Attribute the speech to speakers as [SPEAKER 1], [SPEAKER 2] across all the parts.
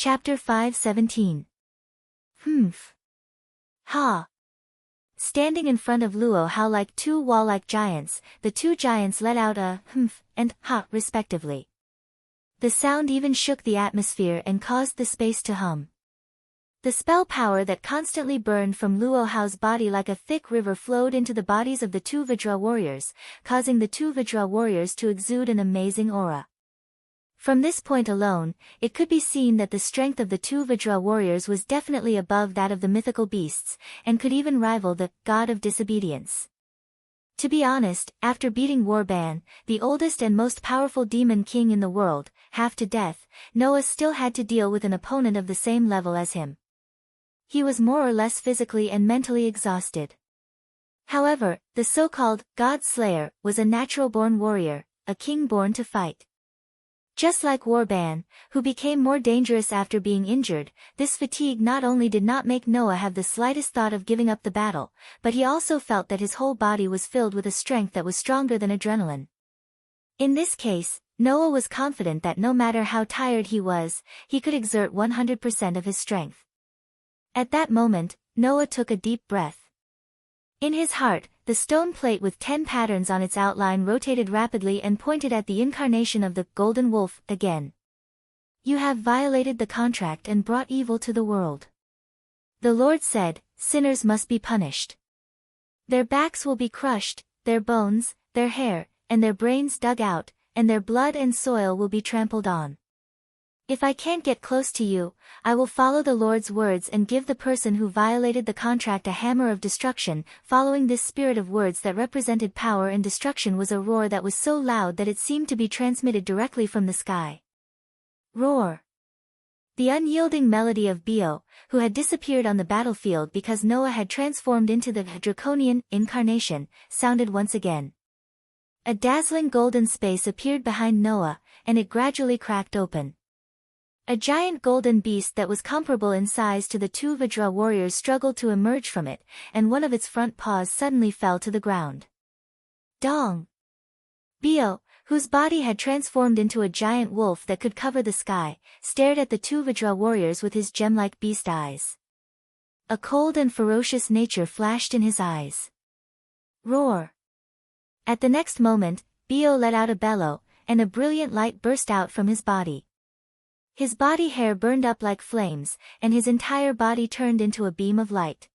[SPEAKER 1] Chapter 5:17. Humph. Ha. Standing in front of Luo Hao like two wall-like giants, the two giants let out a humph and ha respectively. The sound even shook the atmosphere and caused the space to hum. The spell power that constantly burned from Luo Hao's body like a thick river flowed into the bodies of the two Vajra warriors, causing the two Vajra warriors to exude an amazing aura. From this point alone, it could be seen that the strength of the two Vajra warriors was definitely above that of the mythical beasts, and could even rival the god of disobedience. To be honest, after beating Warban, the oldest and most powerful demon king in the world, half to death, Noah still had to deal with an opponent of the same level as him. He was more or less physically and mentally exhausted. However, the so-called God Slayer was a natural-born warrior, a king born to fight. Just like Warban, who became more dangerous after being injured, this fatigue not only did not make Noah have the slightest thought of giving up the battle, but he also felt that his whole body was filled with a strength that was stronger than adrenaline. In this case, Noah was confident that no matter how tired he was, he could exert 100% of his strength. At that moment, Noah took a deep breath. In his heart, the stone plate with 10 patterns on its outline rotated rapidly and pointed at the incarnation of the Golden Wolf again. You have violated the contract and brought evil to the world. The Lord said, sinners must be punished. Their backs will be crushed, their bones, their hair, and their brains dug out, and their blood and soil will be trampled on. If I can't get close to you, I will follow the Lord's words and give the person who violated the contract a hammer of destruction. Following this spirit of words that represented power and destruction was a roar that was so loud that it seemed to be transmitted directly from the sky. Roar. The unyielding melody of Bio, who had disappeared on the battlefield because Noah had transformed into the draconian incarnation, sounded once again. A dazzling golden space appeared behind Noah, and it gradually cracked open. A giant golden beast that was comparable in size to the two Vajra warriors struggled to emerge from it, and one of its front paws suddenly fell to the ground. Dong! Bio, whose body had transformed into a giant wolf that could cover the sky, stared at the two Vajra warriors with his gem-like beast eyes. A cold and ferocious nature flashed in his eyes. Roar! At the next moment, Bio let out a bellow, and a brilliant light burst out from his body. His body hair burned up like flames, and his entire body turned into a beam of light.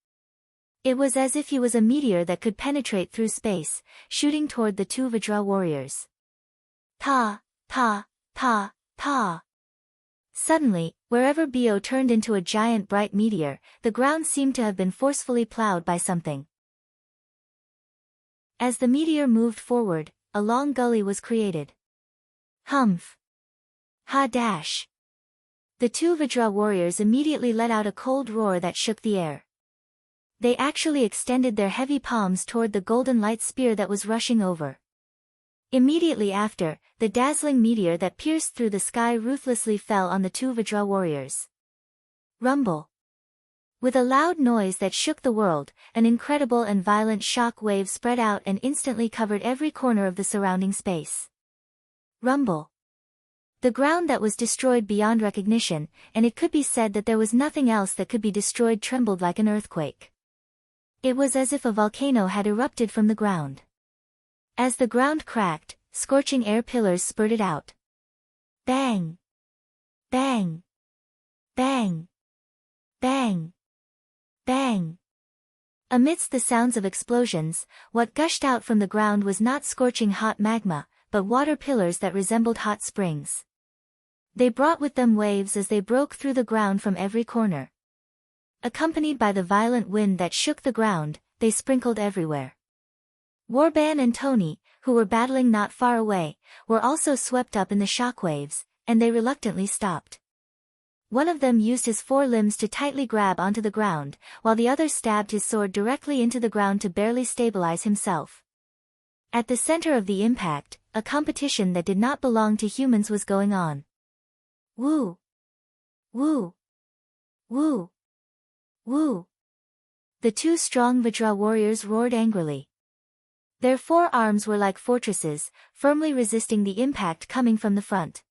[SPEAKER 1] It was as if he was a meteor that could penetrate through space, shooting toward the two Vajra warriors. Ta, ta, ta, ta. Suddenly, wherever Bio turned into a giant bright meteor, the ground seemed to have been forcefully plowed by something. As the meteor moved forward, a long gully was created. Humph. Ha dash. The two Vajra warriors immediately let out a cold roar that shook the air. They actually extended their heavy palms toward the golden light spear that was rushing over. Immediately after, the dazzling meteor that pierced through the sky ruthlessly fell on the two Vajra warriors. Rumble. With a loud noise that shook the world, an incredible and violent shock wave spread out and instantly covered every corner of the surrounding space. Rumble. The ground that was destroyed beyond recognition, and it could be said that there was nothing else that could be destroyed, trembled like an earthquake. It was as if a volcano had erupted from the ground. As the ground cracked, scorching air pillars spurted out. Bang! Bang! Bang! Bang! Bang! Amidst the sounds of explosions, what gushed out from the ground was not scorching hot magma, but water pillars that resembled hot springs. They brought with them waves as they broke through the ground from every corner. Accompanied by the violent wind that shook the ground, they sprinkled everywhere. Warban and Tony, who were battling not far away, were also swept up in the shock waves, and they reluctantly stopped. One of them used his forelimbs to tightly grab onto the ground, while the other stabbed his sword directly into the ground to barely stabilize himself. At the center of the impact, a competition that did not belong to humans was going on. Woo! Woo! Woo! Woo! The two strong Vajra warriors roared angrily. Their forearms were like fortresses, firmly resisting the impact coming from the front.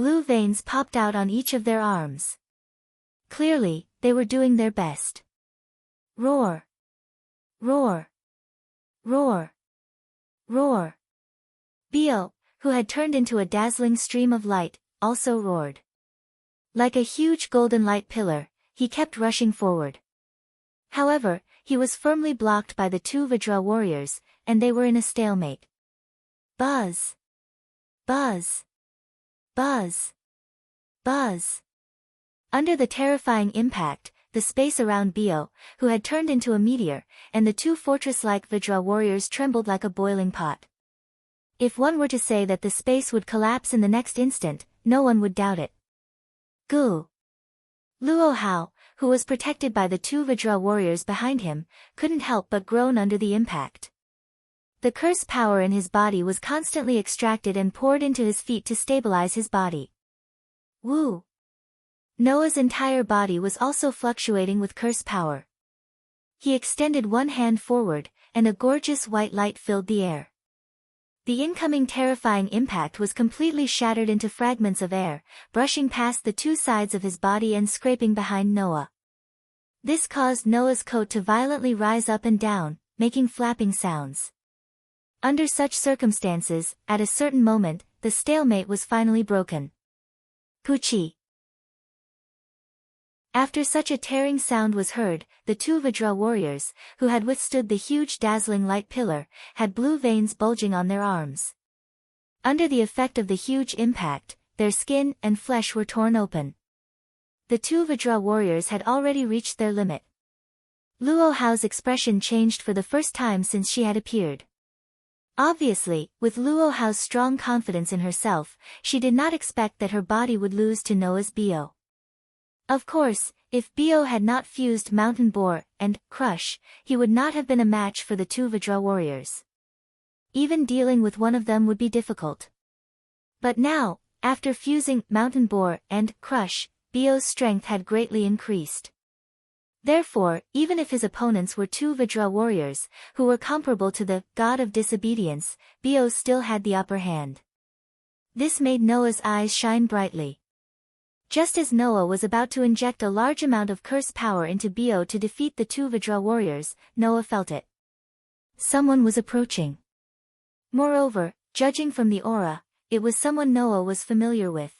[SPEAKER 1] Blue veins popped out on each of their arms. Clearly, they were doing their best. Roar! Roar! Roar! Roar! Bio, who had turned into a dazzling stream of light, also roared. Like a huge golden light pillar, he kept rushing forward. However, he was firmly blocked by the two Vajra warriors, and they were in a stalemate. Buzz! Buzz! Buzz! Buzz! Under the terrifying impact, the space around Bio, who had turned into a meteor, and the two fortress-like Vajra warriors trembled like a boiling pot. If one were to say that the space would collapse in the next instant, no one would doubt it. Gu! Luo Hao, who was protected by the two Vajra warriors behind him, couldn't help but groan under the impact. The curse power in his body was constantly extracted and poured into his feet to stabilize his body. Woo! Noah's entire body was also fluctuating with curse power. He extended one hand forward, and a gorgeous white light filled the air. The incoming terrifying impact was completely shattered into fragments of air, brushing past the two sides of his body and scraping behind Noah. This caused Noah's coat to violently rise up and down, making flapping sounds. Under such circumstances, at a certain moment, the stalemate was finally broken. Puchi! After such a tearing sound was heard, the two Vajra warriors, who had withstood the huge dazzling light pillar, had blue veins bulging on their arms. Under the effect of the huge impact, their skin and flesh were torn open. The two Vajra warriors had already reached their limit. Luo Hao's expression changed for the first time since she had appeared. Obviously, with Luo Hao's strong confidence in herself, she did not expect that her body would lose to Noah's Bio. Of course, if Bio had not fused Mountain Boar and Crush, he would not have been a match for the two Vajra warriors. Even dealing with one of them would be difficult. But now, after fusing Mountain Boar and Crush, Bio's strength had greatly increased. Therefore, even if his opponents were two Vajra warriors, who were comparable to the god of disobedience, Bio still had the upper hand. This made Noah's eyes shine brightly. Just as Noah was about to inject a large amount of curse power into Bio to defeat the two Vajra warriors, Noah felt it. Someone was approaching. Moreover, judging from the aura, it was someone Noah was familiar with.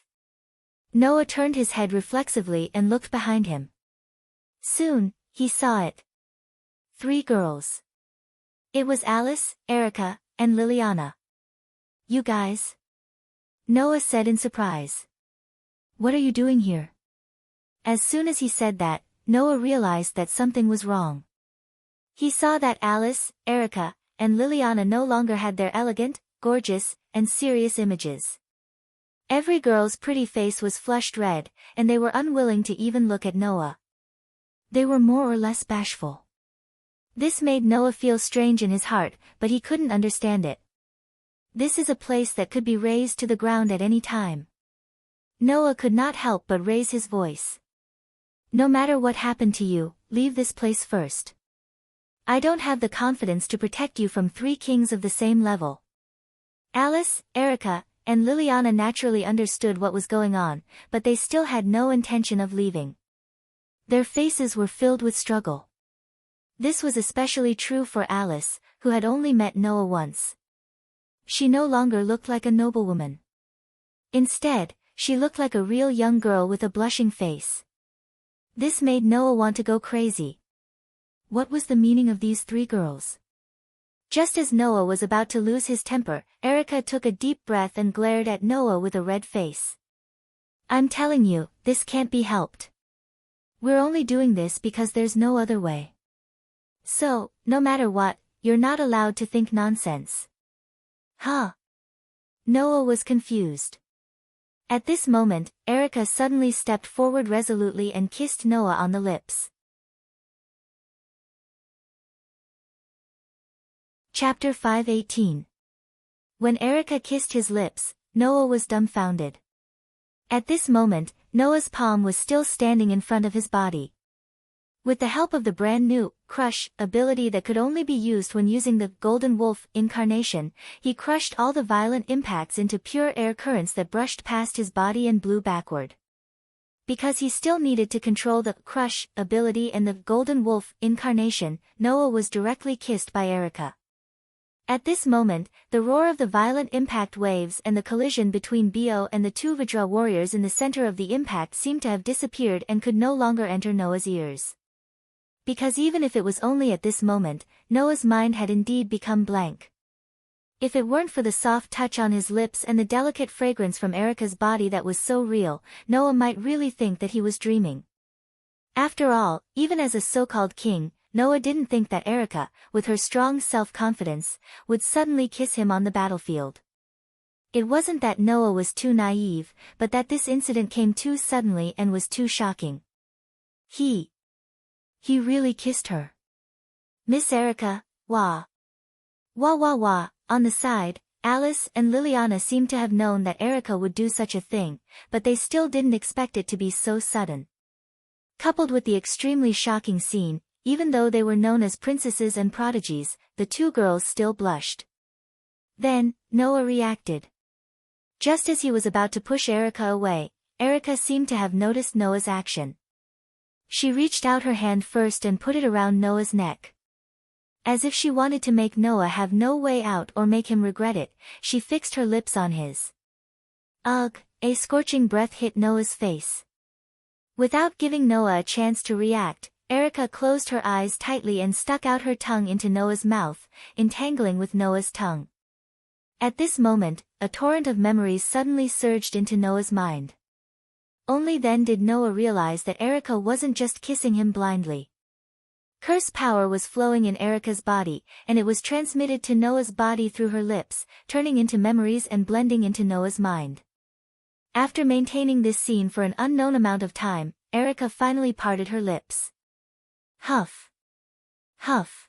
[SPEAKER 1] Noah turned his head reflexively and looked behind him. Soon, he saw it. 3 girls. It was Alice, Erica, and Liliana. You guys? Noah said in surprise. What are you doing here? As soon as he said that, Noah realized that something was wrong. He saw that Alice, Erica, and Liliana no longer had their elegant, gorgeous, and serious images. Every girl's pretty face was flushed red, and they were unwilling to even look at Noah. They were more or less bashful. This made Noah feel strange in his heart, but he couldn't understand it. This is a place that could be razed to the ground at any time. Noah could not help but raise his voice. No matter what happened to you, leave this place first. I don't have the confidence to protect you from 3 kings of the same level. Alice, Erica, and Liliana naturally understood what was going on, but they still had no intention of leaving. Their faces were filled with struggle. This was especially true for Alice, who had only met Noah once. She no longer looked like a noblewoman. Instead, she looked like a real young girl with a blushing face. This made Noah want to go crazy. What was the meaning of these 3 girls? Just as Noah was about to lose his temper, Erica took a deep breath and glared at Noah with a red face. I'm telling you, this can't be helped. We're only doing this because there's no other way. So, no matter what, you're not allowed to think nonsense. Huh? Noah was confused. At this moment, Erica suddenly stepped forward resolutely and kissed Noah on the lips. Chapter 5:18. When Erica kissed his lips, Noah was dumbfounded. At this moment, Noah's palm was still standing in front of his body. With the help of the brand new crush ability that could only be used when using the Golden Wolf incarnation, he crushed all the violent impacts into pure air currents that brushed past his body and blew backward. Because he still needed to control the crush ability and the Golden Wolf incarnation, Noah was directly kissed by Erica. At this moment, the roar of the violent impact waves and the collision between Bo and the two Vajra warriors in the center of the impact seemed to have disappeared and could no longer enter Noah's ears. Because even if it was only at this moment, Noah's mind had indeed become blank. If it weren't for the soft touch on his lips and the delicate fragrance from Erica's body that was so real, Noah might really think that he was dreaming. After all, even as a so-called king, Noah didn't think that Erica, with her strong self-confidence, would suddenly kiss him on the battlefield. It wasn't that Noah was too naive, but that this incident came too suddenly and was too shocking. He really kissed her. Miss Erica, wah. Wah wah wah. On the side, Alice and Liliana seemed to have known that Erica would do such a thing, but they still didn't expect it to be so sudden. Coupled with the extremely shocking scene, even though they were known as princesses and prodigies, the two girls still blushed. Then, Noah reacted. Just as he was about to push Erica away, Erica seemed to have noticed Noah's action. She reached out her hand first and put it around Noah's neck. As if she wanted to make Noah have no way out or make him regret it, she fixed her lips on his. Ugh, a scorching breath hit Noah's face. Without giving Noah a chance to react, Erica closed her eyes tightly and stuck out her tongue into Noah's mouth, entangling with Noah's tongue. At this moment, a torrent of memories suddenly surged into Noah's mind. Only then did Noah realize that Erica wasn't just kissing him blindly. Curse power was flowing in Erica's body, and it was transmitted to Noah's body through her lips, turning into memories and blending into Noah's mind. After maintaining this scene for an unknown amount of time, Erica finally parted her lips. Huff. Huff.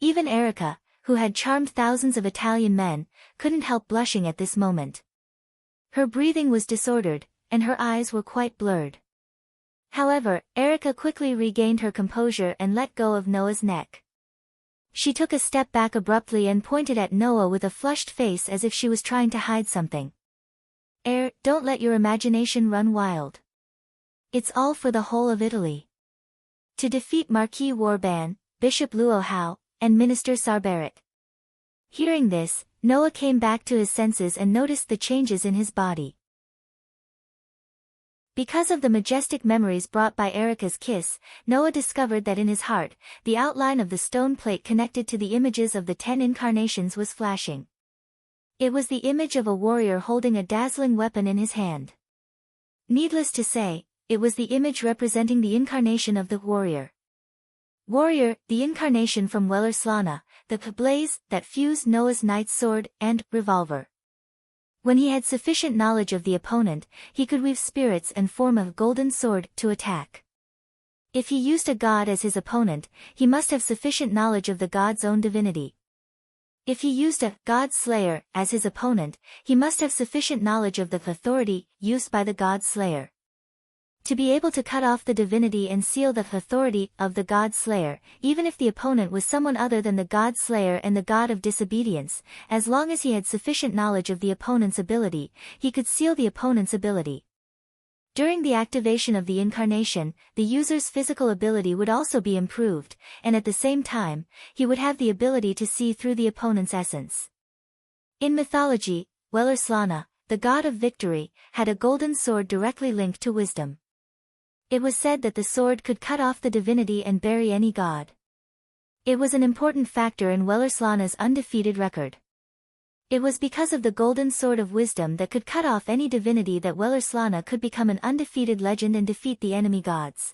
[SPEAKER 1] Even Erica, who had charmed thousands of Italian men, couldn't help blushing at this moment. Her breathing was disordered, and her eyes were quite blurred. However, Erica quickly regained her composure and let go of Noah's neck. She took a step back abruptly and pointed at Noah with a flushed face as if she was trying to hide something. Don't let your imagination run wild. It's all for the whole of Italy. To defeat Marquis Warban, Bishop Luo Hao, and Minister Sarbarit. Hearing this, Noah came back to his senses and noticed the changes in his body. Because of the majestic memories brought by Erica's kiss, Noah discovered that in his heart, the outline of the stone plate connected to the images of the 10 incarnations was flashing. It was the image of a warrior holding a dazzling weapon in his hand. Needless to say, it was the image representing the incarnation of the warrior. Warrior, the incarnation from Wellerslana, the blaze that fused Noah's knight's sword and revolver. When he had sufficient knowledge of the opponent, he could weave spirits and form a golden sword to attack. If he used a god as his opponent, he must have sufficient knowledge of the god's own divinity. If he used a god slayer as his opponent, he must have sufficient knowledge of the authority used by the god slayer. To be able to cut off the divinity and seal the authority of the God Slayer, even if the opponent was someone other than the God Slayer and the God of disobedience, as long as he had sufficient knowledge of the opponent's ability, he could seal the opponent's ability. During the activation of the incarnation, the user's physical ability would also be improved, and at the same time, he would have the ability to see through the opponent's essence. In mythology, Wellerslana, the god of victory, had a golden sword directly linked to wisdom. It was said that the sword could cut off the divinity and bury any god. It was an important factor in Wellerslana's undefeated record. It was because of the golden sword of wisdom that could cut off any divinity that Wellerslana could become an undefeated legend and defeat the enemy gods.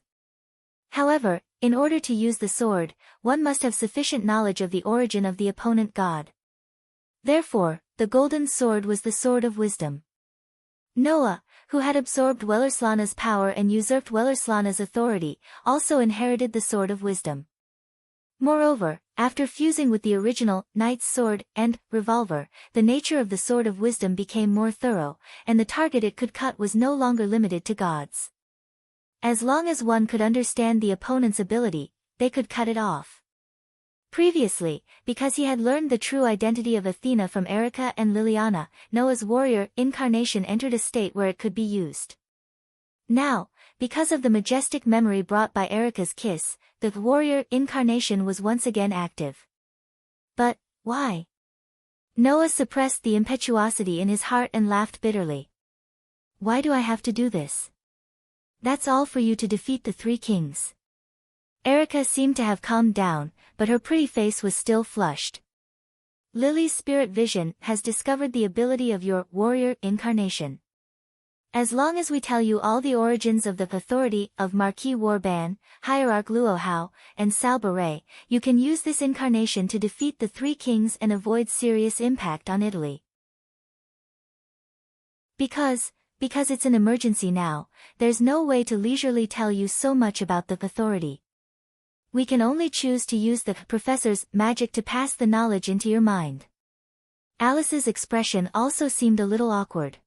[SPEAKER 1] However, in order to use the sword, one must have sufficient knowledge of the origin of the opponent god. Therefore, the golden sword was the sword of wisdom. Noah, who had absorbed Wellerslana's power and usurped Wellerslana's authority, also inherited the sword of wisdom. Moreover, after fusing with the original knight's sword and revolver, the nature of the sword of wisdom became more thorough, and the target it could cut was no longer limited to gods. As long as one could understand the opponent's ability, they could cut it off. Previously, because he had learned the true identity of Athena from Erica and Liliana, Noah's warrior incarnation entered a state where it could be used. Now, because of the majestic memory brought by Erica's kiss, the warrior incarnation was once again active. But, why? Noah suppressed the impetuosity in his heart and laughed bitterly. Why do I have to do this? That's all for you to defeat the three kings. Erica seemed to have calmed down, but her pretty face was still flushed. Lily's spirit vision has discovered the ability of your warrior incarnation. As long as we tell you all the origins of the authority of Marquis Warban, Hierarch Luohao, and Salba Ray, you can use this incarnation to defeat the three kings and avoid serious impact on Italy. Because it's an emergency now, there's no way to leisurely tell you so much about the authority. We can only choose to use the professor's magic to pass the knowledge into your mind. Alice's expression also seemed a little awkward.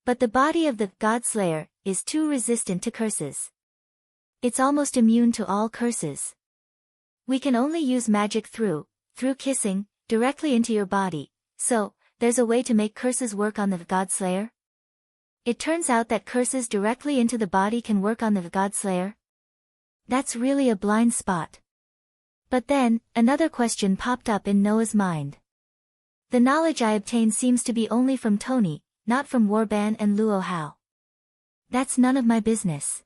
[SPEAKER 1] But the body of the God-Slayer is too resistant to curses. It's almost immune to all curses. We can only use magic through kissing, directly into your body, so, there's a way to make curses work on the God-Slayer? It turns out that curses directly into the body can work on the God-Slayer? That's really a blind spot. But then, another question popped up in Noah's mind. The knowledge I obtained seems to be only from Tony, not from Warban and Luohao. That's none of my business.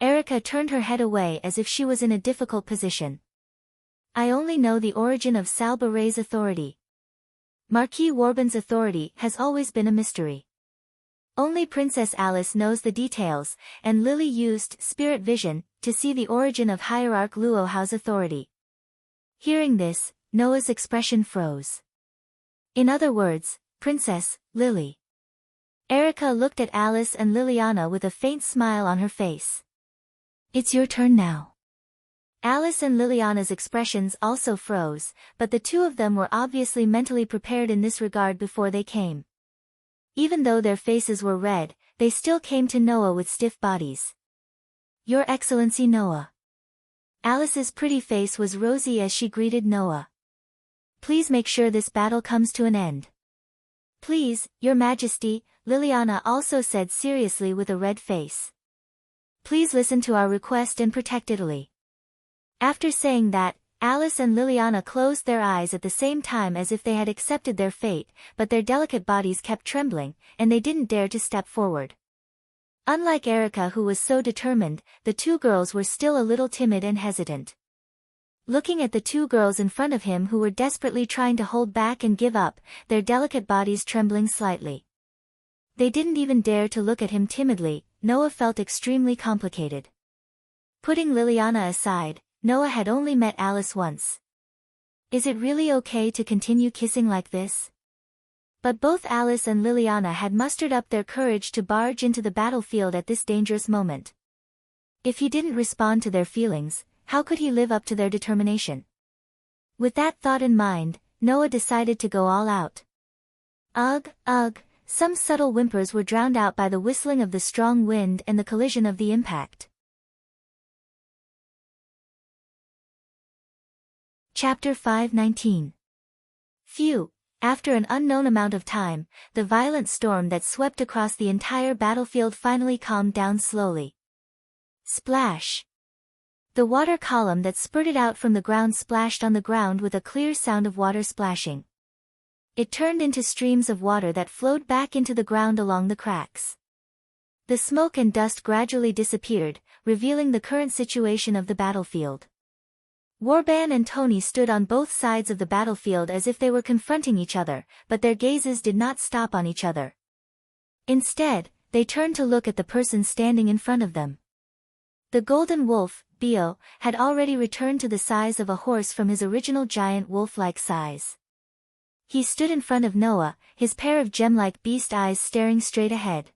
[SPEAKER 1] Erica turned her head away as if she was in a difficult position. I only know the origin of Salba Ray's authority. Marquis Warban's authority has always been a mystery. Only Princess Alice knows the details, and Lily used spirit vision to see the origin of Hierarch Luohao's authority. Hearing this, Noah's expression froze. In other words, Princess, Lily. Erica looked at Alice and Liliana with a faint smile on her face. It's your turn now. Alice and Liliana's expressions also froze, but the two of them were obviously mentally prepared in this regard before they came. Even though their faces were red, they still came to Noah with stiff bodies. Your Excellency Noah. Alice's pretty face was rosy as she greeted Noah. Please make sure this battle comes to an end. Please, Your Majesty, Liliana also said seriously with a red face. Please listen to our request and protect Italy. After saying that, Alice and Liliana closed their eyes at the same time as if they had accepted their fate, but their delicate bodies kept trembling, and they didn't dare to step forward. Unlike Erica, who was so determined, the two girls were still a little timid and hesitant. Looking at the two girls in front of him who were desperately trying to hold back and give up, their delicate bodies trembling slightly. They didn't even dare to look at him timidly. Noah felt extremely complicated. Putting Liliana aside, Noah had only met Alice once. Is it really okay to continue kissing like this? But both Alice and Liliana had mustered up their courage to barge into the battlefield at this dangerous moment. If he didn't respond to their feelings, how could he live up to their determination? With that thought in mind, Noah decided to go all out. Ugh, ugh, some subtle whimpers were drowned out by the whistling of the strong wind and the collision of the impact. Chapter 5:19. Phew! After an unknown amount of time, the violent storm that swept across the entire battlefield finally calmed down slowly. Splash! The water column that spurted out from the ground splashed on the ground with a clear sound of water splashing. It turned into streams of water that flowed back into the ground along the cracks. The smoke and dust gradually disappeared, revealing the current situation of the battlefield. Warban and Tony stood on both sides of the battlefield as if they were confronting each other, but their gazes did not stop on each other. Instead, they turned to look at the person standing in front of them. The golden wolf, Bio, had already returned to the size of a horse from his original giant wolf-like size. He stood in front of Noah, his pair of gem-like beast eyes staring straight ahead.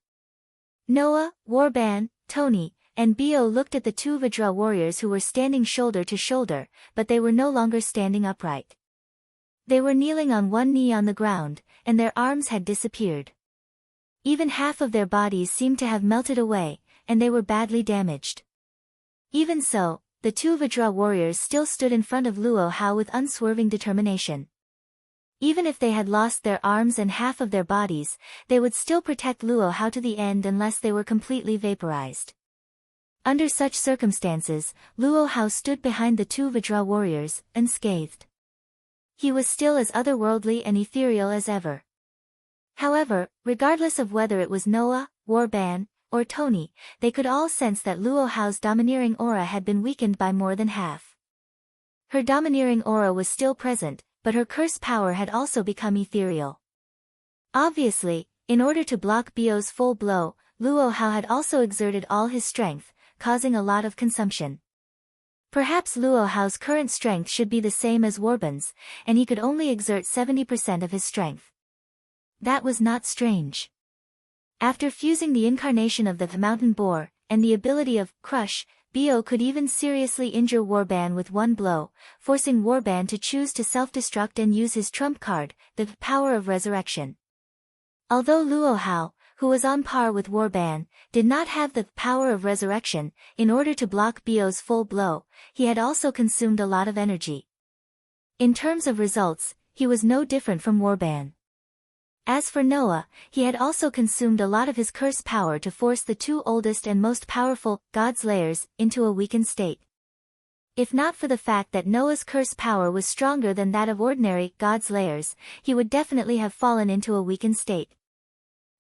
[SPEAKER 1] Noah, Warban, Tony, and Bio looked at the two Vajra warriors who were standing shoulder to shoulder, but they were no longer standing upright. They were kneeling on one knee on the ground, and their arms had disappeared. Even half of their bodies seemed to have melted away, and they were badly damaged. Even so, the two Vajra warriors still stood in front of Luo Hao with unswerving determination. Even if they had lost their arms and half of their bodies, they would still protect Luo Hao to the end unless they were completely vaporized. Under such circumstances, Luo Hao stood behind the two Vajra warriors, unscathed. He was still as otherworldly and ethereal as ever. However, regardless of whether it was Noah, Warban, or Tony, they could all sense that Luo Hao's domineering aura had been weakened by more than half. Her domineering aura was still present, but her curse power had also become ethereal. Obviously, in order to block Bio's full blow, Luo Hao had also exerted all his strength, causing a lot of consumption. Perhaps Luo Hao's current strength should be the same as Warban's, and he could only exert 70% of his strength. That was not strange. After fusing the incarnation of the mountain boar, and the ability of Crush, Bio could even seriously injure Warban with one blow, forcing Warban to choose to self-destruct and use his trump card, the power of resurrection. Although Luo Hao, who was on par with Warban, did not have the power of resurrection, in order to block Bio's full blow, he had also consumed a lot of energy. In terms of results, he was no different from Warban. As for Noah, he had also consumed a lot of his curse power to force the two oldest and most powerful God Slayers into a weakened state. If not for the fact that Noah's curse power was stronger than that of ordinary God Slayers, he would definitely have fallen into a weakened state.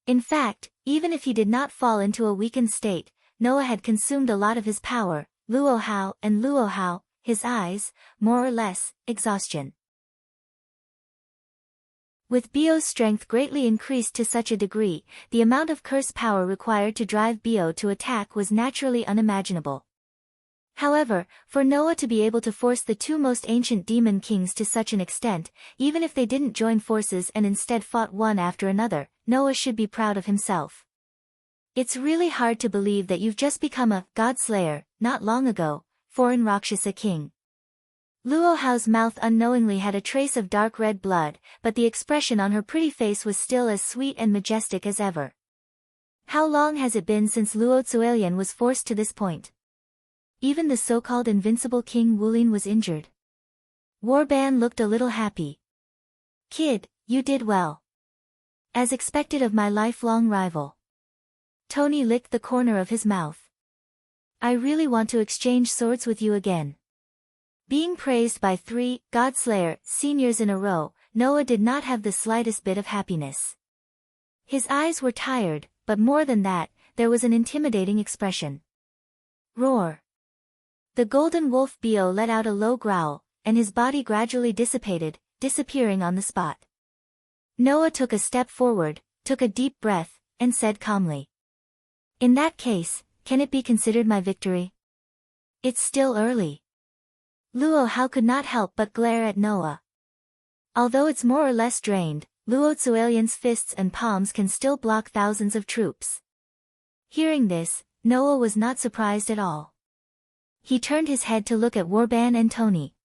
[SPEAKER 1] In fact, even if he did not fall into a weakened state, Noah had consumed a lot of his power, Luo Hao, his eyes, more or less, exhaustion. With Bio's strength greatly increased to such a degree, the amount of curse power required to drive Bio to attack was naturally unimaginable. However, for Noah to be able to force the two most ancient demon kings to such an extent, even if they didn't join forces and instead fought one after another, Noah should be proud of himself. It's really hard to believe that you've just become a God Slayer, not long ago, foreign Rakshasa king. Luo Hao's mouth unknowingly had a trace of dark red blood, but the expression on her pretty face was still as sweet and majestic as ever. How long has it been since Luo Zuelian was forced to this point? Even the so-called invincible King Wulin was injured. Warban looked a little happy. Kid, you did well. As expected of my lifelong rival. Tony licked the corner of his mouth. I really want to exchange swords with you again. Being praised by 3 Godslayer seniors in a row, Noah did not have the slightest bit of happiness. His eyes were tired, but more than that, there was an intimidating expression. Roar. The golden wolf Bio let out a low growl, and his body gradually dissipated, disappearing on the spot. Noah took a step forward, took a deep breath, and said calmly. In that case, can it be considered my victory? It's still early. Luo Hao could not help but glare at Noah. Although it's more or less drained, Luo Zuelian's fists and palms can still block thousands of troops. Hearing this, Noah was not surprised at all. He turned his head to look at Warban and Tony.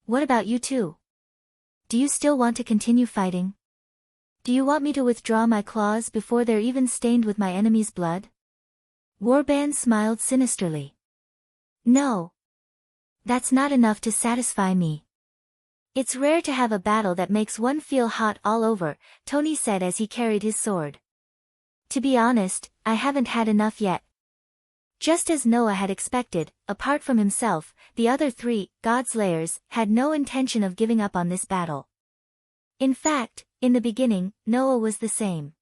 [SPEAKER 1] What about you two? Do you still want to continue fighting? Do you want me to withdraw my claws before they're even stained with my enemy's blood? Warban smiled sinisterly. No. That's not enough to satisfy me. It's rare to have a battle that makes one feel hot all over, Tony said as he carried his sword. To be honest, I haven't had enough yet. Just as Noah had expected, apart from himself, the other 3 Godslayers had no intention of giving up on this battle. In fact, in the beginning, Noah was the same.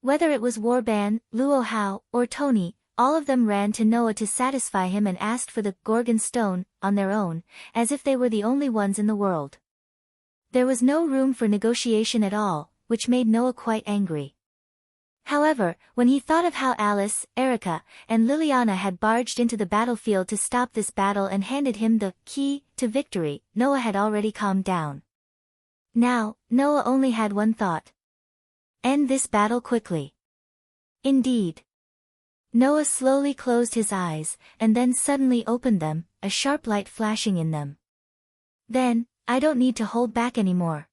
[SPEAKER 1] Whether it was Warban, Luo Hao, or Tony, all of them ran to Noah to satisfy him and asked for the Gorgon Stone, on their own, as if they were the only ones in the world. There was no room for negotiation at all, which made Noah quite angry. However, when he thought of how Alice, Erica, and Liliana had barged into the battlefield to stop this battle and handed him the key to victory, Noah had already calmed down. Now, Noah only had one thought. End this battle quickly. Indeed. Noah slowly closed his eyes, and then suddenly opened them, a sharp light flashing in them. Then, I don't need to hold back anymore.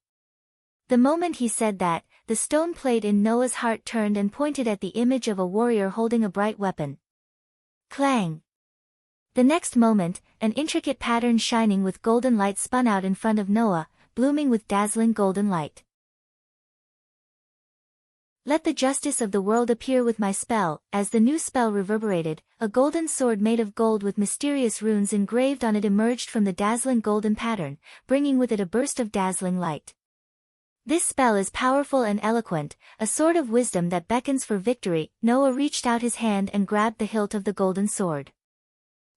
[SPEAKER 1] The moment he said that, the stone plate in Noah's heart turned and pointed at the image of a warrior holding a bright weapon. Clang! The next moment, an intricate pattern shining with golden light spun out in front of Noah, blooming with dazzling golden light. Let the justice of the world appear with my spell. As the new spell reverberated, a golden sword made of gold with mysterious runes engraved on it emerged from the dazzling golden pattern, bringing with it a burst of dazzling light. This spell is powerful and eloquent, a sword of wisdom that beckons for victory. Noah reached out his hand and grabbed the hilt of the golden sword.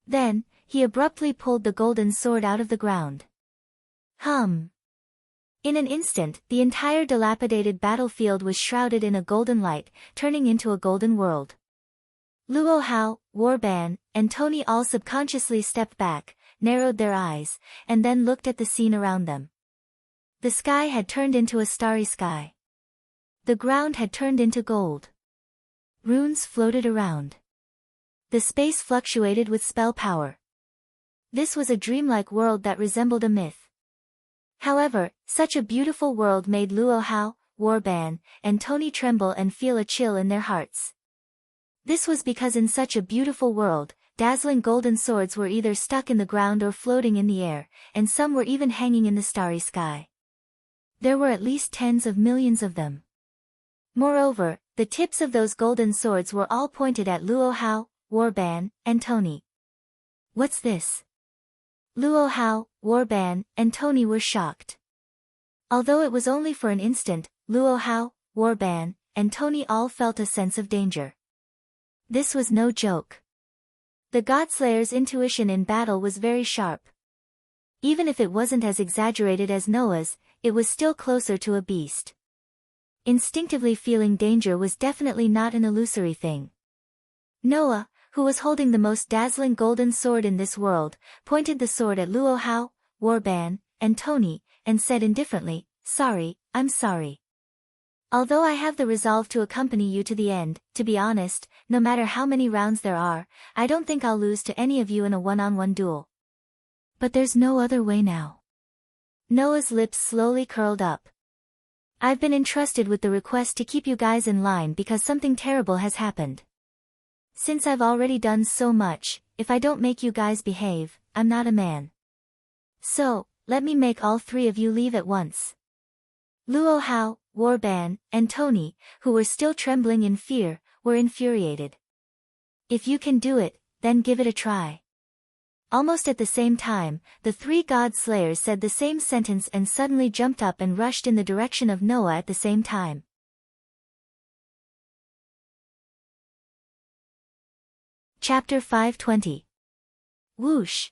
[SPEAKER 1] Then, he abruptly pulled the golden sword out of the ground. Hum! In an instant, the entire dilapidated battlefield was shrouded in a golden light, turning into a golden world. Luo Hao, Warban, and Tony all subconsciously stepped back, narrowed their eyes, and then looked at the scene around them. The sky had turned into a starry sky. The ground had turned into gold. Runes floated around. The space fluctuated with spell power. This was a dreamlike world that resembled a myth. However, such a beautiful world made Luo Hao, Warban, and Tony tremble and feel a chill in their hearts. This was because in such a beautiful world, dazzling golden swords were either stuck in the ground or floating in the air, and some were even hanging in the starry sky. There were at least tens of millions of them. Moreover, the tips of those golden swords were all pointed at Luo Hao, Warban, and Tony. What's this? Luo Hao, Warban, and Tony were shocked. Although it was only for an instant, Luo Hao, Warban, and Tony all felt a sense of danger. This was no joke. The Godslayer's intuition in battle was very sharp. Even if it wasn't as exaggerated as Noah's, it was still closer to a beast. Instinctively feeling danger was definitely not an illusory thing. Noah, who was holding the most dazzling golden sword in this world, pointed the sword at Luo Hao, Warban, and Tony, and said indifferently, "Sorry, I'm sorry. Although I have the resolve to accompany you to the end, to be honest, no matter how many rounds there are, I don't think I'll lose to any of you in a one-on-one duel. But there's no other way now." Noah's lips slowly curled up. "I've been entrusted with the request to keep you guys in line because something terrible has happened. Since I've already done so much, if I don't make you guys behave, I'm not a man. So, let me make all three of you leave at once." Luo Hao, Warban, and Tony, who were still trembling in fear, were infuriated. "If you can do it, then give it a try." Almost at the same time, the three God Slayers said the same sentence and suddenly jumped up and rushed in the direction of Noah at the same time. Chapter 520. Whoosh!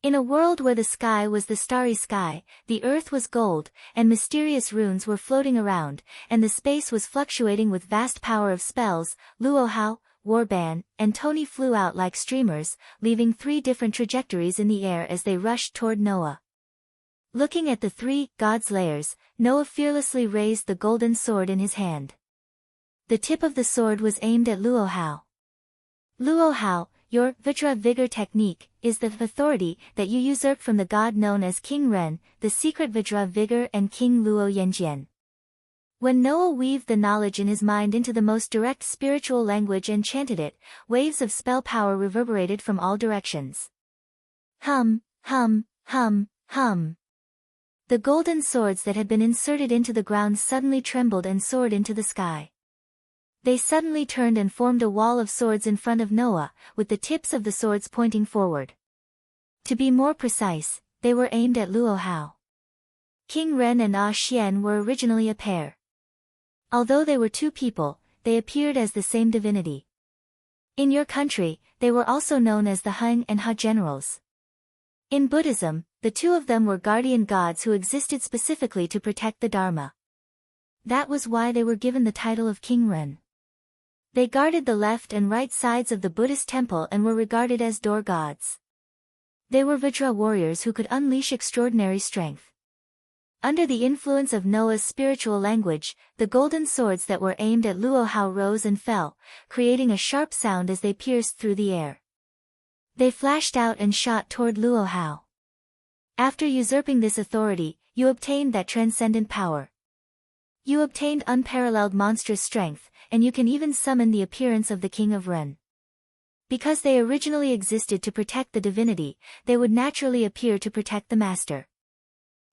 [SPEAKER 1] In a world where the sky was the starry sky, the earth was gold, and mysterious runes were floating around, and the space was fluctuating with vast power of spells, Luo Hao, Warban, and Tony flew out like streamers, leaving three different trajectories in the air as they rushed toward Noah. Looking at the three Godslayers, Noah fearlessly raised the golden sword in his hand. The tip of the sword was aimed at Luo Hao. Luo Hao, your Vajra Vigor technique is the authority that you usurped from the god known as King Ren, the secret Vajra Vigor, and King Luo Yanjian. When Noah weaved the knowledge in his mind into the most direct spiritual language and chanted it, waves of spell power reverberated from all directions. Hum, hum, hum, hum. The golden swords that had been inserted into the ground suddenly trembled and soared into the sky. They suddenly turned and formed a wall of swords in front of Noah, with the tips of the swords pointing forward. To be more precise, they were aimed at Luo Hao. King Ren and Ah Xian were originally a pair. Although they were two people, they appeared as the same divinity. In your country, they were also known as the Hung and Ha generals. In Buddhism, the two of them were guardian gods who existed specifically to protect the Dharma. That was why they were given the title of King Ren. They guarded the left and right sides of the Buddhist temple and were regarded as door gods. They were Vajra warriors who could unleash extraordinary strength. Under the influence of Noah's spiritual language, the golden swords that were aimed at Luo Hao rose and fell, creating a sharp sound as they pierced through the air. They flashed out and shot toward Luo Hao. After usurping this authority, you obtained that transcendent power. You obtained unparalleled monstrous strength, and you can even summon the appearance of the King of Ren. Because they originally existed to protect the divinity, they would naturally appear to protect the master.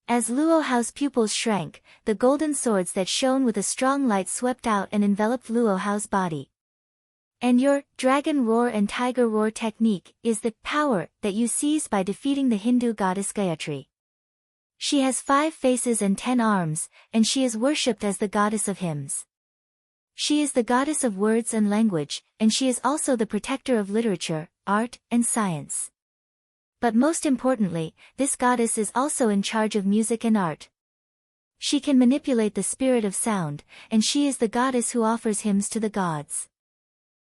[SPEAKER 1] As Luo Hao's pupils shrank, the golden swords that shone with a strong light swept out and enveloped Luo Hao's body. And your dragon roar and tiger roar technique is the power that you seize by defeating the Hindu goddess Gayatri. She has 5 faces and 10 arms, and she is worshipped as the goddess of hymns. She is the goddess of words and language, and she is also the protector of literature, art, and science. But most importantly, this goddess is also in charge of music and art. She can manipulate the spirit of sound, and she is the goddess who offers hymns to the gods.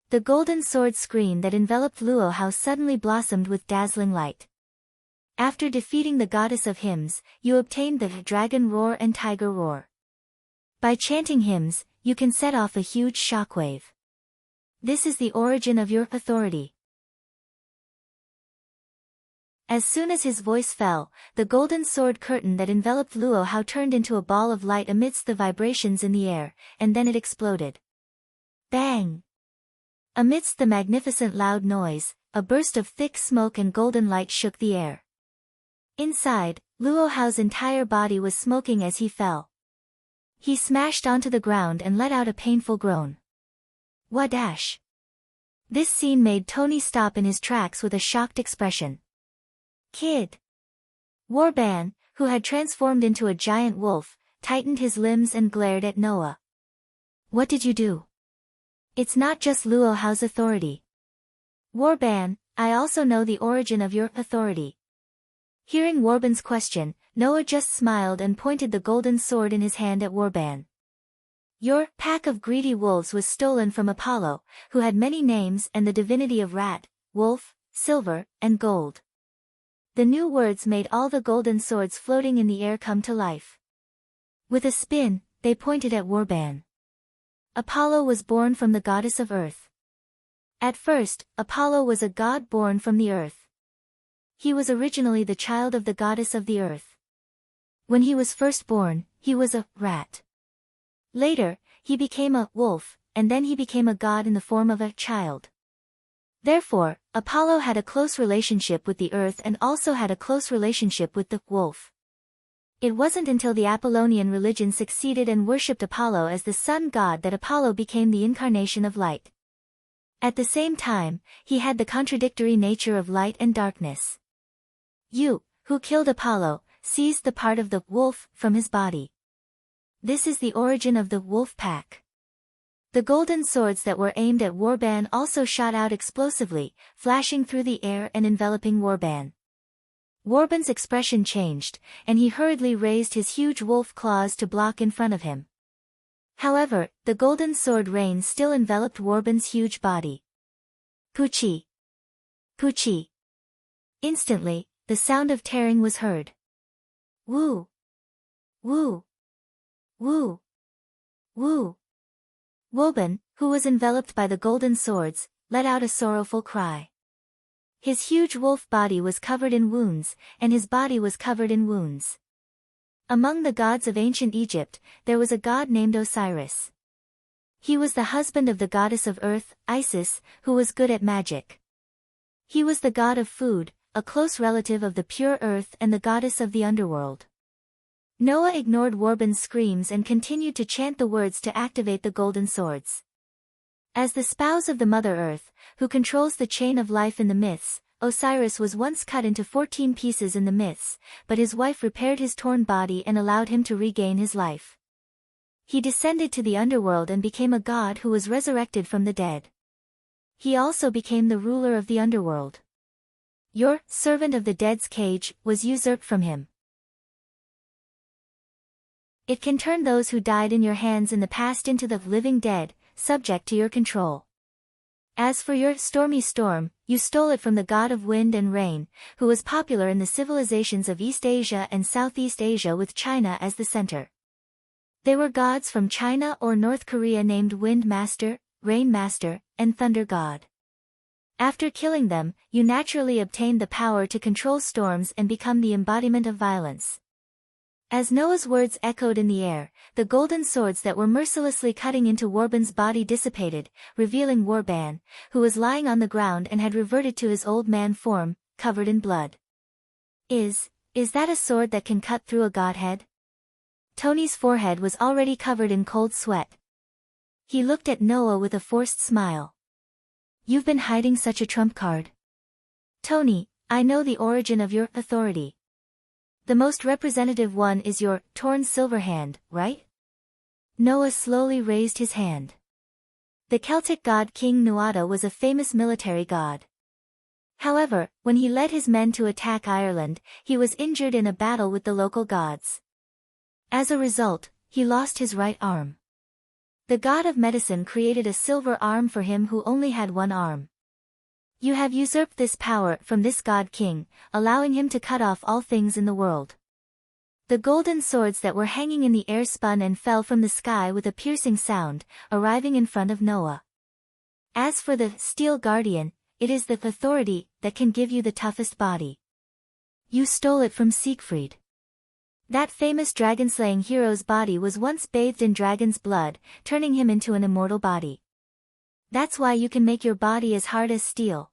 [SPEAKER 1] The golden sword screen that enveloped Luo Hao suddenly blossomed with dazzling light. After defeating the goddess of hymns, you obtained the dragon roar and tiger roar. By chanting hymns, you can set off a huge shockwave. This is the origin of your authority. As soon as his voice fell, the golden sword curtain that enveloped Luo Hao turned into a ball of light amidst the vibrations in the air, and then it exploded. Bang! Amidst the magnificent loud noise, a burst of thick smoke and golden light shook the air. Inside, Luo Hao's entire body was smoking as he fell. He smashed onto the ground and let out a painful groan. Wadash! This scene made Tony stop in his tracks with a shocked expression. Kid! Warban, who had transformed into a giant wolf, tightened his limbs and glared at Noah. What did you do? It's not just Luo Hao's authority. Warban, I also know the origin of your authority. Hearing Warban's question, Noah just smiled and pointed the golden sword in his hand at Warban. Your pack of greedy wolves was stolen from Apollo, who had many names and the divinity of rat, wolf, silver, and gold. The new words made all the golden swords floating in the air come to life. With a spin, they pointed at Warban. Apollo was born from the goddess of earth. At first, Apollo was a god born from the earth. He was originally the child of the goddess of the earth. When he was first born, he was a rat. Later, he became a wolf, and then he became a god in the form of a child. Therefore, Apollo had a close relationship with the earth and also had a close relationship with the wolf. It wasn't until the Apollonian religion succeeded and worshipped Apollo as the sun god that Apollo became the incarnation of light. At the same time, he had the contradictory nature of light and darkness. You, who killed Apollo, seized the part of the wolf from his body. This is the origin of the wolf pack. The golden swords that were aimed at Warban also shot out explosively, flashing through the air and enveloping Warban. Warban's expression changed, and he hurriedly raised his huge wolf claws to block in front of him. However, the golden sword rain still enveloped Warban's huge body. Poochie! Poochie! Instantly, the sound of tearing was heard. Woo! Woo! Woo! Woo! Woban, who was enveloped by the golden swords, let out a sorrowful cry. His huge wolf body was covered in wounds, and his body was covered in wounds. Among the gods of ancient Egypt, there was a god named Osiris. He was the husband of the goddess of earth, Isis, who was good at magic. He was the god of food, a close relative of the pure earth and the goddess of the underworld. Noah ignored Warban's screams and continued to chant the words to activate the golden swords. As the spouse of the Mother Earth, who controls the chain of life in the myths, Osiris was once cut into 14 pieces in the myths, but his wife repaired his torn body and allowed him to regain his life. He descended to the underworld and became a god who was resurrected from the dead. He also became the ruler of the underworld. Your servant of the dead's cage was usurped from him. It can turn those who died in your hands in the past into the living dead, subject to your control. As for your stormy storm, you stole it from the god of wind and rain, who was popular in the civilizations of East Asia and Southeast Asia with China as the center. They were gods from China or North Korea named Wind Master, Rain Master, and Thunder God. After killing them, you naturally obtained the power to control storms and become the embodiment of violence. As Noah's words echoed in the air, the golden swords that were mercilessly cutting into Warban's body dissipated, revealing Warban, who was lying on the ground and had reverted to his old man form, covered in blood. Is that a sword that can cut through a godhead? Tony's forehead was already covered in cold sweat. He looked at Noah with a forced smile. You've been hiding such a trump card. Tony, I know the origin of your authority. The most representative one is your torn silver hand, right? Noah slowly raised his hand. The Celtic god King Nuada was a famous military god. However, when he led his men to attack Ireland, he was injured in a battle with the local gods. As a result, he lost his right arm. The god of medicine created a silver arm for him who only had one arm. You have usurped this power from this god king, allowing him to cut off all things in the world. The golden swords that were hanging in the air spun and fell from the sky with a piercing sound, arriving in front of Noah. As for the steel guardian, it is the authority that can give you the toughest body. You stole it from Siegfried. That famous dragon-slaying hero's body was once bathed in dragon's blood, turning him into an immortal body. That's why you can make your body as hard as steel.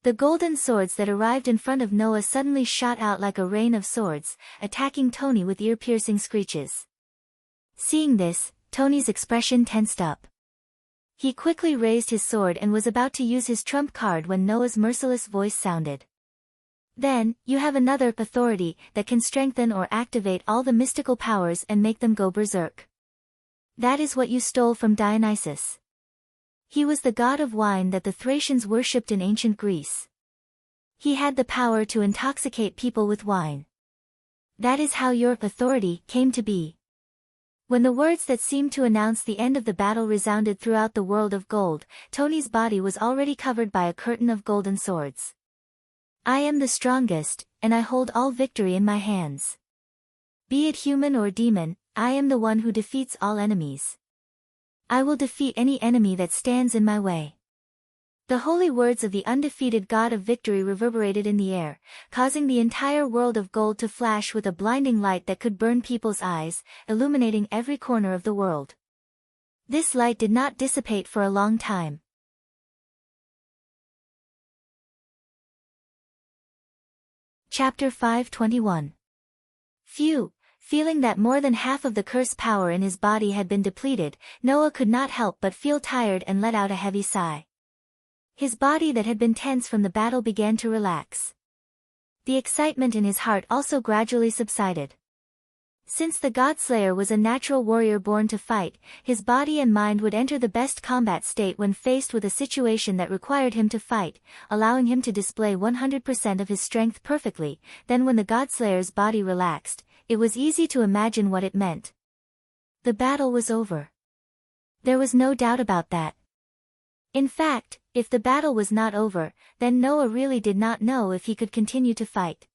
[SPEAKER 1] The golden swords that arrived in front of Noah suddenly shot out like a rain of swords, attacking Tony with ear-piercing screeches. Seeing this, Tony's expression tensed up. He quickly raised his sword and was about to use his trump card when Noah's merciless voice sounded. Then, you have another authority that can strengthen or activate all the mystical powers and make them go berserk. That is what you stole from Dionysus. He was the god of wine that the Thracians worshipped in ancient Greece. He had the power to intoxicate people with wine. That is how your authority came to be. When the words that seemed to announce the end of the battle resounded throughout the world of gold, Tony's body was already covered by a curtain of golden swords. I am the strongest, and I hold all victory in my hands. Be it human or demon, I am the one who defeats all enemies. I will defeat any enemy that stands in my way. The holy words of the undefeated God of victory reverberated in the air, causing the entire world of gold to flash with a blinding light that could burn people's eyes, illuminating every corner of the world. This light did not dissipate for a long time. Chapter 5:21. Phew. Feeling that more than half of the curse power in his body had been depleted, Noah could not help but feel tired and let out a heavy sigh. His body that had been tense from the battle began to relax. The excitement in his heart also gradually subsided. Since the God-Slayer was a natural warrior born to fight, his body and mind would enter the best combat state when faced with a situation that required him to fight, allowing him to display 100% of his strength perfectly. Then when the God-Slayer's body relaxed, it was easy to imagine what it meant. The battle was over. There was no doubt about that. In fact, if the battle was not over, then Noah really did not know if he could continue to fight.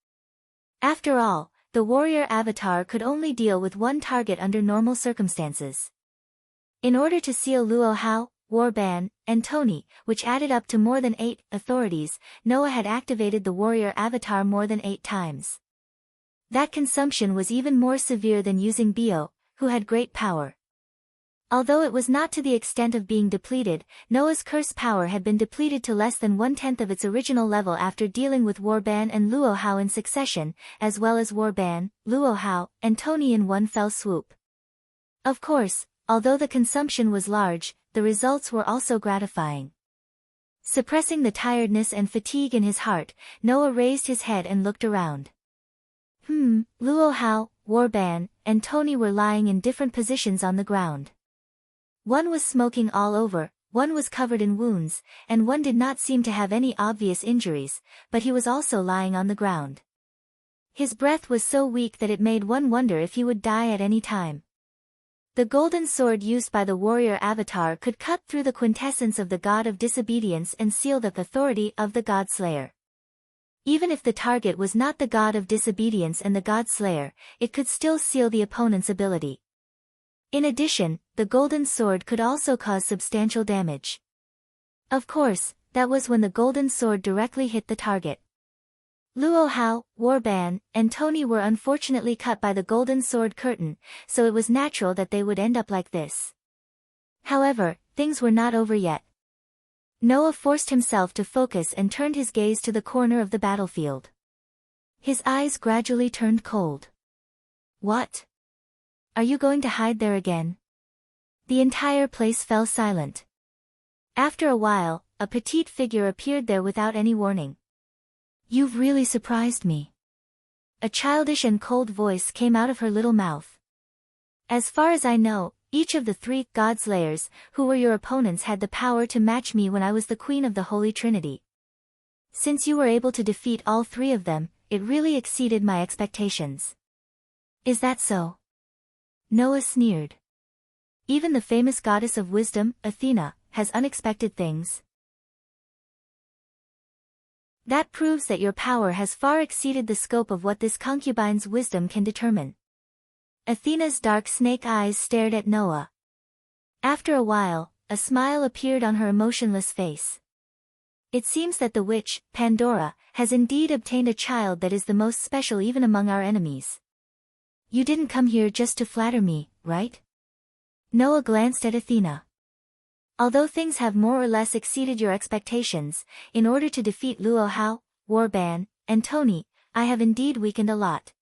[SPEAKER 1] After all, the warrior avatar could only deal with one target under normal circumstances. In order to seal Luo Hao, Warban, and Tony, which added up to more than 8 authorities, Noah had activated the warrior avatar more than 8 times. That consumption was even more severe than using Bio, who had great power. Although it was not to the extent of being depleted, Noah's curse power had been depleted to less than 1/10 of its original level after dealing with Warban and Luo Hao in succession, as well as Warban, Luo Hao, and Tony in one fell swoop. Of course, although the consumption was large, the results were also gratifying. Suppressing the tiredness and fatigue in his heart, Noah raised his head and looked around. Luo Hao, Warban, and Tony were lying in different positions on the ground. One was smoking all over, one was covered in wounds, and one did not seem to have any obvious injuries, but he was also lying on the ground. His breath was so weak that it made one wonder if he would die at any time. The golden sword used by the warrior avatar could cut through the quintessence of the god of disobedience and seal the authority of the God-Slayer. Even if the target was not the god of disobedience and the God-Slayer, it could still seal the opponent's ability. In addition, the golden sword could also cause substantial damage. Of course, that was when the golden sword directly hit the target. Luo Hao, Warban, and Tony were unfortunately cut by the golden sword curtain, so it was natural that they would end up like this. However, things were not over yet. Noah forced himself to focus and turned his gaze to the corner of the battlefield. His eyes gradually turned cold. What? Are you going to hide there again? The entire place fell silent. After a while, a petite figure appeared there without any warning. You've really surprised me. A childish and cold voice came out of her little mouth. As far as I know, each of the 3 God Slayers, who were your opponents, had the power to match me when I was the Queen of the Holy Trinity. Since you were able to defeat all 3 of them, it really exceeded my expectations. Is that so? Noah sneered. Even the famous goddess of wisdom, Athena, has unexpected things. That proves that your power has far exceeded the scope of what this concubine's wisdom can determine. Athena's dark snake eyes stared at Noah. After a while, a smile appeared on her emotionless face. It seems that the witch, Pandora, has indeed obtained a child that is the most special even among our enemies. You didn't come here just to flatter me, right? Noah glanced at Athena. Although things have more or less exceeded your expectations, in order to defeat Luo Hao, Warban, and Tony, I have indeed weakened a lot.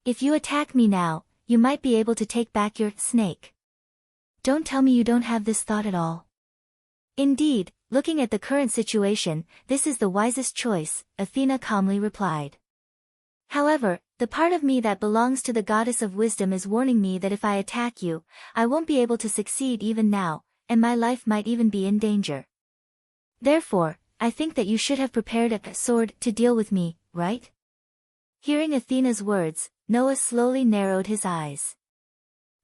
[SPEAKER 1] If you attack me now, you might be able to take back your snake. Don't tell me you don't have this thought at all. Indeed, looking at the current situation, this is the wisest choice, Athena calmly replied. However, the part of me that belongs to the goddess of wisdom is warning me that if I attack you, I won't be able to succeed even now, and my life might even be in danger. Therefore, I think that you should have prepared a sword to deal with me, right? Hearing Athena's words, Noah slowly narrowed his eyes.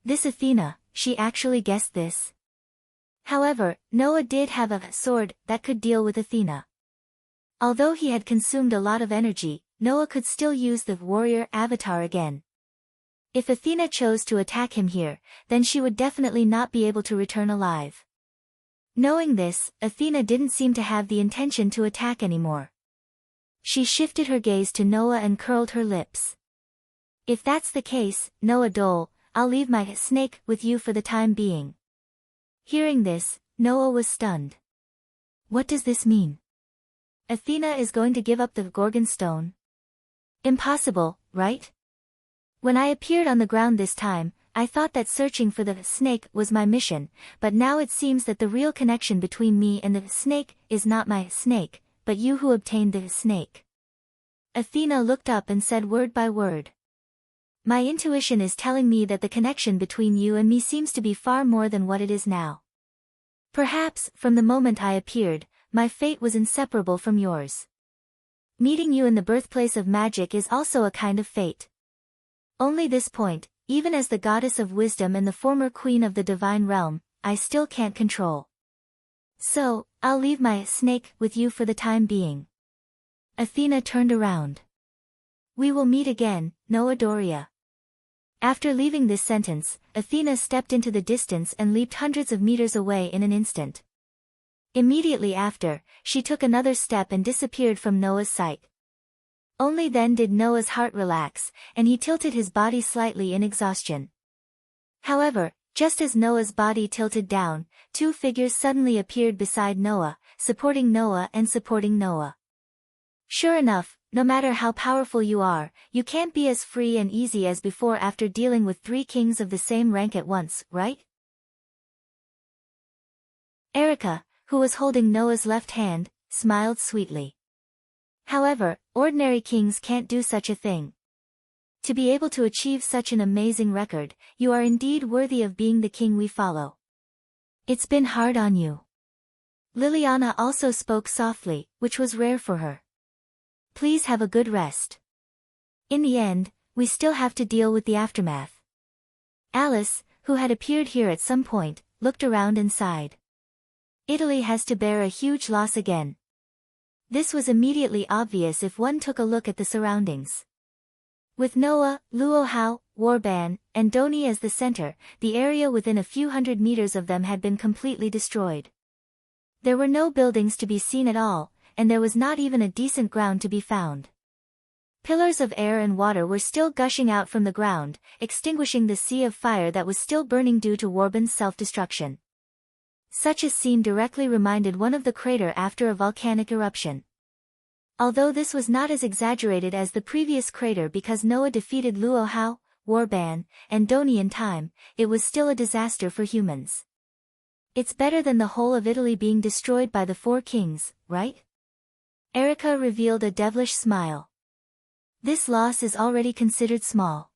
[SPEAKER 1] This Athena, she actually guessed this. However, Noah did have a sword that could deal with Athena. Although he had consumed a lot of energy, Noah could still use the warrior avatar again. If Athena chose to attack him here, then she would definitely not be able to return alive. Knowing this, Athena didn't seem to have the intention to attack anymore. She shifted her gaze to Noah and curled her lips. If that's the case, Noah Dole, I'll leave my snake with you for the time being. Hearing this, Noah was stunned. What does this mean? Athena is going to give up the Gorgon stone? Impossible, right? When I appeared on the ground this time, I thought that searching for the snake was my mission, but now it seems that the real connection between me and the snake is not my snake, but you who obtained the snake. Athena looked up and said word by word. My intuition is telling me that the connection between you and me seems to be far more than what it is now. Perhaps, from the moment I appeared, my fate was inseparable from yours. Meeting you in the birthplace of magic is also a kind of fate. Only this point, even as the goddess of wisdom and the former queen of the divine realm, I still can't control. So, I'll leave my snake with you for the time being. Athena turned around. We will meet again, Noah Doria. After leaving this sentence, Athena stepped into the distance and leaped hundreds of meters away in an instant. Immediately after, she took another step and disappeared from Noah's sight. Only then did Noah's heart relax, and he tilted his body slightly in exhaustion. However, just as Noah's body tilted down, 2 figures suddenly appeared beside Noah, supporting Noah and supporting Noah. Sure enough, no matter how powerful you are, you can't be as free and easy as before after dealing with 3 kings of the same rank at once, right? Erica, who was holding Noah's left hand, smiled sweetly. However, ordinary kings can't do such a thing. To be able to achieve such an amazing record, you are indeed worthy of being the king we follow. It's been hard on you. Liliana also spoke softly, which was rare for her. Please have a good rest. In the end, we still have to deal with the aftermath. Alice, who had appeared here at some point, looked around and sighed. Italy has to bear a huge loss again. This was immediately obvious if one took a look at the surroundings. With Noah, Luo Hao, Warban, and Doni as the center, the area within a few hundred meters of them had been completely destroyed. There were no buildings to be seen at all, and there was not even a decent ground to be found. Pillars of air and water were still gushing out from the ground, extinguishing the sea of fire that was still burning due to Warban's self-destruction. Such a scene directly reminded one of the crater after a volcanic eruption. Although this was not as exaggerated as the previous crater because Noah defeated Luo Hao, Warban, and Doni in time, it was still a disaster for humans. It's better than the whole of Italy being destroyed by the four kings, right? Erica revealed a devilish smile. This loss is already considered small.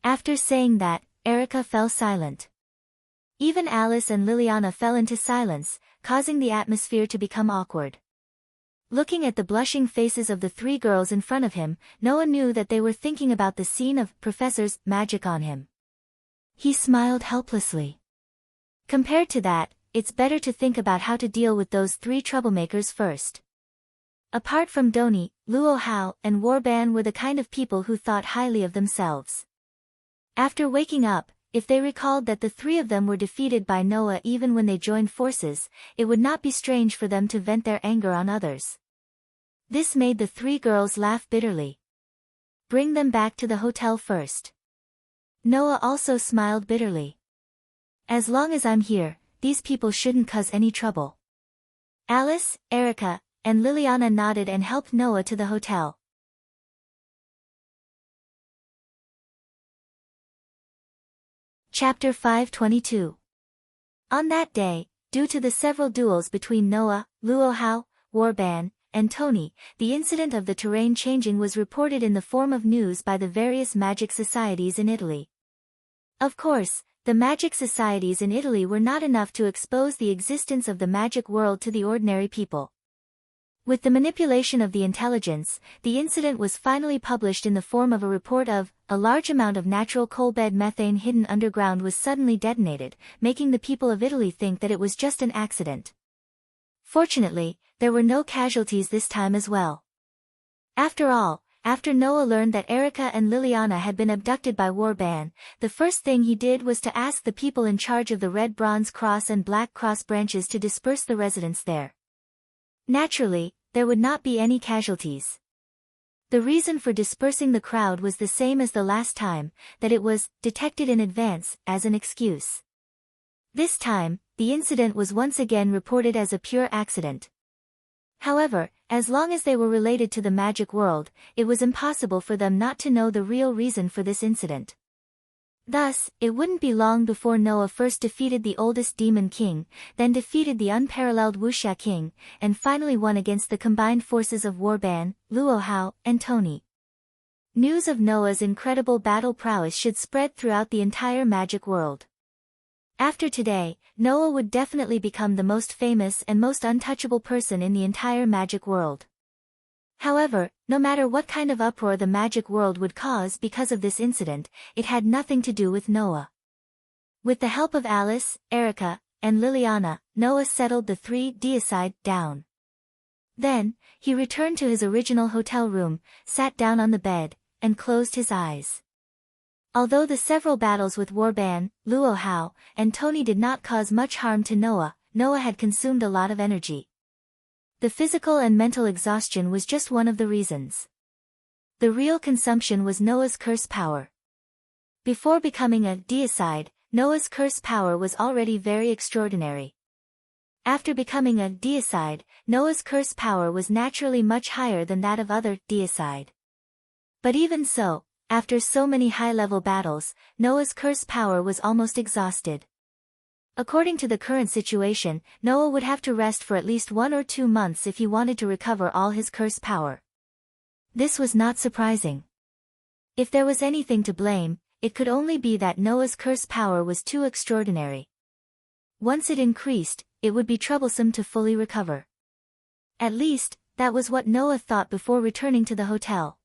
[SPEAKER 1] After saying that, Erica fell silent. Even Alice and Liliana fell into silence, causing the atmosphere to become awkward. Looking at the blushing faces of the three girls in front of him, Noah knew that they were thinking about the scene of Professor's magic on him. He smiled helplessly. Compared to that, it's better to think about how to deal with those three troublemakers first. Apart from Doni, Luo Hao, and Warban were the kind of people who thought highly of themselves. After waking up, if they recalled that the three of them were defeated by Noah even when they joined forces, it would not be strange for them to vent their anger on others. This made the three girls laugh bitterly. Bring them back to the hotel first. Noah also smiled bitterly. As long as I'm here, these people shouldn't cause any trouble. Alice, Erica, and Liliana nodded and helped Noah to the hotel. Chapter 522. On that day, due to the several duels between Noah, Luo Hao, Warban, and Tony, the incident of the terrain changing was reported in the form of news by the various magic societies in Italy. Of course, the magic societies in Italy were not enough to expose the existence of the magic world to the ordinary people. With the manipulation of the intelligence, the incident was finally published in the form of a report of, a large amount of natural coal-bed methane hidden underground was suddenly detonated, making the people of Italy think that it was just an accident. Fortunately, there were no casualties this time as well. After all, after Noah learned that Erica and Liliana had been abducted by Warban, the first thing he did was to ask the people in charge of the Red Bronze Cross and Black Cross branches to disperse the residents there. Naturally, there would not be any casualties. The reason for dispersing the crowd was the same as the last time, that it was detected in advance, as an excuse. This time, the incident was once again reported as a pure accident. However, as long as they were related to the magic world, it was impossible for them not to know the real reason for this incident. Thus, it wouldn't be long before Noah first defeated the oldest demon king, then defeated the unparalleled Wuxia king, and finally won against the combined forces of Warban, Luo Hao, and Tony. News of Noah's incredible battle prowess should spread throughout the entire magic world. After today, Noah would definitely become the most famous and most untouchable person in the entire magic world. However, no matter what kind of uproar the magic world would cause because of this incident, it had nothing to do with Noah. With the help of Alice, Erica, and Liliana, Noah settled the three deicide down. Then, he returned to his original hotel room, sat down on the bed, and closed his eyes. Although the several battles with Warban, Luo Hao, and Tony did not cause much harm to Noah, Noah had consumed a lot of energy. The physical and mental exhaustion was just one of the reasons. The real consumption was Noah's curse power. Before becoming a deicide, Noah's curse power was already very extraordinary. After becoming a deicide, Noah's curse power was naturally much higher than that of other deicide. But even so, after so many high-level battles, Noah's curse power was almost exhausted. According to the current situation, Noah would have to rest for at least 1 or 2 months if he wanted to recover all his curse power. This was not surprising. If there was anything to blame, it could only be that Noah's curse power was too extraordinary. Once it increased, it would be troublesome to fully recover. At least, that was what Noah thought before returning to the hotel.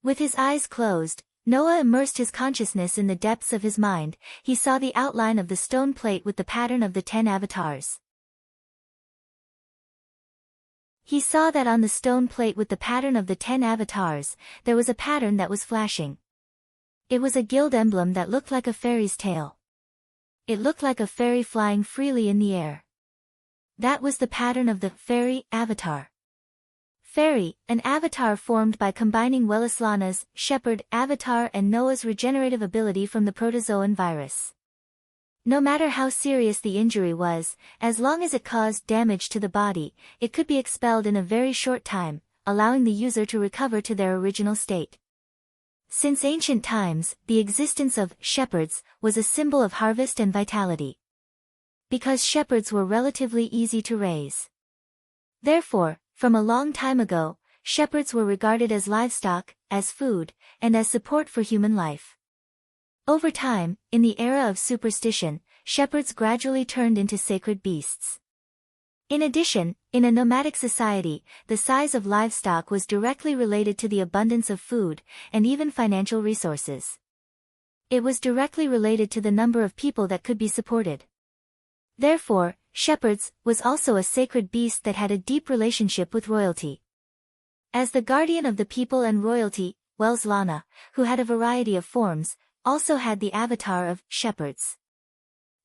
[SPEAKER 1] With his eyes closed, Noah immersed his consciousness in the depths of his mind. He saw the outline of the stone plate with the pattern of the 10 avatars. He saw that on the stone plate with the pattern of the 10 avatars, there was a pattern that was flashing. It was a guild emblem that looked like a fairy's tail. It looked like a fairy flying freely in the air. That was the pattern of the fairy avatar. Fairy, an avatar formed by combining Wellislana's shepherd avatar and Noah's regenerative ability from the protozoan virus. No matter how serious the injury was, as long as it caused damage to the body, it could be expelled in a very short time, allowing the user to recover to their original state. Since ancient times, the existence of shepherds was a symbol of harvest and vitality. Because shepherds were relatively easy to raise. Therefore, from a long time ago, shepherds were regarded as livestock, as food, and as support for human life. Over time, in the era of superstition, shepherds gradually turned into sacred beasts. In addition, in a nomadic society, the size of livestock was directly related to the abundance of food, and even financial resources. It was directly related to the number of people that could be supported. Therefore, shepherds was also a sacred beast that had a deep relationship with royalty. As the guardian of the people and royalty, Wellislana, who had a variety of forms, also had the avatar of shepherds.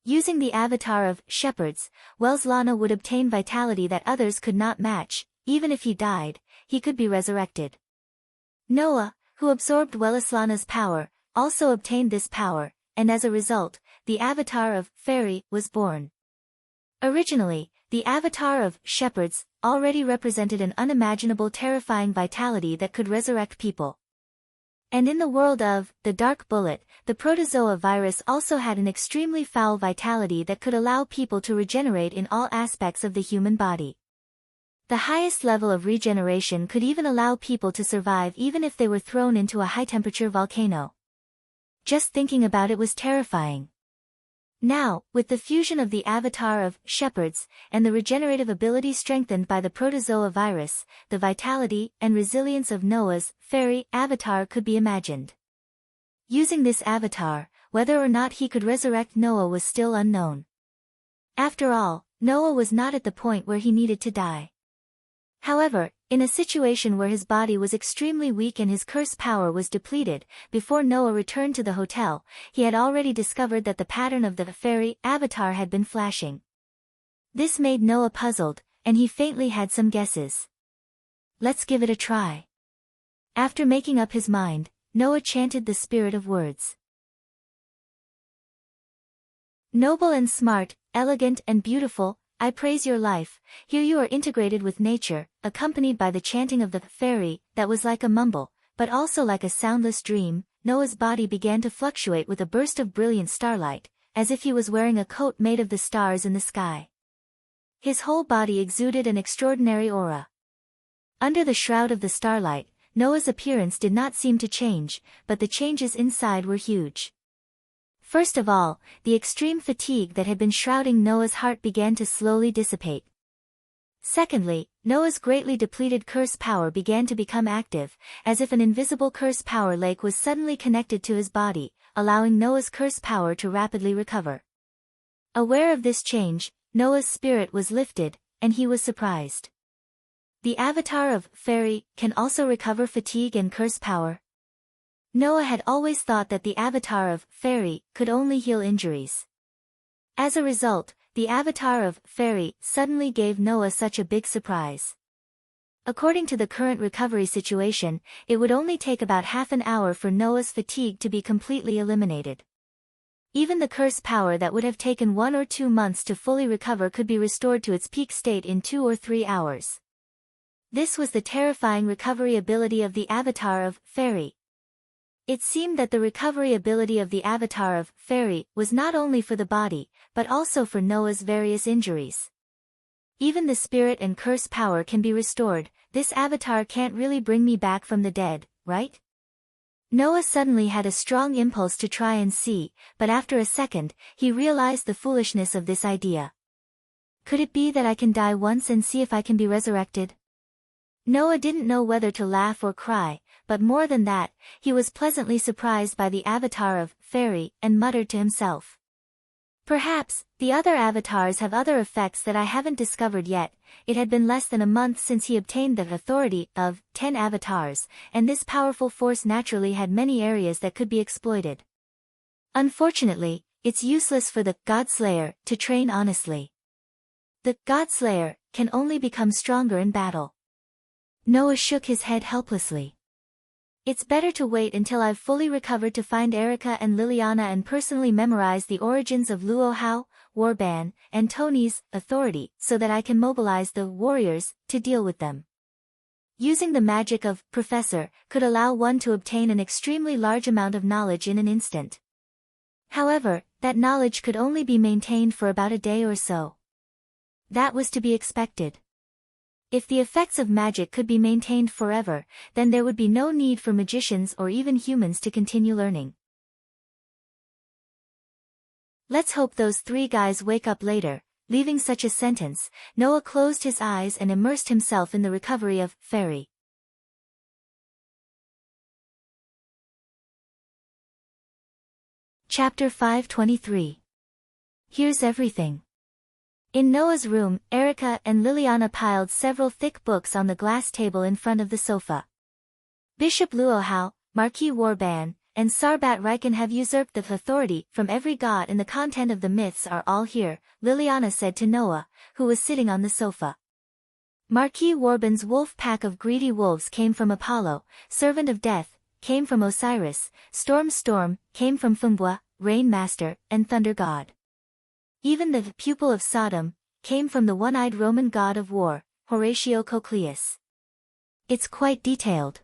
[SPEAKER 1] Using the avatar of shepherds, Wellislana would obtain vitality that others could not match. Even if he died, he could be resurrected. Noah, who absorbed Wellislana's power, also obtained this power, and as a result, the avatar of Fairy was born. Originally, the avatar of shepherds already represented an unimaginable terrifying vitality that could resurrect people. And in the world of the Dark Bullet, the protozoa virus also had an extremely foul vitality that could allow people to regenerate in all aspects of the human body. The highest level of regeneration could even allow people to survive even if they were thrown into a high-temperature volcano. Just thinking about it was terrifying. Now, with the fusion of the avatar of shepherds and the regenerative ability strengthened by the protozoa virus, the vitality and resilience of Noah's fairy avatar could be imagined. Using this avatar, whether or not he could resurrect Noah was still unknown. After all, Noah was not at the point where he needed to die. However, in a situation where his body was extremely weak and his curse power was depleted, before Noah returned to the hotel, he had already discovered that the pattern of the fairy avatar had been flashing. This made Noah puzzled, and he faintly had some guesses. Let's give it a try. After making up his mind, Noah chanted the spirit of words. Noble and smart, elegant and beautiful, I praise your life. Here you are integrated with nature, accompanied by the chanting of the fairy, that was like a mumble, but also like a soundless dream. Noah's body began to fluctuate with a burst of brilliant starlight, as if he was wearing a coat made of the stars in the sky. His whole body exuded an extraordinary aura. Under the shroud of the starlight, Noah's appearance did not seem to change, but the changes inside were huge. First of all, the extreme fatigue that had been shrouding Noah's heart began to slowly dissipate. Secondly, Noah's greatly depleted curse power began to become active, as if an invisible curse power lake was suddenly connected to his body, allowing Noah's curse power to rapidly recover. Aware of this change, Noah's spirit was lifted, and he was surprised. The avatar of fairy can also recover fatigue and curse power. Noah had always thought that the avatar of fairy could only heal injuries. As a result, the avatar of fairy suddenly gave Noah such a big surprise. According to the current recovery situation, it would only take about half an hour for Noah's fatigue to be completely eliminated. Even the curse power that would have taken 1 or 2 months to fully recover could be restored to its peak state in 2 or 3 hours. This was the terrifying recovery ability of the avatar of fairy. It seemed that the recovery ability of the avatar of fairy was not only for the body, but also for Noah's various injuries. Even the spirit and curse power can be restored. This avatar can't really bring me back from the dead, right? Noah suddenly had a strong impulse to try and see, but after a second, he realized the foolishness of this idea. Could it be that I can die once and see if I can be resurrected? Noah didn't know whether to laugh or cry, but more than that, he was pleasantly surprised by the avatar of fairy and muttered to himself. Perhaps, the other avatars have other effects that I haven't discovered yet. It had been less than a month since he obtained the authority of 10 avatars, and this powerful force naturally had many areas that could be exploited. Unfortunately, it's useless for the Godslayer to train honestly. The Godslayer can only become stronger in battle. Noah shook his head helplessly. It's better to wait until I've fully recovered to find Erica and Liliana and personally memorize the origins of Luo Hao, Warban, and Tony's authority so that I can mobilize the warriors to deal with them. Using the magic of Professor could allow one to obtain an extremely large amount of knowledge in an instant. However, that knowledge could only be maintained for about a day or so. That was to be expected. If the effects of magic could be maintained forever, then there would be no need for magicians or even humans to continue learning. Let's hope those three guys wake up later. Leaving such a sentence, Noah closed his eyes and immersed himself in the recovery of Fairy. Chapter 523. Here's everything. In Noah's room, Erica and Liliana piled several thick books on the glass table in front of the sofa. Bishop Luohao, Marquis Warban, and Sarbat Riken have usurped the authority from every god, and the content of the myths are all here, Liliana said to Noah, who was sitting on the sofa. Marquis Warban's wolf pack of greedy wolves came from Apollo, servant of death, came from Osiris, Storm came from Fumbwa, rain master, and thunder god. Even the pupil of Sodom came from the one-eyed Roman god of war, Horatio Cocleus. It's quite detailed.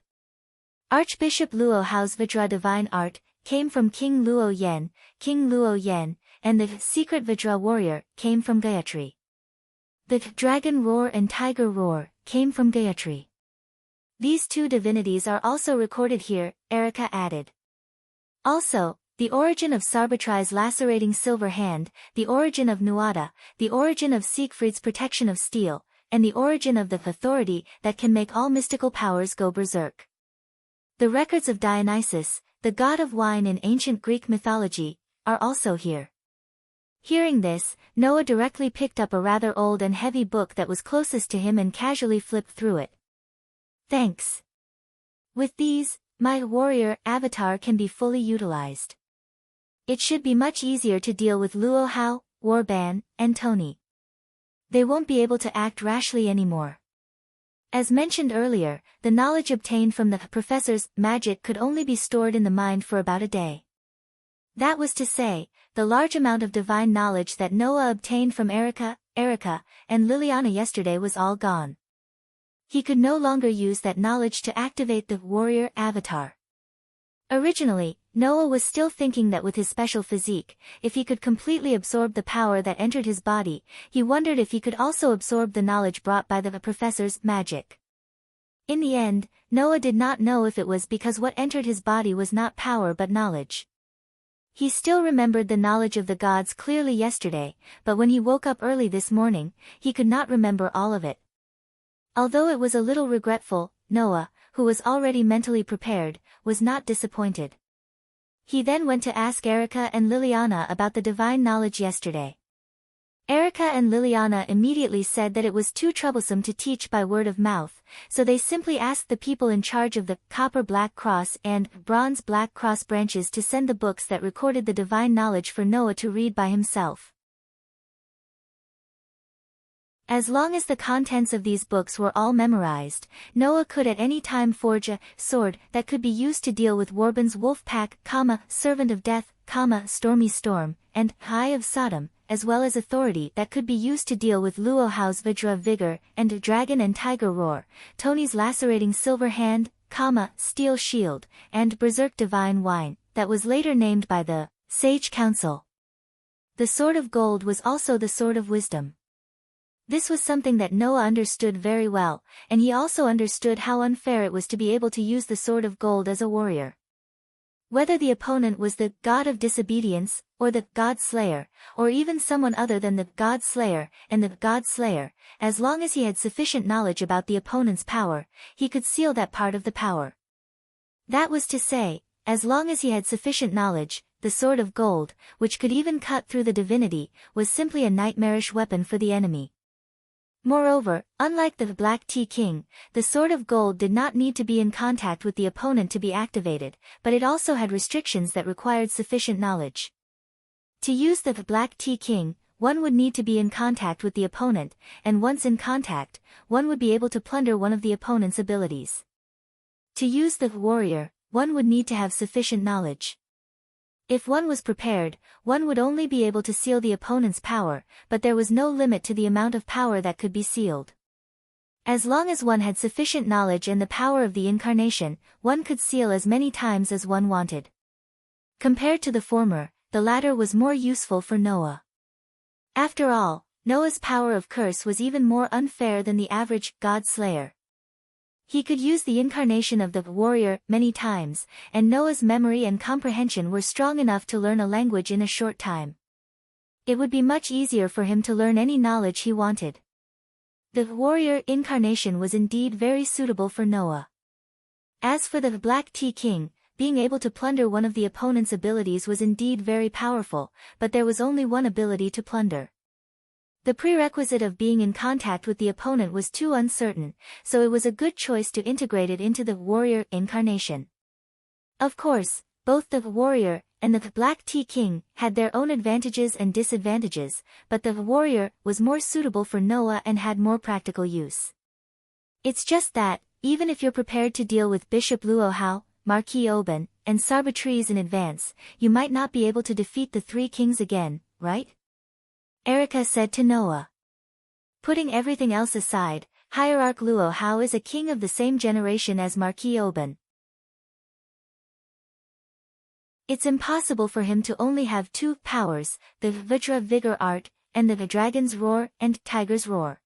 [SPEAKER 1] Archbishop Luo Hao's Vajra divine art came from King Luo Yen, and the secret Vajra warrior came from Gayatri. The dragon roar and tiger roar came from Gayatri. These two divinities are also recorded here, Erica added. Also, the origin of Sarbatri's lacerating silver hand, the origin of Nuada, the origin of Siegfried's protection of steel, and the origin of the authority that can make all mystical powers go berserk. The records of Dionysus, the god of wine in ancient Greek mythology, are also here. Hearing this, Noah directly picked up a rather old and heavy book that was closest to him and casually flipped through it. Thanks. With these, my warrior avatar can be fully utilized. It should be much easier to deal with Luo Hao, Warban, and Tony. They won't be able to act rashly anymore. As mentioned earlier, the knowledge obtained from the professor's magic could only be stored in the mind for about a day. That was to say, the large amount of divine knowledge that Noah obtained from Erica, and Liliana yesterday was all gone. He could no longer use that knowledge to activate the warrior avatar. Originally, Noah was still thinking that with his special physique, if he could completely absorb the power that entered his body, he wondered if he could also absorb the knowledge brought by the professor's magic. In the end, Noah did not know if it was because what entered his body was not power but knowledge. He still remembered the knowledge of the gods clearly yesterday, but when he woke up early this morning, he could not remember all of it. Although it was a little regretful, Noah, who was already mentally prepared, was not disappointed. He then went to ask Erica and Liliana about the divine knowledge yesterday. Erica and Liliana immediately said that it was too troublesome to teach by word of mouth, so they simply asked the people in charge of the Copper Black Cross and Bronze Black Cross branches to send the books that recorded the divine knowledge for Noah to read by himself. As long as the contents of these books were all memorized, Noah could at any time forge a sword that could be used to deal with Warban's wolf pack, servant of death, stormy storm, and Eye of Sodom, as well as authority that could be used to deal with Luo Hao's Vajra vigor, and dragon and tiger roar, Tony's lacerating silver hand, steel shield, and berserk divine wine, that was later named by the Sage Council. The sword of gold was also the sword of wisdom. This was something that Noah understood very well, and he also understood how unfair it was to be able to use the sword of gold as a warrior. Whether the opponent was the god of disobedience, or the god slayer, or even someone other than the god slayer and the god slayer, as long as he had sufficient knowledge about the opponent's power, he could seal that part of the power. That was to say, as long as he had sufficient knowledge, the sword of gold, which could even cut through the divinity, was simply a nightmarish weapon for the enemy. Moreover, unlike the Black Tea King, the Sword of Gold did not need to be in contact with the opponent to be activated, but it also had restrictions that required sufficient knowledge. To use the Black Tea King, one would need to be in contact with the opponent, and once in contact, one would be able to plunder one of the opponent's abilities. To use the warrior, one would need to have sufficient knowledge. If one was prepared, one would only be able to seal the opponent's power, but there was no limit to the amount of power that could be sealed. As long as one had sufficient knowledge and the power of the incarnation, one could seal as many times as one wanted. Compared to the former, the latter was more useful for Noah. After all, Noah's power of curse was even more unfair than the average God-slayer. He could use the incarnation of the warrior many times, and Noah's memory and comprehension were strong enough to learn a language in a short time. It would be much easier for him to learn any knowledge he wanted. The warrior incarnation was indeed very suitable for Noah. As for the Black Tea King, being able to plunder one of the opponent's abilities was indeed very powerful, but there was only one ability to plunder. The prerequisite of being in contact with the opponent was too uncertain, so it was a good choice to integrate it into the warrior incarnation. Of course, both the warrior and the Black Tea King had their own advantages and disadvantages, but the warrior was more suitable for Noah and had more practical use. It's just that, even if you're prepared to deal with Bishop Luo Hao, Marquis Oban, and Sarbatrees in advance, you might not be able to defeat the three kings again, right? Erica said to Noah. Putting everything else aside, Hierarch Luo Hao is a king of the same generation as Marquis Oban. It's impossible for him to only have two powers, the Vajra Vigor Art, and the Dragon's Roar and Tiger's Roar.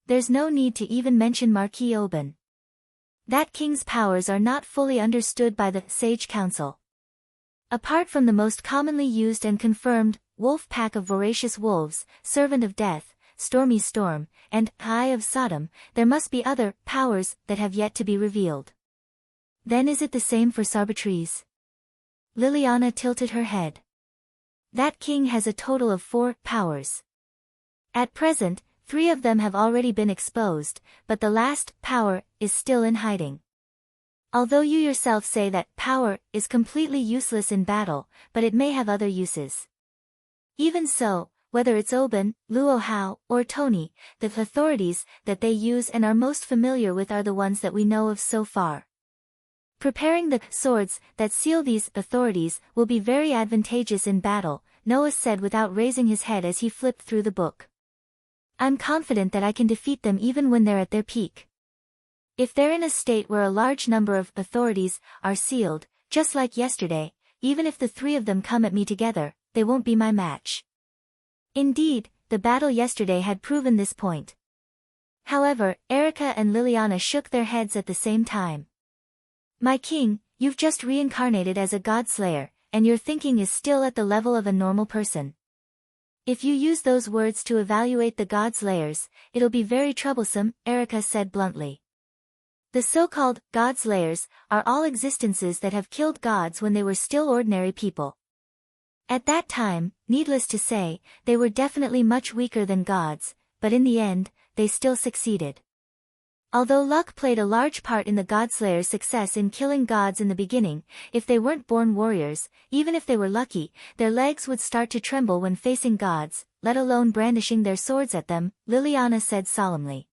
[SPEAKER 1] There's no need to even mention Marquis Oban. That king's powers are not fully understood by the Sage Council. Apart from the most commonly used and confirmed, Wolf Pack of Voracious Wolves, Servant of Death, Stormy Storm, and Eye of Sodom, there must be other powers that have yet to be revealed. Then is it the same for Sarbatrees? Liliana tilted her head. That king has a total of 4 powers. At present, 3 of them have already been exposed, but the last power is still in hiding. Although you yourself say that power is completely useless in battle, but it may have other uses. Even so, whether it's Oban, Luo Hao, or Tony, the authorities that they use and are most familiar with are the ones that we know of so far. Preparing the swords that seal these authorities will be very advantageous in battle, Noah said without raising his head as he flipped through the book. I'm confident that I can defeat them even when they're at their peak. If they're in a state where a large number of authorities are sealed, just like yesterday, even if the 3 of them come at me together, they won't be my match. Indeed, the battle yesterday had proven this point. However, Erica and Liliana shook their heads at the same time. My king, you've just reincarnated as a god-slayer, and your thinking is still at the level of a normal person. If you use those words to evaluate the god-slayers, it'll be very troublesome, Erica said bluntly. The so-called god-slayers are all existences that have killed gods when they were still ordinary people. At that time, needless to say, they were definitely much weaker than gods, but in the end, they still succeeded. Although luck played a large part in the Godslayers' success in killing gods in the beginning, if they weren't born warriors, even if they were lucky, their legs would start to tremble when facing gods, let alone brandishing their swords at them, Liliana said solemnly.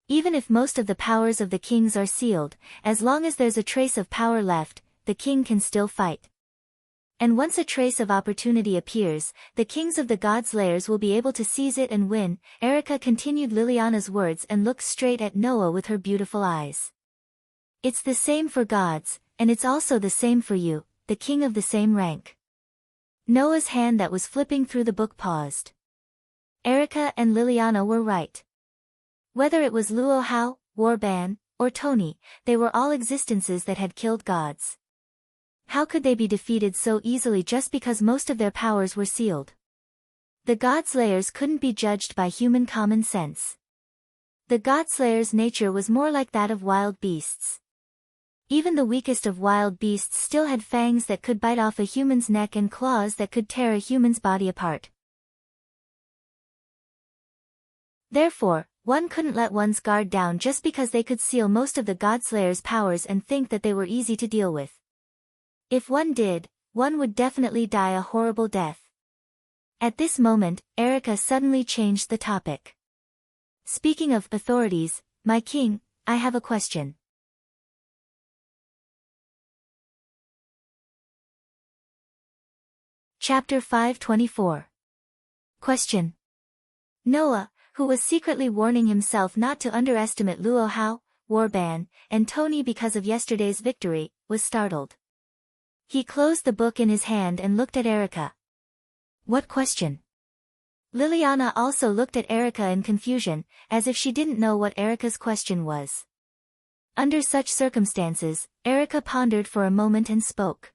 [SPEAKER 1] Even if most of the powers of the kings are sealed, as long as there's a trace of power left, the king can still fight. And once a trace of opportunity appears, the kings of the Godslayers will be able to seize it and win. Erica continued Liliana's words and looked straight at Noah with her beautiful eyes. It's the same for gods, and it's also the same for you, the king of the same rank. Noah's hand that was flipping through the book paused. Erica and Liliana were right. Whether it was Luo Hao, Warban, or Tony, they were all existences that had killed gods. How could they be defeated so easily just because most of their powers were sealed? The Godslayers couldn't be judged by human common sense. The Godslayers' nature was more like that of wild beasts. Even the weakest of wild beasts still had fangs that could bite off a human's neck and claws that could tear a human's body apart. Therefore, one couldn't let one's guard down just because they could seal most of the Godslayers' powers and think that they were easy to deal with. If one did, one would definitely die a horrible death. At this moment, Erica suddenly changed the topic. Speaking of authorities, my king, I have a question. Chapter 524. Question. Noah, who was secretly warning himself not to underestimate Luo Hao, Warban, and Tony because of yesterday's victory, was startled. He closed the book in his hand and looked at Erica. What question? Liliana also looked at Erica in confusion, as if she didn't know what Erica's question was. Under such circumstances, Erica pondered for a moment and spoke.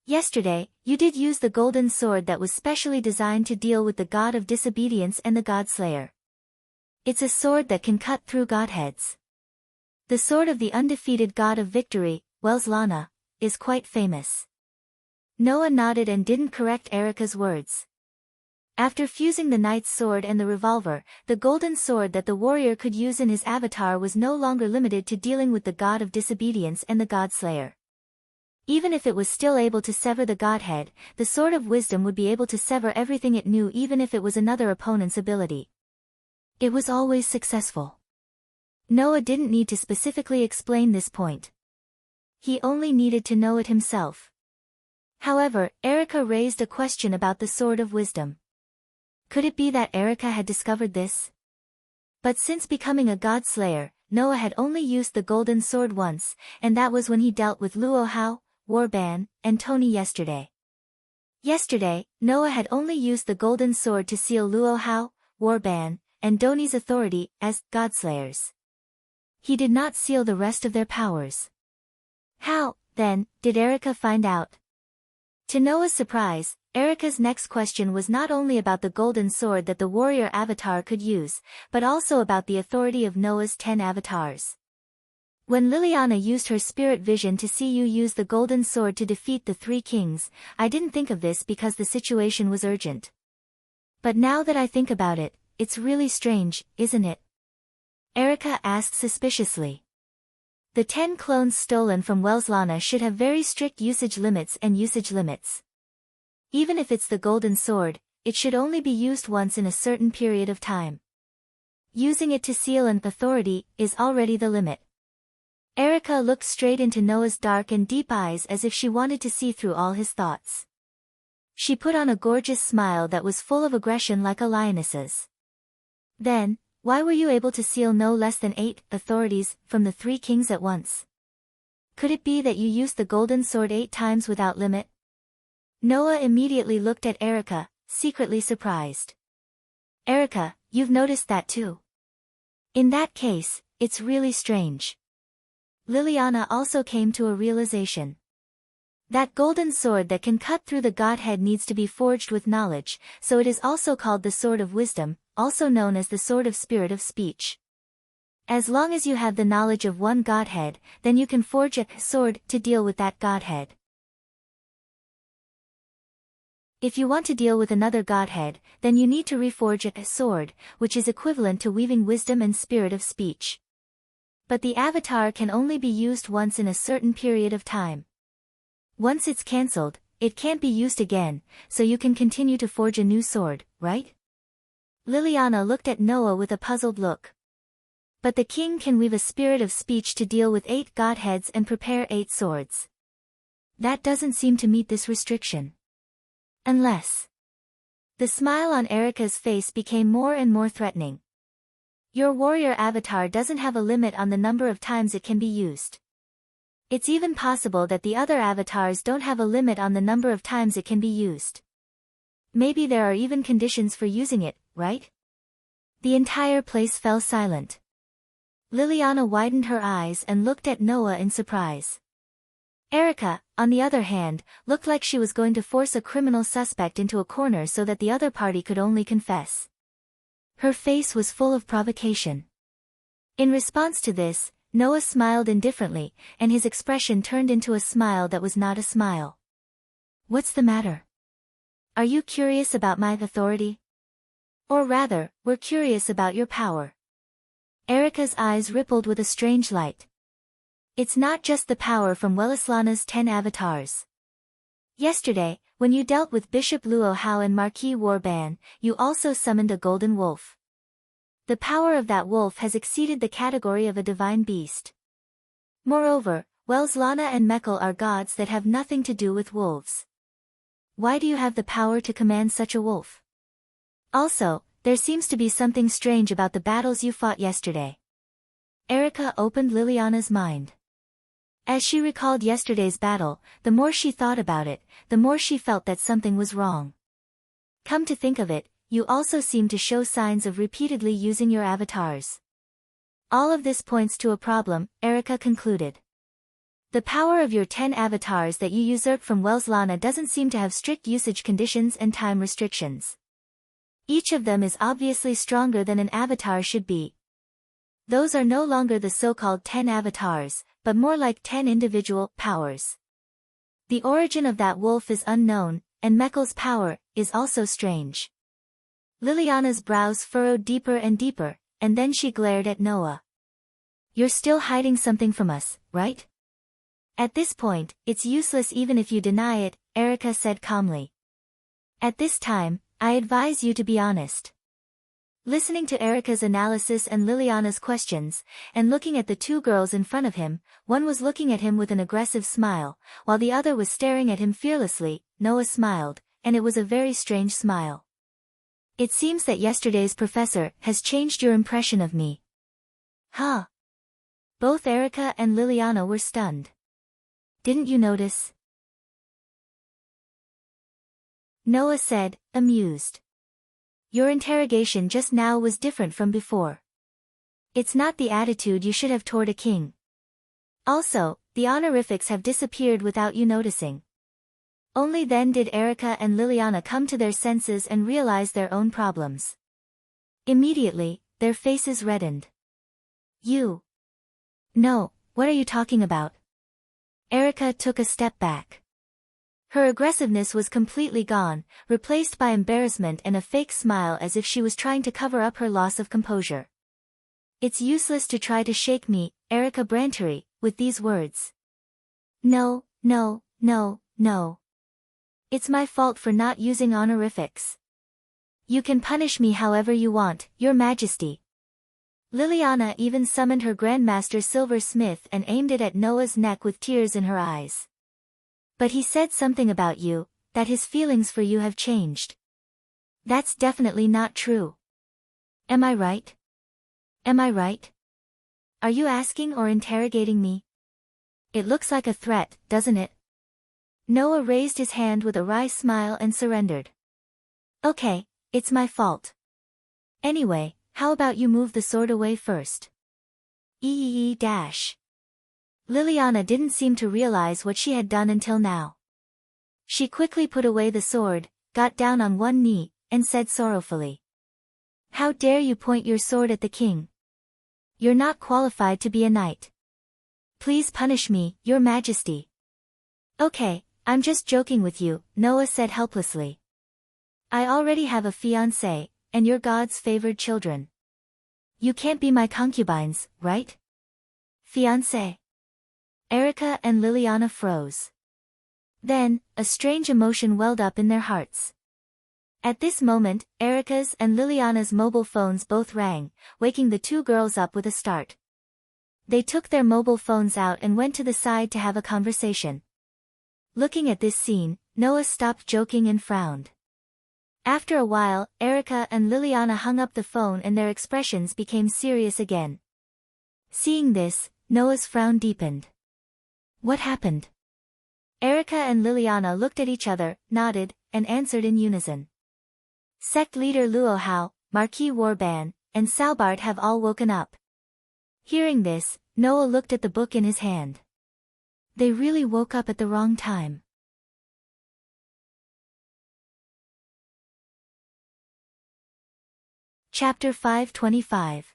[SPEAKER 1] Yesterday, you did use the golden sword that was specially designed to deal with the god of disobedience and the godslayer. It's a sword that can cut through godheads. The sword of the undefeated god of victory, Welslana, is quite famous. Noah nodded and didn't correct Erica's words. After fusing the knight's sword and the revolver, the golden sword that the warrior could use in his avatar was no longer limited to dealing with the god of disobedience and the godslayer. Even if it was still able to sever the godhead, the sword of wisdom would be able to sever everything it knew even if it was another opponent's ability. It was always successful. Noah didn't need to specifically explain this point. He only needed to know it himself. However, Erica raised a question about the sword of wisdom. Could it be that Erica had discovered this? But since becoming a godslayer, Noah had only used the golden sword once, and that was when he dealt with Luo Hao, Warban, and Tony yesterday. Yesterday, Noah had only used the golden sword to seal Luo Hao, Warban, and Doni's authority as godslayers. He did not seal the rest of their powers. How, then, did Erica find out? To Noah's surprise, Erica's next question was not only about the golden sword that the warrior avatar could use, but also about the authority of Noah's 10 avatars. When Liliana used her spirit vision to see you use the golden sword to defeat the 3 kings, I didn't think of this because the situation was urgent. But now that I think about it, it's really strange, isn't it? Erica asked suspiciously. The 10 clones stolen from Welslana should have very strict usage limits and usage limits. Even if it's the golden sword, it should only be used once in a certain period of time. Using it to seal an authority is already the limit. Erica looked straight into Noah's dark and deep eyes as if she wanted to see through all his thoughts. She put on a gorgeous smile that was full of aggression like a lioness's. Then, why were you able to seal no less than 8 authorities from the 3 kings at once? Could it be that you used the golden sword 8 times without limit? Noah immediately looked at Erica, secretly surprised. Erica, you've noticed that too. In that case, it's really strange. Liliana also came to a realization. That golden sword that can cut through the godhead needs to be forged with knowledge, so it is also called the sword of wisdom, also known as the sword of spirit of speech. As long as you have the knowledge of one godhead, then you can forge a sword to deal with that godhead. If you want to deal with another godhead, then you need to reforge a sword, which is equivalent to weaving wisdom and spirit of speech. But the avatar can only be used once in a certain period of time. Once it's cancelled, it can't be used again, so you can continue to forge a new sword, right? Liliana looked at Noah with a puzzled look. But the king can weave a spirit of speech to deal with 8 godheads and prepare 8 swords. That doesn't seem to meet this restriction. Unless... The smile on Erica's face became more and more threatening. Your warrior avatar doesn't have a limit on the number of times it can be used. It's even possible that the other avatars don't have a limit on the number of times it can be used. Maybe there are even conditions for using it, right? The entire place fell silent. Liliana widened her eyes and looked at Noah in surprise. Erica, on the other hand, looked like she was going to force a criminal suspect into a corner so that the other party could only confess. Her face was full of provocation. In response to this, Noah smiled indifferently, and his expression turned into a smile that was not a smile. What's the matter? Are you curious about my authority? Or rather, we're curious about your power. Erica's eyes rippled with a strange light. It's not just the power from Welslana's 10 avatars. Yesterday, when you dealt with Bishop Luo Hao and Marquis Warban, you also summoned a golden wolf. The power of that wolf has exceeded the category of a divine beast. Moreover, Wells Lana and Mekl are gods that have nothing to do with wolves. Why do you have the power to command such a wolf? Also, there seems to be something strange about the battles you fought yesterday. Erica opened Liliana's mind. As she recalled yesterday's battle, the more she thought about it, the more she felt that something was wrong. Come to think of it, you also seem to show signs of repeatedly using your avatars. All of this points to a problem, Erica concluded. The power of your 10 avatars that you usurped from Wells Lana doesn't seem to have strict usage conditions and time restrictions. Each of them is obviously stronger than an avatar should be. Those are no longer the so-called 10 avatars, but more like 10 individual powers. The origin of that wolf is unknown, and Mekl's power is also strange. Liliana's brows furrowed deeper and deeper, and then she glared at Noah. You're still hiding something from us, right? At this point, it's useless even if you deny it, Erica said calmly. At this time, I advise you to be honest. Listening to Erica's analysis and Liliana's questions, and looking at the two girls in front of him, one was looking at him with an aggressive smile, while the other was staring at him fearlessly. Noah smiled, and it was a very strange smile. It seems that yesterday's professor has changed your impression of me. Huh? Both Erica and Liliana were stunned. Didn't you notice? Noah said, amused. Your interrogation just now was different from before. It's not the attitude you should have toward a king. Also, the honorifics have disappeared without you noticing. Only then did Erica and Liliana come to their senses and realize their own problems. Immediately, their faces reddened. You? No, what are you talking about? Erica took a step back. Her aggressiveness was completely gone, replaced by embarrassment and a fake smile as if she was trying to cover up her loss of composure. It's useless to try to shake me, Erica Brantery, with these words. No, no, no, no. It's my fault for not using honorifics. You can punish me however you want, Your Majesty. Liliana even summoned her Grandmaster Silversmith and aimed it at Noah's neck with tears in her eyes. But he said something about you, that his feelings for you have changed. That's definitely not true. Am I right? Am I right? Are you asking or interrogating me? It looks like a threat, doesn't it? Noah raised his hand with a wry smile and surrendered. Okay, it's my fault. Anyway, how about you move the sword away first? Dash. Liliana didn't seem to realize what she had done until now. She quickly put away the sword, got down on one knee, and said sorrowfully. How dare you point your sword at the king? You're not qualified to be a knight. Please punish me, Your Majesty. Okay, I'm just joking with you, Noah said helplessly. I already have a fiancé, and you're God's favored children. You can't be my concubines, right? Fiancé. Erica and Liliana froze. Then, a strange emotion welled up in their hearts. At this moment, Erica's and Liliana's mobile phones both rang, waking the two girls up with a start. They took their mobile phones out and went to the side to have a conversation. Looking at this scene, Noah stopped joking and frowned. After a while, Erica and Liliana hung up the phone and their expressions became serious again. Seeing this, Noah's frown deepened. What happened? Erica and Liliana looked at each other, nodded, and answered in unison. Sect leader Luo Hao, Marquis Warban, and Salbart have all woken up. Hearing this, Noah looked at the book in his hand. They really woke up at the wrong time. Chapter 525.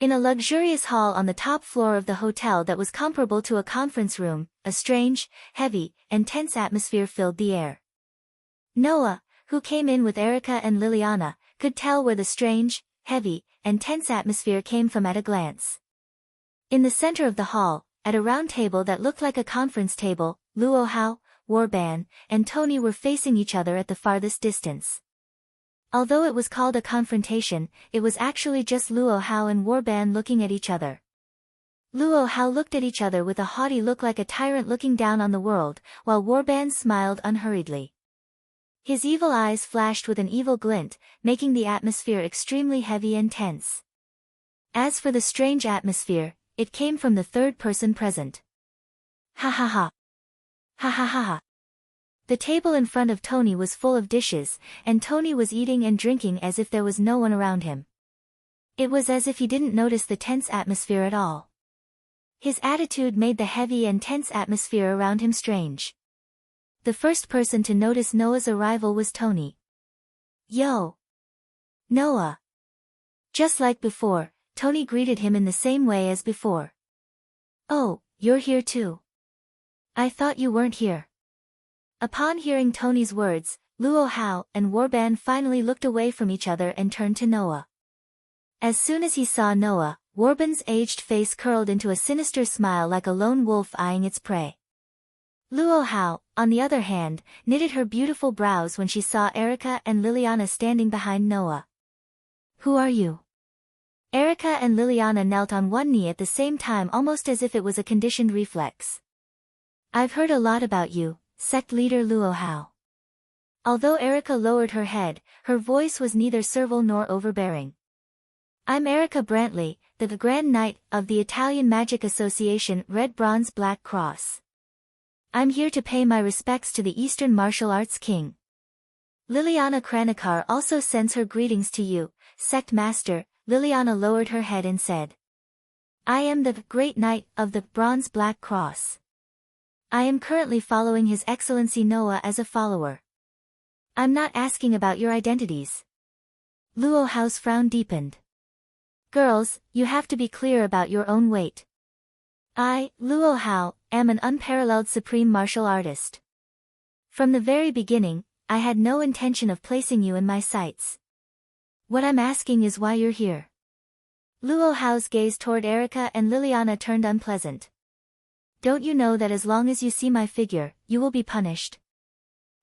[SPEAKER 1] In a luxurious hall on the top floor of the hotel that was comparable to a conference room, a strange, heavy, and tense atmosphere filled the air. Noah, who came in with Erica and Liliana, could tell where the strange, heavy, and tense atmosphere came from at a glance. In the center of the hall, at a round table that looked like a conference table, Luo Hao, Warban, and Tony were facing each other at the farthest distance. Although it was called a confrontation, it was actually just Luo Hao and Warban looking at each other. Luo Hao looked at each other with a haughty look like a tyrant looking down on the world, while Warban smiled unhurriedly. His evil eyes flashed with an evil glint, making the atmosphere extremely heavy and tense. As for the strange atmosphere, it came from the third person present. Ha ha ha. Ha ha ha ha. The table in front of Tony was full of dishes, and Tony was eating and drinking as if there was no one around him. It was as if he didn't notice the tense atmosphere at all. His attitude made the heavy and tense atmosphere around him strange. The first person to notice Noah's arrival was Tony. Yo! Noah! Just like before, Tony greeted him in the same way as before. Oh, you're here too. I thought you weren't here. Upon hearing Tony's words, Luo Hao and Warban finally looked away from each other and turned to Noah. As soon as he saw Noah, Warban's aged face curled into a sinister smile like a lone wolf eyeing its prey. Luo Hao, on the other hand, knitted her beautiful brows when she saw Erica and Liliana standing behind Noah. Who are you? Erica and Liliana knelt on one knee at the same time almost as if it was a conditioned reflex. I've heard a lot about you, sect leader Luo Hao. Although Erica lowered her head, her voice was neither servile nor overbearing. I'm Erica Brantley, the Grand Knight of the Italian Magic Association Red Bronze Black Cross. I'm here to pay my respects to the Eastern Martial Arts King. Liliana Kranikar also sends her greetings to you, Sect Master. Liliana lowered her head and said. I am the Great Knight of the Bronze Black Cross. I am currently following His Excellency Noah as a follower. I'm not asking about your identities. Luo Hao's frown deepened. Girls, you have to be clear about your own weight. I, Luo Hao, am an unparalleled supreme martial artist. From the very beginning, I had no intention of placing you in my sights. What I'm asking is why you're here. Luo Hao's gaze toward Erica and Liliana turned unpleasant. Don't you know that as long as you see my figure, you will be punished?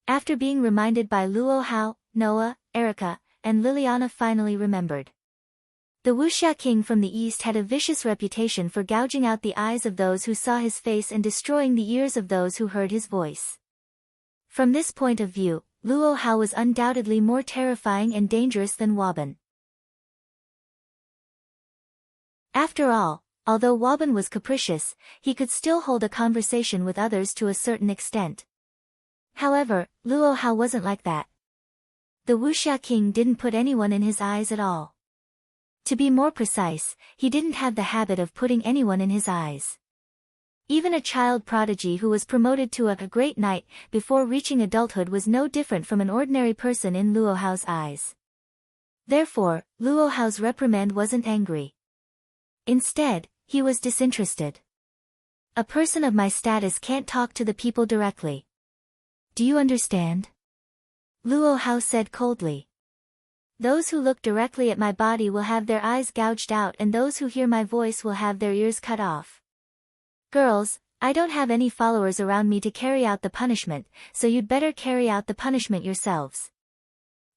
[SPEAKER 1] After being reminded by Luo Hao, Noah, Erica, and Liliana finally remembered. The Wuxia king from the east had a vicious reputation for gouging out the eyes of those who saw his face and destroying the ears of those who heard his voice. From this point of view, Luo Hao was undoubtedly more terrifying and dangerous than Waban. After all, although Waban was capricious, he could still hold a conversation with others to a certain extent. However, Luo Hao wasn't like that. The Wuxia king didn't put anyone in his eyes at all. To be more precise, he didn't have the habit of putting anyone in his eyes. Even a child prodigy who was promoted to a great knight before reaching adulthood was no different from an ordinary person in Luo Hao's eyes. Therefore, Luo Hao's reprimand wasn't angry. Instead, he was disinterested. A person of my status can't talk to the people directly. Do you understand? Luo Hao said coldly. Those who look directly at my body will have their eyes gouged out and those who hear my voice will have their ears cut off. Girls, I don't have any followers around me to carry out the punishment, so you'd better carry out the punishment yourselves.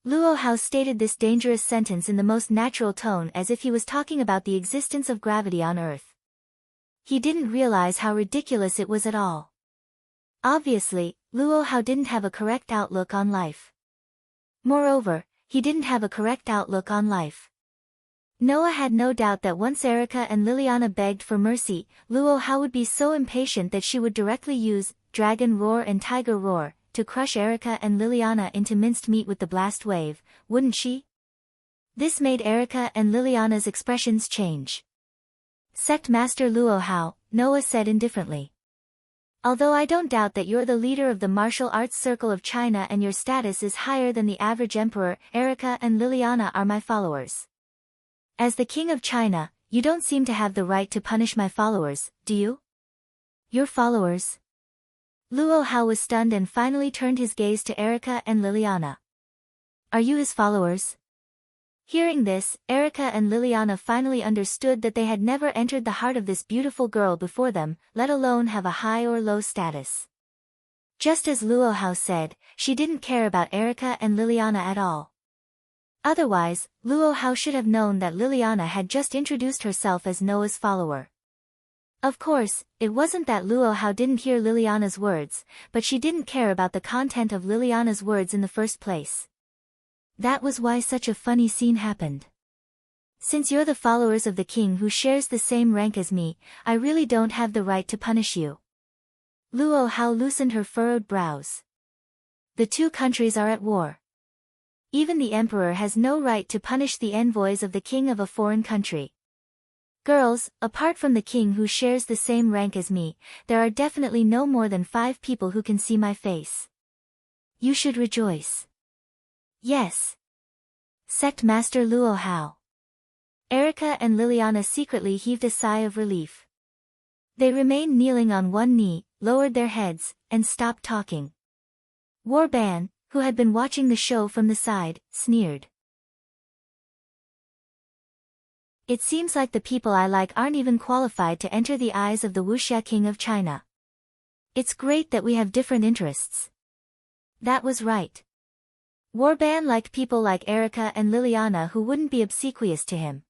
[SPEAKER 1] Luo Hao stated this dangerous sentence in the most natural tone as if he was talking about the existence of gravity on Earth. He didn't realize how ridiculous it was at all. Obviously, Luo Hao didn't have a correct outlook on life. Moreover, he didn't have a correct outlook on life. Noah had no doubt that once Erica and Liliana begged for mercy, Luo Hao would be so impatient that she would directly use Dragon Roar and Tiger Roar to crush Erica and Liliana into minced meat with the blast wave, wouldn't she? This made Erica and Liliana's expressions change. Sect Master Luo Hao, Noah said indifferently. Although I don't doubt that you're the leader of the martial arts circle of China and your status is higher than the average emperor, Erica and Liliana are my followers. As the king of China, you don't seem to have the right to punish my followers, do you? Your followers? Luo Hao was stunned and finally turned his gaze to Erica and Liliana. Are you his followers? Hearing this, Erica and Liliana finally understood that they had never entered the heart of this beautiful girl before them, let alone have a high or low status. Just as Luo Hao said, she didn't care about Erica and Liliana at all. Otherwise, Luo Hao should have known that Liliana had just introduced herself as Noah's follower. Of course, it wasn't that Luo Hao didn't hear Liliana's words, but she didn't care about the content of Liliana's words in the first place. That was why such a funny scene happened. Since you're the followers of the king who shares the same rank as me, I really don't have the right to punish you. Luo Hao loosened her furrowed brows. The two countries are at war. Even the emperor has no right to punish the envoys of the king of a foreign country. Girls, apart from the king who shares the same rank as me, there are definitely no more than 5 people who can see my face. You should rejoice. Yes. Sect Master Luo Hao. Erica and Liliana secretly heaved a sigh of relief. They remained kneeling on one knee, lowered their heads, and stopped talking. Warban, who had been watching the show from the side, sneered. It seems like the people I like aren't even qualified to enter the eyes of the Wuxia king of China. It's great that we have different interests. That was right. Warban liked people like Erica and Liliana who wouldn't be obsequious to him.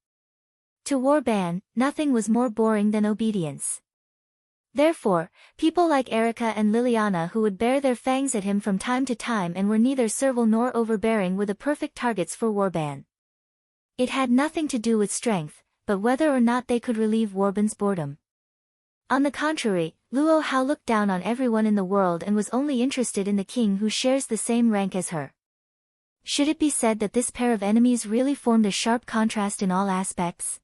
[SPEAKER 1] To Warban, nothing was more boring than obedience. Therefore, people like Erica and Liliana who would bare their fangs at him from time to time and were neither servile nor overbearing were the perfect targets for Warban. It had nothing to do with strength, but whether or not they could relieve Warban's boredom. On the contrary, Luo Hao looked down on everyone in the world and was only interested in the king who shares the same rank as her. Should it be said that this pair of enemies really formed a sharp contrast in all aspects?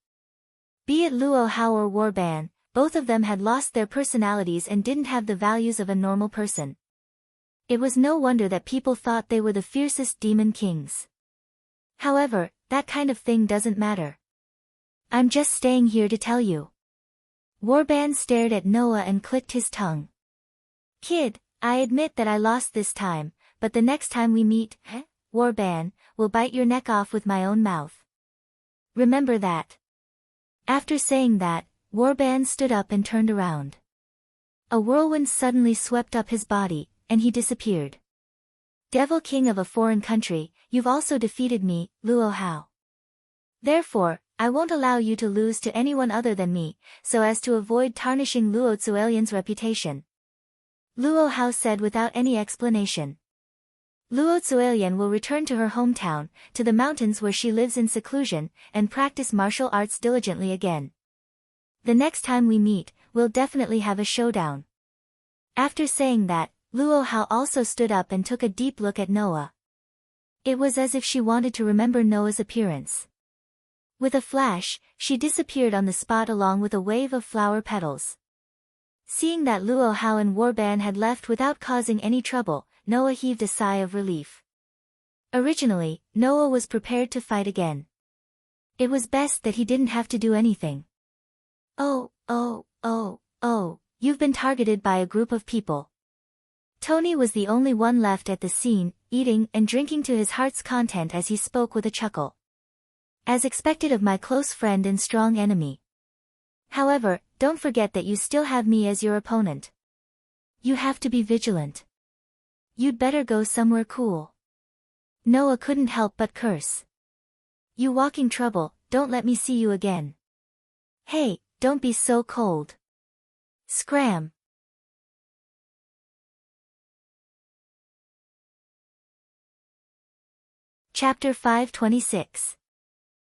[SPEAKER 1] Be it Luo Hao or Warban, both of them had lost their personalities and didn't have the values of a normal person. It was no wonder that people thought they were the fiercest demon kings. However, that kind of thing doesn't matter. I'm just staying here to tell you. Warban stared at Noah and clicked his tongue. Kid, I admit that I lost this time, but the next time we meet, Warban, will bite your neck off with my own mouth. Remember that. After saying that, Warban stood up and turned around. A whirlwind suddenly swept up his body, and he disappeared. Devil King of a foreign country, you've also defeated me, Luo Hao. Therefore, I won't allow you to lose to anyone other than me, so as to avoid tarnishing Luo Zuelian's reputation. Luo Hao said without any explanation. Luo Zuelian will return to her hometown, to the mountains where she lives in seclusion, and practice martial arts diligently again. The next time we meet, we'll definitely have a showdown. After saying that, Luo Hao also stood up and took a deep look at Noah. It was as if she wanted to remember Noah's appearance. With a flash, she disappeared on the spot along with a wave of flower petals. Seeing that Luo Hao and Warban had left without causing any trouble, Noah heaved a sigh of relief. Originally, Noah was prepared to fight again. It was best that he didn't have to do anything. Oh, you've been targeted by a group of people. Tony was the only one left at the scene, eating and drinking to his heart's content as he spoke with a chuckle. As expected of my close friend and strong enemy. However, don't forget that you still have me as your opponent. You have to be vigilant. You'd better go somewhere cool. Noah couldn't help but curse. You walking trouble, don't let me see you again. Hey, don't be so cold. Scram. Chapter 526.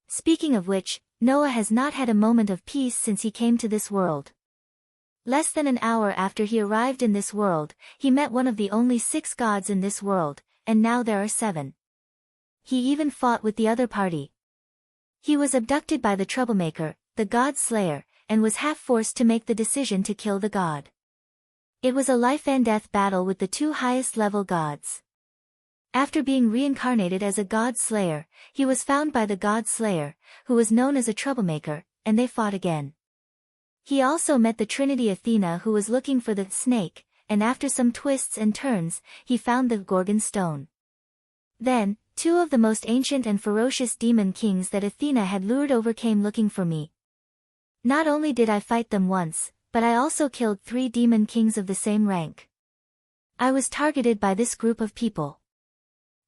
[SPEAKER 1] Speaking of which, Noah has not had a moment of peace since he came to this world. Less than an hour after he arrived in this world, he met one of the only 6 gods in this world, and now there are 7. He even fought with the other party. He was abducted by the troublemaker, the god slayer, and was half forced to make the decision to kill the god. It was a life-and-death battle with the 2 highest-level gods. After being reincarnated as a god slayer, he was found by the god slayer, who was known as a troublemaker, and they fought again. He also met the Trinity Athena who was looking for the snake, and after some twists and turns, he found the Gorgon stone. Then, 2 of the most ancient and ferocious demon kings that Athena had lured over came looking for me. Not only did I fight them once, but I also killed 3 demon kings of the same rank. I was targeted by this group of people.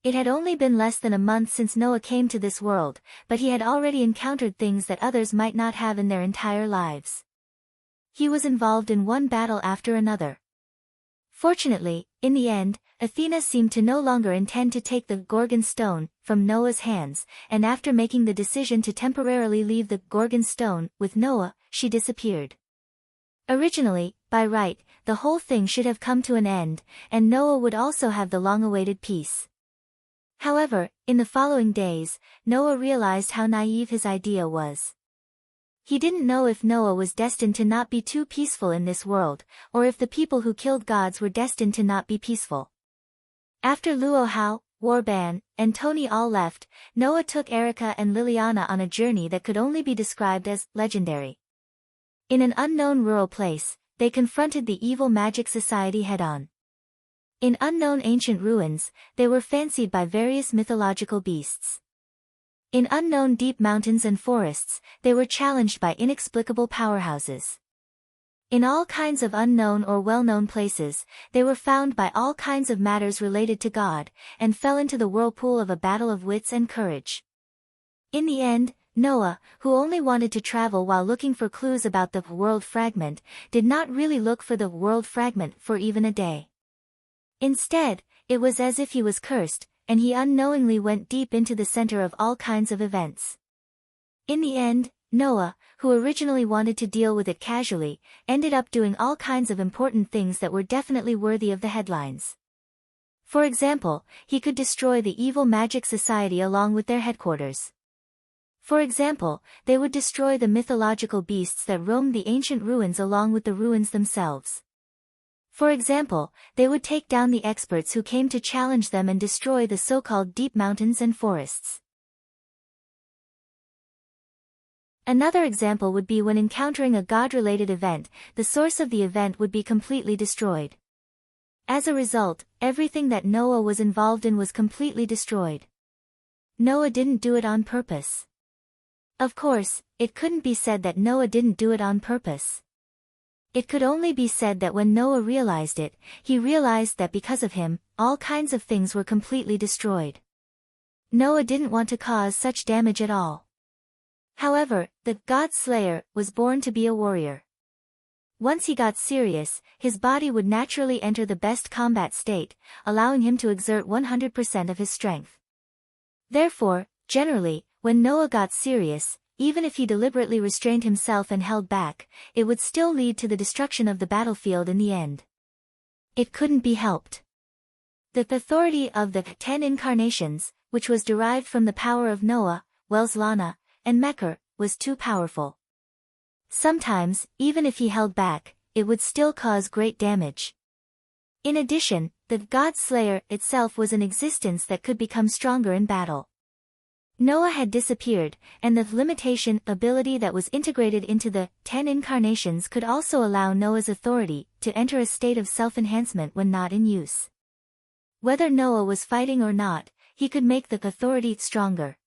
[SPEAKER 1] It had only been less than a month since Noah came to this world, but he had already encountered things that others might not have in their entire lives. He was involved in one battle after another. Fortunately, in the end, Athena seemed to no longer intend to take the Gorgon stone from Noah's hands, and after making the decision to temporarily leave the Gorgon stone with Noah, she disappeared. Originally, by right, the whole thing should have come to an end, and Noah would also have the long-awaited peace. However, in the following days, Noah realized how naive his idea was. He didn't know if Noah was destined to not be too peaceful in this world, or if the people who killed gods were destined to not be peaceful. After Luo Hao, Warban, and Tony all left, Noah took Erica and Liliana on a journey that could only be described as legendary. In an unknown rural place, they confronted the evil magic society head-on. In unknown ancient ruins, they were fancied by various mythological beasts. In unknown deep mountains and forests, they were challenged by inexplicable powerhouses. In all kinds of unknown or well-known places, they were found by all kinds of matters related to God, and fell into the whirlpool of a battle of wits and courage. In the end, Noah, who only wanted to travel while looking for clues about the world fragment, did not really look for the world fragment for even a day. Instead, it was as if he was cursed, and he unknowingly went deep into the center of all kinds of events. In the end, Noah, who originally wanted to deal with it casually, ended up doing all kinds of important things that were definitely worthy of the headlines. For example, he could destroy the evil magic society along with their headquarters. For example, they would destroy the mythological beasts that roamed the ancient ruins along with the ruins themselves. For example, they would take down the experts who came to challenge them and destroy the so-called deep mountains and forests. Another example would be when encountering a god-related event, the source of the event would be completely destroyed. As a result, everything that Noah was involved in was completely destroyed. Noah didn't do it on purpose. Of course, it couldn't be said that Noah didn't do it on purpose. It could only be said that when Noah realized it, he realized that because of him, all kinds of things were completely destroyed. Noah didn't want to cause such damage at all. However, the God Slayer was born to be a warrior. Once he got serious, his body would naturally enter the best combat state, allowing him to exert 100% of his strength. Therefore, generally, when Noah got serious, even if he deliberately restrained himself and held back, it would still lead to the destruction of the battlefield in the end. It couldn't be helped. The authority of the 10 incarnations, which was derived from the power of Noah, Welslana, and Mekar, was too powerful. Sometimes, even if he held back, it would still cause great damage. In addition, the God Slayer itself was an existence that could become stronger in battle. Noah had disappeared, and the limitation ability that was integrated into the 10 incarnations could also allow Noah's authority to enter a state of self-enhancement when not in use. Whether Noah was fighting or not, he could make the authority stronger.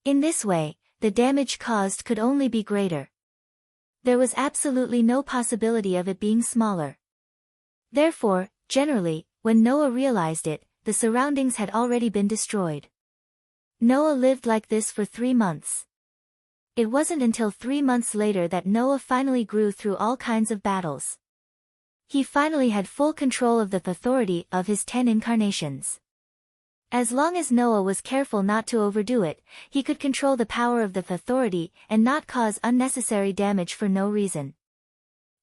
[SPEAKER 1] In this way, the damage caused could only be greater. There was absolutely no possibility of it being smaller. Therefore, generally, when Noah realized it, the surroundings had already been destroyed. Noah lived like this for 3 months. It wasn't until 3 months later that Noah finally grew through all kinds of battles. He finally had full control of the authority of his 10 incarnations. As long as Noah was careful not to overdo it, he could control the power of the authority and not cause unnecessary damage for no reason.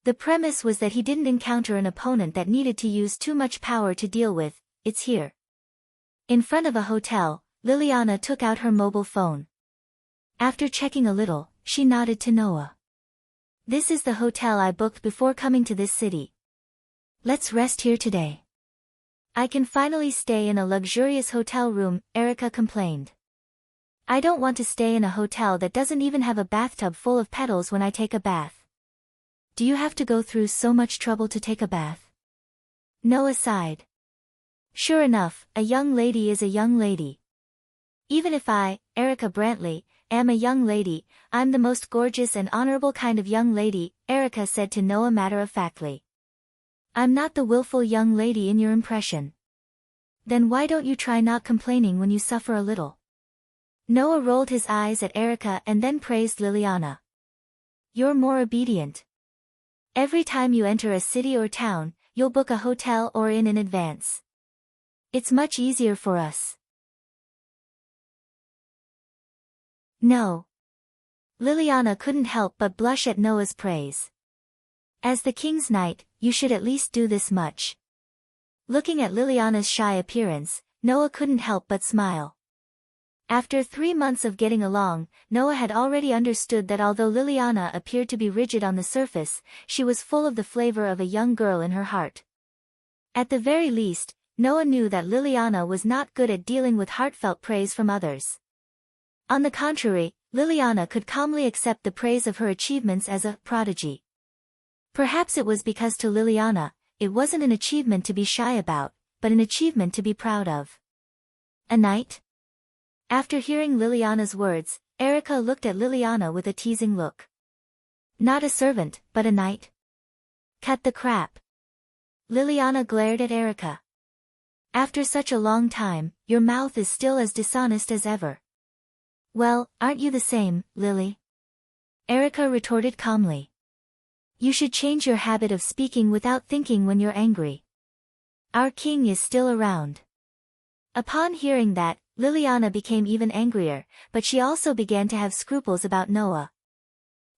[SPEAKER 1] The premise was that he didn't encounter an opponent that needed to use too much power to deal with. It's here. In front of a hotel, Liliana took out her mobile phone. After checking a little, she nodded to Noah. This is the hotel I booked before coming to this city. Let's rest here today. I can finally stay in a luxurious hotel room, Erica complained. I don't want to stay in a hotel that doesn't even have a bathtub full of petals when I take a bath. Do you have to go through so much trouble to take a bath? Noah sighed. Sure enough, a young lady is a young lady. Even if I, Erica Brantley, am a young lady, I'm the most gorgeous and honorable kind of young lady, Erica said to Noah matter-of-factly. I'm not the willful young lady in your impression. Then why don't you try not complaining when you suffer a little? Noah rolled his eyes at Erica and then praised Liliana. You're more obedient. Every time you enter a city or town, you'll book a hotel or inn in advance. It's much easier for us. No. Liliana couldn't help but blush at Noah's praise. As the king's knight, you should at least do this much. Looking at Liliana's shy appearance, Noah couldn't help but smile. After 3 months of getting along, Noah had already understood that although Liliana appeared to be rigid on the surface, she was full of the flavor of a young girl in her heart. At the very least, Noah knew that Liliana was not good at dealing with heartfelt praise from others. On the contrary, Liliana could calmly accept the praise of her achievements as a prodigy. Perhaps it was because to Liliana, it wasn't an achievement to be shy about, but an achievement to be proud of. A knight? After hearing Liliana's words, Erica looked at Liliana with a teasing look. Not a servant, but a knight? Cut the crap. Liliana glared at Erica. After such a long time, your mouth is still as dishonest as ever. Well, aren't you the same, Lily? Erica retorted calmly. You should change your habit of speaking without thinking when you're angry. Our king is still around. Upon hearing that, Liliana became even angrier, but she also began to have scruples about Noah.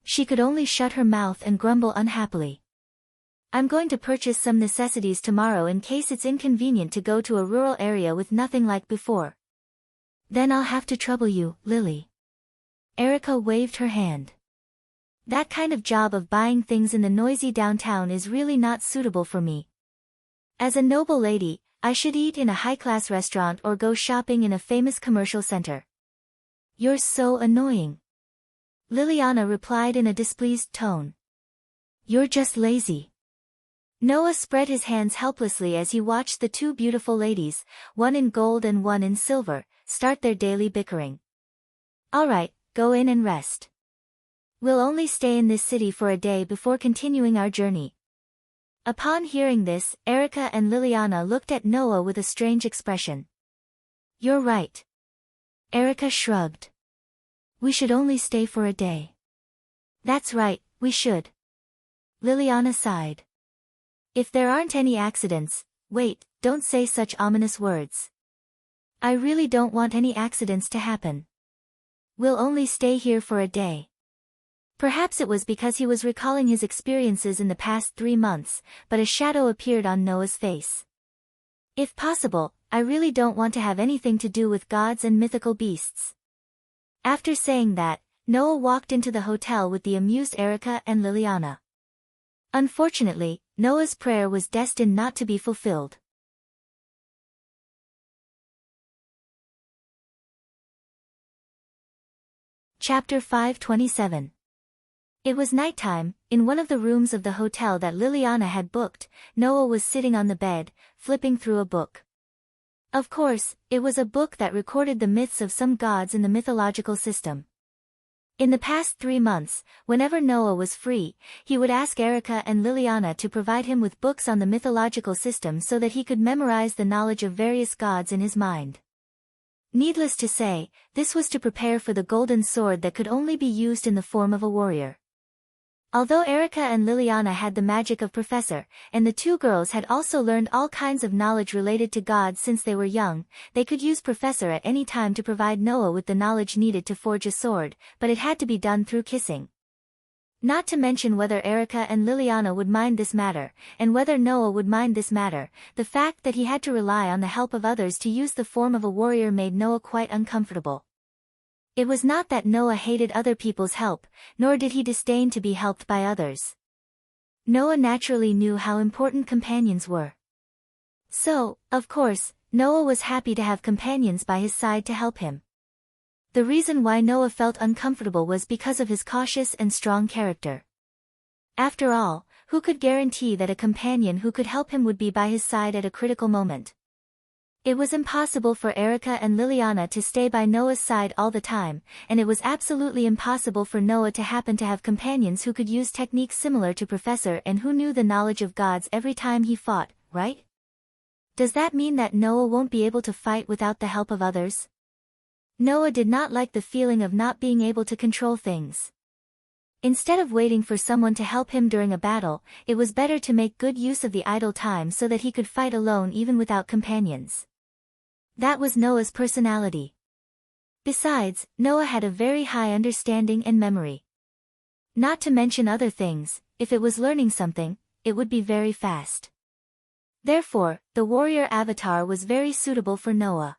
[SPEAKER 1] She could only shut her mouth and grumble unhappily. I'm going to purchase some necessities tomorrow in case it's inconvenient to go to a rural area with nothing like before. Then I'll have to trouble you, Lily. Erica waved her hand. That kind of job of buying things in the noisy downtown is really not suitable for me. As a noble lady, I should eat in a high-class restaurant or go shopping in a famous commercial center. You're so annoying. Liliana replied in a displeased tone. You're just lazy. Noah spread his hands helplessly as he watched the two beautiful ladies, one in gold and one in silver, start their daily bickering. All right, go in and rest. We'll only stay in this city for a day before continuing our journey. Upon hearing this, Erica and Liliana looked at Noah with a strange expression. You're right. Erica shrugged. We should only stay for a day. That's right, we should. Liliana sighed. If there aren't any accidents, wait, don't say such ominous words. I really don't want any accidents to happen. We'll only stay here for a day. Perhaps it was because he was recalling his experiences in the past 3 months, but a shadow appeared on Noah's face. If possible, I really don't want to have anything to do with gods and mythical beasts. After saying that, Noah walked into the hotel with the amused Erica and Liliana. Unfortunately, Noah's prayer was destined not to be fulfilled. Chapter 527. It was nighttime. In one of the rooms of the hotel that Liliana had booked, Noah was sitting on the bed, flipping through a book. Of course, it was a book that recorded the myths of some gods in the mythological system. In the past 3 months, whenever Noah was free, he would ask Erica and Liliana to provide him with books on the mythological system so that he could memorize the knowledge of various gods in his mind. Needless to say, this was to prepare for the golden sword that could only be used in the form of a warrior. Although Erica and Liliana had the magic of Professor, and the two girls had also learned all kinds of knowledge related to gods since they were young, they could use Professor at any time to provide Noah with the knowledge needed to forge a sword, but it had to be done through kissing. Not to mention whether Erica and Liliana would mind this matter, and whether Noah would mind this matter, the fact that he had to rely on the help of others to use the form of a warrior made Noah quite uncomfortable. It was not that Noah hated other people's help, nor did he disdain to be helped by others. Noah naturally knew how important companions were. So, of course, Noah was happy to have companions by his side to help him. The reason why Noah felt uncomfortable was because of his cautious and strong character. After all, who could guarantee that a companion who could help him would be by his side at a critical moment? It was impossible for Erica and Liliana to stay by Noah's side all the time, and it was absolutely impossible for Noah to happen to have companions who could use techniques similar to Professor and who knew the knowledge of gods every time he fought, right? Does that mean that Noah won't be able to fight without the help of others? Noah did not like the feeling of not being able to control things. Instead of waiting for someone to help him during a battle, it was better to make good use of the idle time so that he could fight alone even without companions. That was Noah's personality. Besides, Noah had a very high understanding and memory. Not to mention other things, if it was learning something, it would be very fast. Therefore, the warrior avatar was very suitable for Noah.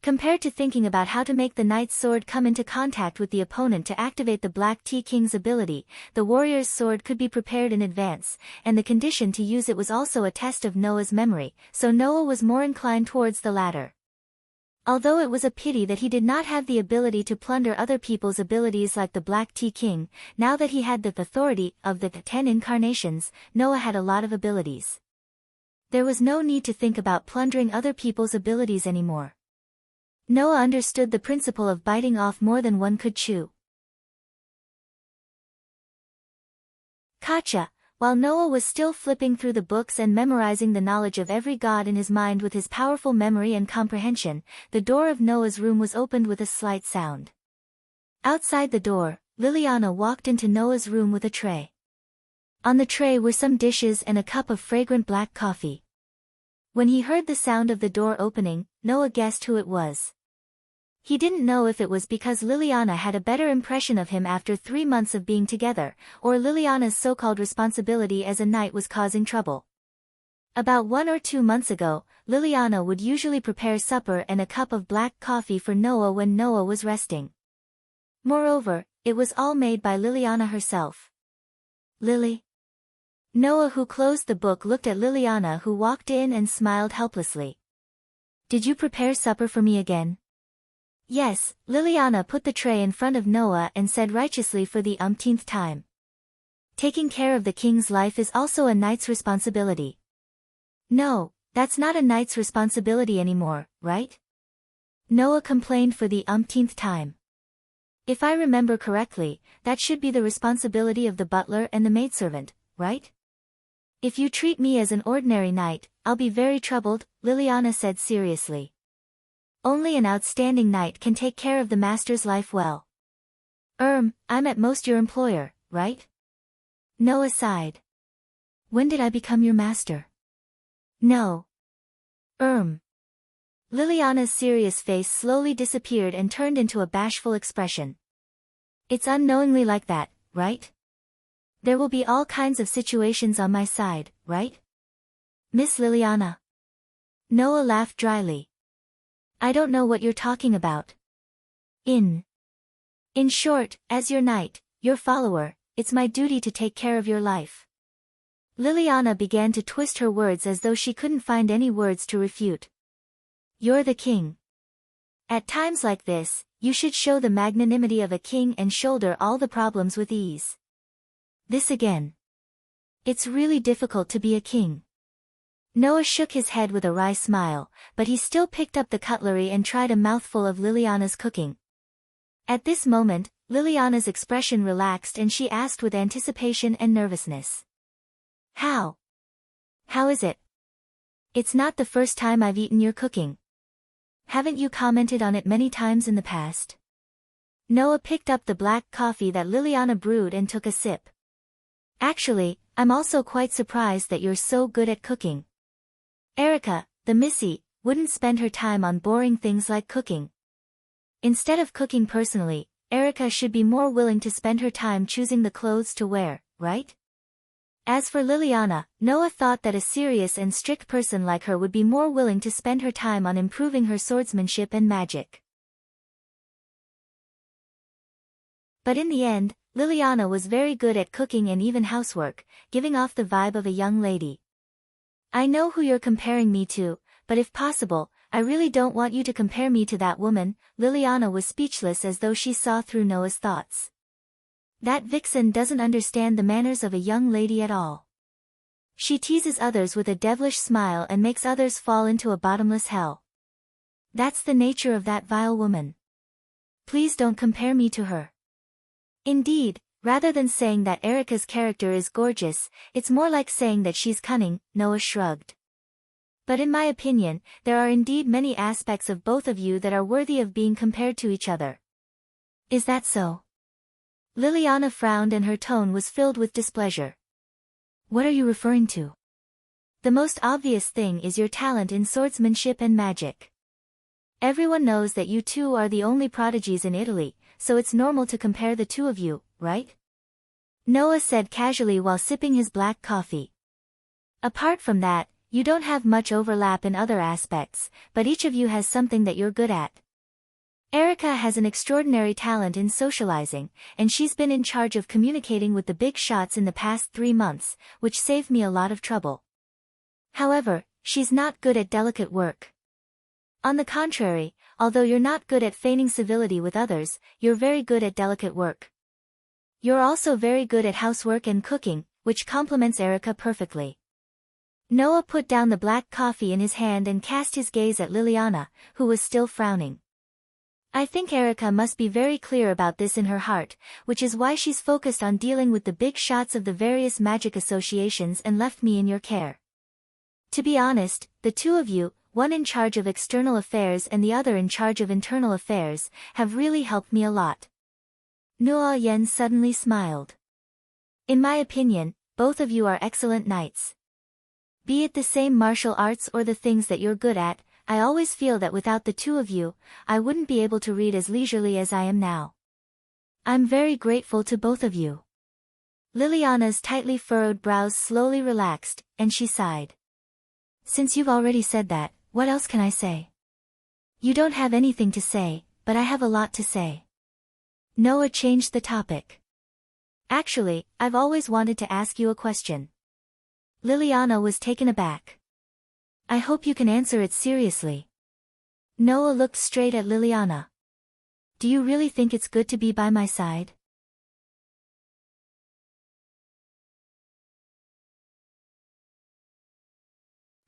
[SPEAKER 1] Compared to thinking about how to make the knight's sword come into contact with the opponent to activate the Black Tea King's ability, the warrior's sword could be prepared in advance, and the condition to use it was also a test of Noah's memory, so Noah was more inclined towards the latter. Although it was a pity that he did not have the ability to plunder other people's abilities like the Black Tea King, now that he had the authority of the 10 incarnations, Noah had a lot of abilities. There was no need to think about plundering other people's abilities anymore. Noah understood the principle of biting off more than one could chew. Gotcha. While Noah was still flipping through the books and memorizing the knowledge of every god in his mind with his powerful memory and comprehension, the door of Noah's room was opened with a slight sound. Outside the door, Liliana walked into Noah's room with a tray. On the tray were some dishes and a cup of fragrant black coffee. When he heard the sound of the door opening, Noah guessed who it was. He didn't know if it was because Liliana had a better impression of him after 3 months of being together, or Liliana's so-called responsibility as a knight was causing trouble. About 1 or 2 months ago, Liliana would usually prepare supper and a cup of black coffee for Noah when Noah was resting. Moreover, it was all made by Liliana herself. Lily? Noah, who closed the book, looked at Liliana, who walked in and smiled helplessly. Did you prepare supper for me again? Yes, Liliana put the tray in front of Noah and said righteously for the umpteenth time. Taking care of the king's life is also a knight's responsibility. No, that's not a knight's responsibility anymore, right? Noah complained for the umpteenth time. If I remember correctly, that should be the responsibility of the butler and the maidservant, right? If you treat me as an ordinary knight, I'll be very troubled, Liliana said seriously. Only an outstanding knight can take care of the master's life well. I'm at most your employer, right? Noah sighed. When did I become your master? No. Liliana's serious face slowly disappeared and turned into a bashful expression. It's unknowingly like that, right? There will be all kinds of situations on my side, right? Miss Liliana. Noah laughed dryly. I don't know what you're talking about. In short, as your knight, your follower, it's my duty to take care of your life. Liliana began to twist her words as though she couldn't find any words to refute. You're the king. At times like this, you should show the magnanimity of a king and shoulder all the problems with ease. This again. It's really difficult to be a king. Noah shook his head with a wry smile, but he still picked up the cutlery and tried a mouthful of Liliana's cooking. At this moment, Liliana's expression relaxed and she asked with anticipation and nervousness. How is it? It's not the first time I've eaten your cooking. Haven't you commented on it many times in the past? Noah picked up the black coffee that Liliana brewed and took a sip. Actually, I'm also quite surprised that you're so good at cooking. Erica, the missy, wouldn't spend her time on boring things like cooking. Instead of cooking personally, Erica should be more willing to spend her time choosing the clothes to wear, right? As for Liliana, Noah thought that a serious and strict person like her would be more willing to spend her time on improving her swordsmanship and magic. But in the end, Liliana was very good at cooking and even housework, giving off the vibe of a young lady. I know who you're comparing me to, but if possible, I really don't want you to compare me to that woman. Liliana was speechless as though she saw through Noah's thoughts. That vixen doesn't understand the manners of a young lady at all. She teases others with a devilish smile and makes others fall into a bottomless hell. That's the nature of that vile woman. Please don't compare me to her. Indeed, rather than saying that Erica's character is gorgeous, it's more like saying that she's cunning, Noah shrugged. But in my opinion, there are indeed many aspects of both of you that are worthy of being compared to each other. Is that so? Liliana frowned and her tone was filled with displeasure. What are you referring to? The most obvious thing is your talent in swordsmanship and magic. Everyone knows that you two are the only prodigies in Italy, so it's normal to compare the two of you, right? Noah said casually while sipping his black coffee. Apart from that, you don't have much overlap in other aspects, but each of you has something that you're good at. Erica has an extraordinary talent in socializing, and she's been in charge of communicating with the big shots in the past 3 months, which saved me a lot of trouble. However, she's not good at delicate work. On the contrary, although you're not good at feigning civility with others, you're very good at delicate work. You're also very good at housework and cooking, which complements Erica perfectly. Noah put down the black coffee in his hand and cast his gaze at Liliana, who was still frowning. I think Erica must be very clear about this in her heart, which is why she's focused on dealing with the big shots of the various magic associations and left me in your care. To be honest, the two of you, one in charge of external affairs and the other in charge of internal affairs, have really helped me a lot. Nuo Yen suddenly smiled. In my opinion, both of you are excellent knights. Be it the same martial arts or the things that you're good at, I always feel that without the two of you, I wouldn't be able to read as leisurely as I am now. I'm very grateful to both of you. Liliana's tightly furrowed brows slowly relaxed, and she sighed. Since you've already said that, what else can I say? You don't have anything to say, but I have a lot to say. Noah changed the topic. Actually, I've always wanted to ask you a question. Liliana was taken aback. I hope you can answer it seriously. Noah looked straight at Liliana. Do you really think it's good to be by my side?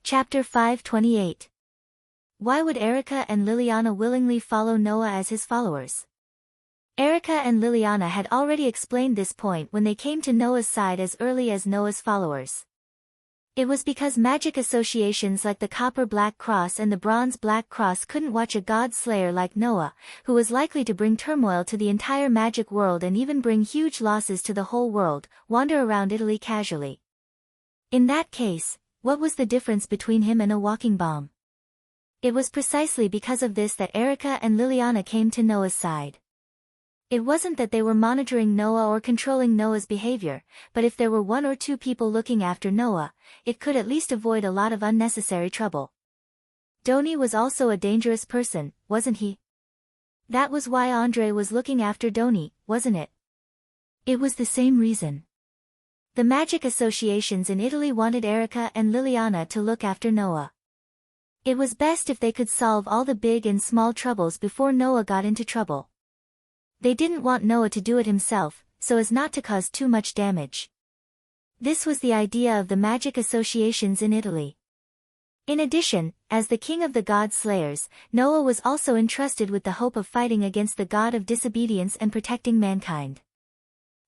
[SPEAKER 1] Chapter 528. Why would Erica and Liliana willingly follow Noah as his followers? Erica and Liliana had already explained this point when they came to Noah's side as early as Noah's followers. It was because magic associations like the Copper Black Cross and the Bronze Black Cross couldn't watch a god-slayer like Noah, who was likely to bring turmoil to the entire magic world and even bring huge losses to the whole world, wander around Italy casually. In that case, what was the difference between him and a walking bomb? It was precisely because of this that Erica and Liliana came to Noah's side. It wasn't that they were monitoring Noah or controlling Noah's behavior, but if there were 1 or 2 people looking after Noah, it could at least avoid a lot of unnecessary trouble. Doni was also a dangerous person, wasn't he? That was why Andre was looking after Doni, wasn't it? It was the same reason. The magic associations in Italy wanted Erica and Liliana to look after Noah. It was best if they could solve all the big and small troubles before Noah got into trouble. They didn't want Noah to do it himself, so as not to cause too much damage. This was the idea of the magic associations in Italy. In addition, as the king of the god slayers, Noah was also entrusted with the hope of fighting against the god of disobedience and protecting mankind.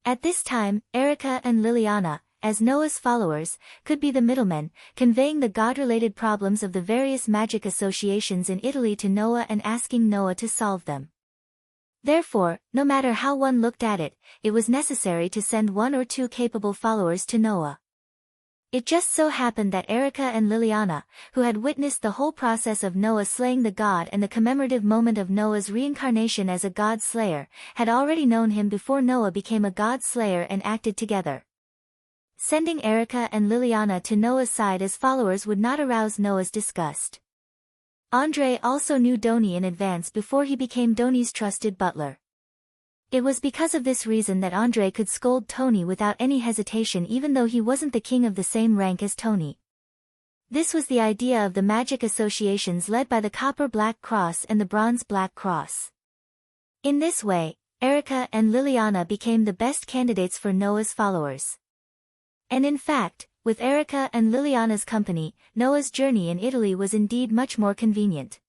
[SPEAKER 1] At this time, Erica and Liliana, as Noah's followers, could be the middlemen, conveying the god-related problems of the various magic associations in Italy to Noah and asking Noah to solve them. Therefore, no matter how one looked at it, it was necessary to send 1 or 2 capable followers to Noah. It just so happened that Erica and Liliana, who had witnessed the whole process of Noah slaying the god and the commemorative moment of Noah's reincarnation as a god slayer, had already known him before Noah became a god slayer and acted together. Sending Erica and Liliana to Noah's side as followers would not arouse Noah's disgust. Andre also knew Doni in advance before he became Doni's trusted butler. It was because of this reason that Andre could scold Tony without any hesitation even though he wasn't the king of the same rank as Tony. This was the idea of the magic associations led by the Copper Black Cross and the Bronze Black Cross. In this way, Erica and Liliana became the best candidates for Noah's followers. And in fact, with Erica and Liliana's company, Noah's journey in Italy was indeed much more convenient.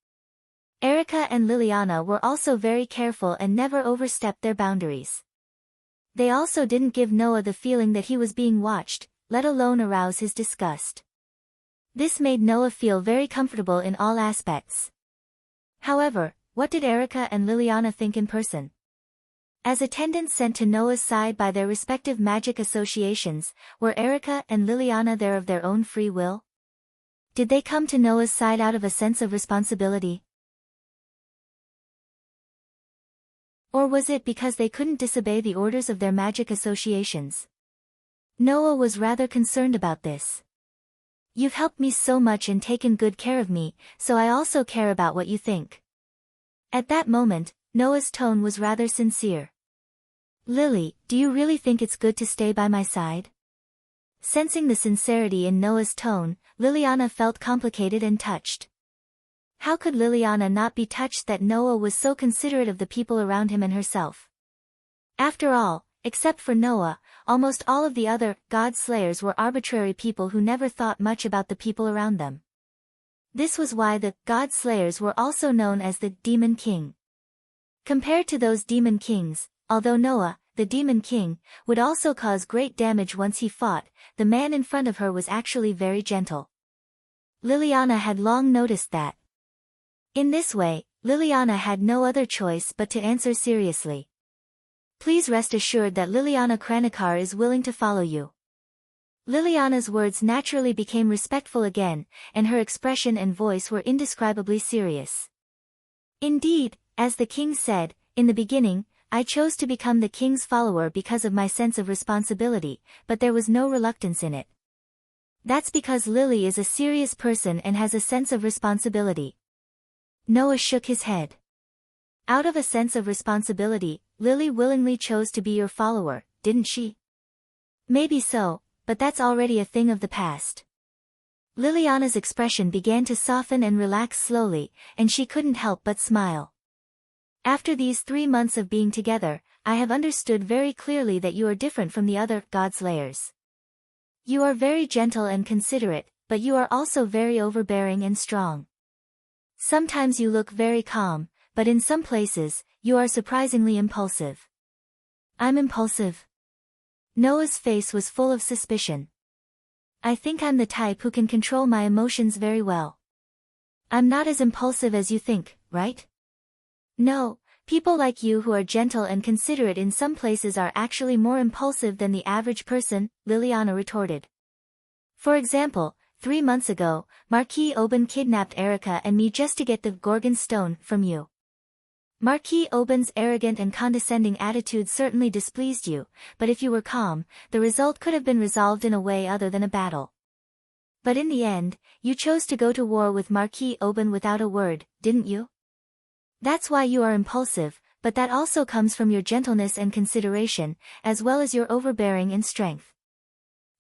[SPEAKER 1] Erica and Liliana were also very careful and never overstepped their boundaries. They also didn't give Noah the feeling that he was being watched, let alone arouse his disgust. This made Noah feel very comfortable in all aspects. However, what did Erica and Liliana think in person? As attendants sent to Noah's side by their respective magic associations, were Erica and Liliana there of their own free will? Did they come to Noah's side out of a sense of responsibility? Or was it because they couldn't disobey the orders of their magic associations? Noah was rather concerned about this. You've helped me so much and taken good care of me, so I also care about what you think. At that moment, Noah's tone was rather sincere. Lily, do you really think it's good to stay by my side? Sensing the sincerity in Noah's tone, Liliana felt complicated and touched. How could Liliana not be touched that Noah was so considerate of the people around him and herself? After all, except for Noah, almost all of the other God Slayers were arbitrary people who never thought much about the people around them. This was why the God Slayers were also known as the Demon King. Compared to those Demon Kings, although Noah, the Demon King, would also cause great damage once he fought, the man in front of her was actually very gentle. Liliana had long noticed that. In this way, Liliana had no other choice but to answer seriously. Please rest assured that Liliana Kranikar is willing to follow you. Liliana's words naturally became respectful again, and her expression and voice were indescribably serious. Indeed, as the king said, in the beginning, I chose to become the king's follower because of my sense of responsibility, but there was no reluctance in it. That's because Lily is a serious person and has a sense of responsibility. Noah shook his head. Out of a sense of responsibility, Lily willingly chose to be your follower, didn't she? Maybe so, but that's already a thing of the past. Liliana's expression began to soften and relax slowly, and she couldn't help but smile. After these 3 months of being together, I have understood very clearly that you are different from the other God Slayers. You are very gentle and considerate, but you are also very overbearing and strong. Sometimes you look very calm, but in some places, you are surprisingly impulsive. I'm impulsive? Noah's face was full of suspicion. I think I'm the type who can control my emotions very well. I'm not as impulsive as you think, right? No, people like you who are gentle and considerate in some places are actually more impulsive than the average person, Liliana retorted. For example, 3 months ago, Marquis Oban kidnapped Erica and me just to get the Gorgon stone from you. Marquis Oban's arrogant and condescending attitude certainly displeased you, but if you were calm, the result could have been resolved in a way other than a battle. But in the end, you chose to go to war with Marquis Oban without a word, didn't you? That's why you are impulsive, but that also comes from your gentleness and consideration, as well as your overbearing and strength.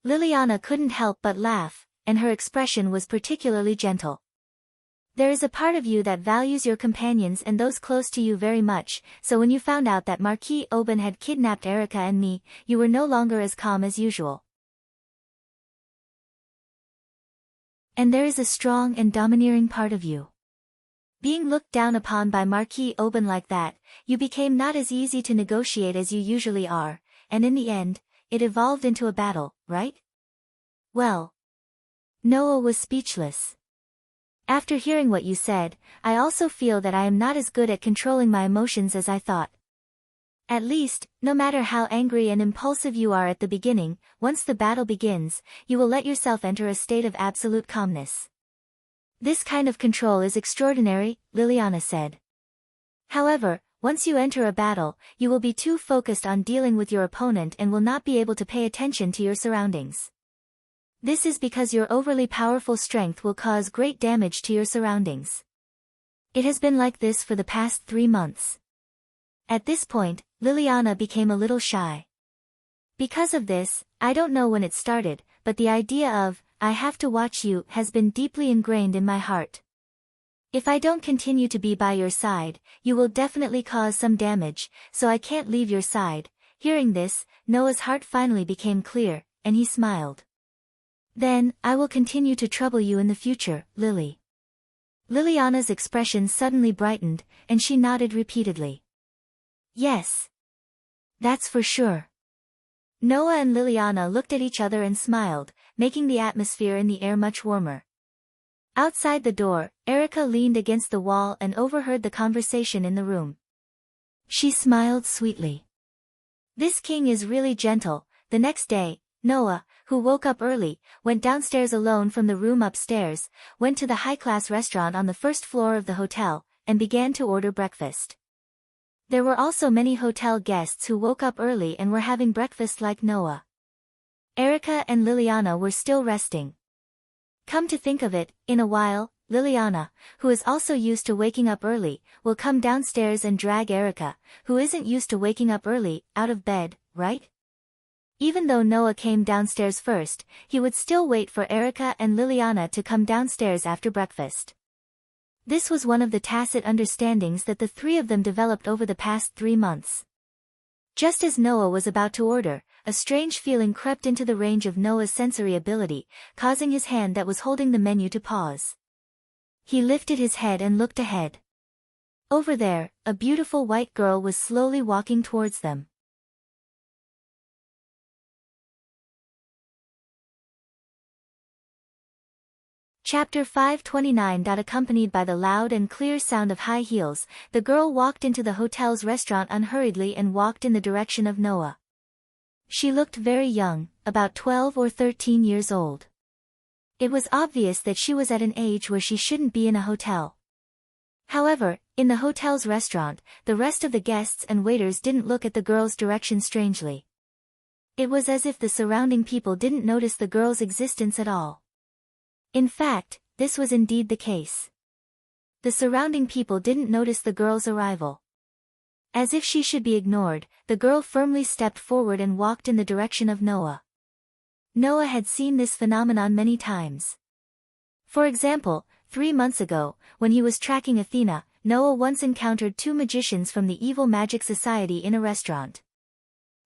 [SPEAKER 1] Liliana couldn't help but laugh, and her expression was particularly gentle. There is a part of you that values your companions and those close to you very much, so when you found out that Marquis Oban had kidnapped Erica and me, you were no longer as calm as usual. And there is a strong and domineering part of you. Being looked down upon by Marquis Oban like that, you became not as easy to negotiate as you usually are, and in the end, it evolved into a battle, right? Well. Noah was speechless. After hearing what you said, I also feel that I am not as good at controlling my emotions as I thought. At least, no matter how angry and impulsive you are at the beginning, once the battle begins, you will let yourself enter a state of absolute calmness. This kind of control is extraordinary, Liliana said. However, once you enter a battle, you will be too focused on dealing with your opponent and will not be able to pay attention to your surroundings. This is because your overly powerful strength will cause great damage to your surroundings. It has been like this for the past 3 months. At this point, Liliana became a little shy. Because of this, I don't know when it started, but the idea of, I have to watch you, has been deeply ingrained in my heart. If I don't continue to be by your side, you will definitely cause some damage, so I can't leave your side. Hearing this, Noah's heart finally became clear, and he smiled. Then, I will continue to trouble you in the future, Lily. Liliana's expression suddenly brightened, and she nodded repeatedly. Yes. That's for sure. Noah and Liliana looked at each other and smiled, making the atmosphere in the air much warmer. Outside the door, Erica leaned against the wall and overheard the conversation in the room. She smiled sweetly. This king is really gentle. The next day, Noah, who woke up early, went downstairs alone from the room upstairs, went to the high-class restaurant on the first floor of the hotel, and began to order breakfast. There were also many hotel guests who woke up early and were having breakfast like Noah. Erica and Liliana were still resting. Come to think of it, in a while, Liliana, who is also used to waking up early, will come downstairs and drag Erica, who isn't used to waking up early, out of bed, right? Even though Noah came downstairs first, he would still wait for Erica and Liliana to come downstairs after breakfast. This was one of the tacit understandings that the three of them developed over the past 3 months. Just as Noah was about to order, a strange feeling crept into the range of Noah's sensory ability, causing his hand that was holding the menu to pause. He lifted his head and looked ahead. Over there, a beautiful white girl was slowly walking towards them. Chapter 529. Accompanied by the loud and clear sound of high heels, the girl walked into the hotel's restaurant unhurriedly and walked in the direction of Noah. She looked very young, about 12 or 13 years old. It was obvious that she was at an age where she shouldn't be in a hotel. However, in the hotel's restaurant, the rest of the guests and waiters didn't look at the girl's direction strangely. It was as if the surrounding people didn't notice the girl's existence at all. In fact, this was indeed the case. The surrounding people didn't notice the girl's arrival. As if she should be ignored, the girl firmly stepped forward and walked in the direction of Noah. Noah had seen this phenomenon many times. For example, 3 months ago, when he was tracking Athena, Noah once encountered 2 magicians from the Evil Magic Society in a restaurant.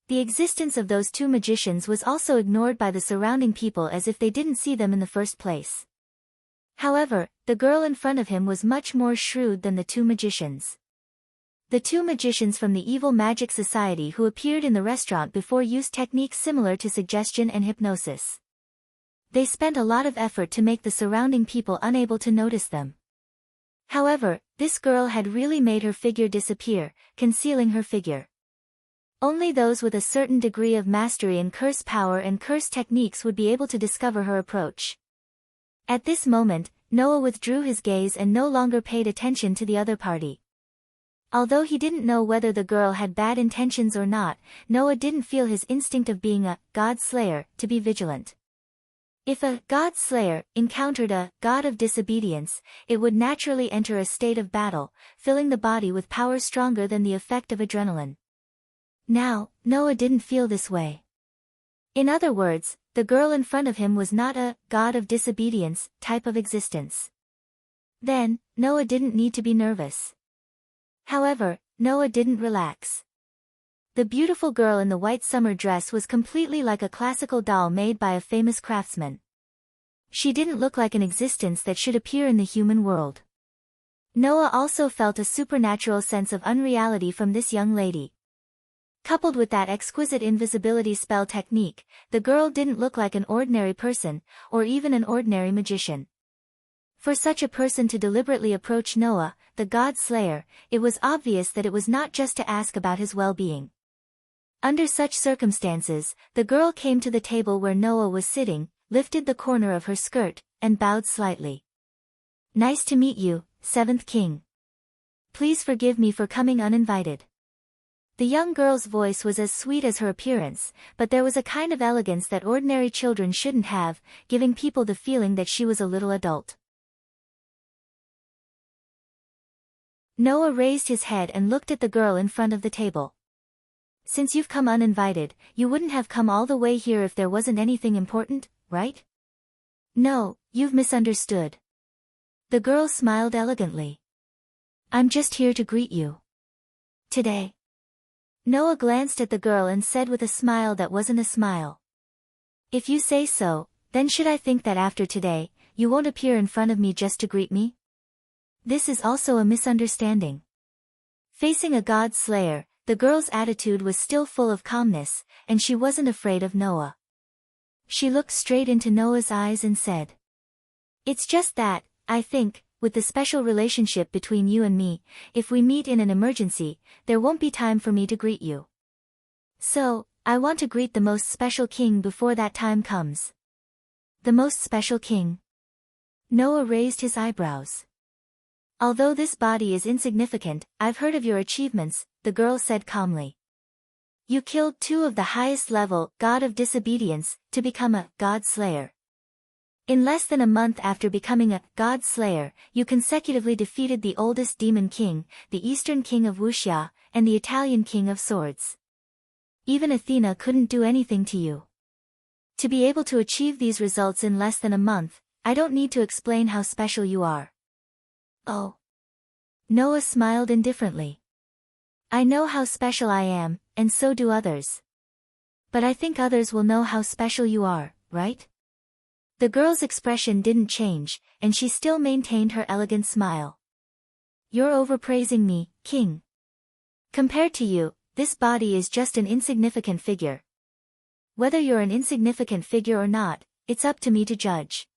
[SPEAKER 1] The existence of those 2 magicians was also ignored by the surrounding people as if they didn't see them in the first place. However, the girl in front of him was much more shrewd than the 2 magicians. The 2 magicians from the Evil Magic Society who appeared in the restaurant before used techniques similar to suggestion and hypnosis. They spent a lot of effort to make the surrounding people unable to notice them. However, this girl had really made her figure disappear, concealing her figure. Only those with a certain degree of mastery in curse power and curse techniques would be able to discover her approach. At this moment, Noah withdrew his gaze and no longer paid attention to the other party. Although he didn't know whether the girl had bad intentions or not, Noah didn't feel his instinct of being a god slayer to be vigilant. If a god slayer encountered a god of disobedience, it would naturally enter a state of battle, filling the body with power stronger than the effect of adrenaline. Now, Noah didn't feel this way. In other words, the girl in front of him was not a god of disobedience type of existence. Then, Noah didn't need to be nervous. However, Noah didn't relax. The beautiful girl in the white summer dress was completely like a classical doll made by a famous craftsman. She didn't look like an existence that should appear in the human world. Noah also felt a supernatural sense of unreality from this young lady. Coupled with that exquisite invisibility spell technique, the girl didn't look like an ordinary person, or even an ordinary magician. For such a person to deliberately approach Noah, the god slayer, it was obvious that it was not just to ask about his well-being. Under such circumstances, the girl came to the table where Noah was sitting, lifted the corner of her skirt, and bowed slightly. "Nice to meet you, 7th King. Please forgive me for coming uninvited." The young girl's voice was as sweet as her appearance, but there was a kind of elegance that ordinary children shouldn't have, giving people the feeling that she was a little adult. Noah raised his head and looked at the girl in front of the table. "Since you've come uninvited, you wouldn't have come all the way here if there wasn't anything important, right?" "No, you've misunderstood." The girl smiled elegantly. "I'm just here to greet you. Today." Noah glanced at the girl and said with a smile that wasn't a smile. "If you say so, Then should I think that after today, you won't appear in front of me just to greet me? This is also a misunderstanding. Facing a god slayer, the girl's attitude was still full of calmness, and she wasn't afraid of Noah. She looked straight into Noah's eyes and said, "It's just that, I think, with the special relationship between you and me, if we meet in an emergency, there won't be time for me to greet you. So, I want to greet the most special king before that time comes." The most special king? Noah raised his eyebrows. "Although this body is insignificant, I've heard of your achievements," the girl said calmly. "You killed 2 of the highest level, god of disobedience, to become a god slayer. In less than a month after becoming a god slayer, you consecutively defeated the oldest demon king, the eastern king of Wuxia, and the Italian king of swords. Even Athena couldn't do anything to you. To be able to achieve these results in less than a month, I don't need to explain how special you are." "Oh." Noah smiled indifferently. "I know how special I am, and so do others. But I think others will know how special you are, right?" The girl's expression didn't change, and she still maintained her elegant smile. "You're overpraising me, king. Compared to you, this body is just an insignificant figure. Whether you're an insignificant figure or not, it's up to me to judge."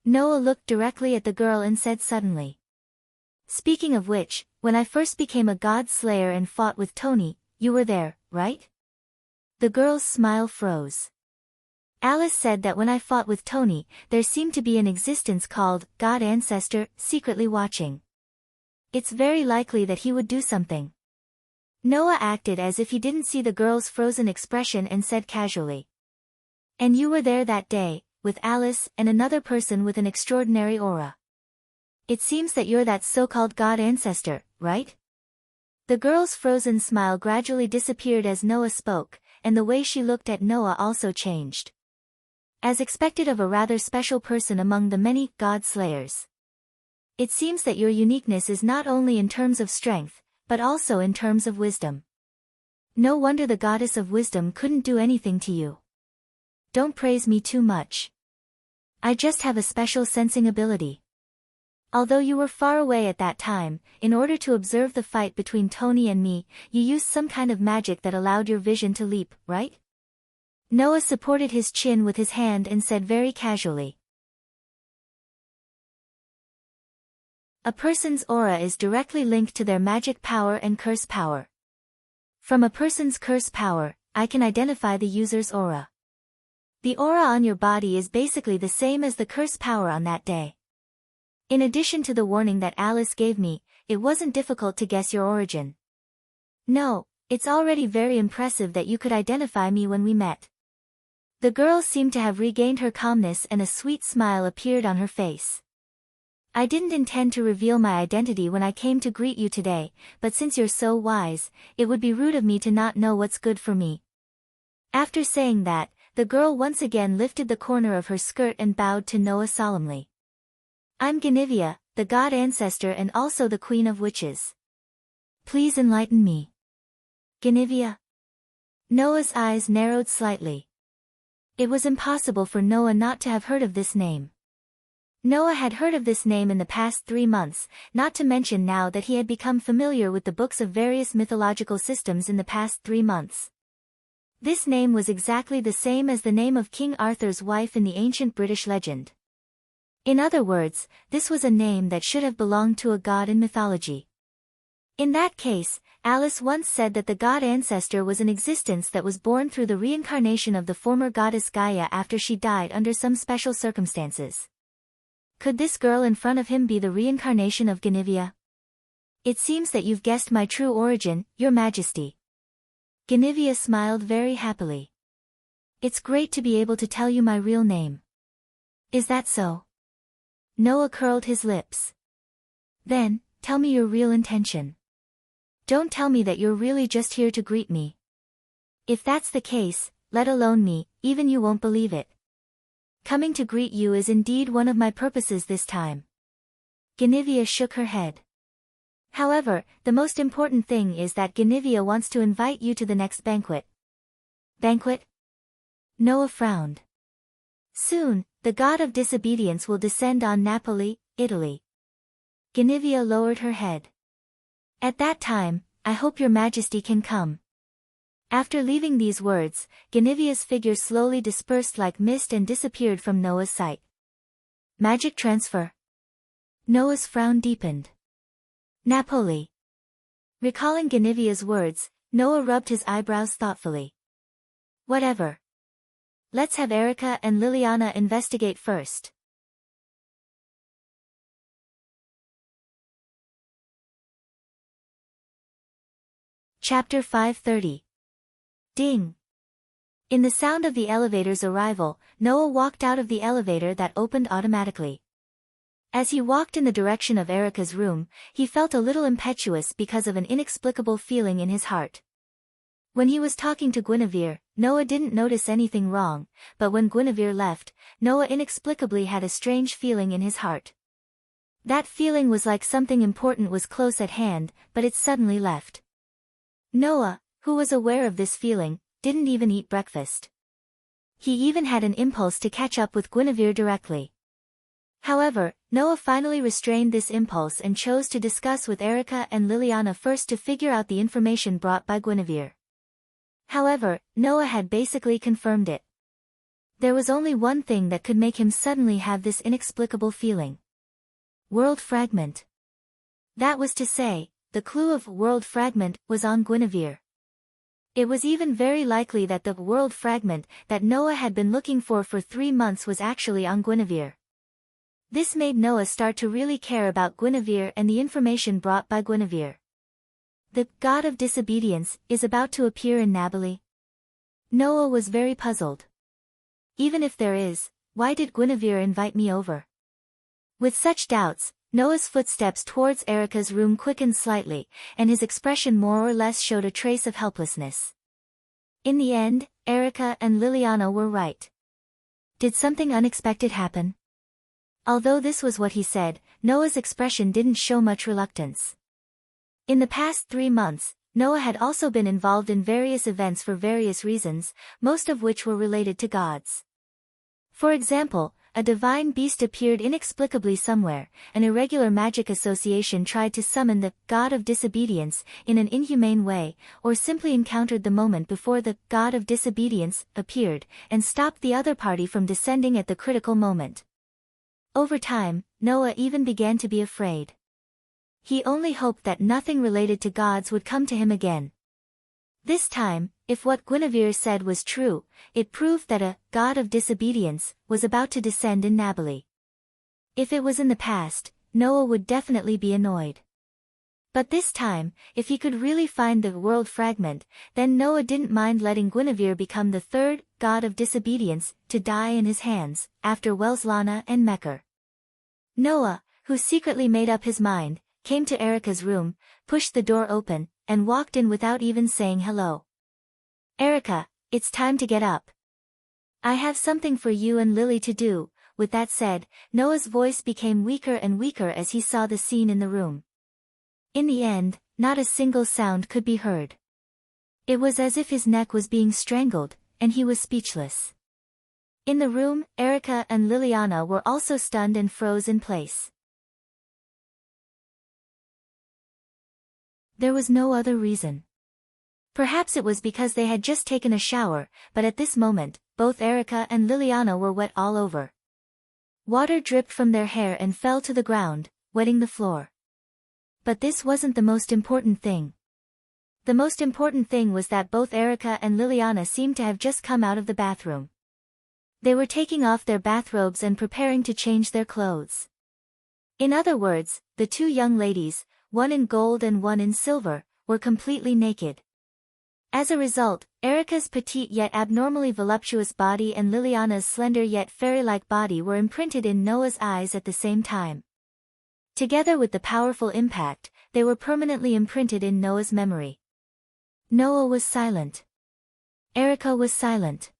[SPEAKER 1] Noah looked directly at the girl and said suddenly, "Speaking of which, when I first became a god slayer and fought with Tony, you were there, right?" The girl's smile froze. "Alice said that when I fought with Tony, there seemed to be an existence called God Ancestor, secretly watching. It's very likely that he would do something." Noah acted as if he didn't see the girl's frozen expression and said casually, "And you were there that day, with Alice and another person with an extraordinary aura. It seems that you're that so-called god ancestor, right?" The girl's frozen smile gradually disappeared as Noah spoke, and the way she looked at Noah also changed. "As expected of a rather special person among the many god slayers. It seems that your uniqueness is not only in terms of strength, but also in terms of wisdom. No wonder the goddess of wisdom couldn't do anything to you. Don't praise me too much. I just have a special sensing ability. Although you were far away at that time, in order to observe the fight between Tony and me, you used some kind of magic that allowed your vision to leap, right?" Noah supported his chin with his hand and said very casually, "A person's aura is directly linked to their magic power and curse power. From a person's curse power, I can identify the user's aura. The aura on your body is basically the same as the curse power on that day. In addition to the warning that Alice gave me, it wasn't difficult to guess your origin. No, it's already very impressive that you could identify me when we met." The girl seemed to have regained her calmness and a sweet smile appeared on her face. "I didn't intend to reveal my identity when I came to greet you today, but since you're so wise, it would be rude of me to not know what's good for me." After saying that, the girl once again lifted the corner of her skirt and bowed to Noah solemnly. "I'm Guinevere, the god ancestor and also the queen of witches. Please enlighten me." "Guinevere?" Noah's eyes narrowed slightly. It was impossible for Noah not to have heard of this name. Noah had heard of this name in the past 3 months, not to mention now that he had become familiar with the books of various mythological systems in the past 3 months. This name was exactly the same as the name of King Arthur's wife in the ancient British legend. In other words, this was a name that should have belonged to a god in mythology. In that case, Alice once said that the god ancestor was an existence that was born through the reincarnation of the former goddess Gaia after she died under some special circumstances. Could this girl in front of him be the reincarnation of Guinevere? "It seems that you've guessed my true origin, Your Majesty." Guinevere smiled very happily. "It's great to be able to tell you my real name." "Is that so?" Noah curled his lips. "Then, tell me your real intention. Don't tell me that you're really just here to greet me. If that's the case, let alone me, even you won't believe it. Coming to greet you is indeed one of my purposes this time." Guinevere shook her head. "However, the most important thing is that Guinevere wants to invite you to the next banquet." "Banquet?" Noah frowned. Soon, the god of disobedience will descend on Napoli, Italy. Guinevere lowered her head. At that time, I hope your majesty can come. After leaving these words, Guinevere's figure slowly dispersed like mist and disappeared from Noah's sight. Magic transfer. Noah's frown deepened. Napoli. Recalling Guinevere's words, Noah rubbed his eyebrows thoughtfully. Whatever. Let's have Erica and Liliana investigate first. Chapter 530. Ding. In the sound of the elevator's arrival, Noah walked out of the elevator that opened automatically. As he walked in the direction of Erica's room, he felt a little impetuous because of an inexplicable feeling in his heart. When he was talking to Guinevere, Noah didn't notice anything wrong, but when Guinevere left, Noah inexplicably had a strange feeling in his heart. That feeling was like something important was close at hand, but it suddenly left. Noah, who was aware of this feeling, didn't even eat breakfast. He even had an impulse to catch up with Guinevere directly. However, Noah finally restrained this impulse and chose to discuss with Erica and Liliana first to figure out the information brought by Guinevere. However, Noah had basically confirmed it. There was only one thing that could make him suddenly have this inexplicable feeling. World fragment. That was to say, the clue of world fragment was on Guinevere. It was even very likely that the world fragment that Noah had been looking for 3 months was actually on Guinevere. This made Noah start to really care about Guinevere and the information brought by Guinevere. The god of disobedience is about to appear in Napoli. Noah was very puzzled. Even if there is, why did Guinevere invite me over? With such doubts, Noah's footsteps towards Erica's room quickened slightly, and his expression more or less showed a trace of helplessness. In the end, Erica and Liliana were right. Did something unexpected happen? Although this was what he said, Noah's expression didn't show much reluctance. In the past 3 months, Noah had also been involved in various events for various reasons, most of which were related to gods. For example, a divine beast appeared inexplicably somewhere, an irregular magic association tried to summon the god of disobedience in an inhumane way, or simply encountered the moment before the god of disobedience appeared, and stopped the other party from descending at the critical moment. Over time, Noah even began to be afraid. He only hoped that nothing related to gods would come to him again. This time, if what Guinevere said was true, it proved that a god of disobedience was about to descend in Napoli. If it was in the past, Noah would definitely be annoyed. But this time, if he could really find the world fragment, then Noah didn't mind letting Guinevere become the third god of disobedience to die in his hands, after Welslana and Mecher. Noah, who secretly made up his mind, came to Erica's room, pushed the door open, and walked in without even saying hello. Erica, it's time to get up. I have something for you and Lily to do. With that said, Noah's voice became weaker and weaker as he saw the scene in the room. In the end, not a single sound could be heard. It was as if his neck was being strangled, and he was speechless. In the room, Erica and Liliana were also stunned and froze in place. There was no other reason. Perhaps it was because they had just taken a shower, but at this moment, both Erica and Liliana were wet all over. Water dripped from their hair and fell to the ground, wetting the floor. But this wasn't the most important thing. The most important thing was that both Erica and Liliana seemed to have just come out of the bathroom. They were taking off their bathrobes and preparing to change their clothes. In other words, the two young ladies, one in gold and one in silver, were completely naked. As a result, Erica's petite yet abnormally voluptuous body and Liliana's slender yet fairy-like body were imprinted in Noah's eyes at the same time. Together with the powerful impact, they were permanently imprinted in Noah's memory. Noah was silent. Erica was silent.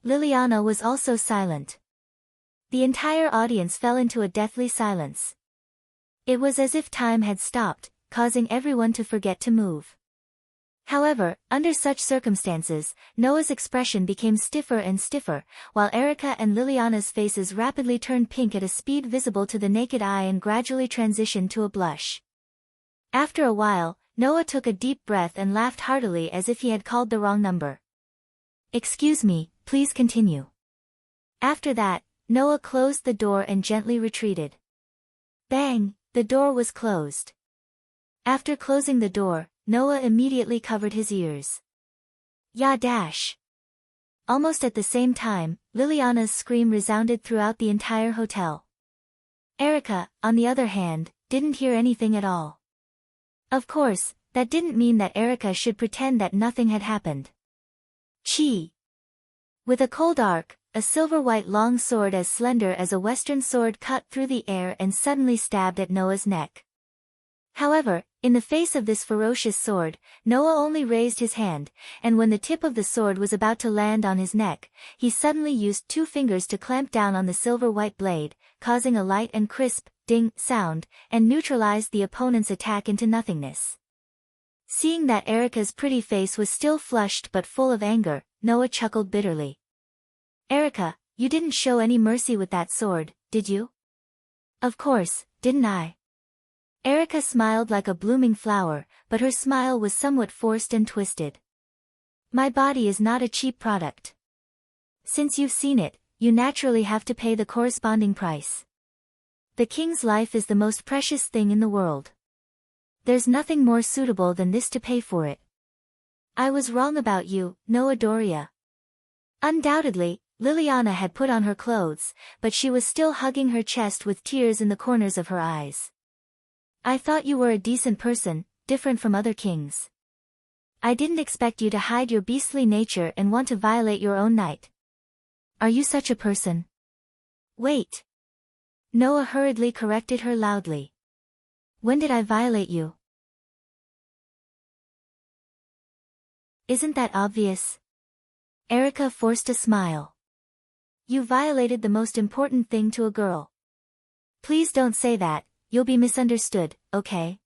[SPEAKER 1] Liliana was also silent. The entire audience fell into a deathly silence. It was as if time had stopped, causing everyone to forget to move. However, under such circumstances, Noah's expression became stiffer and stiffer, while Erica and Liliana's faces rapidly turned pink at a speed visible to the naked eye and gradually transitioned to a blush. After a while, Noah took a deep breath and laughed heartily as if he had called the wrong number. "Excuse me, please continue." After that, Noah closed the door and gently retreated. Bang! The door was closed. After closing the door, Noah immediately covered his ears. "Ya dash!" Almost at the same time, Liliana's scream resounded throughout the entire hotel. Erica, on the other hand, didn't hear anything at all. Of course, that didn't mean that Erica should pretend that nothing had happened. Chi! With a cold arc, a silver-white long sword as slender as a western sword cut through the air and suddenly stabbed at Noah's neck. However, in the face of this ferocious sword, Noah only raised his hand, and when the tip of the sword was about to land on his neck, he suddenly used 2 fingers to clamp down on the silver-white blade, causing a light and crisp, ding, sound, and neutralized the opponent's attack into nothingness. Seeing that Erica's pretty face was still flushed but full of anger, Noah chuckled bitterly. "Erica, you didn't show any mercy with that sword, did you?" "Of course, didn't I?" Erica smiled like a blooming flower, but her smile was somewhat forced and twisted. "My body is not a cheap product. Since you've seen it, you naturally have to pay the corresponding price. The king's life is the most precious thing in the world. There's nothing more suitable than this to pay for it. I was wrong about you, Noah Doria." Undoubtedly, Liliana had put on her clothes, but she was still hugging her chest with tears in the corners of her eyes. "I thought you were a decent person, different from other kings. I didn't expect you to hide your beastly nature and want to violate your own knight. Are you such a person?" "Wait." Noah hurriedly corrected her loudly. "When did I violate you?" "Isn't that obvious?" Erica forced a smile. "You violated the most important thing to a girl." "Please don't say that, you'll be misunderstood, okay?"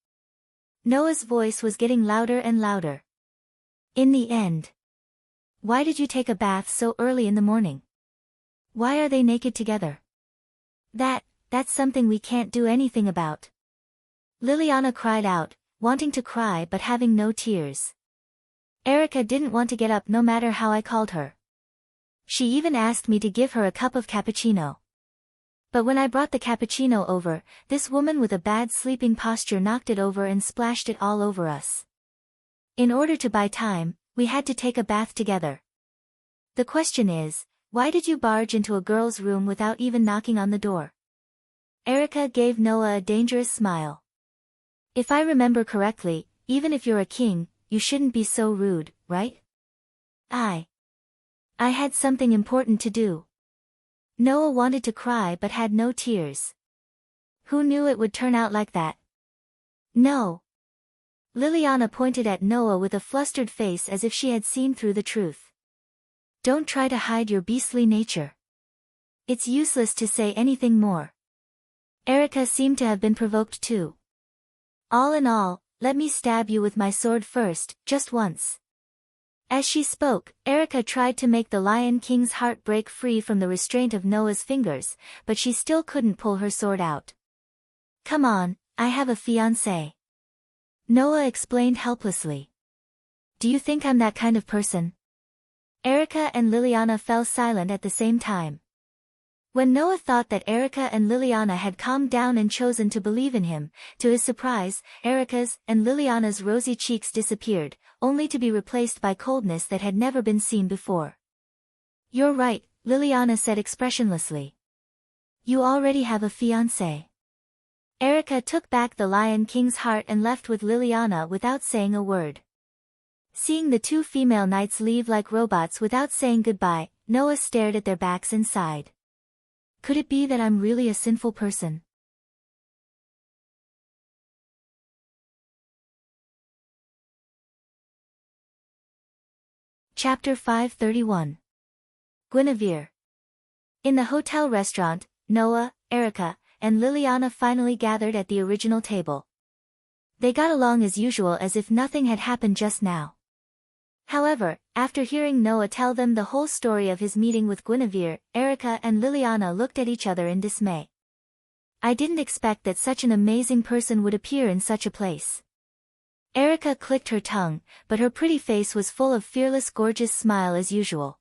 [SPEAKER 1] Noah's voice was getting louder and louder. "In the end. Why did you take a bath so early in the morning? Why are they naked together?" That's something we can't do anything about." Liliana cried out, wanting to cry but having no tears. Erica didn't want to get up no matter how I called her. She even asked me to give her a cup of cappuccino. But when I brought the cappuccino over, this woman with a bad sleeping posture knocked it over and splashed it all over us. In order to buy time, we had to take a bath together. The question is, why did you barge into a girl's room without even knocking on the door?" Erica gave Noah a dangerous smile. "If I remember correctly, even if you're a king, you shouldn't be so rude, right?" I had something important to do." Noah wanted to cry but had no tears. Who knew it would turn out like that? "No." Liliana pointed at Noah with a flustered face as if she had seen through the truth. "Don't try to hide your beastly nature. It's useless to say anything more." Erica seemed to have been provoked too. "All in all, let me stab you with my sword first, just once." As she spoke, Erica tried to make the Lion King's heart break free from the restraint of Noah's fingers, but she still couldn't pull her sword out. "Come on, I have a fiancé." Noah explained helplessly. "Do you think I'm that kind of person?" Erica and Liliana fell silent at the same time. When Noah thought that Erica and Liliana had calmed down and chosen to believe in him, to his surprise, Erica's and Liliana's rosy cheeks disappeared, only to be replaced by coldness that had never been seen before. "You're right," Liliana said expressionlessly. "You already have a fiancé." Erica took back the Lion King's heart and left with Liliana without saying a word. Seeing the 2 female knights leave like robots without saying goodbye, Noah stared at their backs and sighed. Could it be that I'm really a sinful person? Chapter 531. Guinevere. In the hotel restaurant, Noah, Erica, and Liliana finally gathered at the original table. They got along as usual as if nothing had happened just now. However, after hearing Noah tell them the whole story of his meeting with Guinevere, Erica and Liliana looked at each other in dismay. I didn't expect that such an amazing person would appear in such a place. Erica clicked her tongue, but her pretty face was full of fearless gorgeous smile as usual.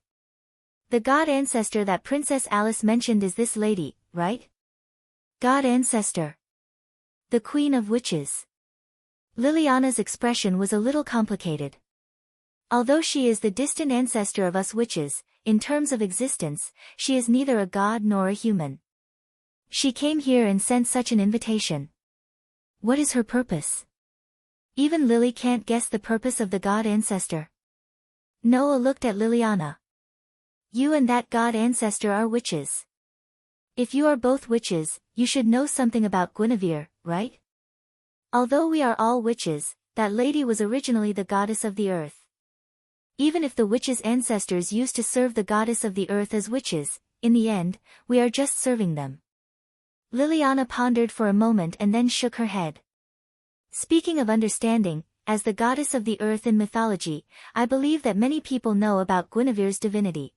[SPEAKER 1] The god ancestor that Princess Alice mentioned is this lady, right? God ancestor. The Queen of Witches. Liliana's expression was a little complicated. Although she is the distant ancestor of us witches, in terms of existence, she is neither a god nor a human. She came here and sent such an invitation. What is her purpose? Even Lily can't guess the purpose of the god ancestor. Noah looked at Liliana. You and that god ancestor are witches. If you are both witches, you should know something about Guinevere, right? Although we are all witches, that lady was originally the goddess of the earth. Even if the witches' ancestors used to serve the goddess of the earth as witches, in the end, we are just serving them. Liliana pondered for a moment and then shook her head. Speaking of understanding, as the goddess of the earth in mythology, I believe that many people know about Guinevere's divinity.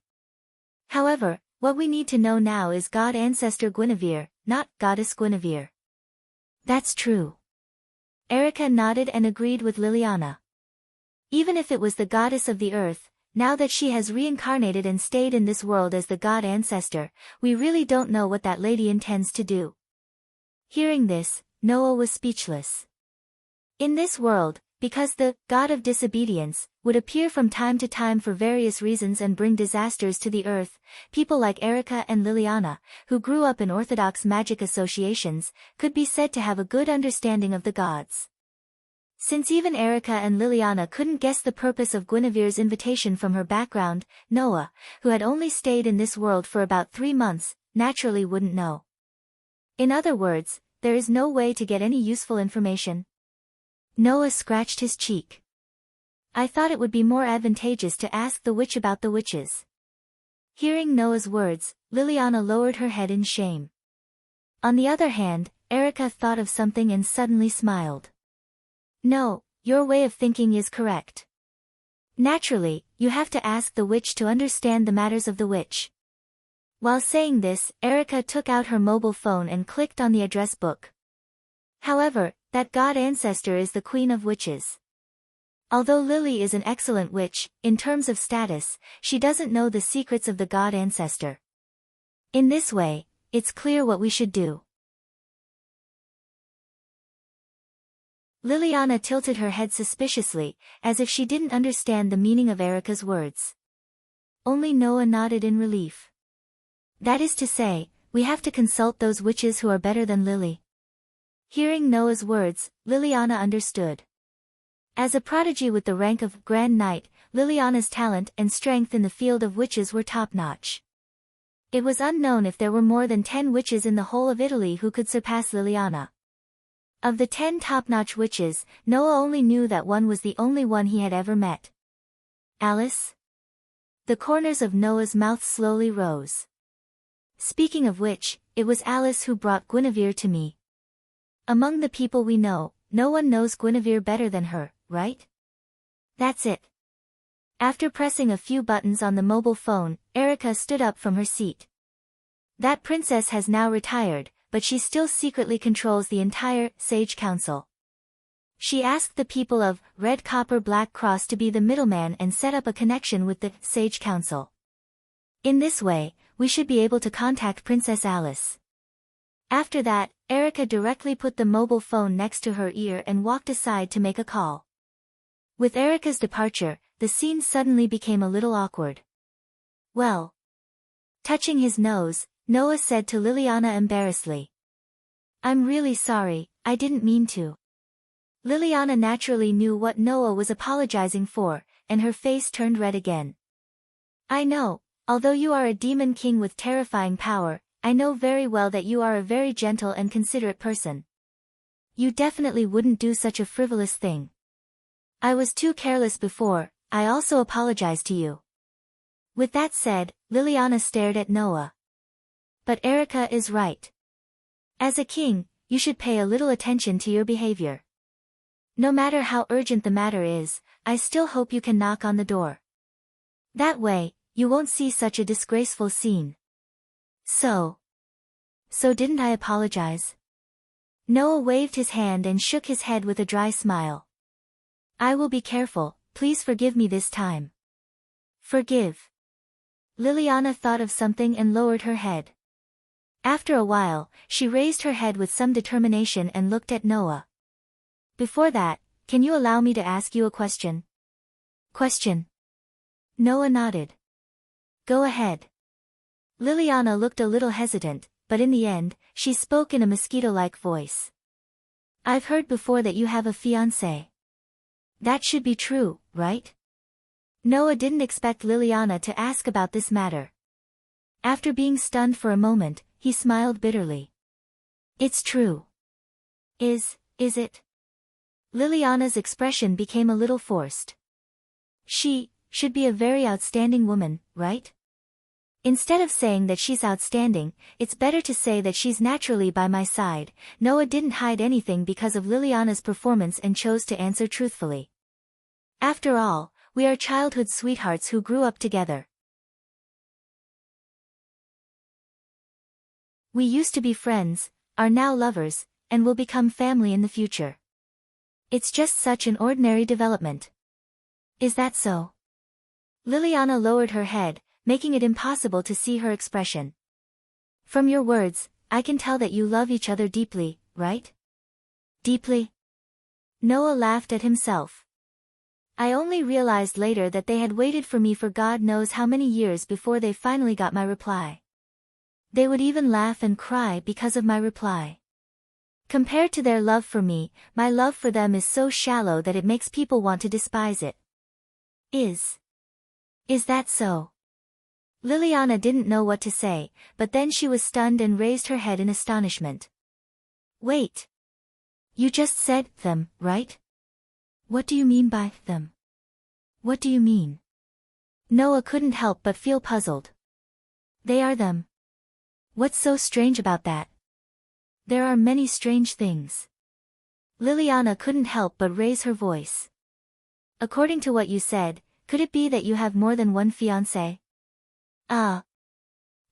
[SPEAKER 1] However, what we need to know now is god ancestor Guinevere, not goddess Guinevere. That's true. Erica nodded and agreed with Liliana. Even if it was the goddess of the earth, now that she has reincarnated and stayed in this world as the god ancestor, we really don't know what that lady intends to do. Hearing this, Noah was speechless. In this world, because the god of disobedience would appear from time to time for various reasons and bring disasters to the earth, people like Erica and Liliana, who grew up in orthodox magic associations, could be said to have a good understanding of the gods. Since even Erica and Liliana couldn't guess the purpose of Guinevere's invitation from her background, Noah, who had only stayed in this world for about 3 months, naturally wouldn't know. In other words, there is no way to get any useful information. Noah scratched his cheek. I thought it would be more advantageous to ask the witch about the witches. Hearing Noah's words, Liliana lowered her head in shame. On the other hand, Erica thought of something and suddenly smiled. No, your way of thinking is correct. Naturally, you have to ask the witch to understand the matters of the witch. While saying this, Erica took out her mobile phone and clicked on the address book. However, that god ancestor is the Queen of Witches. Although Lily is an excellent witch, in terms of status, she doesn't know the secrets of the god ancestor. In this way, it's clear what we should do. Liliana tilted her head suspiciously, as if she didn't understand the meaning of Erica's words. Only Noah nodded in relief. That is to say, we have to consult those witches who are better than Lily. Hearing Noah's words, Liliana understood. As a prodigy with the rank of Grand Knight, Liliana's talent and strength in the field of witches were top-notch. It was unknown if there were more than 10 witches in the whole of Italy who could surpass Liliana. Of the 10 top-notch witches, Noah only knew that one was the only one he had ever met. Alice? The corners of Noah's mouth slowly rose. Speaking of which, it was Alice who brought Guinevere to me. Among the people we know, no one knows Guinevere better than her, right? That's it. After pressing a few buttons on the mobile phone, Erica stood up from her seat. That princess has now retired, but she still secretly controls the entire Sage Council. She asked the people of Red Copper Black Cross to be the middleman and set up a connection with the Sage Council. In this way, we should be able to contact Princess Alice. After that, Erica directly put the mobile phone next to her ear and walked aside to make a call. With Erica's departure, the scene suddenly became a little awkward. Well. Touching his nose, Noah said to Liliana embarrassedly. I'm really sorry, I didn't mean to. Liliana naturally knew what Noah was apologizing for, and her face turned red again. I know, although you are a demon king with terrifying power, I know very well that you are a very gentle and considerate person. You definitely wouldn't do such a frivolous thing. I was too careless before, I also apologize to you. With that said, Liliana stared at Noah. But Erica is right. As a king, you should pay a little attention to your behavior. No matter how urgent the matter is, I still hope you can knock on the door. That way, you won't see such a disgraceful scene. So didn't I apologize? Noah waved his hand and shook his head with a dry smile. I will be careful, please forgive me this time. Forgive. Liliana thought of something and lowered her head. After a while, she raised her head with some determination and looked at Noah. Before that, can you allow me to ask you a question? Question. Noah nodded. Go ahead. Liliana looked a little hesitant, but in the end, she spoke in a mosquito-like voice. I've heard before that you have a fiancé. That should be true, right? Noah didn't expect Liliana to ask about this matter. After being stunned for a moment, he smiled bitterly. It's true. Is it? Liliana's expression became a little forced. She should be a very outstanding woman, right? Instead of saying that she's outstanding, it's better to say that she's naturally by my side. Noah didn't hide anything because of Liliana's performance and chose to answer truthfully. After all, we are childhood sweethearts who grew up together. We used to be friends, are now lovers, and will become family in the future. It's just such an ordinary development. Is that so? Liliana lowered her head, making it impossible to see her expression. From your words, I can tell that you love each other deeply, right? Deeply? Noah laughed at himself. I only realized later that they had waited for me for God knows how many years before they finally got my reply. They would even laugh and cry because of my reply. Compared to their love for me, my love for them is so shallow that it makes people want to despise it. Is that so? Liliana didn't know what to say, but then she was stunned and raised her head in astonishment. Wait. You just said them, right? What do you mean by them? What do you mean? Noah couldn't help but feel puzzled. They are them. What's so strange about that? There are many strange things. Liliana couldn't help but raise her voice. According to what you said, could it be that you have more than one fiancé?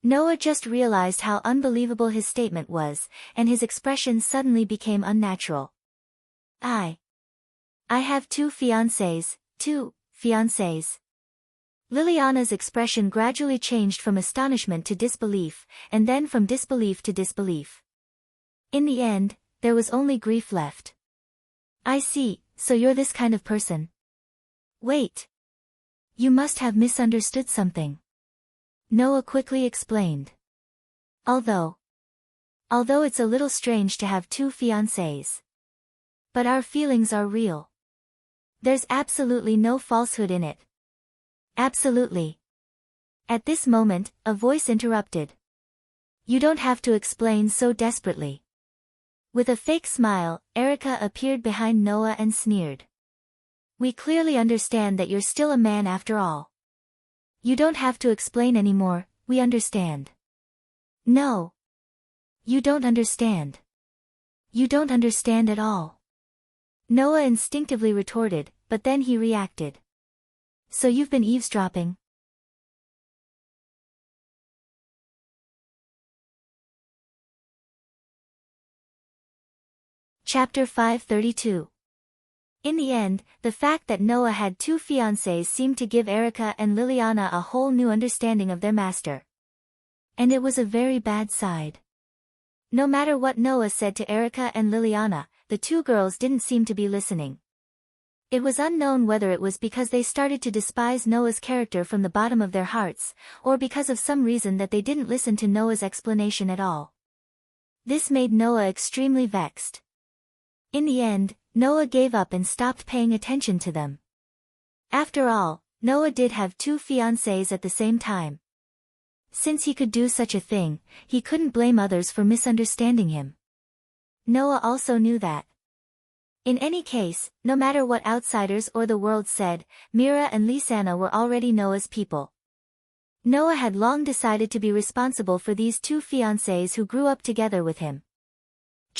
[SPEAKER 1] Noah just realized how unbelievable his statement was, and his expression suddenly became unnatural. I have two fiancés. Liliana's expression gradually changed from astonishment to disbelief, and then from disbelief to disbelief. In the end, there was only grief left. I see, so you're this kind of person. Wait. You must have misunderstood something. Noah quickly explained. Although it's a little strange to have two fiancés. But our feelings are real. There's absolutely no falsehood in it. Absolutely. At this moment, a voice interrupted. You don't have to explain so desperately. With a fake smile, Erica appeared behind Noah and sneered. We clearly understand that you're still a man after all. You don't have to explain anymore, we understand. No. You don't understand. You don't understand at all. Noah instinctively retorted, but then he reacted. So you've been eavesdropping? Chapter 532. In the end, the fact that Noah had two fiancés seemed to give Erica and Liliana a whole new understanding of their master. And it was a very bad side. No matter what Noah said to Erica and Liliana, the two girls didn't seem to be listening. It was unknown whether it was because they started to despise Noah's character from the bottom of their hearts, or because of some reason that they didn't listen to Noah's explanation at all. This made Noah extremely vexed. In the end, Noah gave up and stopped paying attention to them. After all, Noah did have two fiancés at the same time. Since he could do such a thing, he couldn't blame others for misunderstanding him. Noah also knew that. In any case, no matter what outsiders or the world said, Mira and Lisanna were already Noah's people. Noah had long decided to be responsible for these two fiancés who grew up together with him.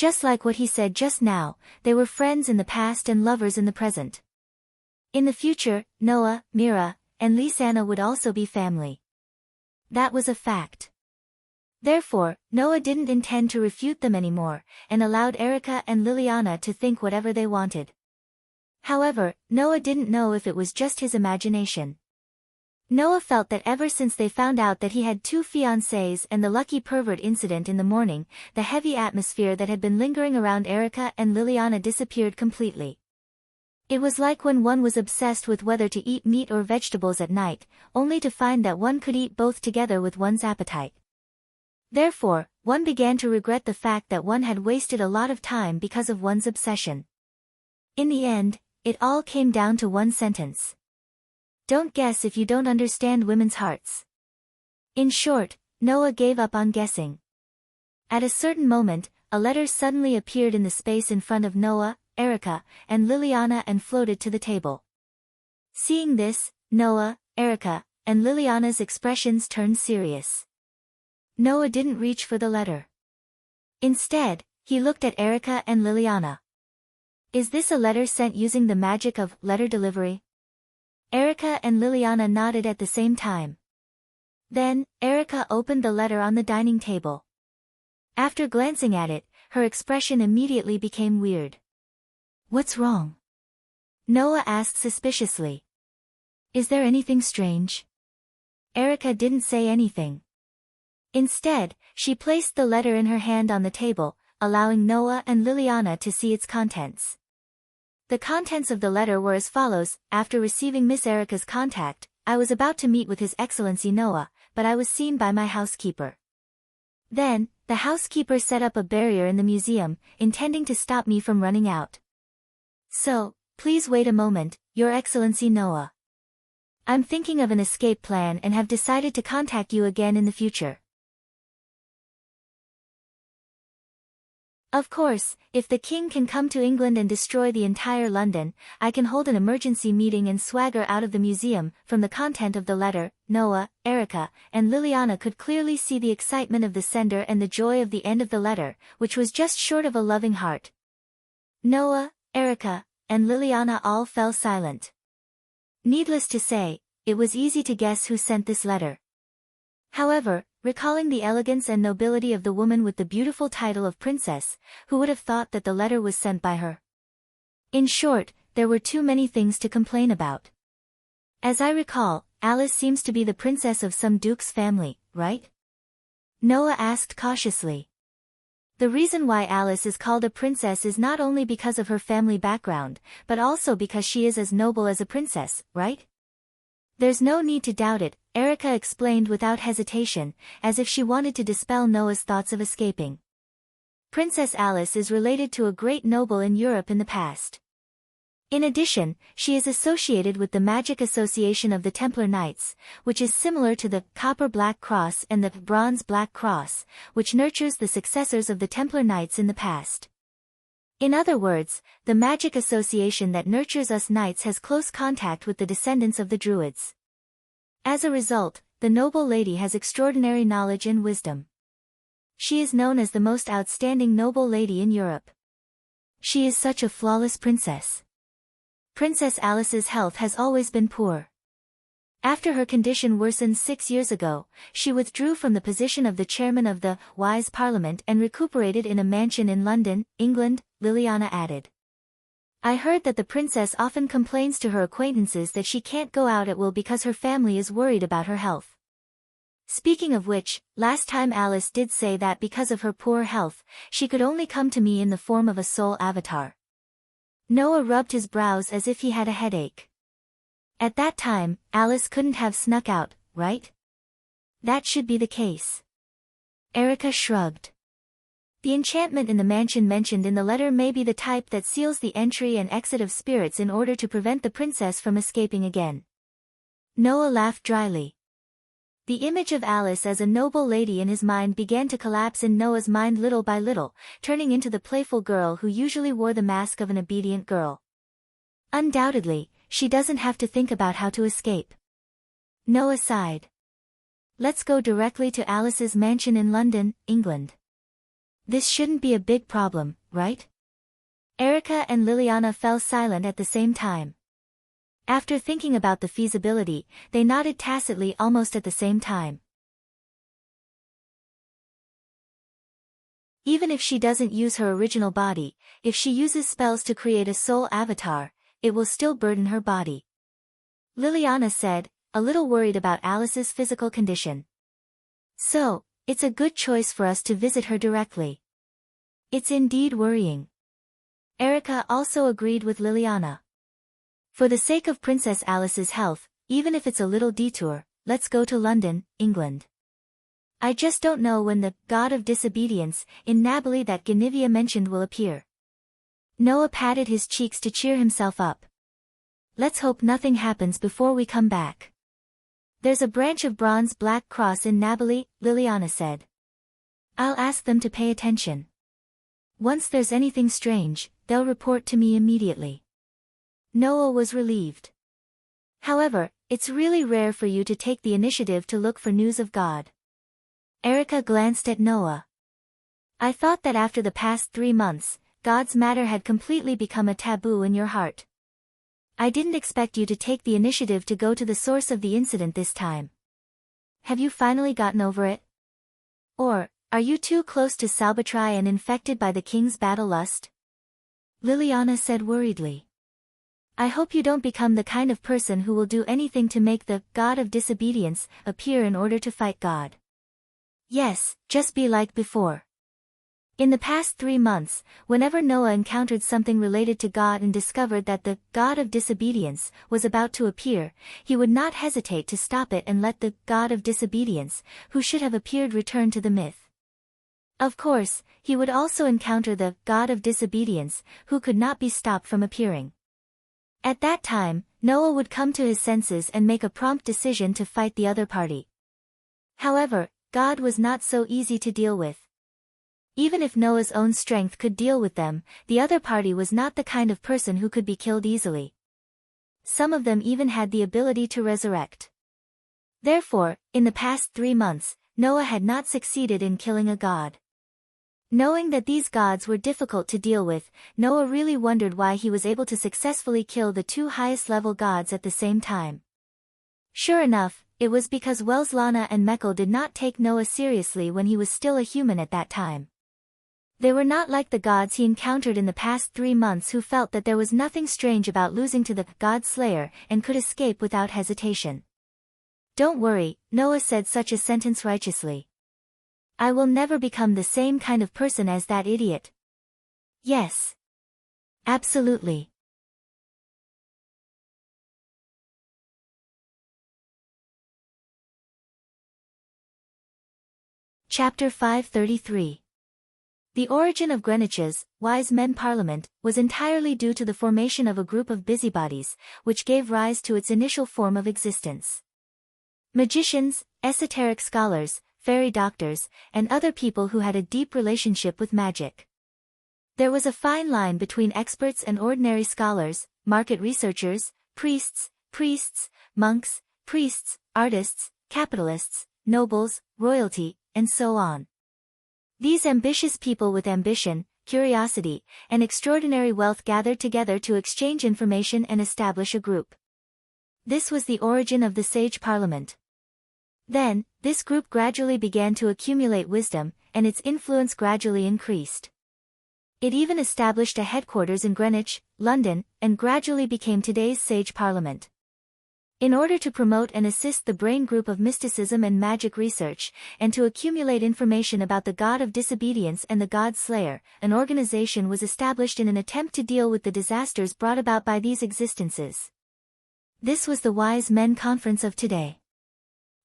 [SPEAKER 1] Just like what he said just now, they were friends in the past and lovers in the present. In the future, Noah, Mira, and Lisanna would also be family. That was a fact. Therefore, Noah didn't intend to refute them anymore, and allowed Erica and Liliana to think whatever they wanted. However, Noah didn't know if it was just his imagination. Noah felt that ever since they found out that he had 2 fiancées and the lucky pervert incident in the morning, the heavy atmosphere that had been lingering around Erica and Liliana disappeared completely. It was like when one was obsessed with whether to eat meat or vegetables at night, only to find that one could eat both together with one's appetite. Therefore, one began to regret the fact that one had wasted a lot of time because of one's obsession. In the end, it all came down to one sentence. Don't guess if you don't understand women's hearts. In short, Noah gave up on guessing. At a certain moment, a letter suddenly appeared in the space in front of Noah, Erica, and Liliana and floated to the table. Seeing this, Noah, Erica, and Liliana's expressions turned serious. Noah didn't reach for the letter. Instead, he looked at Erica and Liliana. Is this a letter sent using the magic of letter delivery? Erica and Liliana nodded at the same time. Then, Erica opened the letter on the dining table. After glancing at it, her expression immediately became weird. What's wrong? Noah asked suspiciously. Is there anything strange? Erica didn't say anything. Instead, she placed the letter in her hand on the table, allowing Noah and Liliana to see its contents. The contents of the letter were as follows: after receiving Miss Erica's contact, I was about to meet with His Excellency Noah, but I was seen by my housekeeper. Then, the housekeeper set up a barrier in the museum, intending to stop me from running out. So, please wait a moment, Your Excellency Noah. I'm thinking of an escape plan and have decided to contact you again in the future. Of course, if the king can come to England and destroy the entire London, I can hold an emergency meeting and swagger out of the museum. From the content of the letter, Noah, Erica, and Liliana could clearly see the excitement of the sender and the joy of the end of the letter, which was just short of a loving heart. Noah, Erica, and Liliana all fell silent. Needless to say, it was easy to guess who sent this letter. However, recalling the elegance and nobility of the woman with the beautiful title of princess, who would have thought that the letter was sent by her? In short, there were too many things to complain about. As I recall, Alice seems to be the princess of some duke's family, right? Noah asked cautiously. The reason why Alice is called a princess is not only because of her family background, but also because she is as noble as a princess, right? There's no need to doubt it, Erica explained without hesitation, as if she wanted to dispel Noah's thoughts of escaping. Princess Alice is related to a great noble in Europe in the past. In addition, she is associated with the Magic Association of the Templar Knights, which is similar to the Copper Black Cross and the Bronze Black Cross, which nurtures the successors of the Templar Knights in the past. In other words, the magic association that nurtures us knights has close contact with the descendants of the Druids. As a result, the noble lady has extraordinary knowledge and wisdom. She is known as the most outstanding noble lady in Europe. She is such a flawless princess. Princess Alice's health has always been poor. After her condition worsened 6 years ago, she withdrew from the position of the chairman of the Wise Parliament and recuperated in a mansion in London, England, Liliana added. I heard that the princess often complains to her acquaintances that she can't go out at will because her family is worried about her health. Speaking of which, last time Alice did say that because of her poor health, she could only come to me in the form of a soul avatar. Noah rubbed his brows as if he had a headache. At that time, Alice couldn't have snuck out, right? That should be the case. Erica shrugged. The enchantment in the mansion mentioned in the letter may be the type that seals the entry and exit of spirits in order to prevent the princess from escaping again. Noah laughed dryly. The image of Alice as a noble lady in his mind began to collapse in Noah's mind little by little, turning into the playful girl who usually wore the mask of an obedient girl. Undoubtedly, she doesn't have to think about how to escape. Noah sighed. Let's go directly to Alice's mansion in London, England. This shouldn't be a big problem, right? Erica and Liliana fell silent at the same time. After thinking about the feasibility, they nodded tacitly almost at the same time. Even if she doesn't use her original body, if she uses spells to create a soul avatar, it will still burden her body. Liliana said, a little worried about Alice's physical condition. So, it's a good choice for us to visit her directly. It's indeed worrying. Erica also agreed with Liliana. For the sake of Princess Alice's health, even if it's a little detour, let's go to London, England. I just don't know when the God of Disobedience in Nabily that Guinevere mentioned will appear. Noah patted his cheeks to cheer himself up. Let's hope nothing happens before we come back. There's a branch of bronze black cross in Nabily, Liliana said. I'll ask them to pay attention. Once there's anything strange, they'll report to me immediately. Noah was relieved. However, it's really rare for you to take the initiative to look for news of God. Erica glanced at Noah. I thought that after the past 3 months, God's matter had completely become a taboo in your heart. I didn't expect you to take the initiative to go to the source of the incident this time. Have you finally gotten over it? Or, are you too close to Salvatry and infected by the king's battle lust? Liliana said worriedly. I hope you don't become the kind of person who will do anything to make the God of Disobedience appear in order to fight God. Yes, just be like before. In the past 3 months, whenever Noah encountered something related to God and discovered that the God of Disobedience was about to appear, he would not hesitate to stop it and let the God of Disobedience, who should have appeared, return to the myth. Of course, he would also encounter the God of Disobedience, who could not be stopped from appearing. At that time, Noah would come to his senses and make a prompt decision to fight the other party. However, God was not so easy to deal with. Even if Noah's own strength could deal with them, the other party was not the kind of person who could be killed easily. Some of them even had the ability to resurrect. Therefore, in the past 3 months, Noah had not succeeded in killing a god. Knowing that these gods were difficult to deal with, Noah really wondered why he was able to successfully kill the 2 highest-level gods at the same time. Sure enough, it was because Welslana and Mekkel did not take Noah seriously when he was still a human at that time. They were not like the gods he encountered in the past 3 months who felt that there was nothing strange about losing to the God Slayer and could escape without hesitation. Don't worry, Noah said such a sentence righteously. I will never become the same kind of person as that idiot. Yes. Absolutely. Chapter 533. The origin of Greenwich's Wise Men Parliament was entirely due to the formation of a group of busybodies, which gave rise to its initial form of existence. Magicians, esoteric scholars, fairy doctors, and other people who had a deep relationship with magic. There was a fine line between experts and ordinary scholars, market researchers, priests, monks, priests, artists, capitalists, nobles, royalty, and so on. These ambitious people with ambition, curiosity, and extraordinary wealth gathered together to exchange information and establish a group. This was the origin of the Sage Parliament. Then, this group gradually began to accumulate wisdom, and its influence gradually increased. It even established a headquarters in Greenwich, London, and gradually became today's Sage Parliament. In order to promote and assist the brain group of mysticism and magic research, and to accumulate information about the God of Disobedience and the God Slayer, an organization was established in an attempt to deal with the disasters brought about by these existences. This was the Wise Men Conference of today.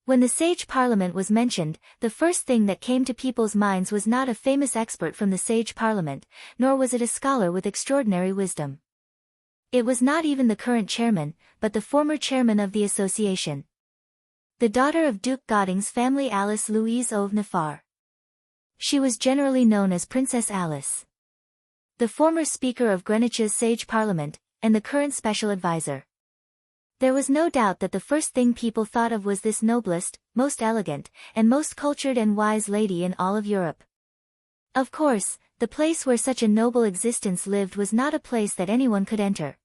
[SPEAKER 1] When the Sage Parliament was mentioned, the first thing that came to people's minds was not a famous expert from the Sage Parliament, nor was it a scholar with extraordinary wisdom. It was not even the current chairman, but the former chairman of the association. The daughter of Duke Goding's family, Alice Louise of Navarre. She was generally known as Princess Alice. The former Speaker of Greenwich's Sage Parliament, and the current Special Advisor. There was no doubt that the first thing people thought of was this noblest, most elegant, and most cultured and wise lady in all of Europe. Of course, the place where such a noble existence lived was not a place that anyone could enter.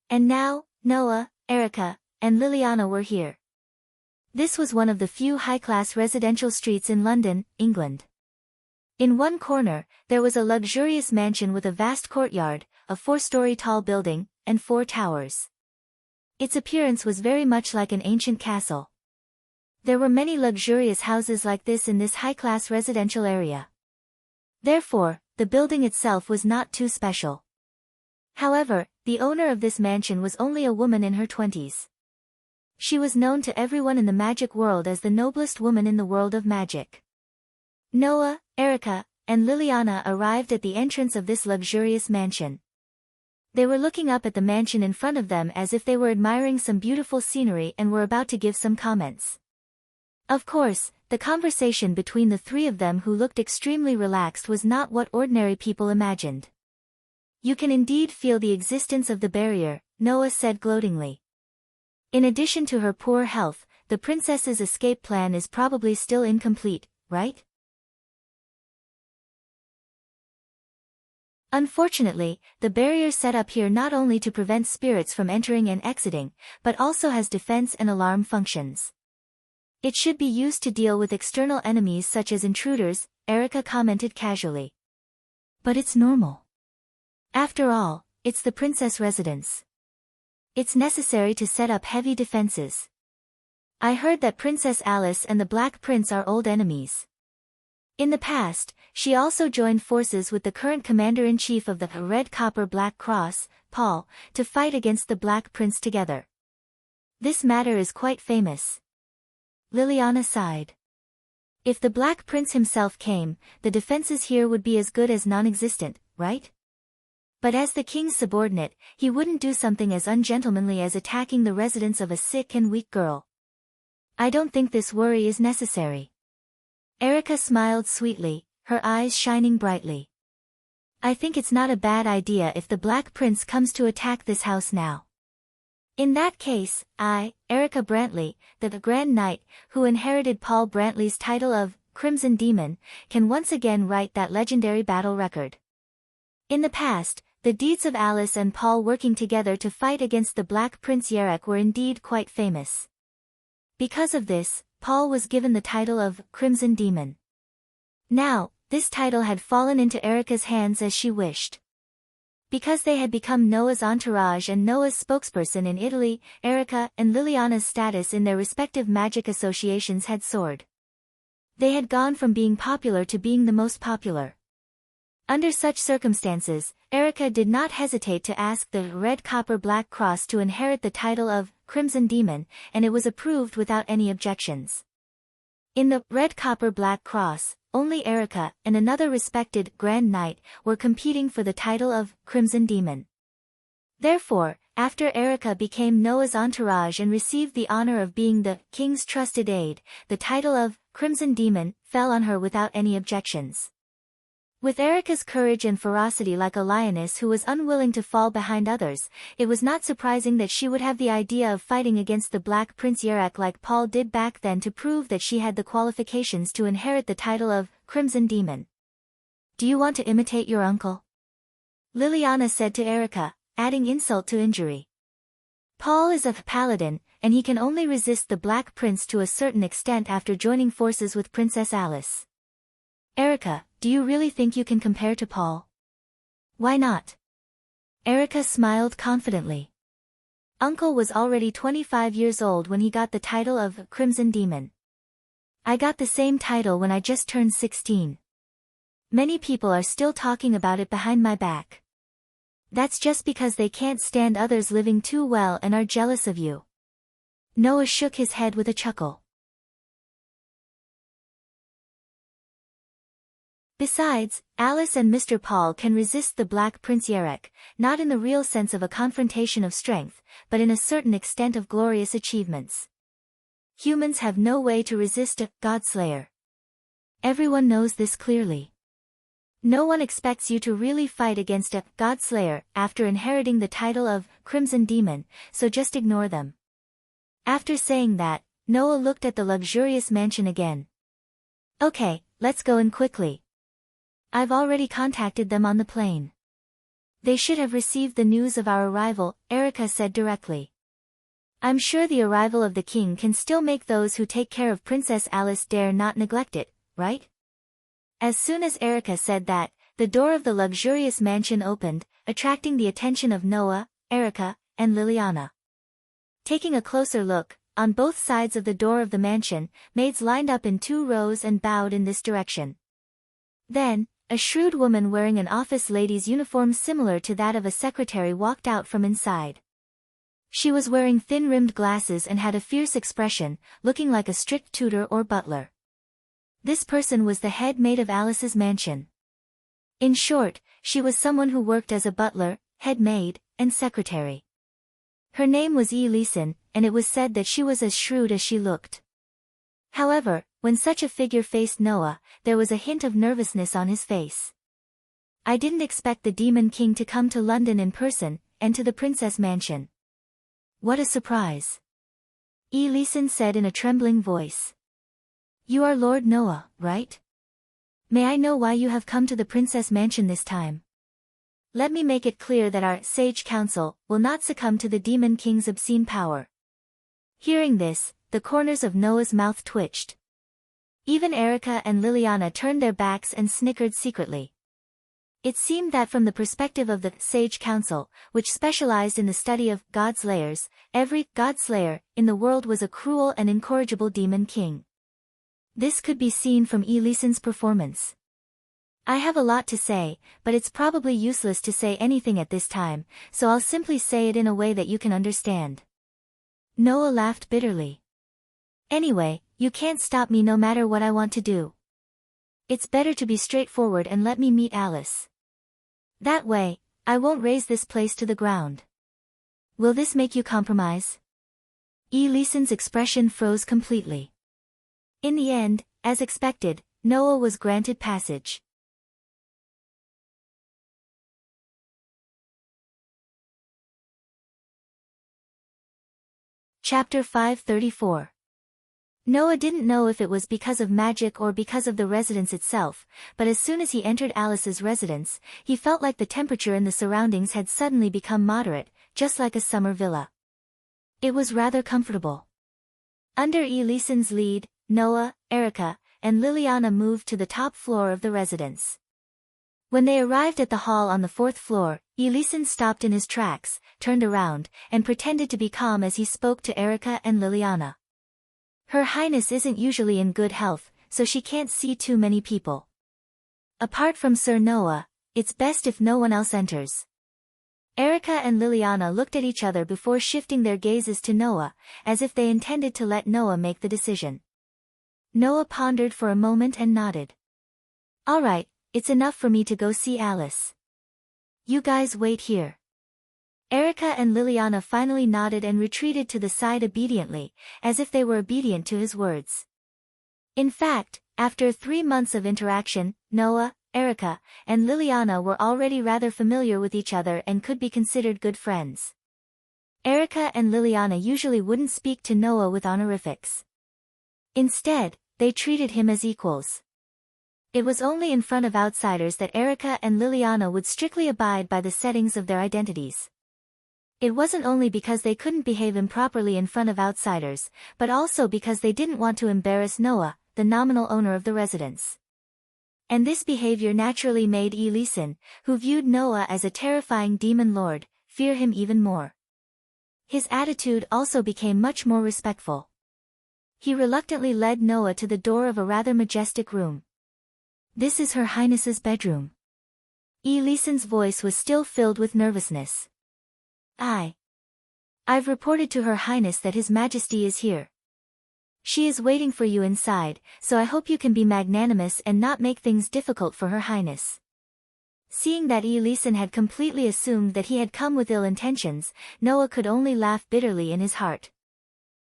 [SPEAKER 1] And now, Noah, Erica, and Liliana were here. This was one of the few high-class residential streets in London, England. In one corner, there was a luxurious mansion with a vast courtyard, a 4-story tall building, and 4 towers. Its appearance was very much like an ancient castle. There were many luxurious houses like this in this high-class residential area. Therefore, the building itself was not too special. However, the owner of this mansion was only a woman in her 20s. She was known to everyone in the magic world as the noblest woman in the world of magic. Noah, Erica, and Liliana arrived at the entrance of this luxurious mansion. They were looking up at the mansion in front of them as if they were admiring some beautiful scenery and were about to give some comments. Of course, the conversation between the 3 of them who looked extremely relaxed was not what ordinary people imagined. "You can indeed feel the existence of the barrier," Noah said gloatingly. "In addition to her poor health, the princess's escape plan is probably still incomplete, right?" Unfortunately, the barrier set up here not only to prevent spirits from entering and exiting, but also has defense and alarm functions. It should be used to deal with external enemies such as intruders, Erica commented casually. "But it's normal. After all, it's the princess residence. It's necessary to set up heavy defenses. I heard that Princess Alice and the Black Prince are old enemies. In the past, she also joined forces with the current commander-in-chief of the Red Copper Black Cross, Paul, to fight against the Black Prince together. This matter is quite famous." Liliana sighed. "If the Black Prince himself came, the defenses here would be as good as non-existent, right? But as the king's subordinate, he wouldn't do something as ungentlemanly as attacking the residence of a sick and weak girl. I don't think this worry is necessary." Erica smiled sweetly, her eyes shining brightly. "I think it's not a bad idea if the Black Prince comes to attack this house now. In that case, Erica Brantley, the Grand Knight, who inherited Paul Brantley's title of Crimson Demon, can once again write that legendary battle record. In the past, the deeds of Alice and Paul working together to fight against the Black Prince Yerek were indeed quite famous. Because of this, Paul was given the title of Crimson Demon. Now, this title had fallen into Erica's hands as she wished. Because they had become Noah's entourage and Noah's spokesperson in Italy, Erica and Liliana's status in their respective magic associations had soared. They had gone from being popular to being the most popular. Under such circumstances, Erica did not hesitate to ask the Red Copper Black Cross to inherit the title of Crimson Demon, and it was approved without any objections. In the Red Copper Black Cross, only Erica and another respected Grand Knight were competing for the title of Crimson Demon. Therefore, after Erica became Noah's entourage and received the honor of being the king's trusted aide, the title of Crimson Demon fell on her without any objections. With Erica's courage and ferocity like a lioness who was unwilling to fall behind others, it was not surprising that she would have the idea of fighting against the Black Prince Yerek like Paul did back then to prove that she had the qualifications to inherit the title of Crimson Demon. "Do you want to imitate your uncle?" Liliana said to Erica, adding insult to injury. "Paul is a paladin, and he can only resist the Black Prince to a certain extent after joining forces with Princess Alice. Erica, do you really think you can compare to Paul?" "Why not?" Erica smiled confidently. "Uncle was already 25 years old when he got the title of Crimson Demon. I got the same title when I just turned 16. Many people are still talking about it behind my back. That's just because they can't stand others living too well and are jealous of you." Noah shook his head with a chuckle. "Besides, Alice and Mr. Paul can resist the Black Prince Yerek, not in the real sense of a confrontation of strength, but in a certain extent of glorious achievements. Humans have no way to resist a Godslayer. Everyone knows this clearly. No one expects you to really fight against a Godslayer after inheriting the title of Crimson Demon, so just ignore them." After saying that, Noah looked at the luxurious mansion again. "Okay, let's go in quickly. I've already contacted them on the plane. They should have received the news of our arrival, Erica said directly. I'm sure the arrival of the king can still make those who take care of Princess Alice dare not neglect it, right? As soon as Erica said that, the door of the luxurious mansion opened, attracting the attention of Noah, Erica, and Liliana. Taking a closer look, on both sides of the door of the mansion, maids lined up in 2 rows and bowed in this direction. Then, a shrewd woman wearing an office lady's uniform similar to that of a secretary walked out from inside. She was wearing thin-rimmed glasses and had a fierce expression, looking like a strict tutor or butler. This person was the head maid of Alice's mansion. In short, she was someone who worked as a butler, head maid, and secretary. Her name was Elisen, and it was said that she was as shrewd as she looked. However, when such a figure faced Noah, there was a hint of nervousness on his face. I didn't expect the Demon King to come to London in person, and to the Princess Mansion. What a surprise! Elisen said in a trembling voice. You are Lord Noah, right? May I know why you have come to the Princess Mansion this time? Let me make it clear that our sage council will not succumb to the Demon King's obscene power. Hearing this, the corners of Noah's mouth twitched. Even Erica and Liliana turned their backs and snickered secretly. It seemed that from the perspective of the Sage Council, which specialized in the study of God-slayers, every God-slayer in the world was a cruel and incorrigible demon king. This could be seen from Elisen's performance. I have a lot to say, but it's probably useless to say anything at this time, so I'll simply say it in a way that you can understand. Noah laughed bitterly. Anyway, you can't stop me no matter what I want to do. It's better to be straightforward and let me meet Alice. That way, I won't raise this place to the ground. Will this make you compromise? Elisen's expression froze completely. In the end, as expected, Noah was granted passage. Chapter 534. Noah didn't know if it was because of magic or because of the residence itself, but as soon as he entered Alice's residence, he felt like the temperature in the surroundings had suddenly become moderate, just like a summer villa. It was rather comfortable. Under Elisen's lead, Noah, Erica, and Liliana moved to the top floor of the residence. When they arrived at the hall on the 4th floor, Elisen stopped in his tracks, turned around, and pretended to be calm as he spoke to Erica and Liliana. Her Highness isn't usually in good health, so she can't see too many people. Apart from Sir Noah, it's best if no one else enters. Erica and Liliana looked at each other before shifting their gazes to Noah, as if they intended to let Noah make the decision. Noah pondered for a moment and nodded. All right, it's enough for me to go see Alice. You guys wait here. Erica and Liliana finally nodded and retreated to the side obediently, as if they were obedient to his words. In fact, after 3 months of interaction, Noah, Erica, and Liliana were already rather familiar with each other and could be considered good friends. Erica and Liliana usually wouldn't speak to Noah with honorifics. Instead, they treated him as equals. It was only in front of outsiders that Erica and Liliana would strictly abide by the settings of their identities. It wasn't only because they couldn't behave improperly in front of outsiders, but also because they didn't want to embarrass Noah, the nominal owner of the residence. And this behavior naturally made Elisen, who viewed Noah as a terrifying demon lord, fear him even more. His attitude also became much more respectful. He reluctantly led Noah to the door of a rather majestic room. This is Her Highness's bedroom. Elisen's voice was still filled with nervousness. I've reported to Her Highness that His Majesty is here. She is waiting for you inside, so I hope you can be magnanimous and not make things difficult for Her Highness. Seeing that Elisen had completely assumed that he had come with ill intentions, Noah could only laugh bitterly in his heart.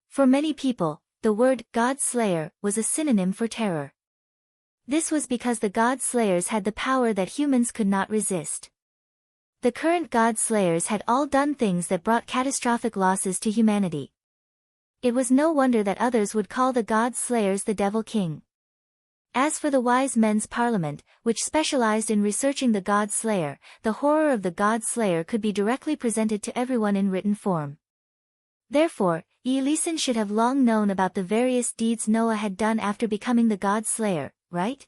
[SPEAKER 1] For many people, the word God-slayer was a synonym for terror. This was because the God-slayers had the power that humans could not resist. The current God-slayers had all done things that brought catastrophic losses to humanity. It was no wonder that others would call the God-slayers the Devil King. As for the wise men's parliament, which specialized in researching the God Slayer, the horror of the God Slayer could be directly presented to everyone in written form. Therefore, Elison should have long known about the various deeds Noah had done after becoming the God Slayer, right?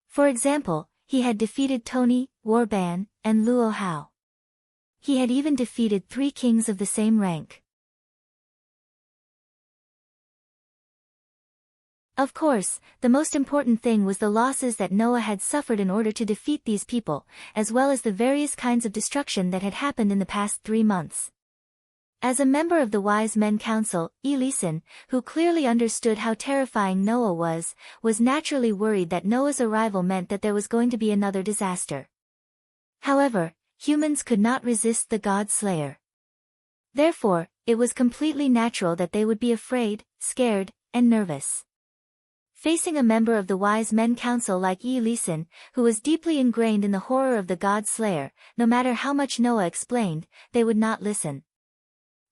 [SPEAKER 1] For example, he had defeated Tony, Warban, and Luo Hao. He had even defeated 3 kings of the same rank. Of course, the most important thing was the losses that Noah had suffered in order to defeat these people, as well as the various kinds of destruction that had happened in the past 3 months. As a member of the Wise Men Council, Elison, who clearly understood how terrifying Noah was naturally worried that Noah's arrival meant that there was going to be another disaster. However, humans could not resist the God Slayer. Therefore, it was completely natural that they would be afraid, scared, and nervous. Facing a member of the Wise Men Council like Elison, who was deeply ingrained in the horror of the God Slayer, no matter how much Noah explained, they would not listen.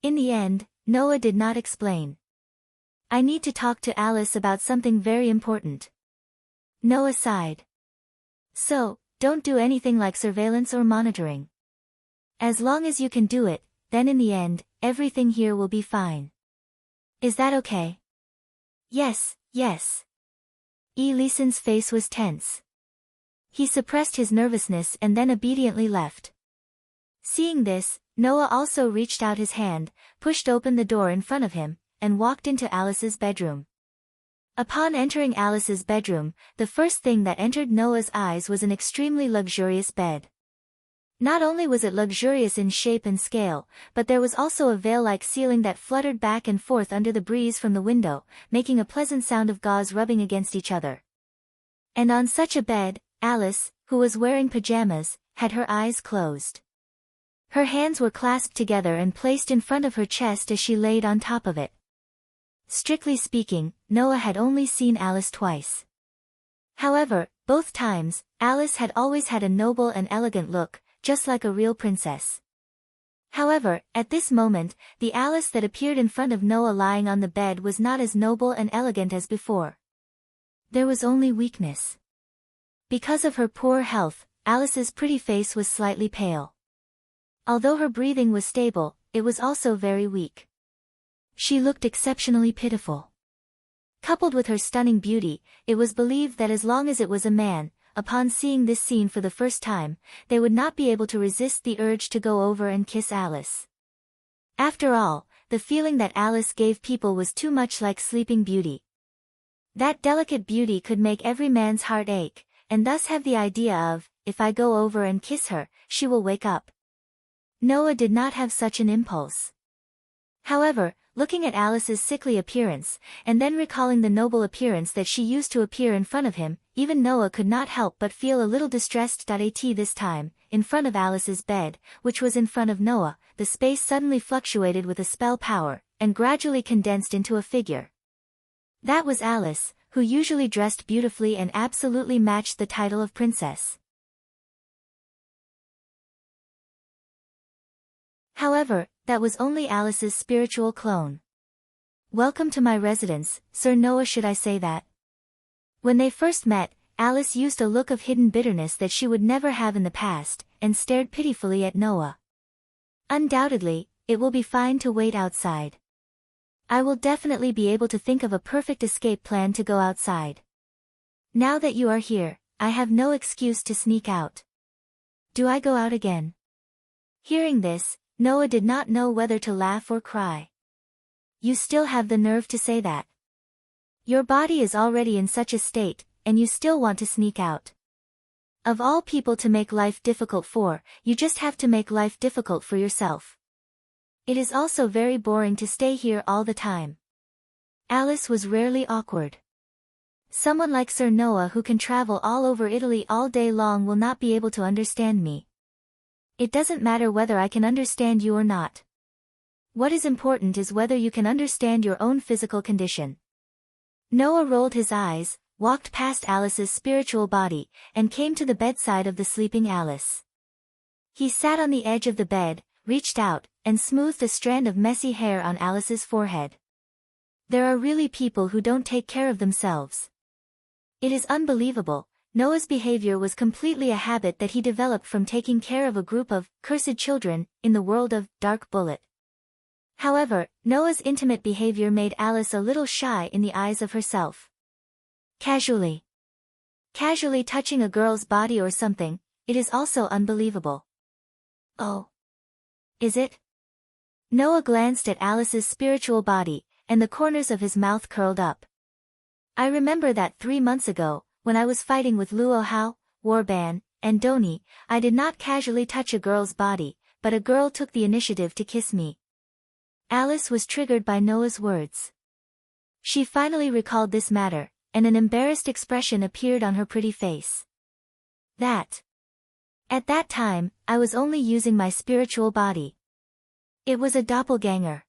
[SPEAKER 1] In the end, Noah did not explain. "I need to talk to Alice about something very important." Noah sighed. "So, don't do anything like surveillance or monitoring. As long as you can do it, then in the end, everything here will be fine. Is that okay?" "Yes, yes." Elison's face was tense. He suppressed his nervousness and then obediently left. Seeing this, Noah also reached out his hand, pushed open the door in front of him, and walked into Alice's bedroom. Upon entering Alice's bedroom, the first thing that entered Noah's eyes was an extremely luxurious bed. Not only was it luxurious in shape and scale, but there was also a veil-like ceiling that fluttered back and forth under the breeze from the window, making a pleasant sound of gauze rubbing against each other. And on such a bed, Alice, who was wearing pajamas, had her eyes closed. Her hands were clasped together and placed in front of her chest as she laid on top of it. Strictly speaking, Noah had only seen Alice twice. However, both times, Alice had always had a noble and elegant look, just like a real princess. However, at this moment, the Alice that appeared in front of Noah lying on the bed was not as noble and elegant as before. There was only weakness. Because of her poor health, Alice's pretty face was slightly pale. Although her breathing was stable, it was also very weak. She looked exceptionally pitiful. Coupled with her stunning beauty, it was believed that as long as it was a man, upon seeing this scene for the first time, they would not be able to resist the urge to go over and kiss Alice. After all, the feeling that Alice gave people was too much like Sleeping Beauty. That delicate beauty could make every man's heart ache, and thus have the idea of, if I go over and kiss her, she will wake up. Noah did not have such an impulse. However, looking at Alice's sickly appearance, and then recalling the noble appearance that she used to appear in front of him, even Noah could not help but feel a little distressed. At this time, in front of Alice's bed, which was in front of Noah, the space suddenly fluctuated with a spell power, and gradually condensed into a figure. That was Alice, who usually dressed beautifully and absolutely matched the title of princess. However, that was only Alice's spiritual clone. "Welcome to my residence, Sir Noah, should I say that?" When they first met, Alice used a look of hidden bitterness that she would never have in the past, and stared pitifully at Noah. "Undoubtedly, it will be fine to wait outside. I will definitely be able to think of a perfect escape plan to go outside. Now that you are here, I have no excuse to sneak out. Do I go out again?" Hearing this, Noah did not know whether to laugh or cry. "You still have the nerve to say that? Your body is already in such a state, and you still want to sneak out. Of all people to make life difficult for, you just have to make life difficult for yourself. It is also very boring to stay here all the time." Alice was rarely awkward. "Someone like Sir Noah who can travel all over Italy all day long will not be able to understand me. It doesn't matter whether I can understand you or not. What is important is whether you can understand your own physical condition." Noah rolled his eyes, walked past Alice's spiritual body, and came to the bedside of the sleeping Alice. He sat on the edge of the bed, reached out, and smoothed a strand of messy hair on Alice's forehead. There are really people who don't take care of themselves. It is unbelievable. Noah's behavior was completely a habit that he developed from taking care of a group of cursed children in the world of Dark Bullet. However, Noah's intimate behavior made Alice a little shy in the eyes of herself. Casually touching a girl's body or something, it is also unbelievable. Oh. Is it? Noah glanced at Alice's spiritual body, and the corners of his mouth curled up. I remember that 3 months ago, when I was fighting with Luo Hao, Warban, and Doni, I did not casually touch a girl's body, but a girl took the initiative to kiss me. Alice was triggered by Noah's words. She finally recalled this matter, and an embarrassed expression appeared on her pretty face. At that time, I was only using my spiritual body. It was a doppelganger.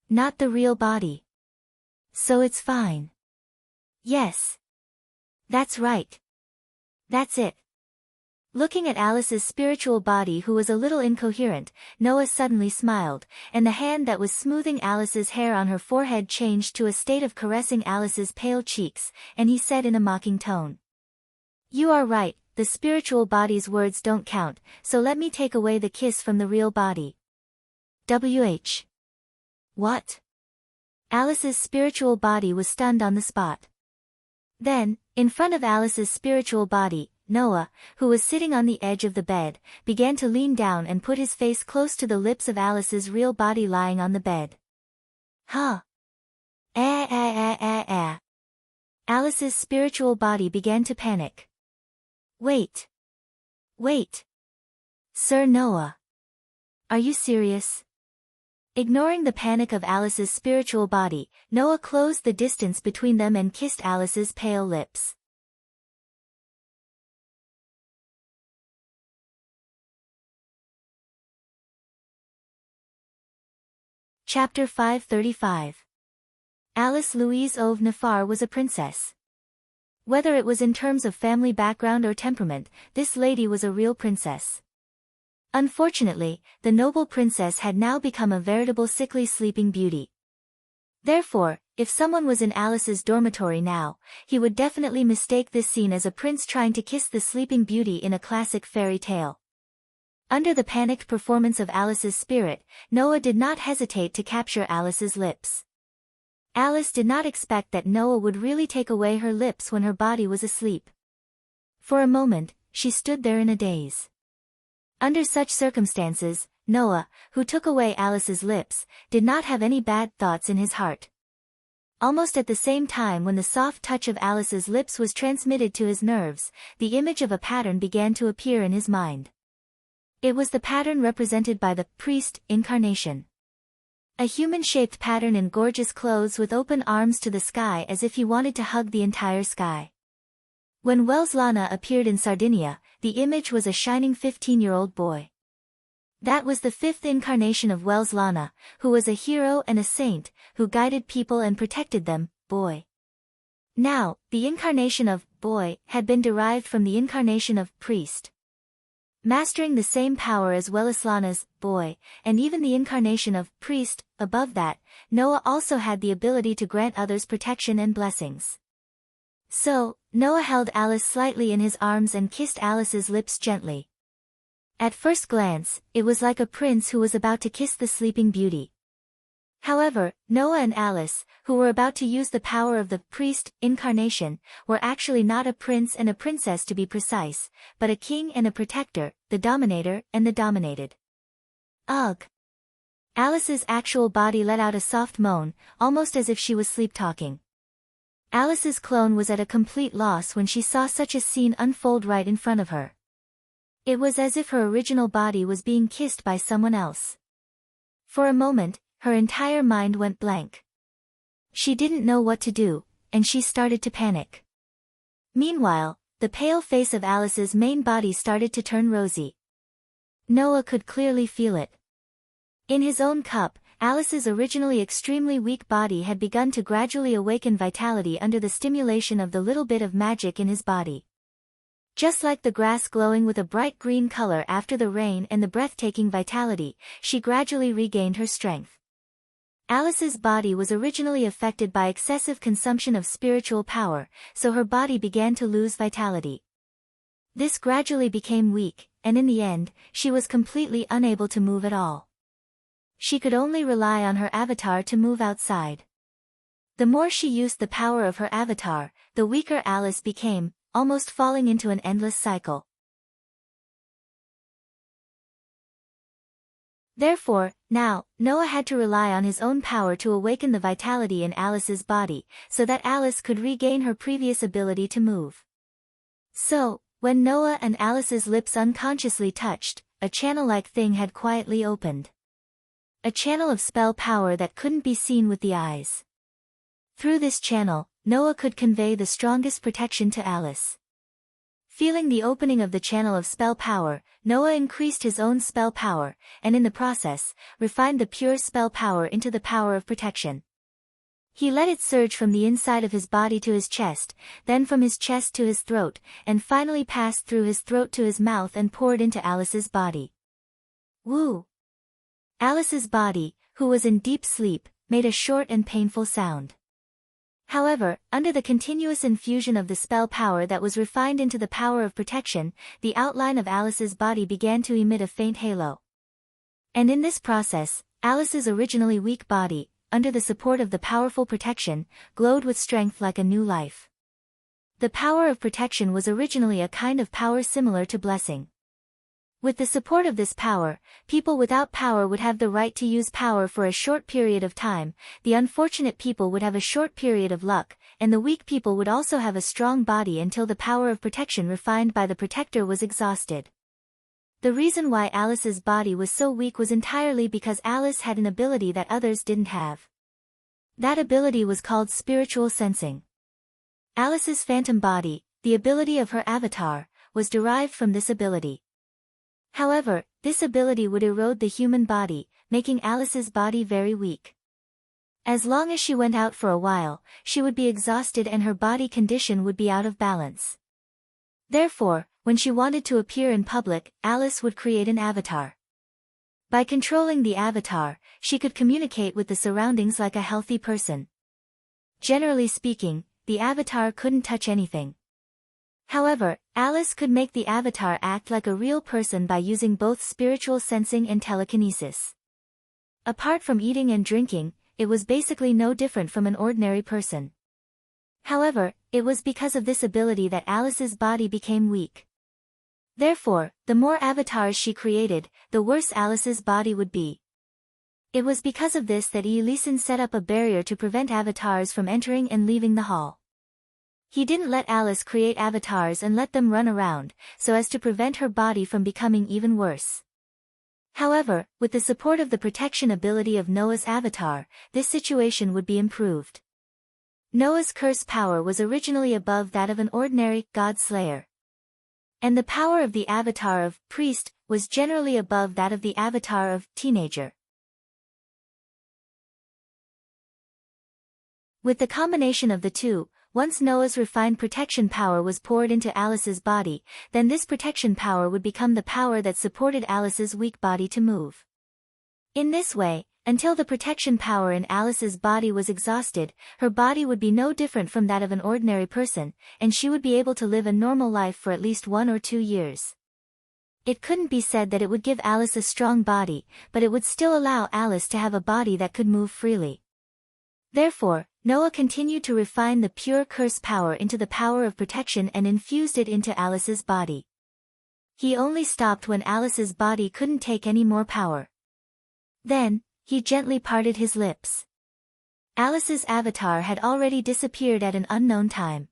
[SPEAKER 1] Not the real body. So it's fine. Yes. That's right. That's it. Looking at Alice's spiritual body, who was a little incoherent, Noah suddenly smiled, and the hand that was smoothing Alice's hair on her forehead changed to a state of caressing Alice's pale cheeks, and he said in a mocking tone. You are right, the spiritual body's words don't count, so let me take away the kiss from the real body. WH. What? Alice's spiritual body was stunned on the spot. Then, in front of Alice's spiritual body, Noah, who was sitting on the edge of the bed, began to lean down and put his face close to the lips of Alice's real body lying on the bed. Huh? Alice's spiritual body began to panic. Wait. Sir Noah. Are you serious? Ignoring the panic of Alice's spiritual body, Noah closed the distance between them and kissed Alice's pale lips. Chapter 535. Alice Louise of Nafar was a princess. Whether it was in terms of family background or temperament, this lady was a real princess. Unfortunately, the noble princess had now become a veritable sickly sleeping beauty. Therefore, if someone was in Alice's dormitory now, he would definitely mistake this scene as a prince trying to kiss the sleeping beauty in a classic fairy tale. Under the panicked performance of Alice's spirit, Noah did not hesitate to capture Alice's lips. Alice did not expect that Noah would really take away her lips when her body was asleep. For a moment, she stood there in a daze. Under such circumstances, Noah, who took away Alice's lips, did not have any bad thoughts in his heart. Almost at the same time, when the soft touch of Alice's lips was transmitted to his nerves, the image of a pattern began to appear in his mind. It was the pattern represented by the priest incarnation. A human-shaped pattern in gorgeous clothes with open arms to the sky as if he wanted to hug the entire sky. When Wells Lana appeared in Sardinia, the image was a shining 15-year-old boy. That was the fifth incarnation of Wells Lana, who was a hero and a saint, who guided people and protected them, boy. Now, the incarnation of boy had been derived from the incarnation of priest. Mastering the same power as Wells Lana's boy, and even the incarnation of priest, above that, Noah also had the ability to grant others protection and blessings. So, Noah held Alice slightly in his arms and kissed Alice's lips gently. At first glance, it was like a prince who was about to kiss the sleeping beauty. However, Noah and Alice, who were about to use the power of the priest incarnation, were actually not a prince and a princess to be precise, but a king and a protector, the dominator and the dominated. Ugh! Alice's actual body let out a soft moan, almost as if she was sleep-talking. Alice's clone was at a complete loss when she saw such a scene unfold right in front of her. It was as if her original body was being kissed by someone else. For a moment, her entire mind went blank. She didn't know what to do, and she started to panic. Meanwhile, the pale face of Alice's main body started to turn rosy. Noah could clearly feel it. In his own cup, Alice's originally extremely weak body had begun to gradually awaken vitality under the stimulation of the little bit of magic in his body. Just like the grass glowing with a bright green color after the rain and the breathtaking vitality, she gradually regained her strength. Alice's body was originally affected by excessive consumption of spiritual power, so her body began to lose vitality. This gradually became weak, and in the end, she was completely unable to move at all. She could only rely on her avatar to move outside. The more she used the power of her avatar, the weaker Alice became, almost falling into an endless cycle. Therefore, now, Noah had to rely on his own power to awaken the vitality in Alice's body, so that Alice could regain her previous ability to move. So, when Noah and Alice's lips unconsciously touched, a channel-like thing had quietly opened. A channel of spell power that couldn't be seen with the eyes. Through this channel, Noah could convey the strongest protection to Alice. Feeling the opening of the channel of spell power, Noah increased his own spell power, and in the process, refined the pure spell power into the power of protection. He let it surge from the inside of his body to his chest, then from his chest to his throat, and finally passed through his throat to his mouth and poured into Alice's body. Woo! Alice's body, who was in deep sleep, made a short and painful sound. However, under the continuous infusion of the spell power that was refined into the power of protection, the outline of Alice's body began to emit a faint halo. And in this process, Alice's originally weak body, under the support of the powerful protection, glowed with strength like a new life. The power of protection was originally a kind of power similar to blessing. With the support of this power, people without power would have the right to use power for a short period of time, the unfortunate people would have a short period of luck, and the weak people would also have a strong body until the power of protection refined by the protector was exhausted. The reason why Alice's body was so weak was entirely because Alice had an ability that others didn't have. That ability was called spiritual sensing. Alice's phantom body, the ability of her avatar, was derived from this ability. However, this ability would erode the human body, making Alice's body very weak. As long as she went out for a while, she would be exhausted and her body condition would be out of balance. Therefore, when she wanted to appear in public, Alice would create an avatar. By controlling the avatar, she could communicate with the surroundings like a healthy person. Generally speaking, the avatar couldn't touch anything. However, Alice could make the avatar act like a real person by using both spiritual sensing and telekinesis. Apart from eating and drinking, it was basically no different from an ordinary person. However, it was because of this ability that Alice's body became weak. Therefore, the more avatars she created, the worse Alice's body would be. It was because of this that Elisen set up a barrier to prevent avatars from entering and leaving the hall. He didn't let Alice create avatars and let them run around, so as to prevent her body from becoming even worse. However, with the support of the protection ability of Noah's avatar, this situation would be improved. Noah's curse power was originally above that of an ordinary God Slayer. And the power of the avatar of priest was generally above that of the avatar of teenager. With the combination of the two, once Noah's refined protection power was poured into Alice's body, then this protection power would become the power that supported Alice's weak body to move. In this way, until the protection power in Alice's body was exhausted, her body would be no different from that of an ordinary person, and she would be able to live a normal life for at least 1 or 2 years. It couldn't be said that it would give Alice a strong body, but it would still allow Alice to have a body that could move freely. Therefore, Noah continued to refine the pure curse power into the power of protection and infused it into Alice's body. He only stopped when Alice's body couldn't take any more power. Then, he gently parted his lips. Alice's avatar had already disappeared at an unknown time.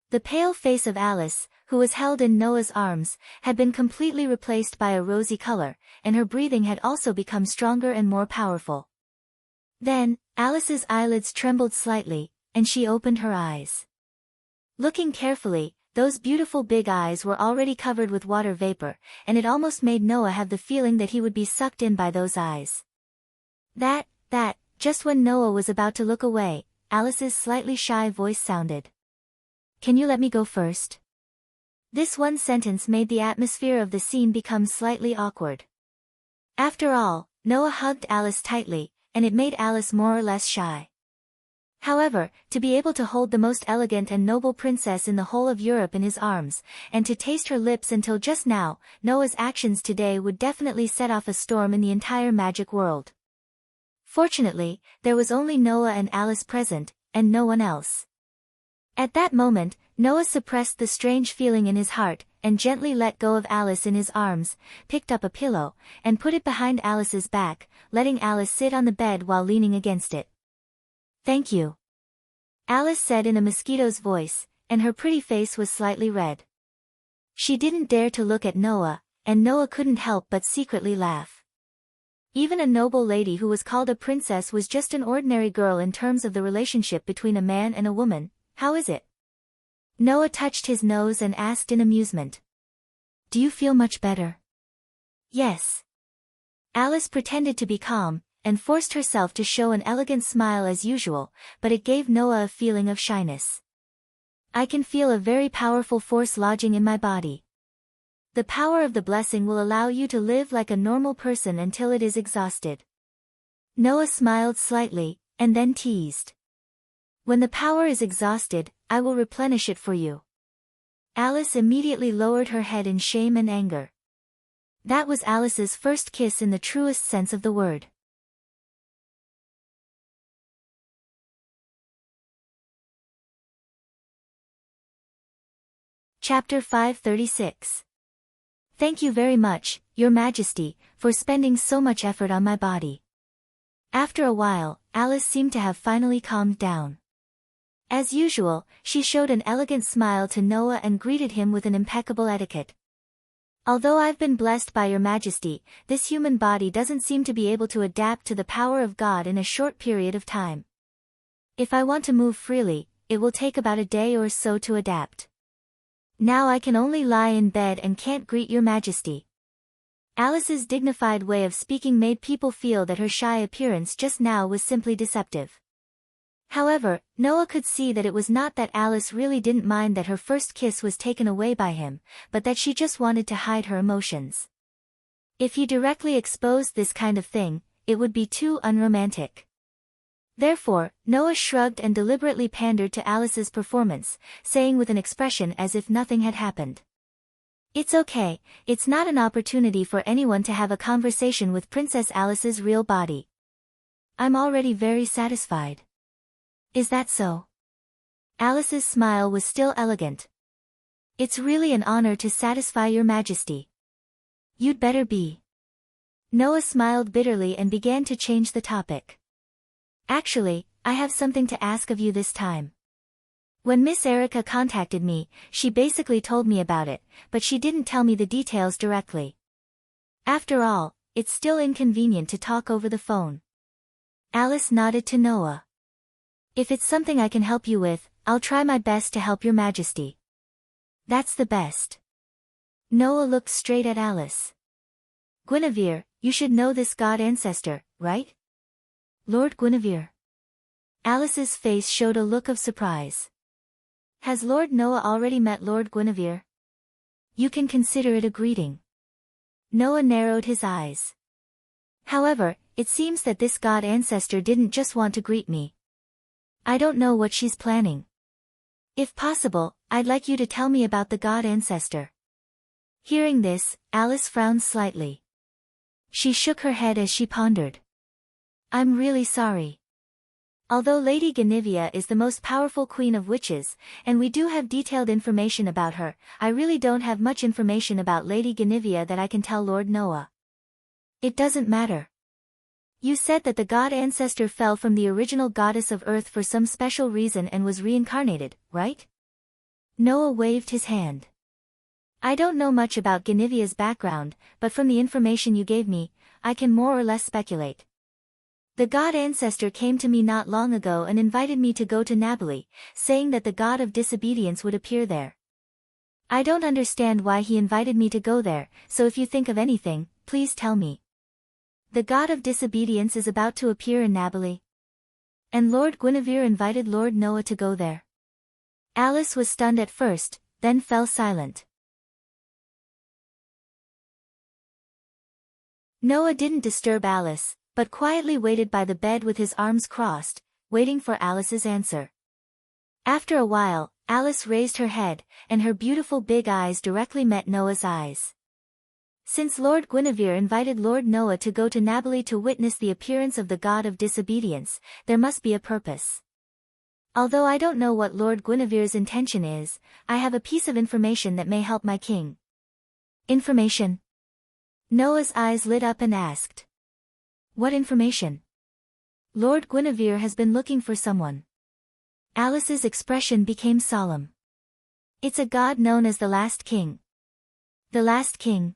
[SPEAKER 1] The pale face of Alice, who was held in Noah's arms, had been completely replaced by a rosy color, and her breathing had also become stronger and more powerful. Then, Alice's eyelids trembled slightly, and she opened her eyes. Looking carefully, those beautiful big eyes were already covered with water vapor, and it almost made Noah have the feeling that he would be sucked in by those eyes. Just when Noah was about to look away, Alice's slightly shy voice sounded. "Can you let me go first?" This one sentence made the atmosphere of the scene become slightly awkward. After all, Noah hugged Alice tightly, and it made Alice more or less shy. However, to be able to hold the most elegant and noble princess in the whole of Europe in his arms, and to taste her lips until just now, Noah's actions today would definitely set off a storm in the entire magic world. Fortunately, there was only Noah and Alice present, and no one else. At that moment, Noah suppressed the strange feeling in his heart, and gently let go of Alice in his arms, picked up a pillow, and put it behind Alice's back, letting Alice sit on the bed while leaning against it. "Thank you," Alice said in a mosquito's voice, and her pretty face was slightly red. She didn't dare to look at Noah, and Noah couldn't help but secretly laugh. Even a noble lady who was called a princess was just an ordinary girl in terms of the relationship between a man and a woman. "How is it?" Noah touched his nose and asked in amusement. "Do you feel much better?" "Yes." Alice pretended to be calm, and forced herself to show an elegant smile as usual, but it gave Noah a feeling of shyness. "I can feel a very powerful force lodging in my body. The power of the blessing will allow you to live like a normal person until it is exhausted." Noah smiled slightly, and then teased. "When the power is exhausted, I will replenish it for you." Alice immediately lowered her head in shame and anger. That was Alice's first kiss in the truest sense of the word. Chapter 536. Thank you very much, Your Majesty, for spending so much effort on my body. After a while, Alice seemed to have finally calmed down. As usual, she showed an elegant smile to Noah and greeted him with an impeccable etiquette. "Although I've been blessed by Your Majesty, this human body doesn't seem to be able to adapt to the power of God in a short period of time. If I want to move freely, it will take about a day or so to adapt. Now I can only lie in bed and can't greet Your Majesty." Alice's dignified way of speaking made people feel that her shy appearance just now was simply deceptive. However, Noah could see that it was not that Alice really didn't mind that her first kiss was taken away by him, but that she just wanted to hide her emotions. If he directly exposed this kind of thing, it would be too unromantic. Therefore, Noah shrugged and deliberately pandered to Alice's performance, saying with an expression as if nothing had happened. "It's okay, it's not an opportunity for anyone to have a conversation with Princess Alice's real body. I'm already very satisfied." "Is that so?" Alice's smile was still elegant. "It's really an honor to satisfy Your Majesty." "You'd better be." Noah smiled bitterly and began to change the topic. "Actually, I have something to ask of you this time. When Miss Erica contacted me, she basically told me about it, but she didn't tell me the details directly. After all, it's still inconvenient to talk over the phone." Alice nodded to Noah. "If it's something I can help you with, I'll try my best to help Your Majesty." "That's the best." Noah looked straight at Alice. "Guinevere, you should know this god ancestor, right?" "Lord Guinevere?" Alice's face showed a look of surprise. "Has Lord Noah already met Lord Guinevere?" "You can consider it a greeting." Noah narrowed his eyes. "However, it seems that this god ancestor didn't just want to greet me. I don't know what she's planning. If possible, I'd like you to tell me about the god ancestor." Hearing this, Alice frowned slightly. She shook her head as she pondered. "I'm really sorry. Although Lady Guinevere is the most powerful queen of witches, and we do have detailed information about her, I really don't have much information about Lady Guinevere that I can tell Lord Noah." "It doesn't matter. You said that the god ancestor fell from the original goddess of earth for some special reason and was reincarnated, right?" Noah waved his hand. "I don't know much about Guinevere's background, but from the information you gave me, I can more or less speculate. The god ancestor came to me not long ago and invited me to go to Napoli, saying that the god of disobedience would appear there. I don't understand why he invited me to go there, so if you think of anything, please tell me." "The god of disobedience is about to appear in Napoli? And Lord Guinevere invited Lord Noah to go there?" Alice was stunned at first, then fell silent. Noah didn't disturb Alice, but quietly waited by the bed with his arms crossed, waiting for Alice's answer. After a while, Alice raised her head, and her beautiful big eyes directly met Noah's eyes. Since Lord Guinevere invited Lord Noah to go to Nabali to witness the appearance of the god of disobedience, there must be a purpose. Although I don't know what Lord Guinevere's intention is, I have a piece of information that may help my king. Information? Noah's eyes lit up and asked. What information? Lord Guinevere has been looking for someone. Alice's expression became solemn. It's a god known as the Last King. The Last King?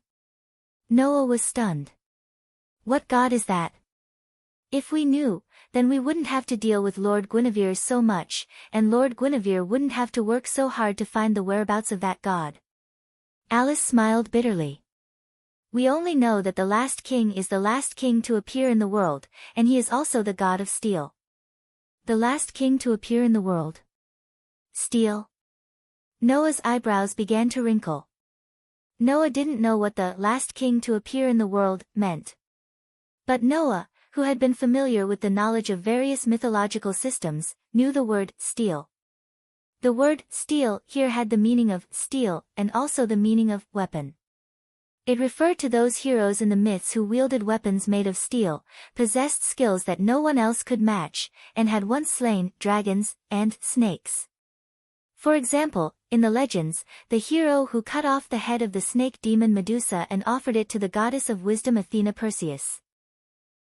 [SPEAKER 1] Noah was stunned. What god is that? If we knew, then we wouldn't have to deal with Lord Guinevere so much, and Lord Guinevere wouldn't have to work so hard to find the whereabouts of that god. Alice smiled bitterly. We only know that the Last King is the last king to appear in the world, and he is also the god of steel. The last king to appear in the world. Steel? Noah's eyebrows began to wrinkle. Noah didn't know what the last king to appear in the world meant. But Noah, who had been familiar with the knowledge of various mythological systems, knew the word steel. The word steel here had the meaning of steel and also the meaning of weapon. It referred to those heroes in the myths who wielded weapons made of steel, possessed skills that no one else could match, and had once slain dragons and snakes. For example, in the legends, the hero who cut off the head of the snake demon Medusa and offered it to the goddess of wisdom Athena Perseus.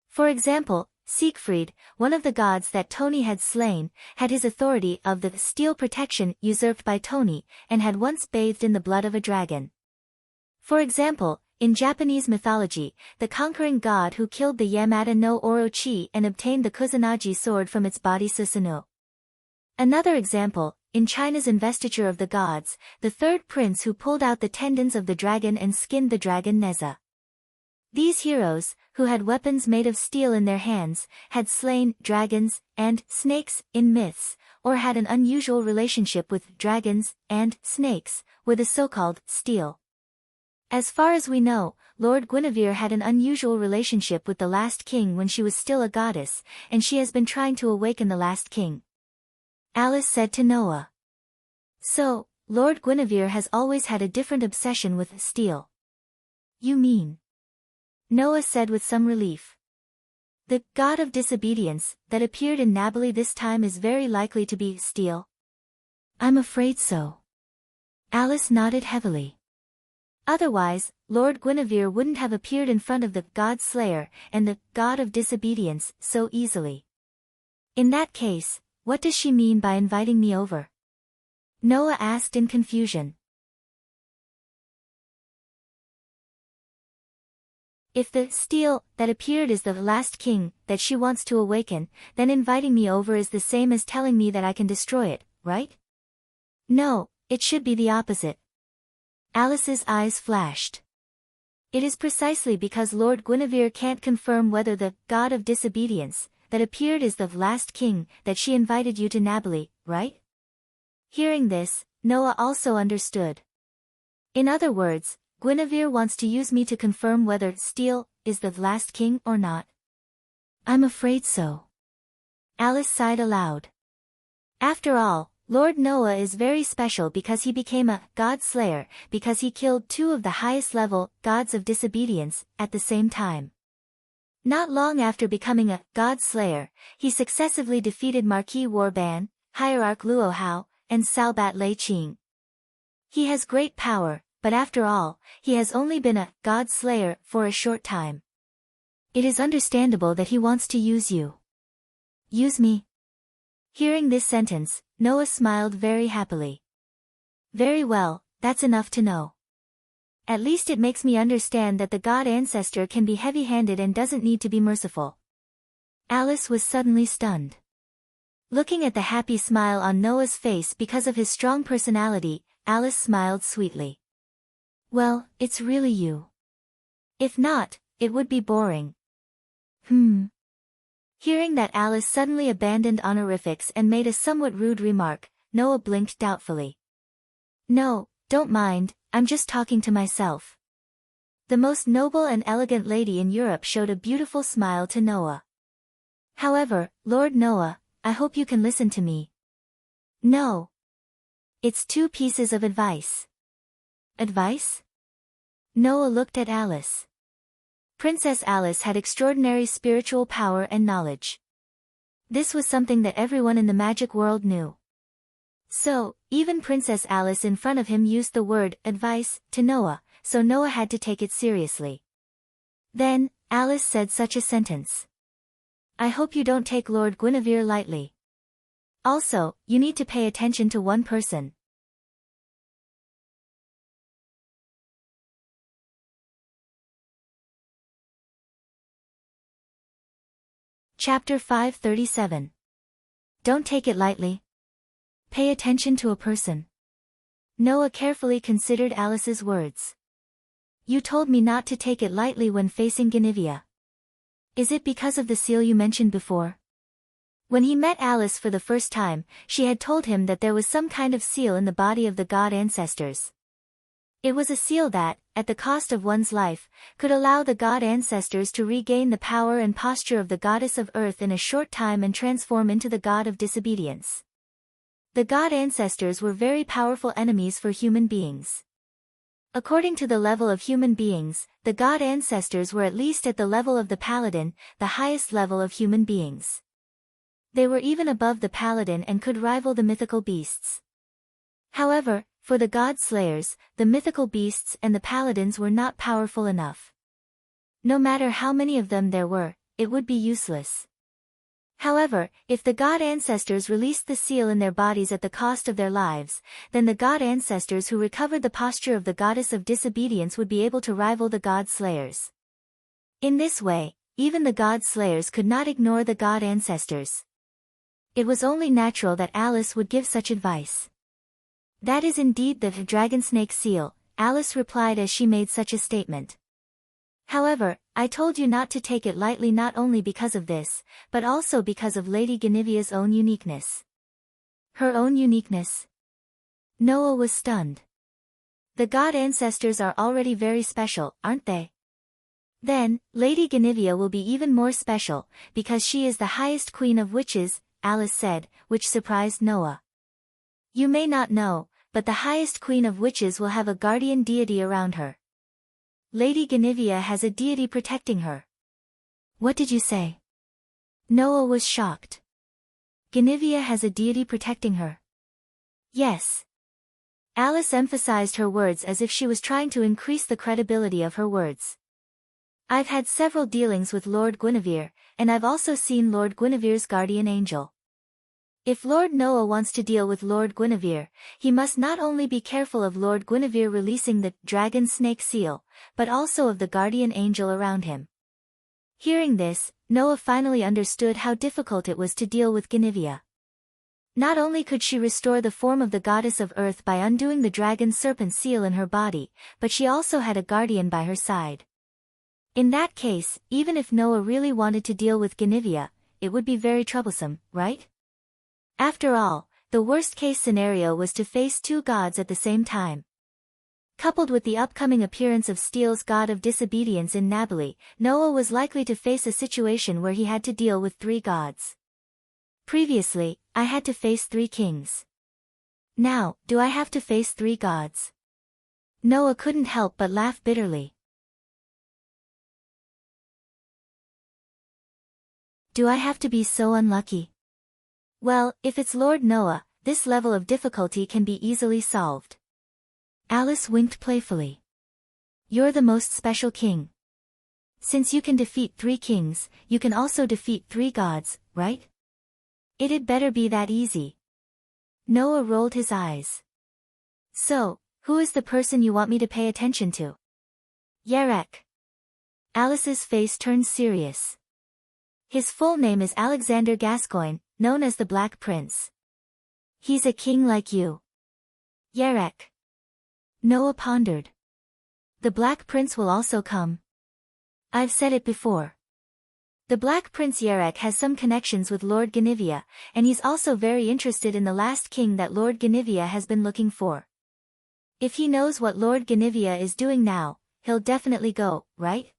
[SPEAKER 1] For example, Siegfried, one of the gods that Tony had slain, had his authority of the steel protection usurped by Tony, and had once bathed in the blood of a dragon. For example, in Japanese mythology, the conquering god who killed the Yamata no Orochi and obtained the Kusanagi sword from its body Susanoo. Another example, in China's investiture of the gods, the third prince who pulled out the tendons of the dragon and skinned the dragon Neza. These heroes, who had weapons made of steel in their hands, had slain dragons and snakes in myths, or had an unusual relationship with dragons and snakes, with the so-called steel. As far as we know, Lord Guinevere had an unusual relationship with the Last King when she was still a goddess, and she has been trying to awaken the Last King. Alice said to Noah. So, Lord Guinevere has always had a different obsession with steel. You mean? Noah said with some relief. The god of disobedience that appeared in Nabali this time is very likely to be steel. I'm afraid so. Alice nodded heavily. Otherwise, Lord Guinevere wouldn't have appeared in front of the god slayer and the god of disobedience so easily. In that case, what does she mean by inviting me over? Noah asked in confusion. If the steel that appeared is the last king that she wants to awaken, then inviting me over is the same as telling me that I can destroy it, right? No, it should be the opposite. Alice's eyes flashed. It is precisely because Lord Guinevere can't confirm whether the god of disobedience that appeared is the last king that she invited you to Nabali, right? Hearing this, Noah also understood. In other words, Guinevere wants to use me to confirm whether steel is the last king or not. I'm afraid so. Alice sighed aloud. After all, Lord Noah is very special because he became a god slayer because he killed two of the highest level gods of disobedience at the same time. Not long after becoming a god slayer, he successively defeated Marquis Warban, Hierarch Luo Hao, and Salbat Lei Qing. He has great power, but after all, he has only been a god slayer for a short time. It is understandable that he wants to use you. Use me? Hearing this sentence, Noah smiled very happily. Very well, that's enough to know. At least it makes me understand that the god ancestor can be heavy-handed and doesn't need to be merciful. Alice was suddenly stunned. Looking at the happy smile on Noah's face because of his strong personality, Alice smiled sweetly. Well, it's really you. If not, it would be boring. Hearing that Alice suddenly abandoned honorifics and made a somewhat rude remark, Noah blinked doubtfully. No, don't mind, I'm just talking to myself. The most noble and elegant lady in Europe showed a beautiful smile to Noah. However, Lord Noah, I hope you can listen to me. No. It's 2 pieces of advice. Advice? Noah looked at Alice. Princess Alice had extraordinary spiritual power and knowledge. This was something that everyone in the magic world knew. So, even Princess Alice in front of him used the word advice to Noah, so Noah had to take it seriously. Then, Alice said such a sentence. I hope you don't take Lord Guinevere lightly. Also, you need to pay attention to one person. Chapter 537. Don't take it lightly. Pay attention to a person. Noah carefully considered Alice's words. You told me not to take it lightly when facing Guinevere. Is it because of the seal you mentioned before? When he met Alice for the first time, she had told him that there was some kind of seal in the body of the god ancestors. It was a seal that, at the cost of one's life, could allow the god ancestors to regain the power and posture of the goddess of earth in a short time and transform into the god of disobedience. The god ancestors were very powerful enemies for human beings. According to the level of human beings, the god ancestors were at least at the level of the paladin, the highest level of human beings. They were even above the paladin and could rival the mythical beasts. However, for the god slayers, the mythical beasts and the paladins were not powerful enough. No matter how many of them there were, it would be useless. However, if the god ancestors released the seal in their bodies at the cost of their lives, then the god ancestors who recovered the posture of the goddess of disobedience would be able to rival the god slayers. In this way, even the god slayers could not ignore the god ancestors. It was only natural that Alice would give such advice. That is indeed the dragon snake seal, Alice replied as she made such a statement. However, I told you not to take it lightly not only because of this, but also because of Lady Guinevere's own uniqueness. Her own uniqueness? Noah was stunned. The god ancestors are already very special, aren't they? Then, Lady Guinevere will be even more special, because she is the highest queen of witches, Alice said, which surprised Noah. You may not know, but the highest queen of witches will have a guardian deity around her. Lady Guinevere has a deity protecting her. What did you say? Noah was shocked. Guinevere has a deity protecting her. Yes. Alice emphasized her words as if she was trying to increase the credibility of her words. I've had several dealings with Lord Guinevere, and I've also seen Lord Guinevere's guardian angel. If Lord Noah wants to deal with Lord Guinevere, he must not only be careful of Lord Guinevere releasing the dragon snake seal, but also of the guardian angel around him. Hearing this, Noah finally understood how difficult it was to deal with Guinevere. Not only could she restore the form of the goddess of earth by undoing the dragon serpent seal in her body, but she also had a guardian by her side. In that case, even if Noah really wanted to deal with Guinevere, it would be very troublesome, right? After all, the worst-case scenario was to face 2 gods at the same time. Coupled with the upcoming appearance of Steel's god of disobedience in Nabali, Noah was likely to face a situation where he had to deal with 3 gods. Previously, I had to face 3 kings. Now, do I have to face 3 gods? Noah couldn't help but laugh bitterly. Do I have to be so unlucky? Well, if it's Lord Noah, this level of difficulty can be easily solved. Alice winked playfully. You're the most special king. Since you can defeat 3 kings, you can also defeat 3 gods, right? It'd better be that easy. Noah rolled his eyes. So, who is the person you want me to pay attention to? Yarek. Alice's face turned serious. His full name is Alexander Gascoigne, known as the Black Prince. He's a king like you. Yarek. Noah pondered. The Black Prince will also come. I've said it before. The Black Prince Yarek has some connections with Lord Guinevere, and he's also very interested in the last king that Lord Guinevere has been looking for. If he knows what Lord Guinevere is doing now, he'll definitely go, right?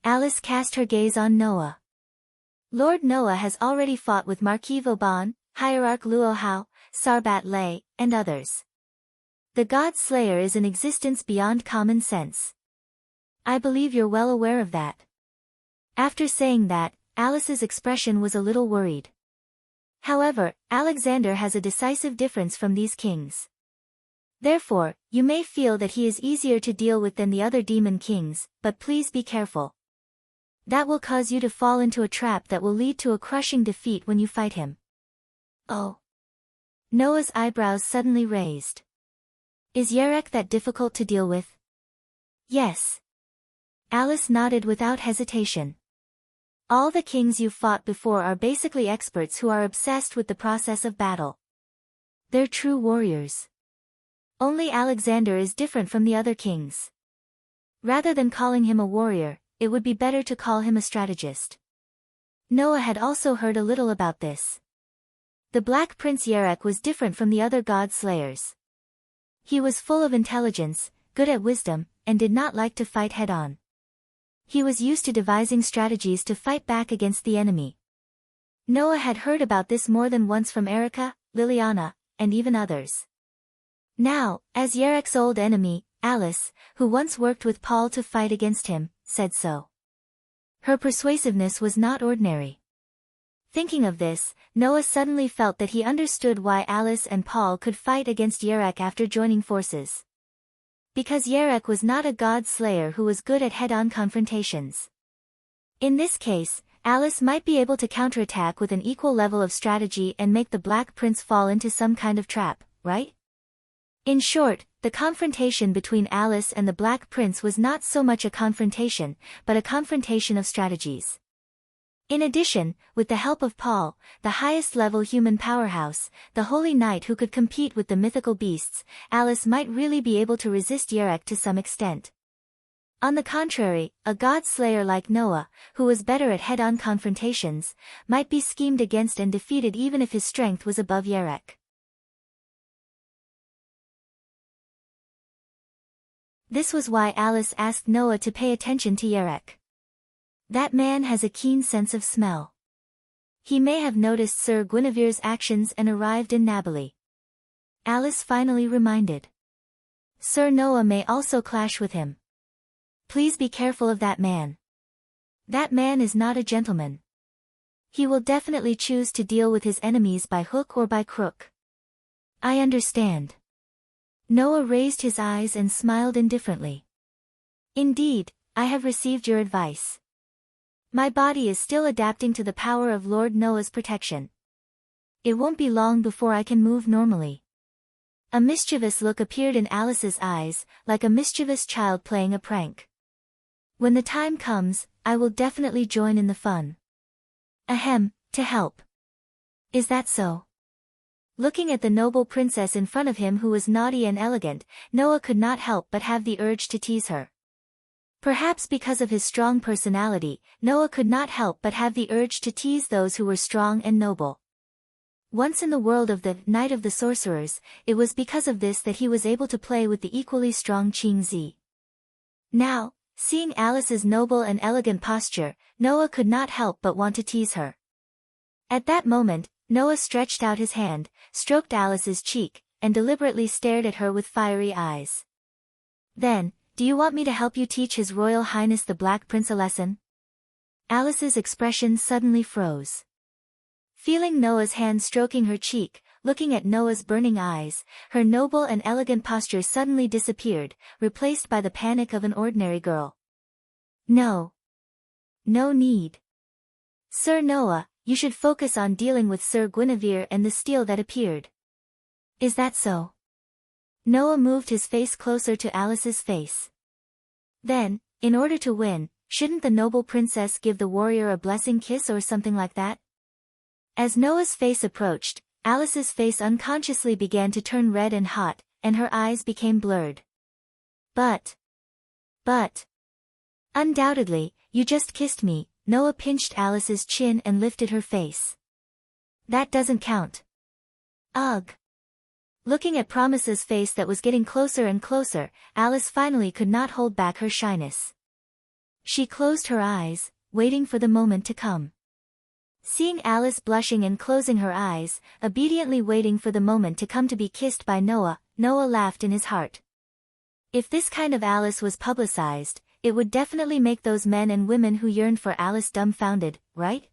[SPEAKER 1] Alice cast her gaze on Noah. Lord Noah has already fought with Marquis Vauban, Hierarch Luo Hao, Sarbat Lei, and others. The God Slayer is an existence beyond common sense. I believe you're well aware of that. After saying that, Alice's expression was a little worried. However, Alexander has a decisive difference from these kings. Therefore, you may feel that he is easier to deal with than the other demon kings, but please be careful. That will cause you to fall into a trap that will lead to a crushing defeat when you fight him. Oh. Noah's eyebrows suddenly raised. Is Yerek that difficult to deal with? Yes. Alice nodded without hesitation. All the kings you've fought before are basically experts who are obsessed with the process of battle. They're true warriors. Only Alexander is different from the other kings. Rather than calling him a warrior, it would be better to call him a strategist. Noah had also heard a little about this. The Black Prince Yerek was different from the other god slayers. He was full of intelligence, good at wisdom, and did not like to fight head-on. He was used to devising strategies to fight back against the enemy. Noah had heard about this more than once from Erica, Liliana, and even others. Now, as Yerek's old enemy, Alice, who once worked with Paul to fight against him, said so. Her persuasiveness was not ordinary. Thinking of this, Noah suddenly felt that he understood why Alice and Paul could fight against Yerek after joining forces. Because Yerek was not a god slayer who was good at head-on confrontations. In this case, Alice might be able to counterattack with an equal level of strategy and make the Black Prince fall into some kind of trap, right? In short, the confrontation between Alice and the Black Prince was not so much a confrontation, but a confrontation of strategies. In addition, with the help of Paul, the highest-level human powerhouse, the holy knight who could compete with the mythical beasts, Alice might really be able to resist Yerek to some extent. On the contrary, a god slayer like Noah, who was better at head-on confrontations, might be schemed against and defeated even if his strength was above Yerek. This was why Alice asked Noah to pay attention to Yerek. That man has a keen sense of smell. He may have noticed Sir Guinevere's actions and arrived in Nabali. Alice finally reminded. Sir Noah may also clash with him. Please be careful of that man. That man is not a gentleman. He will definitely choose to deal with his enemies by hook or by crook. I understand. Noah raised his eyes and smiled indifferently. Indeed, I have received your advice. My body is still adapting to the power of Lord Noah's protection. It won't be long before I can move normally. A mischievous look appeared in Alice's eyes, like a mischievous child playing a prank. When the time comes, I will definitely join in the fun. Ahem, to help. Is that so? Looking at the noble princess in front of him who was naughty and elegant, Noah could not help but have the urge to tease her. Perhaps because of his strong personality, Noah could not help but have the urge to tease those who were strong and noble. Once in the world of the Knight of the Sorcerers, it was because of this that he was able to play with the equally strong Qing Zi. Now, seeing Alice's noble and elegant posture, Noah could not help but want to tease her. At that moment, Noah stretched out his hand, stroked Alice's cheek, and deliberately stared at her with fiery eyes. Then, do you want me to help you teach His Royal Highness the Black Prince a lesson? Alice's expression suddenly froze. Feeling Noah's hand stroking her cheek, looking at Noah's burning eyes, her noble and elegant posture suddenly disappeared, replaced by the panic of an ordinary girl. No. No need. Sir Noah, you should focus on dealing with Sir Guinevere and the steel that appeared. Is that so? Noah moved his face closer to Alice's face. Then, in order to win, shouldn't the noble princess give the warrior a blessing kiss or something like that? As Noah's face approached, Alice's face unconsciously began to turn red and hot, and her eyes became blurred. But. Undoubtedly, you just kissed me. Noah pinched Alice's chin and lifted her face. That doesn't count. Ugh. Looking at Promise's face that was getting closer and closer, Alice finally could not hold back her shyness. She closed her eyes, waiting for the moment to come. Seeing Alice blushing and closing her eyes, obediently waiting for the moment to come to be kissed by Noah, Noah laughed in his heart. If this kind of Alice was publicized, it would definitely make those men and women who yearned for Alice dumbfounded, right?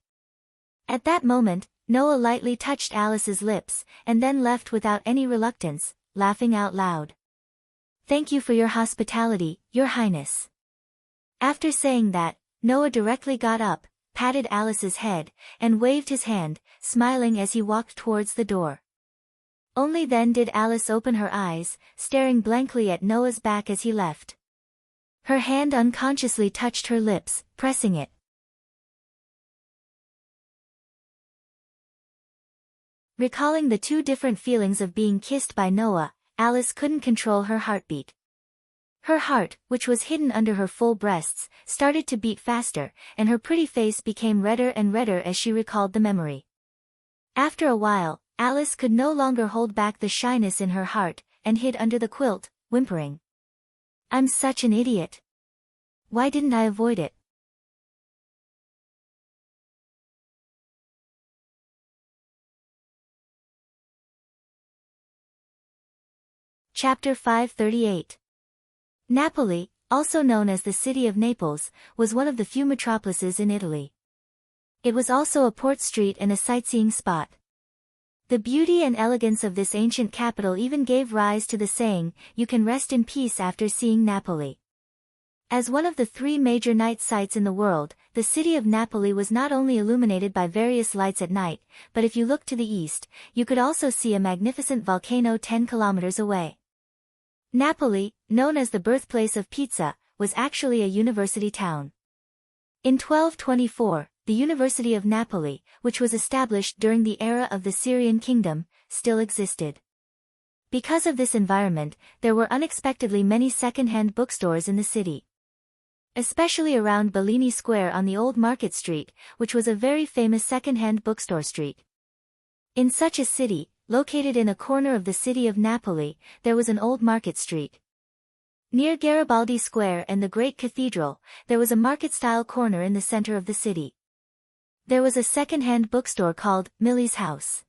[SPEAKER 1] At that moment, Noah lightly touched Alice's lips, and then left without any reluctance, laughing out loud. "Thank you for your hospitality, Your Highness." After saying that, Noah directly got up, patted Alice's head, and waved his hand, smiling as he walked towards the door. Only then did Alice open her eyes, staring blankly at Noah's back as he left. Her hand unconsciously touched her lips, pressing it. Recalling the two different feelings of being kissed by Noah, Alice couldn't control her heartbeat. Her heart, which was hidden under her full breasts, started to beat faster, and her pretty face became redder and redder as she recalled the memory. After a while, Alice could no longer hold back the shyness in her heart, and hid under the quilt, whimpering. "I'm such an idiot. Why didn't I avoid it?" Chapter 538. Napoli, also known as the city of Naples, was one of the few metropolises in Italy. It was also a port street and a sightseeing spot. The beauty and elegance of this ancient capital even gave rise to the saying, "You can rest in peace after seeing Napoli." As one of the three major night sights in the world, the city of Napoli was not only illuminated by various lights at night, but if you looked to the east, you could also see a magnificent volcano 10 kilometers away. Napoli, known as the birthplace of pizza, was actually a university town. In 1224, the University of Napoli, which was established during the era of the Syrian kingdom, still existed. Because of this environment, there were unexpectedly many second-hand bookstores in the city. Especially around Bellini Square on the Old Market Street, which was a very famous second-hand bookstore street. In such a city, located in a corner of the city of Napoli, there was an old market street. Near Garibaldi Square and the Great Cathedral, there was a market-style corner in the center of the city. There was a second-hand bookstore called Millie's House.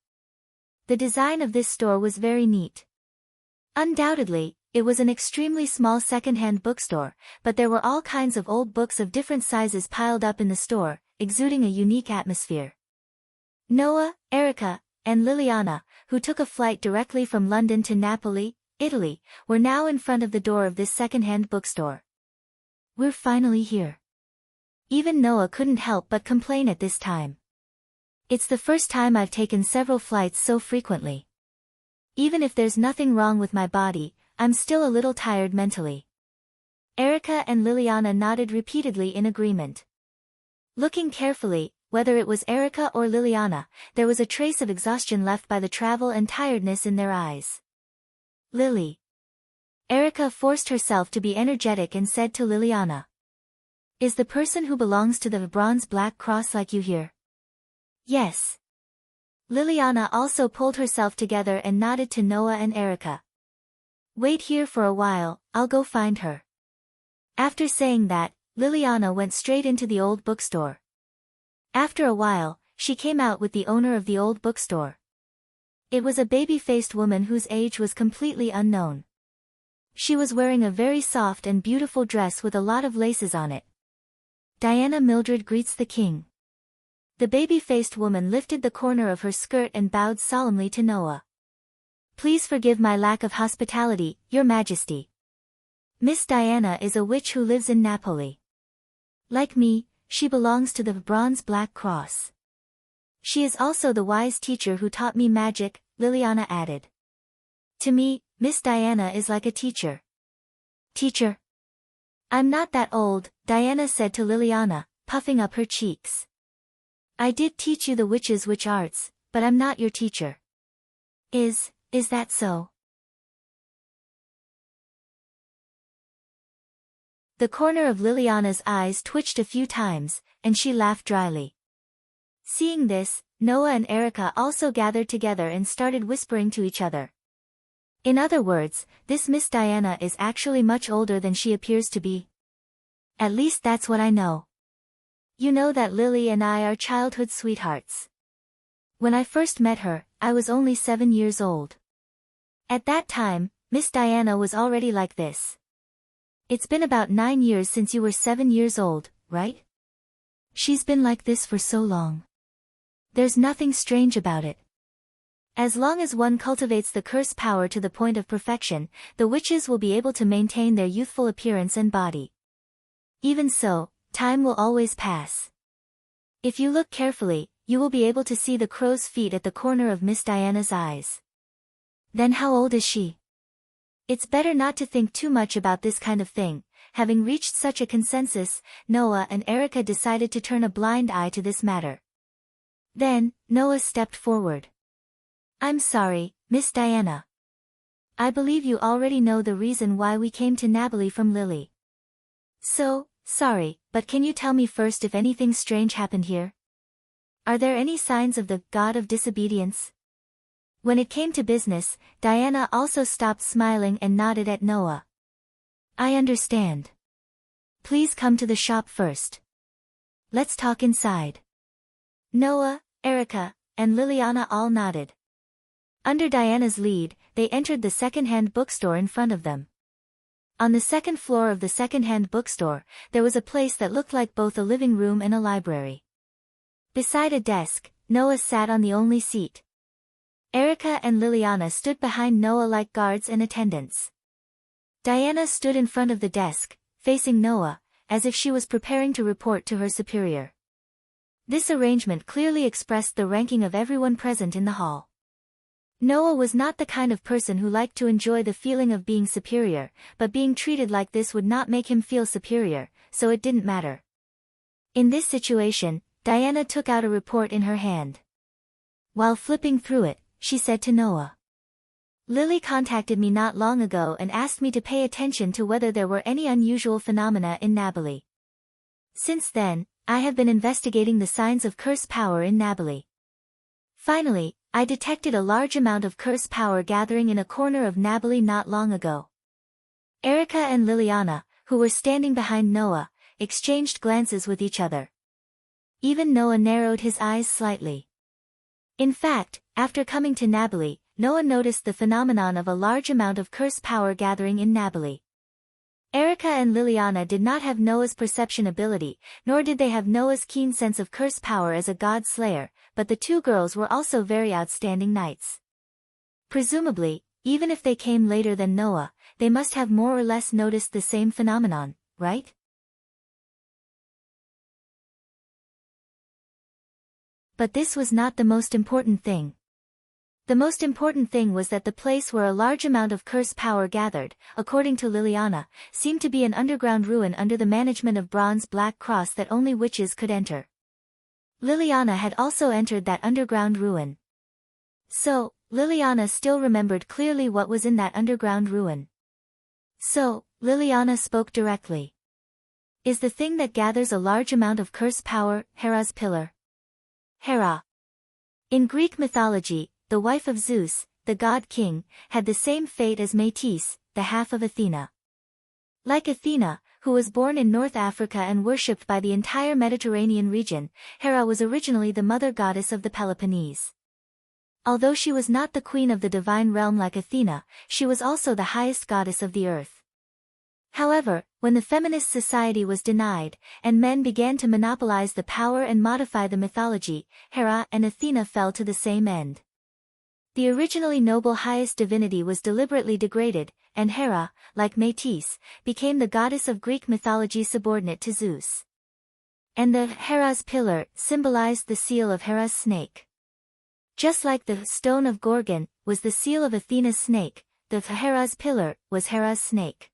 [SPEAKER 1] The design of this store was very neat. Undoubtedly, it was an extremely small second-hand bookstore, but there were all kinds of old books of different sizes piled up in the store, exuding a unique atmosphere. Noah, Erica, and Liliana, who took a flight directly from London to Napoli, Italy, were now in front of the door of this second-hand bookstore. "We're finally here." Even Noah couldn't help but complain at this time. "It's the first time I've taken several flights so frequently. Even if there's nothing wrong with my body, I'm still a little tired mentally." Erica and Liliana nodded repeatedly in agreement. Looking carefully, whether it was Erica or Liliana, there was a trace of exhaustion left by the travel and tiredness in their eyes. "Lily." Erica forced herself to be energetic and said to Liliana. "Is the person who belongs to the bronze black cross like you here?" "Yes." Liliana also pulled herself together and nodded to Noah and Erica. "Wait here for a while, I'll go find her." After saying that, Liliana went straight into the old bookstore. After a while, she came out with the owner of the old bookstore. It was a baby-faced woman whose age was completely unknown. She was wearing a very soft and beautiful dress with a lot of laces on it. "Diana Mildred greets the king." The baby-faced woman lifted the corner of her skirt and bowed solemnly to Noah. "Please forgive my lack of hospitality, Your Majesty. Miss Diana is a witch who lives in Napoli. Like me, she belongs to the bronze black cross. She is also the wise teacher who taught me magic," Liliana added. "To me, Miss Diana is like a teacher." "Teacher? I'm not that old," Diana said to Liliana, puffing up her cheeks. "I did teach you the witch's witch arts, but I'm not your teacher." Is that so?" The corner of Liliana's eyes twitched a few times, and she laughed dryly. Seeing this, Noah and Erica also gathered together and started whispering to each other. In other words, this Miss Diana is actually much older than she appears to be. At least that's what I know. You know that Lily and I are childhood sweethearts. When I first met her, I was only 7 years old. At that time, Miss Diana was already like this. It's been about 9 years since you were 7 years old, right? She's been like this for so long. There's nothing strange about it. As long as one cultivates the curse power to the point of perfection, the witches will be able to maintain their youthful appearance and body. Even so, time will always pass. If you look carefully, you will be able to see the crow's feet at the corner of Miss Diana's eyes. Then how old is she? It's better not to think too much about this kind of thing. Having reached such a consensus, Noah and Erica decided to turn a blind eye to this matter. Then, Noah stepped forward. I'm sorry, Miss Diana. I believe you already know the reason why we came to Nabily from Lily. So, sorry, but can you tell me first if anything strange happened here? Are there any signs of the god of disobedience? When it came to business, Diana also stopped smiling and nodded at Noah. I understand. Please come to the shop first. Let's talk inside. Noah, Erica, and Liliana all nodded. Under Diana's lead, they entered the second-hand bookstore in front of them. On the second floor of the second-hand bookstore, there was a place that looked like both a living room and a library. Beside a desk, Noah sat on the only seat. Erica and Liliana stood behind Noah like guards and attendants. Diana stood in front of the desk, facing Noah, as if she was preparing to report to her superior. This arrangement clearly expressed the ranking of everyone present in the hall. Noah was not the kind of person who liked to enjoy the feeling of being superior, but being treated like this would not make him feel superior, so it didn't matter. In this situation, Diana took out a report in her hand. While flipping through it, she said to Noah. Lily contacted me not long ago and asked me to pay attention to whether there were any unusual phenomena in Nabily. Since then, I have been investigating the signs of curse power in Nabily. Finally, I detected a large amount of curse power gathering in a corner of Nabily not long ago. Erica and Liliana, who were standing behind Noah, exchanged glances with each other. Even Noah narrowed his eyes slightly. In fact, after coming to Nabily, Noah noticed the phenomenon of a large amount of curse power gathering in Nabily. Erica and Liliana did not have Noah's perception ability, nor did they have Noah's keen sense of curse power as a god slayer, but the two girls were also very outstanding knights. Presumably, even if they came later than Noah, they must have more or less noticed the same phenomenon, right? But this was not the most important thing. The most important thing was that the place where a large amount of curse power gathered, according to Liliana, seemed to be an underground ruin under the management of Bronze Black Cross that only witches could enter. Liliana had also entered that underground ruin. So, Liliana still remembered clearly what was in that underground ruin. So, Liliana spoke directly. Is the thing that gathers a large amount of curse power Hera's pillar? Hera. In Greek mythology, the wife of Zeus, the god-king, had the same fate as Métis, the half of Athena. Like Athena, who was born in North Africa and worshipped by the entire Mediterranean region, Hera was originally the mother goddess of the Peloponnese. Although she was not the queen of the divine realm like Athena, she was also the highest goddess of the earth. However, when the feminist society was denied, and men began to monopolize the power and modify the mythology, Hera and Athena fell to the same end. The originally noble highest divinity was deliberately degraded, and Hera, like Métis, became the goddess of Greek mythology subordinate to Zeus. And the Hera's pillar symbolized the seal of Hera's snake. Just like the stone of Gorgon was the seal of Athena's snake, the Hera's pillar was Hera's snake.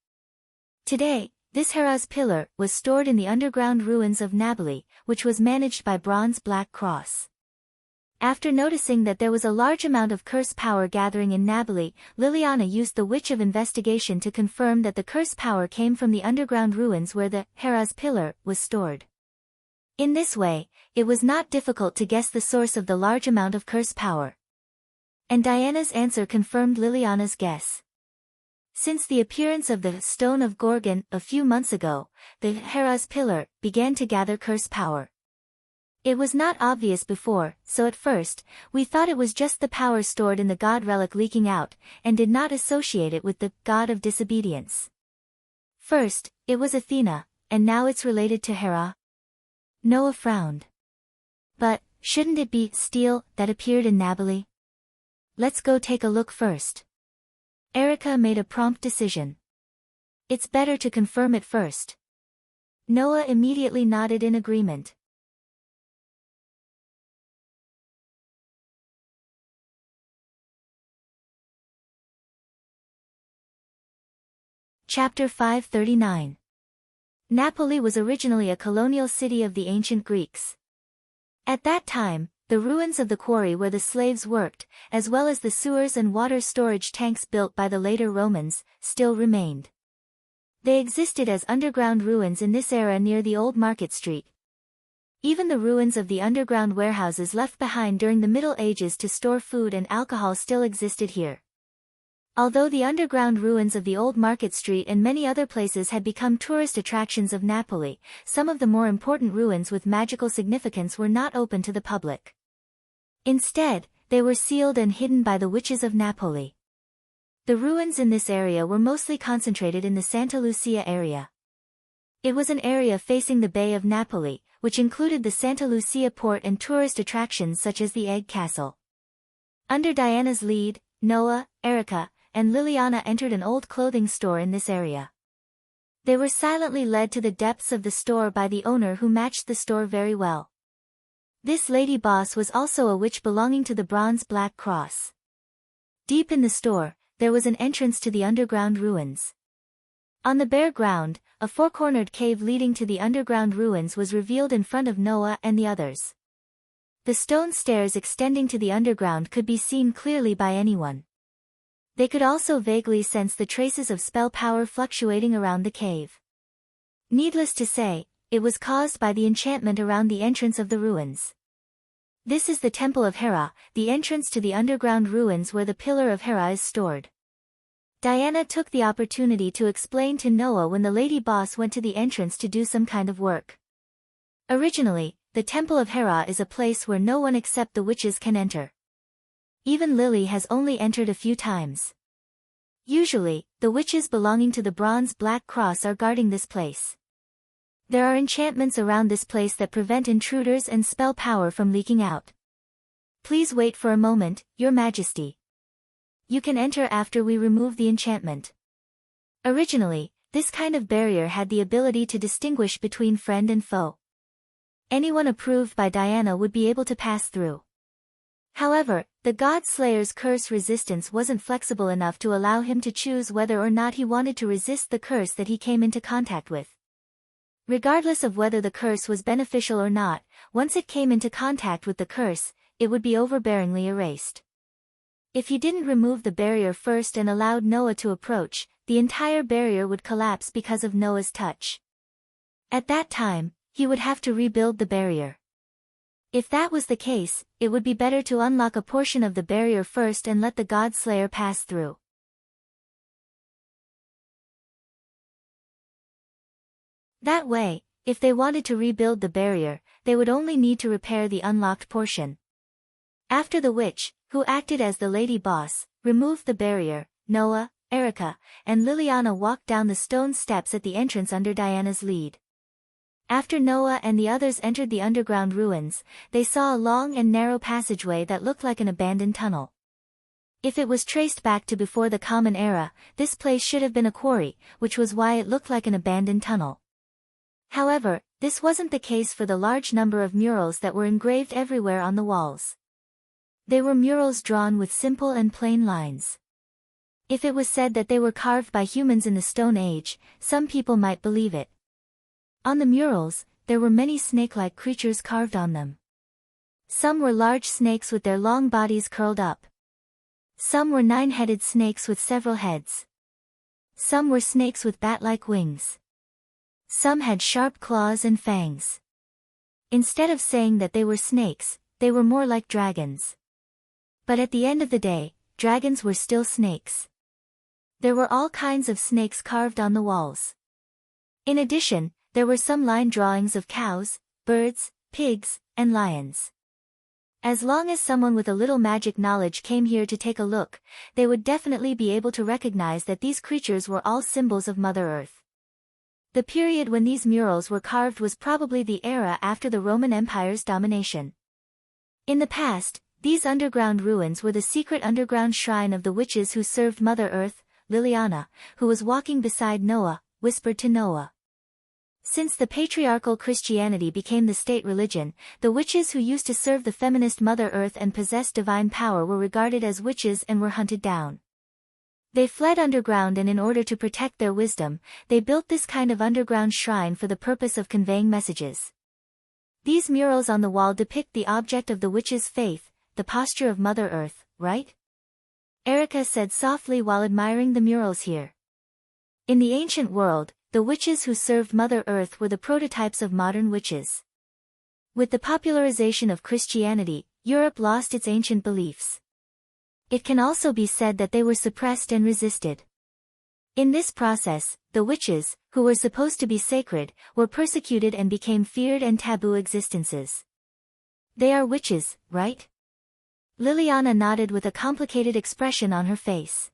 [SPEAKER 1] Today, this Hera's pillar was stored in the underground ruins of Nabily, which was managed by Bronze Black Cross. After noticing that there was a large amount of curse power gathering in Nabily, Liliana used the Witch of Investigation to confirm that the curse power came from the underground ruins where the Hera's pillar was stored. In this way, it was not difficult to guess the source of the large amount of curse power. And Diana's answer confirmed Liliana's guess. Since the appearance of the Stone of Gorgon a few months ago, the Hera's pillar began to gather curse power. It was not obvious before, so at first, we thought it was just the power stored in the god relic leaking out, and did not associate it with the god of disobedience. First, it was Athena, and now it's related to Hera. Noah frowned. But, shouldn't it be steel that appeared in Nabali? Let's go take a look first. Erica made a prompt decision. It's better to confirm it first. Noah immediately nodded in agreement. Chapter 539. Napoli was originally a colonial city of the ancient Greeks. At that time, the ruins of the quarry where the slaves worked, as well as the sewers and water storage tanks built by the later Romans, still remained. They existed as underground ruins in this era near the old market street. Even the ruins of the underground warehouses left behind during the Middle Ages to store food and alcohol still existed here. Although the underground ruins of the old market street and many other places had become tourist attractions of Napoli, some of the more important ruins with magical significance were not open to the public. Instead, they were sealed and hidden by the witches of Napoli. The ruins in this area were mostly concentrated in the Santa Lucia area. It was an area facing the Bay of Napoli, which included the Santa Lucia port and tourist attractions such as the Egg Castle. Under Diana's lead, Noah, Erica, and Liliana entered an old clothing store in this area. They were silently led to the depths of the store by the owner who matched the store very well. This lady boss was also a witch belonging to the Bronze Black Cross. Deep in the store, there was an entrance to the underground ruins. On the bare ground, a four-cornered cave leading to the underground ruins was revealed in front of Noah and the others. The stone stairs extending to the underground could be seen clearly by anyone. They could also vaguely sense the traces of spell power fluctuating around the cave. Needless to say, it was caused by the enchantment around the entrance of the ruins. This is the Temple of Hera, the entrance to the underground ruins where the Pillar of Hera is stored. Diana took the opportunity to explain to Noah when the lady boss went to the entrance to do some kind of work. Originally, the Temple of Hera is a place where no one except the witches can enter. Even Lily has only entered a few times. Usually, the witches belonging to the Bronze Black Cross are guarding this place. There are enchantments around this place that prevent intruders and spell power from leaking out. Please wait for a moment, Your Majesty. You can enter after we remove the enchantment. Originally, this kind of barrier had the ability to distinguish between friend and foe. Anyone approved by Diana would be able to pass through. However, the God Slayer's curse resistance wasn't flexible enough to allow him to choose whether or not he wanted to resist the curse that he came into contact with. Regardless of whether the curse was beneficial or not, once it came into contact with the curse, it would be overbearingly erased. If he didn't remove the barrier first and allowed Noah to approach, the entire barrier would collapse because of Noah's touch. At that time, he would have to rebuild the barrier. If that was the case, it would be better to unlock a portion of the barrier first and let the God Slayer pass through. That way, if they wanted to rebuild the barrier, they would only need to repair the unlocked portion. After the witch, who acted as the lady boss, removed the barrier, Noah, Erica, and Liliana walked down the stone steps at the entrance under Diana's lead. After Noah and the others entered the underground ruins, they saw a long and narrow passageway that looked like an abandoned tunnel. If it was traced back to before the Common Era, this place should have been a quarry, which was why it looked like an abandoned tunnel. However, this wasn't the case for the large number of murals that were engraved everywhere on the walls. They were murals drawn with simple and plain lines. If it was said that they were carved by humans in the Stone Age, some people might believe it. On the murals, there were many snake-like creatures carved on them. Some were large snakes with their long bodies curled up. Some were 9-headed snakes with several heads. Some were snakes with bat-like wings. Some had sharp claws and fangs. Instead of saying that they were snakes, they were more like dragons. But at the end of the day, dragons were still snakes. There were all kinds of snakes carved on the walls. In addition, there were some line drawings of cows, birds, pigs, and lions. As long as someone with a little magic knowledge came here to take a look, they would definitely be able to recognize that these creatures were all symbols of Mother Earth. The period when these murals were carved was probably the era after the Roman Empire's domination. In the past, these underground ruins were the secret underground shrine of the witches who served Mother Earth. Liliana, who was walking beside Noah, whispered to Noah. Since the patriarchal Christianity became the state religion, the witches who used to serve the feminist Mother Earth and possess divine power were regarded as witches and were hunted down. They fled underground, and in order to protect their wisdom, they built this kind of underground shrine for the purpose of conveying messages. These murals on the wall depict the object of the witches' faith, the posture of Mother Earth, right? Erica said softly while admiring the murals here. In the ancient world, the witches who served Mother Earth were the prototypes of modern witches. With the popularization of Christianity, Europe lost its ancient beliefs. It can also be said that they were suppressed and resisted. In this process, the witches, who were supposed to be sacred, were persecuted and became feared and taboo existences. They are witches, right? Liliana nodded with a complicated expression on her face.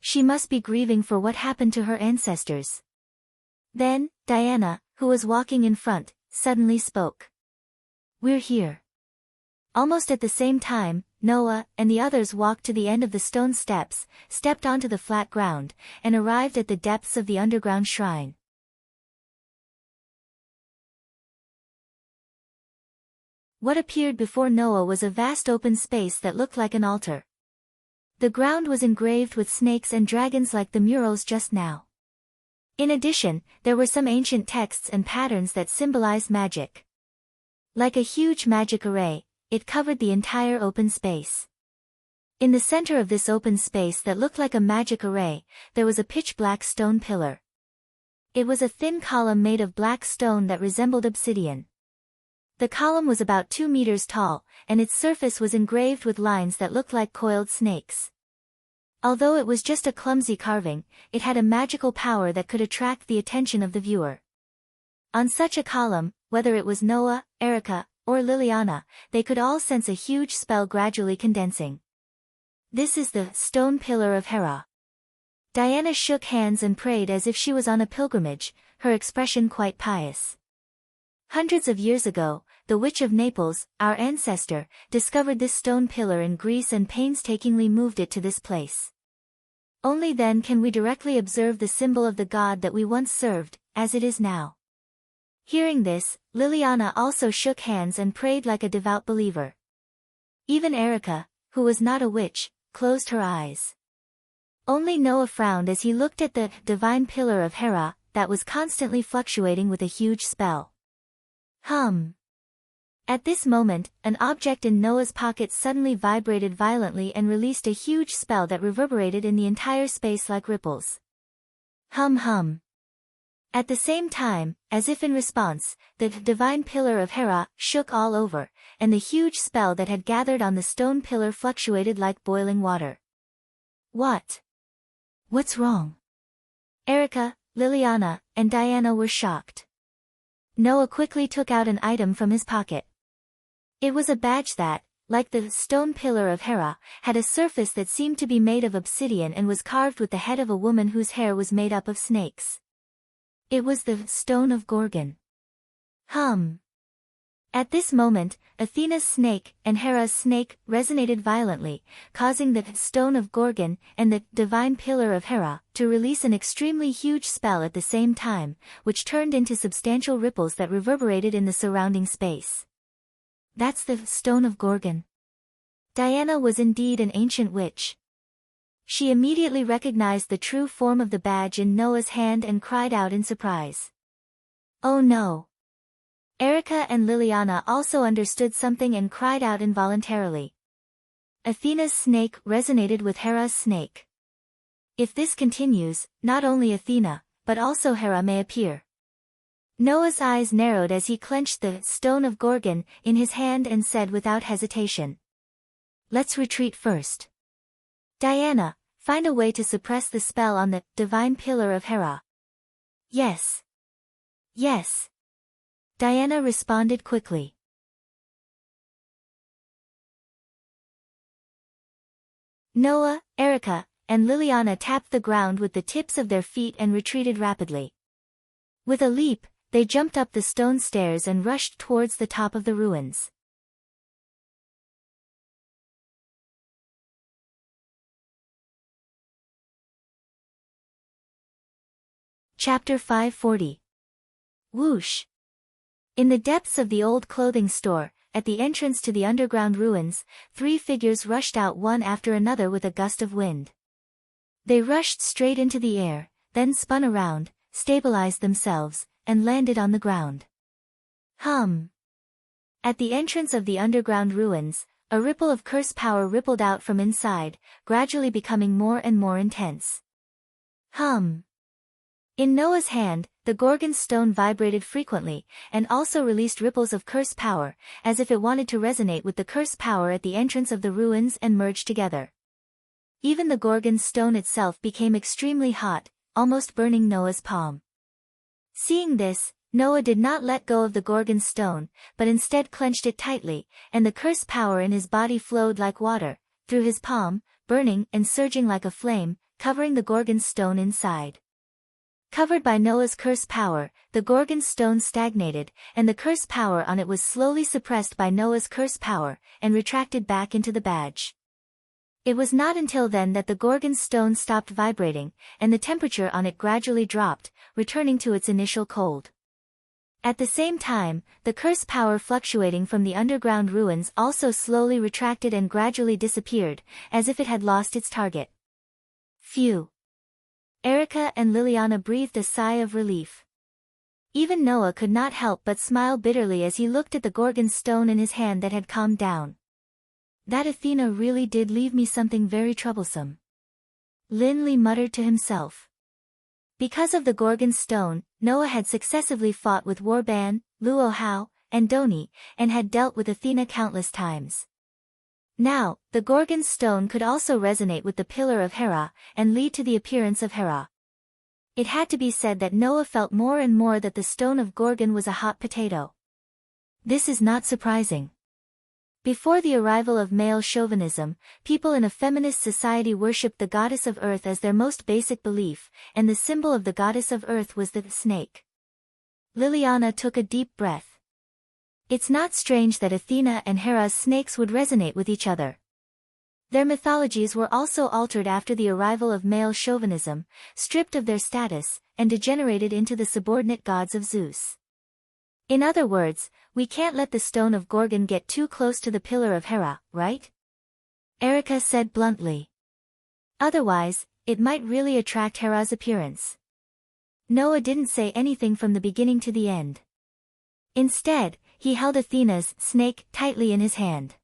[SPEAKER 1] She must be grieving for what happened to her ancestors. Then, Diana, who was walking in front, suddenly spoke. We're here. Almost at the same time, Noah and the others walked to the end of the stone steps, stepped onto the flat ground, and arrived at the depths of the underground shrine. What appeared before Noah was a vast open space that looked like an altar. The ground was engraved with snakes and dragons like the murals just now. In addition, there were some ancient texts and patterns that symbolized magic. Like a huge magic array, it covered the entire open space. In the center of this open space that looked like a magic array, there was a pitch-black stone pillar. It was a thin column made of black stone that resembled obsidian. The column was about 2 meters tall, and its surface was engraved with lines that looked like coiled snakes. Although it was just a clumsy carving, it had a magical power that could attract the attention of the viewer. On such a column, whether it was Noah, Erica, or Liliana, they could all sense a huge spell gradually condensing. This is the stone pillar of Hera. Diana shook hands and prayed as if she was on a pilgrimage, her expression quite pious. Hundreds of years ago, the witch of Naples, our ancestor, discovered this stone pillar in Greece and painstakingly moved it to this place. Only then can we directly observe the symbol of the god that we once served, as it is now. Hearing this, Liliana also shook hands and prayed like a devout believer. Even Erica, who was not a witch, closed her eyes. Only Noah frowned as he looked at the divine pillar of Hera, that was constantly fluctuating with a huge spell. At this moment, an object in Noah's pocket suddenly vibrated violently and released a huge spell that reverberated in the entire space like ripples. At the same time, as if in response, the divine pillar of Hera shook all over, and the huge spell that had gathered on the stone pillar fluctuated like boiling water. What's wrong? Erica, Liliana, and Diana were shocked. Noah quickly took out an item from his pocket. It was a badge that, like the stone pillar of Hera, had a surface that seemed to be made of obsidian and was carved with the head of a woman whose hair was made up of snakes. It was the stone of Gorgon. At this moment, Athena's snake and Hera's snake resonated violently, causing the stone of Gorgon and the divine pillar of Hera to release an extremely huge spell at the same time, which turned into substantial ripples that reverberated in the surrounding space. That's the stone of Gorgon. Diana was indeed an ancient witch. She immediately recognized the true form of the badge in Noah's hand and cried out in surprise. Oh no! Erica and Liliana also understood something and cried out involuntarily. Athena's snake resonated with Hera's snake. If this continues, not only Athena, but also Hera may appear. Noah's eyes narrowed as he clenched the stone of Gorgon in his hand and said without hesitation. Let's retreat first. Diana, Find a way to suppress the spell on the divine pillar of Hera. Yes. Yes. Diana responded quickly. Noah, Erica, and Liliana tapped the ground with the tips of their feet and retreated rapidly. With a leap, they jumped up the stone stairs and rushed towards the top of the ruins. Chapter 540. Whoosh! In the depths of the old clothing store, at the entrance to the underground ruins, 3 figures rushed out one after another with a gust of wind. They rushed straight into the air, then spun around, stabilized themselves, and landed on the ground. Hum! At the entrance of the underground ruins, a ripple of curse power rippled out from inside, gradually becoming more and more intense. Hum! In Noah's hand, the Gorgon's stone vibrated frequently, and also released ripples of curse power, as if it wanted to resonate with the curse power at the entrance of the ruins and merge together. Even the Gorgon's stone itself became extremely hot, almost burning Noah's palm. Seeing this, Noah did not let go of the Gorgon's stone, but instead clenched it tightly, and the curse power in his body flowed like water, through his palm, burning and surging like a flame, covering the Gorgon's stone inside. Covered by Noah's curse power, the Gorgon's stone stagnated, and the curse power on it was slowly suppressed by Noah's curse power, and retracted back into the badge. It was not until then that the Gorgon's stone stopped vibrating, and the temperature on it gradually dropped, returning to its initial cold. At the same time, the curse power fluctuating from the underground ruins also slowly retracted and gradually disappeared, as if it had lost its target. Phew! Erica and Liliana breathed a sigh of relief. Even Noah could not help but smile bitterly as he looked at the Gorgon's stone in his hand that had calmed down. That Athena really did leave me something very troublesome. Linley muttered to himself. Because of the Gorgon's stone, Noah had successively fought with Warban, Luo Hao, and Doni, and had dealt with Athena countless times. Now, the Gorgon's stone could also resonate with the pillar of Hera, and lead to the appearance of Hera. It had to be said that Noah felt more and more that the stone of Gorgon was a hot potato. This is not surprising. Before the arrival of male chauvinism, people in a feminist society worshipped the goddess of earth as their most basic belief, and the symbol of the goddess of earth was the snake. Liliana took a deep breath. It's not strange that Athena and Hera's snakes would resonate with each other. Their mythologies were also altered after the arrival of male chauvinism, stripped of their status, and degenerated into the subordinate gods of Zeus. In other words, we can't let the stone of Gorgon get too close to the pillar of Hera, right? Erica said bluntly. Otherwise, it might really attract Hera's appearance. Noah didn't say anything from the beginning to the end. Instead, he held Athena's snake tightly in his hand.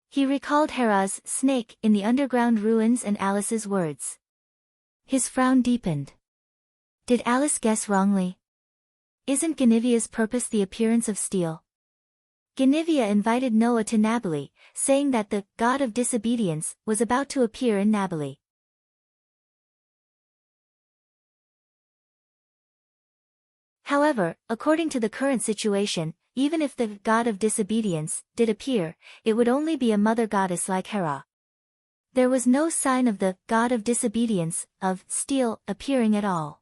[SPEAKER 1] He recalled Hera's snake in the underground ruins and Alice's words. His frown deepened. Did Alice guess wrongly? Isn't Guinevere's purpose the appearance of steel? Guinevere invited Noah to Nabali, saying that the god of disobedience was about to appear in Nabali. However, according to the current situation, even if the god of disobedience did appear, it would only be a mother goddess like Hera. There was no sign of the god of disobedience, of steel, appearing at all.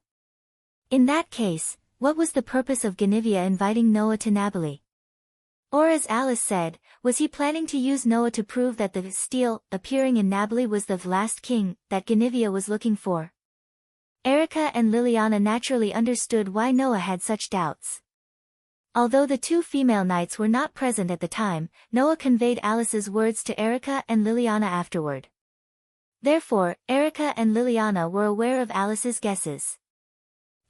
[SPEAKER 1] In that case, what was the purpose of Guinevere inviting Noah to Nabali? Or as Alice said, was he planning to use Noah to prove that the steel appearing in Nabali was the last king that Guinevere was looking for? Erica and Liliana naturally understood why Noah had such doubts. Although the 2 female knights were not present at the time, Noah conveyed Alice's words to Erica and Liliana afterward. Therefore, Erica and Liliana were aware of Alice's guesses.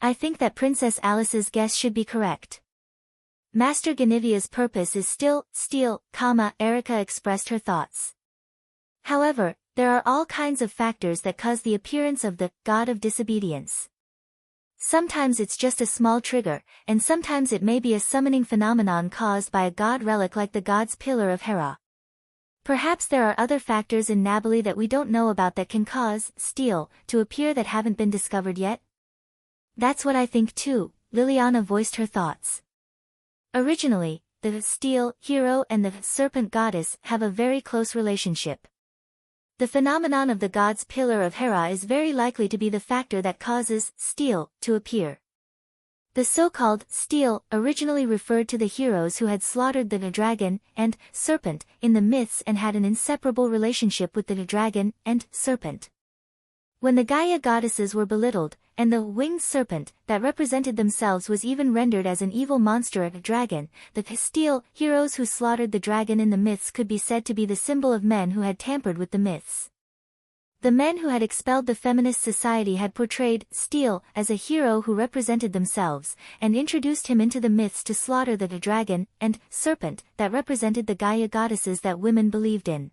[SPEAKER 1] I think that Princess Alice's guess should be correct. Master Guinevere's purpose is still steel, Erica expressed her thoughts. However, there are all kinds of factors that cause the appearance of the god of disobedience. Sometimes it's just a small trigger, and sometimes it may be a summoning phenomenon caused by a god relic like the god's pillar of Hera. Perhaps there are other factors in Nabali that we don't know about that can cause steel to appear that haven't been discovered yet? That's what I think too, Liliana voiced her thoughts. Originally, the steel hero and the serpent goddess have a very close relationship. The phenomenon of the god's pillar of Hera is very likely to be the factor that causes steel to appear. The so-called steel originally referred to the heroes who had slaughtered the dragon and serpent in the myths and had an inseparable relationship with the dragon and serpent. When the Gaia goddesses were belittled, and the winged serpent that represented themselves was even rendered as an evil monster, a dragon, the steel heroes who slaughtered the dragon in the myths could be said to be the symbol of men who had tampered with the myths. The men who had expelled the feminist society had portrayed steel as a hero who represented themselves, and introduced him into the myths to slaughter the dragon and serpent that represented the Gaia goddesses that women believed in.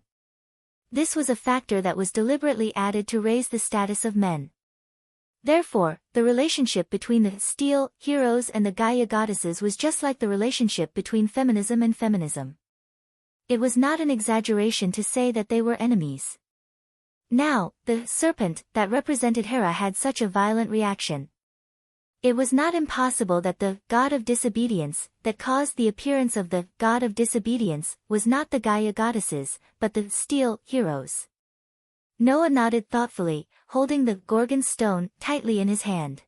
[SPEAKER 1] This was a factor that was deliberately added to raise the status of men. Therefore, the relationship between the steel heroes and the Gaia goddesses was just like the relationship between feminism and feminism. It was not an exaggeration to say that they were enemies. Now, the serpent that represented Hera had such a violent reaction. It was not impossible that the god of disobedience that caused the appearance of the god of disobedience was not the Gaia goddesses, but the steel heroes. Noah nodded thoughtfully, holding the Gorgon stone tightly in his hand.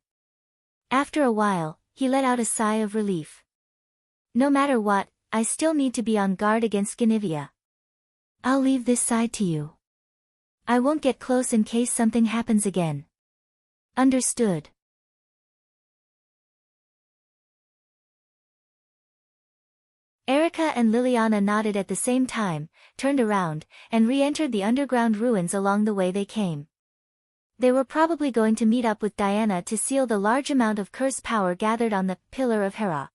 [SPEAKER 1] After a while, he let out a sigh of relief. No matter what, I still need to be on guard against Ganivia. I'll leave this side to you. I won't get close in case something happens again. Understood. Erica and Liliana nodded at the same time, turned around, and re-entered the underground ruins along the way they came. They were probably going to meet up with Diana to seal the large amount of curse power gathered on the Pillar of Hera.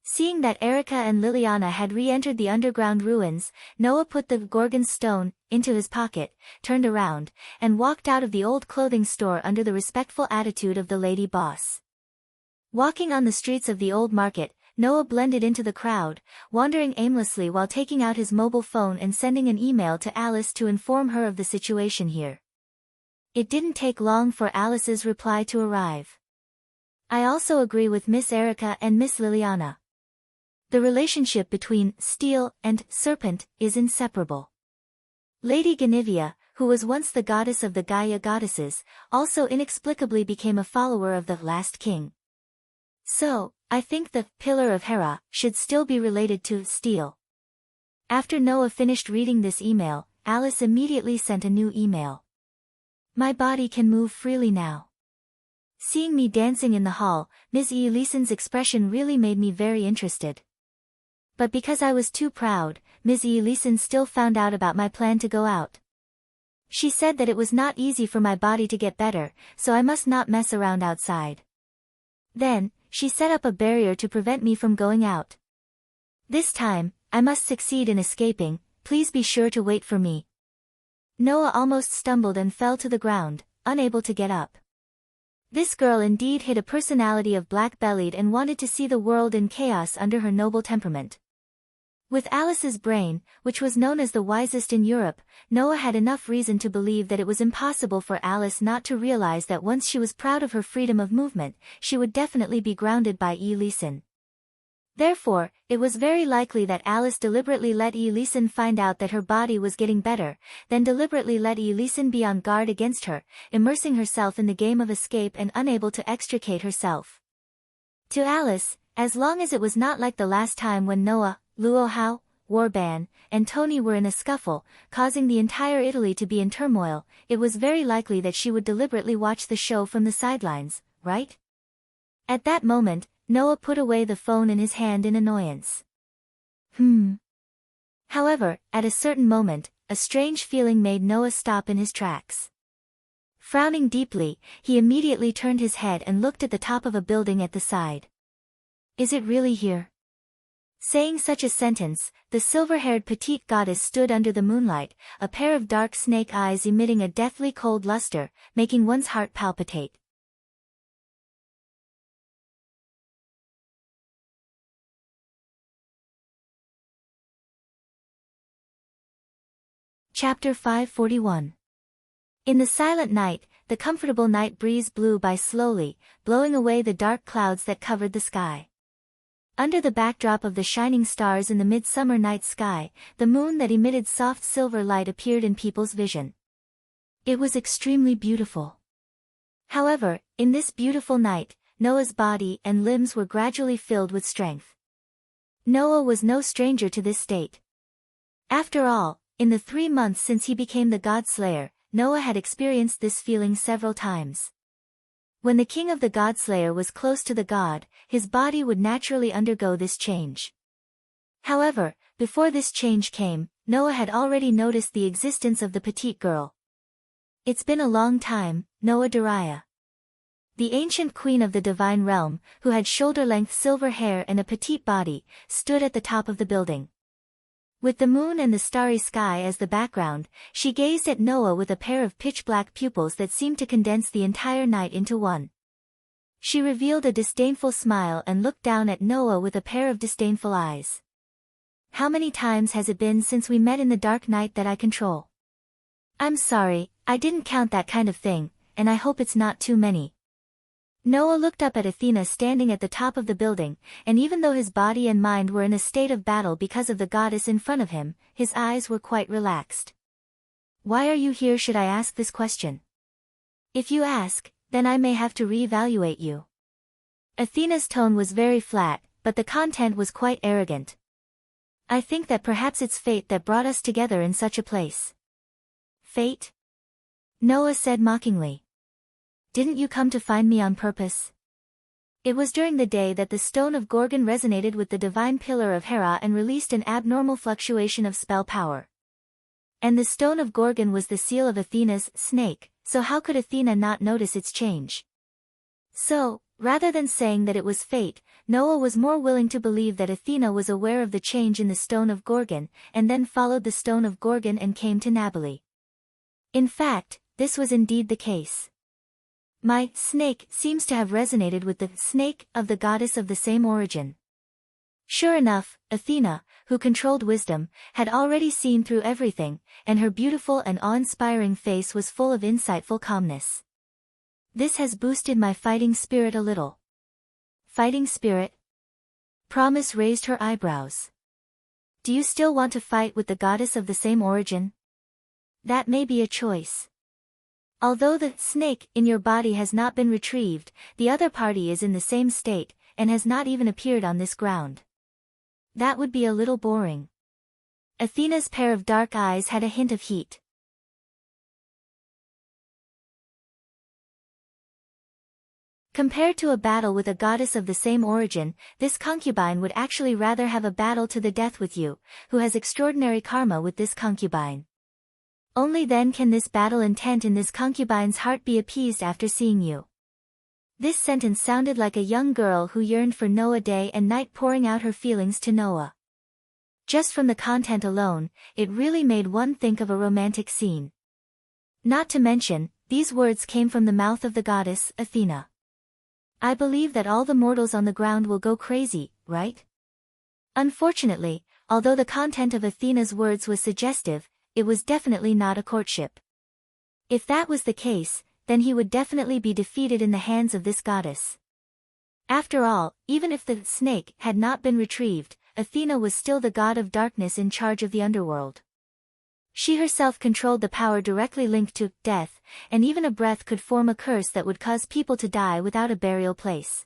[SPEAKER 1] Seeing that Erica and Liliana had re-entered the underground ruins, Noah put the Gorgon stone into his pocket, turned around, and walked out of the old clothing store under the respectful attitude of the lady boss. Walking on the streets of the old market, Noah blended into the crowd, wandering aimlessly while taking out his mobile phone and sending an email to Alice to inform her of the situation here. It didn't take long for Alice's reply to arrive. I also agree with Miss Erica and Miss Liliana. The relationship between steel and serpent is inseparable. Lady Ganivia, who was once the goddess of the Gaia goddesses, also inexplicably became a follower of the last king. So, I think the Pillar of Hera should still be related to steel. After Noah finished reading this email, Alice immediately sent a new email. My body can move freely now. Seeing me dancing in the hall, Ms. Elisen's expression really made me very interested. But because I was too proud, Ms. Elisen still found out about my plan to go out. She said that it was not easy for my body to get better, so I must not mess around outside. Then, she set up a barrier to prevent me from going out. This time, I must succeed in escaping, please be sure to wait for me. Noah almost stumbled and fell to the ground, unable to get up. This girl indeed hid a personality of black-bellied and wanted to see the world in chaos under her noble temperament. With Alice's brain, which was known as the wisest in Europe, Noah had enough reason to believe that it was impossible for Alice not to realize that once she was proud of her freedom of movement, she would definitely be grounded by Elisen. Therefore, it was very likely that Alice deliberately let Elisen find out that her body was getting better, then deliberately let Elisen be on guard against her, immersing herself in the game of escape and unable to extricate herself. To Alice, as long as it was not like the last time when Noah, Luohao, Warban, and Tony were in a scuffle, causing the entire Italy to be in turmoil, it was very likely that she would deliberately watch the show from the sidelines, right? At that moment, Noah put away the phone in his hand in annoyance. However, at a certain moment, a strange feeling made Noah stop in his tracks. Frowning deeply, he immediately turned his head and looked at the top of a building at the side. Is it really here? Saying such a sentence, the silver-haired petite goddess stood under the moonlight, a pair of dark snake eyes emitting a deathly cold luster, making one's heart palpitate. Chapter 541. In the silent night, the comfortable night breeze blew by slowly, blowing away the dark clouds that covered the sky. Under the backdrop of the shining stars in the midsummer night sky, the moon that emitted soft silver light appeared in people's vision. It was extremely beautiful. However, in this beautiful night, Noah's body and limbs were gradually filled with strength. Noah was no stranger to this state. After all, in the 3 months since he became the God-slayer, Noah had experienced this feeling several times. When the king of the God-slayer was close to the god, his body would naturally undergo this change. However, before this change came, Noah had already noticed the existence of the petite girl. It's been a long time, Noah Dariah. The ancient queen of the divine realm, who had shoulder-length silver hair and a petite body, stood at the top of the building. With the moon and the starry sky as the background, she gazed at Noah with a pair of pitch-black pupils that seemed to condense the entire night into one. She revealed a disdainful smile and looked down at Noah with a pair of disdainful eyes. How many times has it been since we met in the dark night that I control? I'm sorry, I didn't count that kind of thing, and I hope it's not too many. Noah looked up at Athena standing at the top of the building, and even though his body and mind were in a state of battle because of the goddess in front of him, his eyes were quite relaxed. Why are you here, should I ask this question? If you ask, then I may have to re-evaluate you. Athena's tone was very flat, but the content was quite arrogant. I think that perhaps it's fate that brought us together in such a place. Fate? Noah said mockingly. Didn't you come to find me on purpose? It was during the day that the stone of Gorgon resonated with the divine pillar of Hera and released an abnormal fluctuation of spell power. And the stone of Gorgon was the seal of Athena's snake, so how could Athena not notice its change? So, rather than saying that it was fate, Noah was more willing to believe that Athena was aware of the change in the stone of Gorgon, and then followed the stone of Gorgon and came to Nabali. In fact, this was indeed the case. My snake seems to have resonated with the snake of the goddess of the same origin. Sure enough, Athena, who controlled wisdom, had already seen through everything, and her beautiful and awe-inspiring face was full of insightful calmness. This has boosted my fighting spirit a little. Fighting spirit? Promise raised her eyebrows. Do you still want to fight with the goddess of the same origin? That may be a choice. Although the snake in your body has not been retrieved, the other party is in the same state, and has not even appeared on this ground. That would be a little boring. Athena's pair of dark eyes had a hint of heat. Compared to a battle with a goddess of the same origin, this concubine would actually rather have a battle to the death with you, who has extraordinary karma with this concubine. Only then can this battle intent in this concubine's heart be appeased after seeing you. This sentence sounded like a young girl who yearned for Noah day and night, pouring out her feelings to Noah. Just from the content alone, it really made one think of a romantic scene. Not to mention, these words came from the mouth of the goddess, Athena. I believe that all the mortals on the ground will go crazy, right? Unfortunately, although the content of Athena's words was suggestive, it was definitely not a courtship. If that was the case, then he would definitely be defeated in the hands of this goddess. After all, even if the snake had not been retrieved, Athena was still the god of darkness in charge of the underworld. She herself controlled the power directly linked to death, and even a breath could form a curse that would cause people to die without a burial place.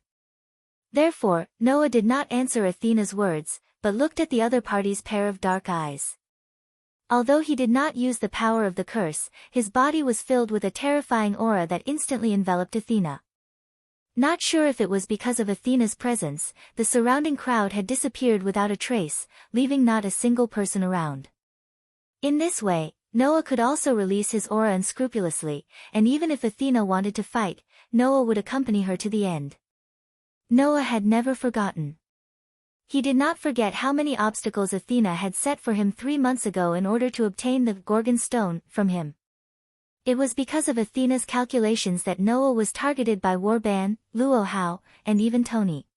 [SPEAKER 1] Therefore, Noah did not answer Athena's words, but looked at the other party's pair of dark eyes. Although he did not use the power of the curse, his body was filled with a terrifying aura that instantly enveloped Athena. Not sure if it was because of Athena's presence, the surrounding crowd had disappeared without a trace, leaving not a single person around. In this way, Noah could also release his aura unscrupulously, and even if Athena wanted to fight, Noah would accompany her to the end. Noah had never forgotten. He did not forget how many obstacles Athena had set for him 3 months ago in order to obtain the Gorgon stone from him. It was because of Athena's calculations that Noah was targeted by Warban, Luohao, and even Tony.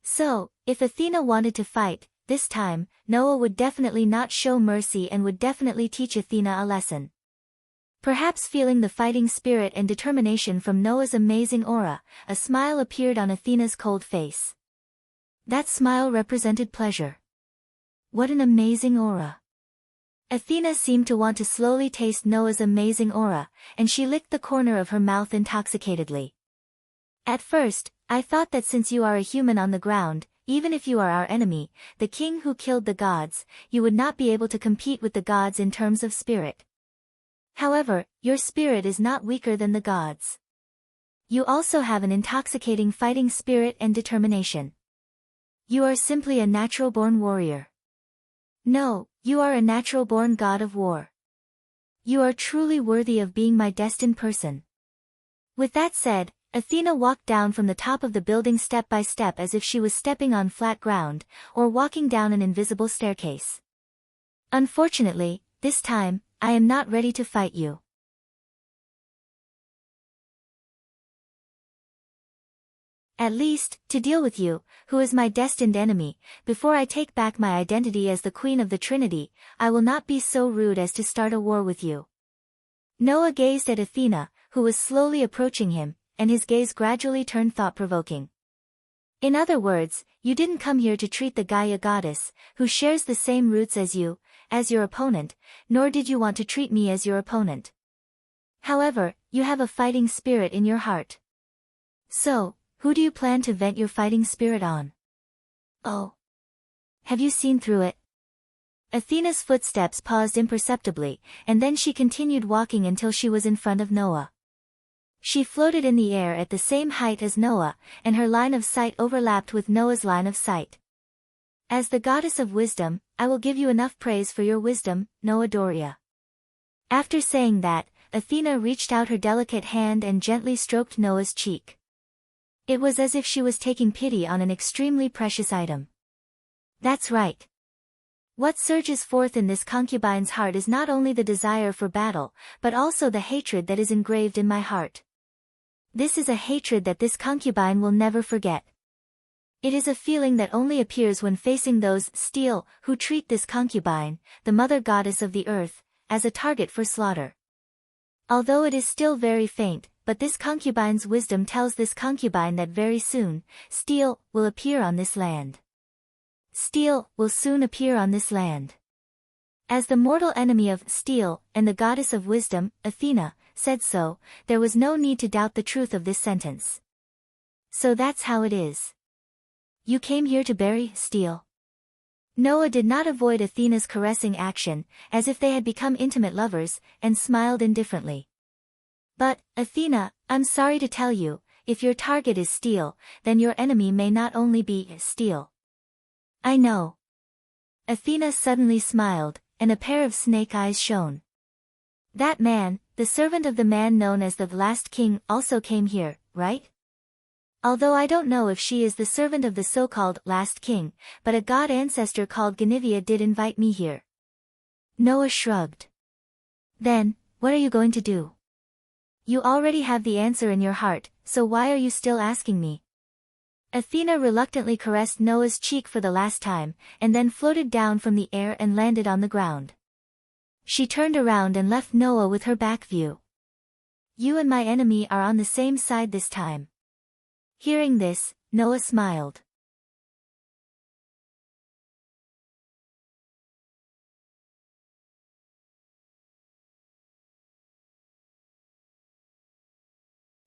[SPEAKER 1] So, if Athena wanted to fight, this time, Noah would definitely not show mercy and would definitely teach Athena a lesson. Perhaps feeling the fighting spirit and determination from Noah's amazing aura, a smile appeared on Athena's cold face. That smile represented pleasure. What an amazing aura. Athena seemed to want to slowly taste Noah's amazing aura, and she licked the corner of her mouth intoxicatedly. At first, I thought that since you are a human on the ground, even if you are our enemy, the king who killed the gods, you would not be able to compete with the gods in terms of spirit. However, your spirit is not weaker than the gods. You also have an intoxicating fighting spirit and determination. You are simply a natural-born warrior. No, you are a natural-born god of war. You are truly worthy of being my destined person. With that said, Athena walked down from the top of the building step by step as if she was stepping on flat ground, or walking down an invisible staircase. Unfortunately, this time, I am not ready to fight you. At least, to deal with you, who is my destined enemy, before I take back my identity as the Queen of the Trinity, I will not be so rude as to start a war with you. Noah gazed at Athena, who was slowly approaching him, and his gaze gradually turned thought-provoking. In other words, you didn't come here to treat the Gaia goddess, who shares the same roots as you, as your opponent, nor did you want to treat me as your opponent. However, you have a fighting spirit in your heart. So, who do you plan to vent your fighting spirit on? Oh. Have you seen through it? Athena's footsteps paused imperceptibly, and then she continued walking until she was in front of Noah. She floated in the air at the same height as Noah, and her line of sight overlapped with Noah's line of sight. As the goddess of wisdom, I will give you enough praise for your wisdom, Noah Doria. After saying that, Athena reached out her delicate hand and gently stroked Noah's cheek. It was as if she was taking pity on an extremely precious item. That's right. What surges forth in this concubine's heart is not only the desire for battle, but also the hatred that is engraved in my heart. This is a hatred that this concubine will never forget. It is a feeling that only appears when facing those steel who treat this concubine, the mother goddess of the earth, as a target for slaughter. Although it is still very faint, but this concubine's wisdom tells this concubine that very soon, steel will appear on this land. Steel will soon appear on this land. As the mortal enemy of steel, and the goddess of wisdom, Athena, said so, there was no need to doubt the truth of this sentence. So that's how it is. You came here to bury steel. Noah did not avoid Athena's caressing action, as if they had become intimate lovers, and smiled indifferently. But, Athena, I'm sorry to tell you, if your target is steel, then your enemy may not only be steel. I know. Athena suddenly smiled, and a pair of snake eyes shone. That man, the servant of the man known as the last king, also came here, right? Although I don't know if she is the servant of the so-called last king, but a god ancestor called Ganivia did invite me here. Noah shrugged. Then, what are you going to do? You already have the answer in your heart, so why are you still asking me? Athena reluctantly caressed Noah's cheek for the last time, and then floated down from the air and landed on the ground. She turned around and left Noah with her back view. You and my enemy are on the same side this time. Hearing this, Noah smiled.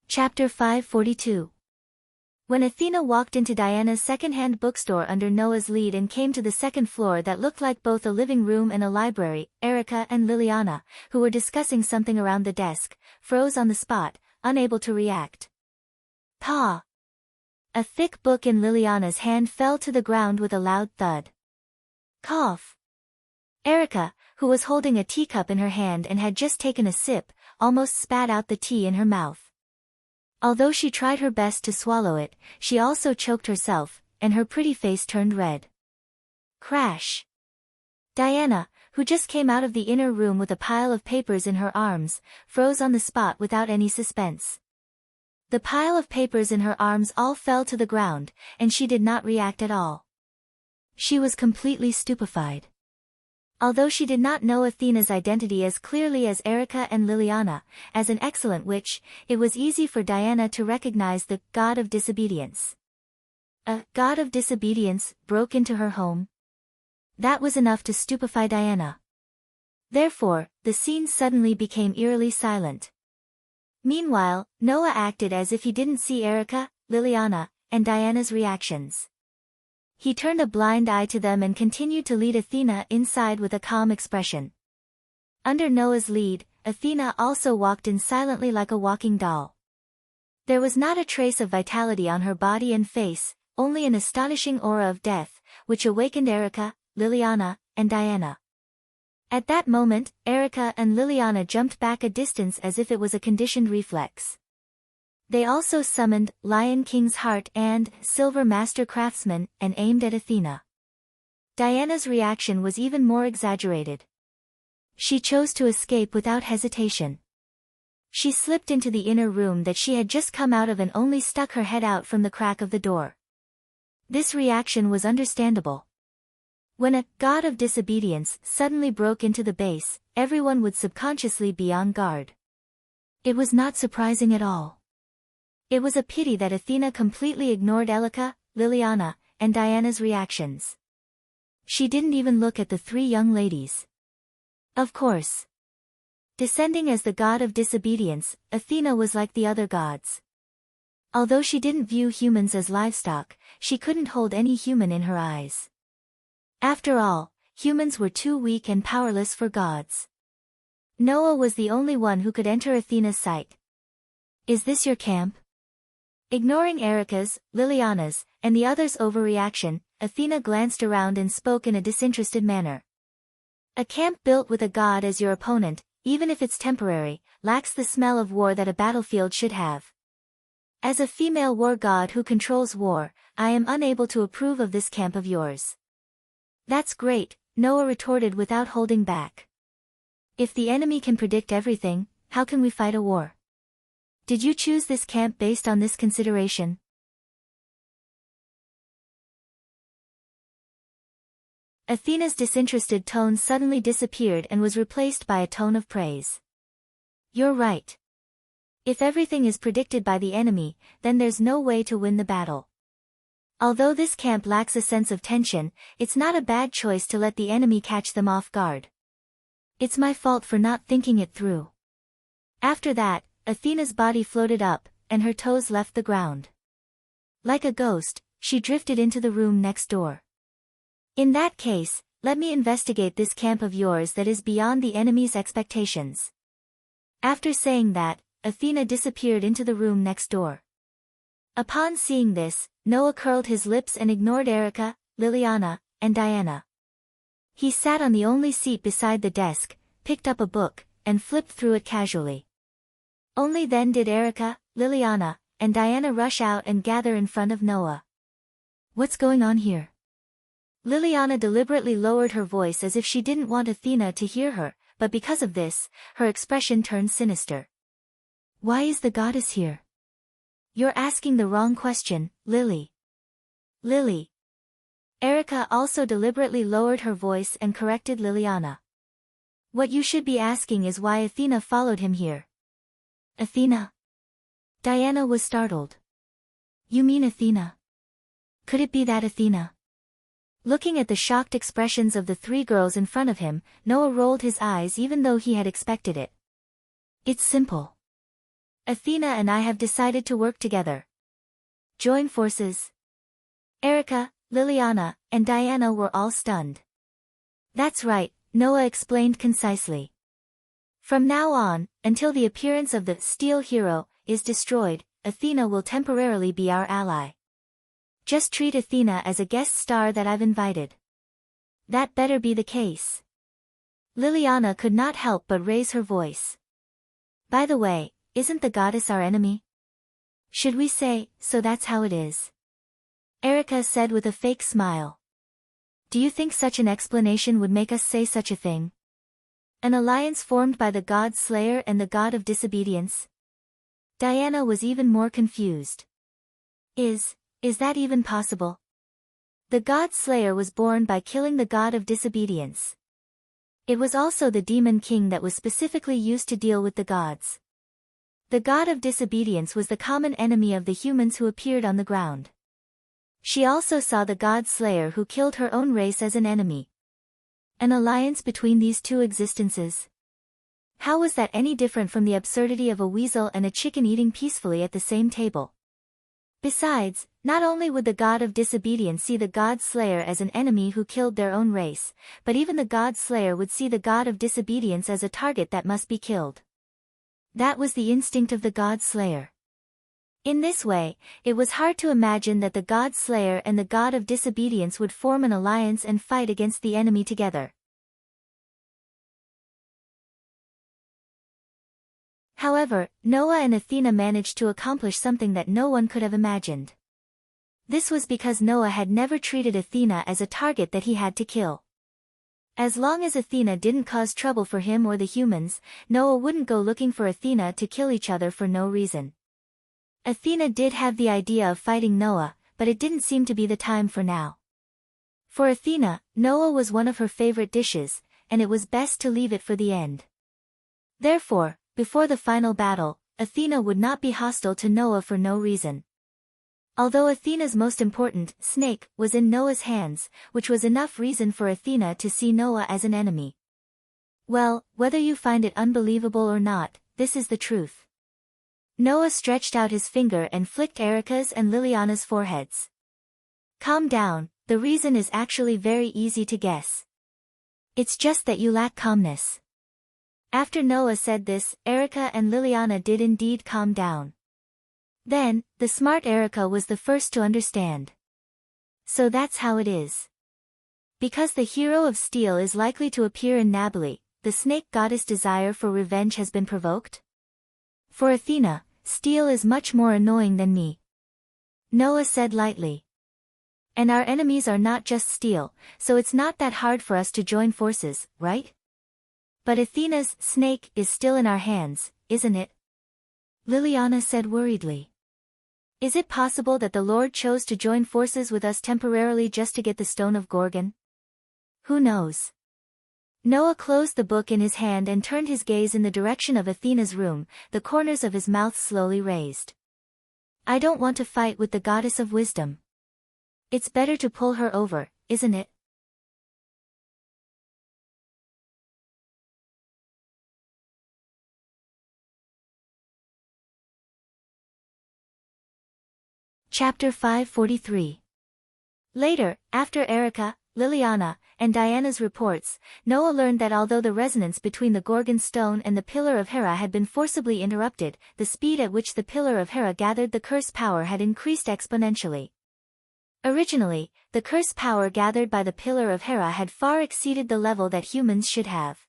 [SPEAKER 1] Chapter 542. When Athena walked into Diana's second-hand bookstore under Noah's lead and came to the second floor that looked like both a living room and a library, Erica and Liliana, who were discussing something around the desk, froze on the spot, unable to react. Pa! A thick book in Liliana's hand fell to the ground with a loud thud. Cough! Erica, who was holding a teacup in her hand and had just taken a sip, almost spat out the tea in her mouth. Although she tried her best to swallow it, she also choked herself, and her pretty face turned red. Crash! Diana, who just came out of the inner room with a pile of papers in her arms, froze on the spot without any suspense. The pile of papers in her arms all fell to the ground, and she did not react at all. She was completely stupefied. Although she did not know Athena's identity as clearly as Erica and Liliana, as an excellent witch, it was easy for Diana to recognize the god of disobedience. A god of disobedience broke into her home. That was enough to stupefy Diana. Therefore, the scene suddenly became eerily silent. Meanwhile, Noah acted as if he didn't see Erica, Liliana, and Diana's reactions. He turned a blind eye to them and continued to lead Athena inside with a calm expression. Under Noah's lead, Athena also walked in silently like a walking doll. There was not a trace of vitality on her body and face, only an astonishing aura of death, which awakened Erica, Liliana, and Diana. At that moment, Erica and Liliana jumped back a distance as if it was a conditioned reflex. They also summoned Lion King's Heart and Silver Master Craftsman and aimed at Athena. Diana's reaction was even more exaggerated. She chose to escape without hesitation. She slipped into the inner room that she had just come out of and only stuck her head out from the crack of the door. This reaction was understandable. When a god of disobedience suddenly broke into the base, everyone would subconsciously be on guard. It was not surprising at all. It was a pity that Athena completely ignored Erica, Liliana, and Diana's reactions. She didn't even look at the three young ladies. Of course. Descending as the god of disobedience, Athena was like the other gods. Although she didn't view humans as livestock, she couldn't hold any human in her eyes. After all, humans were too weak and powerless for gods. Noah was the only one who could enter Athena's sight. "Is this your camp?" Ignoring Erica's, Liliana's, and the others' overreaction, Athena glanced around and spoke in a disinterested manner. "A camp built with a god as your opponent, even if it's temporary, lacks the smell of war that a battlefield should have. As a female war god who controls war, I am unable to approve of this camp of yours." "That's great," Noah retorted without holding back. "If the enemy can predict everything, how can we fight a war? Did you choose this camp based on this consideration?" Athena's disinterested tone suddenly disappeared and was replaced by a tone of praise. "You're right. If everything is predicted by the enemy, then there's no way to win the battle. Although this camp lacks a sense of tension, it's not a bad choice to let the enemy catch them off guard. It's my fault for not thinking it through." After that, Athena's body floated up, and her toes left the ground. Like a ghost, she drifted into the room next door. "In that case, let me investigate this camp of yours that is beyond the enemy's expectations." After saying that, Athena disappeared into the room next door. Upon seeing this, Noah curled his lips and ignored Erica, Liliana, and Diana. He sat on the only seat beside the desk, picked up a book, and flipped through it casually. Only then did Erica, Liliana, and Diana rush out and gather in front of Noah. "What's going on here?" Liliana deliberately lowered her voice as if she didn't want Athena to hear her, but because of this, her expression turned sinister. "Why is the goddess here?" "You're asking the wrong question, Lily." "Lily." Erica also deliberately lowered her voice and corrected Liliana. "What you should be asking is why Athena followed him here." "Athena?" Diana was startled. "You mean Athena? Could it be that Athena?" Looking at the shocked expressions of the three girls in front of him, Noah rolled his eyes even though he had expected it. "It's simple. Athena and I have decided to work together. Join forces." Erica, Liliana, and Diana were all stunned. "That's right," Noah explained concisely. "From now on, until the appearance of the Steel Hero is destroyed, Athena will temporarily be our ally. Just treat Athena as a guest star that I've invited." "That better be the case." Liliana could not help but raise her voice. "By the way, isn't the goddess our enemy? Should we say, so that's how it is?" Erica said with a fake smile. "Do you think such an explanation would make us say such a thing? An alliance formed by the god Slayer and the god of disobedience?" Diana was even more confused. Is that even possible?" The god slayer was born by killing the god of disobedience. It was also the demon king that was specifically used to deal with the gods. The god of disobedience was the common enemy of the humans who appeared on the ground. She also saw the god slayer who killed her own race as an enemy. An alliance between these two existences? How was that any different from the absurdity of a weasel and a chicken eating peacefully at the same table? Besides, not only would the god of disobedience see the god slayer as an enemy who killed their own race, but even the god slayer would see the god of disobedience as a target that must be killed. That was the instinct of the god slayer. In this way, it was hard to imagine that the god slayer and the god of disobedience would form an alliance and fight against the enemy together. However, Noah and Athena managed to accomplish something that no one could have imagined. This was because Noah had never treated Athena as a target that he had to kill. As long as Athena didn't cause trouble for him or the humans, Noah wouldn't go looking for Athena to kill each other for no reason. Athena did have the idea of fighting Noah, but it didn't seem to be the time for now. For Athena, Noah was one of her favorite dishes, and it was best to leave it for the end. Therefore, before the final battle, Athena would not be hostile to Noah for no reason. Although Athena's most important snake was in Noah's hands, which was enough reason for Athena to see Noah as an enemy. Well, whether you find it unbelievable or not, this is the truth. Noah stretched out his finger and flicked Erica's and Liliana's foreheads. Calm down, the reason is actually very easy to guess. It's just that you lack calmness. After Noah said this, Erica and Liliana did indeed calm down. Then, the smart Erica was the first to understand. So that's how it is. Because the hero of steel is likely to appear in Nabali, the snake goddess' desire for revenge has been provoked? For Athena, steel is much more annoying than me. Noah said lightly. And our enemies are not just steel, so it's not that hard for us to join forces, right? But Athena's snake is still in our hands, isn't it? Liliana said worriedly. Is it possible that the Lord chose to join forces with us temporarily just to get the stone of Gorgon? Who knows? Noah closed the book in his hand and turned his gaze in the direction of Athena's room, the corners of his mouth slowly raised. I don't want to fight with the goddess of wisdom. It's better to pull her over, isn't it? Chapter 543. Later, after Erica, Liliana, and Diana's reports, Noah learned that although the resonance between the Gorgon stone and the Pillar of Hera had been forcibly interrupted, the speed at which the Pillar of Hera gathered the curse power had increased exponentially. Originally, the curse power gathered by the Pillar of Hera had far exceeded the level that humans should have.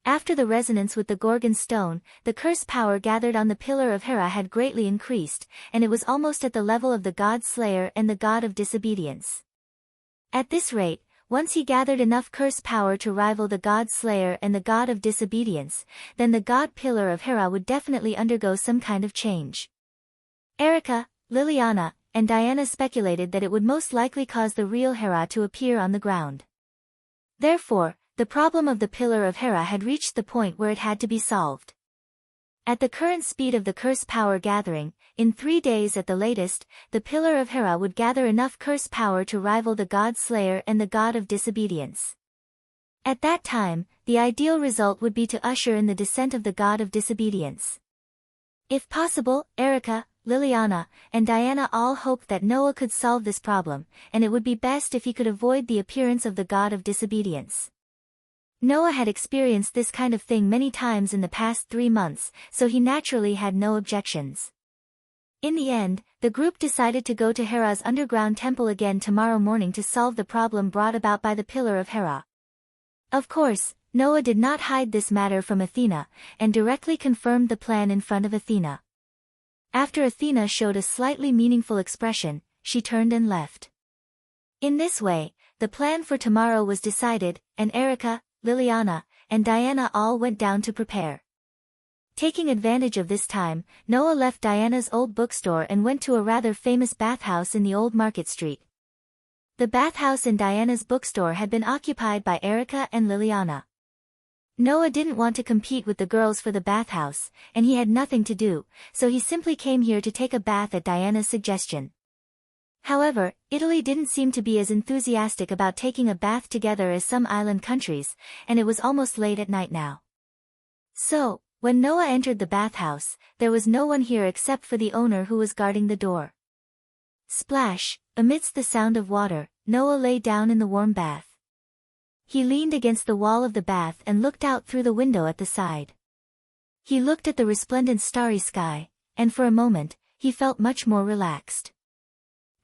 [SPEAKER 1] After the resonance with the Gorgon stone, the curse power gathered on the Pillar of Hera had greatly increased, and it was almost at the level of the god Slayer and the god of disobedience. At this rate, once he gathered enough curse power to rival the god Slayer and the god of disobedience, then the god Pillar of Hera would definitely undergo some kind of change. Erica, Liliana, and Diana speculated that it would most likely cause the real Hera to appear on the ground. Therefore, the problem of the Pillar of Hera had reached the point where it had to be solved. At the current speed of the curse power gathering, in 3 days at the latest, the Pillar of Hera would gather enough curse power to rival the god Slayer and the god of disobedience. At that time, the ideal result would be to usher in the descent of the god of disobedience. If possible, Erica, Liliana, and Diana all hoped that Noah could solve this problem, and it would be best if he could avoid the appearance of the god of disobedience. Noah had experienced this kind of thing many times in the past 3 months, so he naturally had no objections. In the end, the group decided to go to Hera's underground temple again tomorrow morning to solve the problem brought about by the Pillar of Hera. Of course, Noah did not hide this matter from Athena, and directly confirmed the plan in front of Athena. After Athena showed a slightly meaningful expression, she turned and left. In this way, the plan for tomorrow was decided, and Erica, Liliana, and Diana all went down to prepare. Taking advantage of this time, Noah left Diana's old bookstore and went to a rather famous bathhouse in the old market street. The bathhouse in Diana's bookstore had been occupied by Erica and Liliana. Noah didn't want to compete with the girls for the bathhouse, and he had nothing to do, so he simply came here to take a bath at Diana's suggestion. However, Italy didn't seem to be as enthusiastic about taking a bath together as some island countries, and it was almost late at night now. So, when Noah entered the bathhouse, there was no one here except for the owner who was guarding the door. Splash, amidst the sound of water, Noah lay down in the warm bath. He leaned against the wall of the bath and looked out through the window at the side. He looked at the resplendent starry sky, and for a moment, he felt much more relaxed.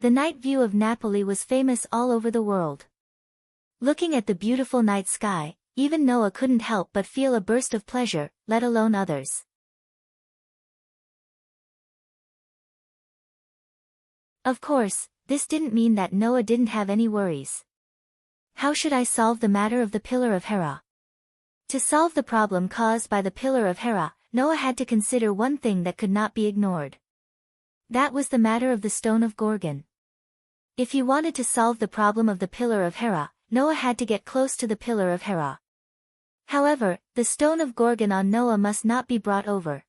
[SPEAKER 1] The night view of Napoli was famous all over the world. Looking at the beautiful night sky, even Noah couldn't help but feel a burst of pleasure, let alone others. Of course, this didn't mean that Noah didn't have any worries. How should I solve the matter of the Pillar of Hera? To solve the problem caused by the Pillar of Hera, Noah had to consider one thing that could not be ignored. That was the matter of the Stone of Gorgon. If he wanted to solve the problem of the Pillar of Hera, Noah had to get close to the Pillar of Hera. However, the Stone of Gorgon on Noah must not be brought over.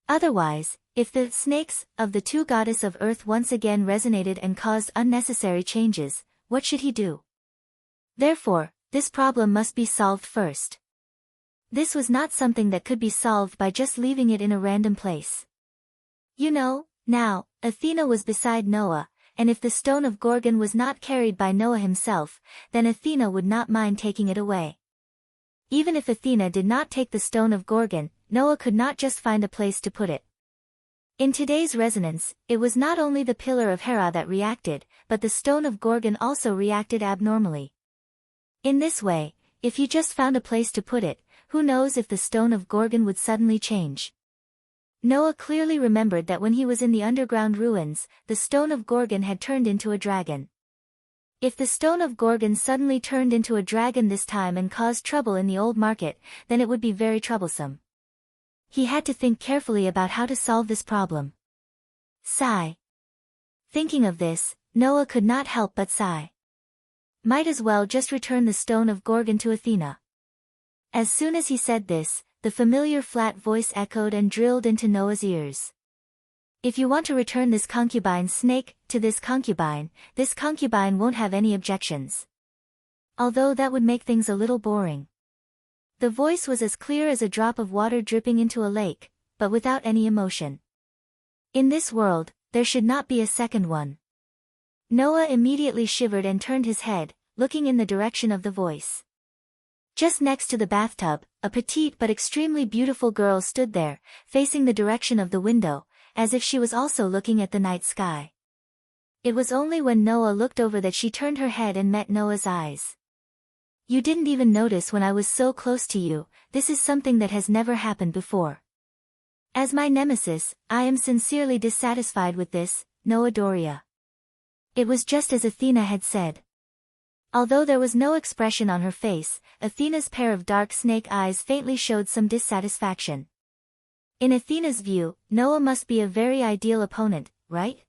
[SPEAKER 1] Otherwise, if the snakes of the two goddesses of earth once again resonated and caused unnecessary changes, what should he do? Therefore, this problem must be solved first. This was not something that could be solved by just leaving it in a random place. Now, Athena was beside Noah, and if the Stone of Gorgon was not carried by Noah himself, then Athena would not mind taking it away. Even if Athena did not take the Stone of Gorgon, Noah could not just find a place to put it. In today's resonance, it was not only the Pillar of Hera that reacted, but the Stone of Gorgon also reacted abnormally. In this way, if he just found a place to put it, who knows if the Stone of Gorgon would suddenly change. Noah clearly remembered that when he was in the underground ruins, the Stone of Gorgon had turned into a dragon. If the Stone of Gorgon suddenly turned into a dragon this time and caused trouble in the old market, then it would be very troublesome. He had to think carefully about how to solve this problem. Sigh. Thinking of this, Noah could not help but sigh. Might as well just return the Stone of Gorgon to Athena. As soon as he said this, the familiar flat voice echoed and drilled into Noah's ears. If you want to return this concubine snake to this concubine won't have any objections. Although that would make things a little boring. The voice was as clear as a drop of water dripping into a lake, but without any emotion. In this world, there should not be a second one. Noah immediately shivered and turned his head, looking in the direction of the voice. Just next to the bathtub, a petite but extremely beautiful girl stood there, facing the direction of the window, as if she was also looking at the night sky. It was only when Noah looked over that she turned her head and met Noah's eyes. You didn't even notice when I was so close to you. This is something that has never happened before. As my nemesis, I am sincerely dissatisfied with this, Noah Doria. It was just as Athena had said. Although there was no expression on her face, Athena's pair of dark snake eyes faintly showed some dissatisfaction. In Athena's view, Noah must be a very ideal opponent, right?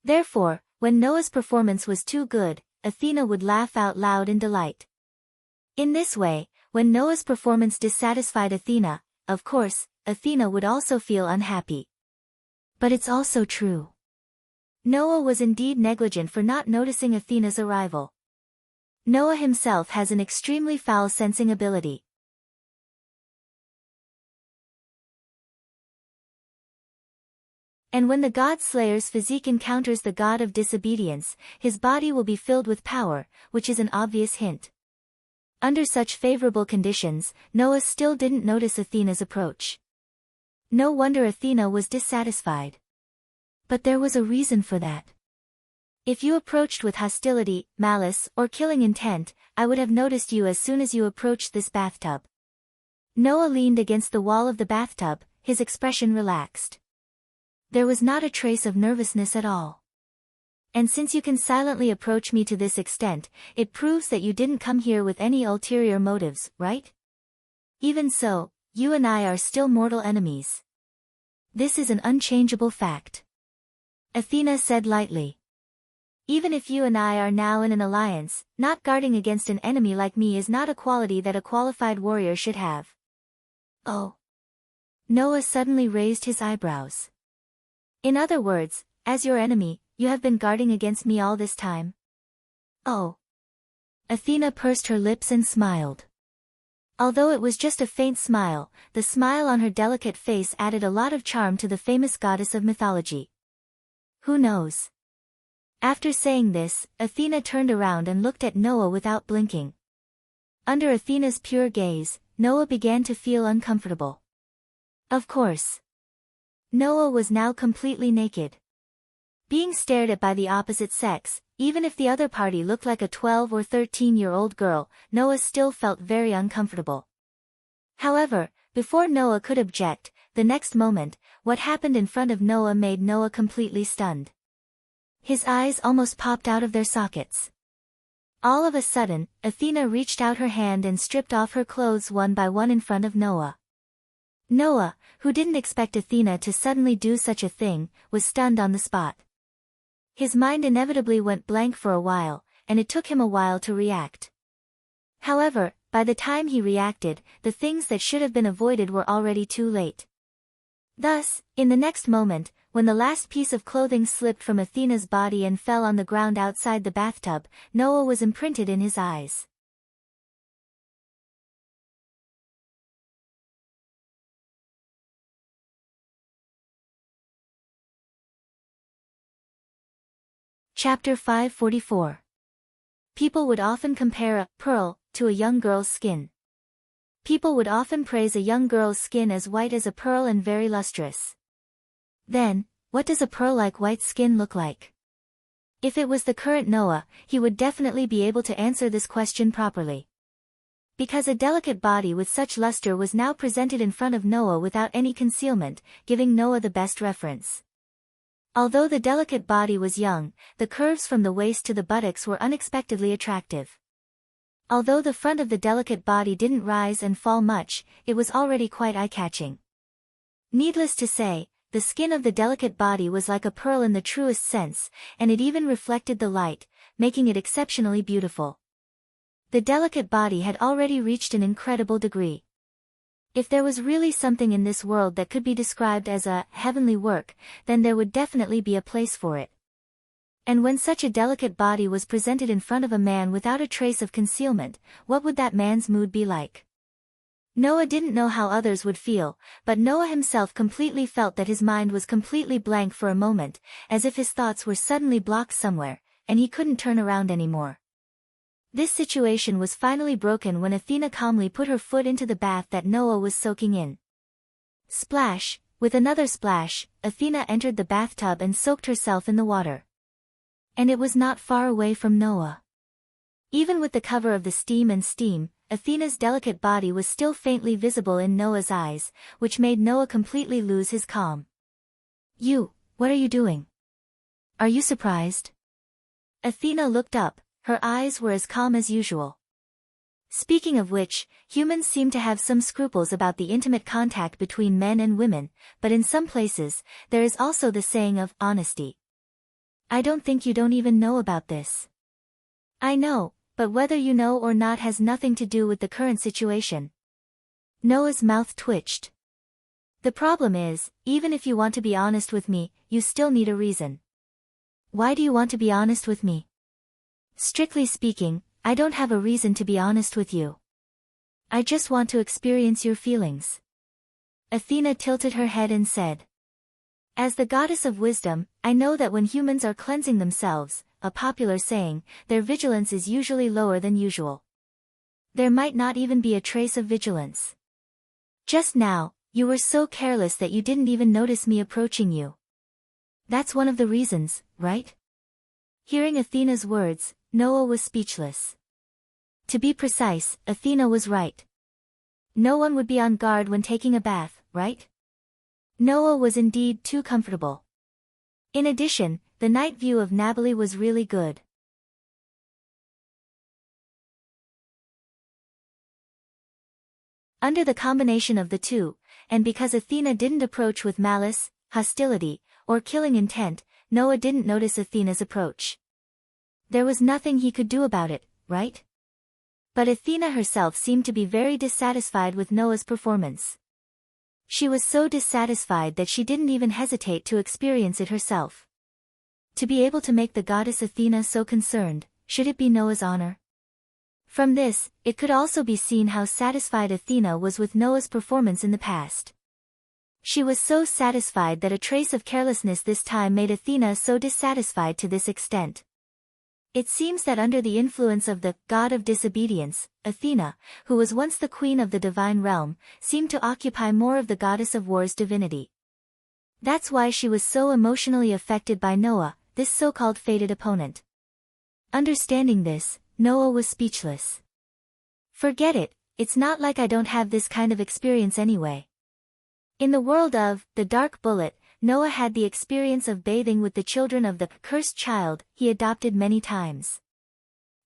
[SPEAKER 1] Therefore, when Noah's performance was too good, Athena would laugh out loud in delight. In this way, when Noah's performance dissatisfied Athena, of course, Athena would also feel unhappy. But it's also true. Noah was indeed negligent for not noticing Athena's arrival. Noah himself has an extremely foul sensing ability. And when the god Slayer's physique encounters the god of disobedience, his body will be filled with power, which is an obvious hint. Under such favorable conditions, Noah still didn't notice Athena's approach. No wonder Athena was dissatisfied. But there was a reason for that. If you approached with hostility, malice, or killing intent, I would have noticed you as soon as you approached this bathtub. Noah leaned against the wall of the bathtub, his expression relaxed. There was not a trace of nervousness at all. And since you can silently approach me to this extent, it proves that you didn't come here with any ulterior motives, right? Even so, you and I are still mortal enemies. This is an unchangeable fact. Athena said lightly. even if you and I are now in an alliance, not guarding against an enemy like me is not a quality that a qualified warrior should have. Oh. Noah suddenly raised his eyebrows. In other words, as your enemy, you have been guarding against me all this time? Oh. Athena pursed her lips and smiled. Although it was just a faint smile, the smile on her delicate face added a lot of charm to the famous goddess of mythology. Who knows? After saying this, Athena turned around and looked at Noah without blinking. Under Athena's pure gaze, Noah began to feel uncomfortable. Of course. Noah was now completely naked. Being stared at by the opposite sex, even if the other party looked like a 12 or 13-year-old girl, Noah still felt very uncomfortable. However, before Noah could object, the next moment, what happened in front of Noah made Noah completely stunned. His eyes almost popped out of their sockets. All of a sudden, Athena reached out her hand and stripped off her clothes one by one in front of Noah. Noah, who didn't expect Athena to suddenly do such a thing, was stunned on the spot. His mind inevitably went blank for a while, and it took him a while to react. However, by the time he reacted, the things that should have been avoided were already too late. Thus, in the next moment, when the last piece of clothing slipped from Athena's body and fell on the ground outside the bathtub, Noah was imprinted in his eyes. Chapter 544. People would often compare a pearl to a young girl's skin. People would often praise a young girl's skin as white as a pearl and very lustrous. Then, what does a pearl-like white skin look like? If it was the current Noah, he would definitely be able to answer this question properly. Because a delicate body with such luster was now presented in front of Noah without any concealment, giving Noah the best reference. Although the delicate body was young, the curves from the waist to the buttocks were unexpectedly attractive. Although the front of the delicate body didn't rise and fall much, it was already quite eye-catching. Needless to say, the skin of the delicate body was like a pearl in the truest sense, and it even reflected the light, making it exceptionally beautiful. The delicate body had already reached an incredible degree. If there was really something in this world that could be described as a heavenly work, then there would definitely be a place for it. And when such a delicate body was presented in front of a man without a trace of concealment, what would that man's mood be like? Noah didn't know how others would feel, but Noah himself completely felt that his mind was completely blank for a moment, as if his thoughts were suddenly blocked somewhere, and he couldn't turn around anymore. This situation was finally broken when Athena calmly put her foot into the bath that Noah was soaking in. Splash, with another splash, Athena entered the bathtub and soaked herself in the water. And it was not far away from Noah. Even with the cover of the steam, Athena's delicate body was still faintly visible in Noah's eyes, which made Noah completely lose his calm. What are you doing? Are you surprised? Athena looked up. Her eyes were as calm as usual. Speaking of which, humans seem to have some scruples about the intimate contact between men and women, but in some places, there is also the saying of honesty. I don't think you don't even know about this. I know, but whether you know or not has nothing to do with the current situation. Noah's mouth twitched. The problem is, even if you want to be honest with me, you still need a reason. Why do you want to be honest with me? Strictly speaking, I don't have a reason to be honest with you. I just want to experience your feelings. Athena tilted her head and said. As the goddess of wisdom, I know that when humans are cleansing themselves, a popular saying, their vigilance is usually lower than usual. There might not even be a trace of vigilance. Just now, you were so careless that you didn't even notice me approaching you. That's one of the reasons, right? Hearing Athena's words, Noah was speechless. To be precise, Athena was right. No one would be on guard when taking a bath, right? Noah was indeed too comfortable. In addition, the night view of Nabali was really good. Under the combination of the two, and because Athena didn't approach with malice, hostility, or killing intent, Noah didn't notice Athena's approach. There was nothing he could do about it, right? But Athena herself seemed to be very dissatisfied with Noah's performance. She was so dissatisfied that she didn't even hesitate to experience it herself. To be able to make the goddess Athena so concerned, should it be Noah's honor? From this, it could also be seen how satisfied Athena was with Noah's performance in the past. She was so satisfied that a trace of carelessness this time made Athena so dissatisfied to this extent. It seems that under the influence of the god of disobedience, Athena, who was once the queen of the divine realm, seemed to occupy more of the goddess of war's divinity. That's why she was so emotionally affected by Noah, this so-called fated opponent. Understanding this, Noah was speechless. Forget it, it's not like I don't have this kind of experience anyway. In the world of the dark bullet, Noah had the experience of bathing with the children of the cursed child he adopted many times.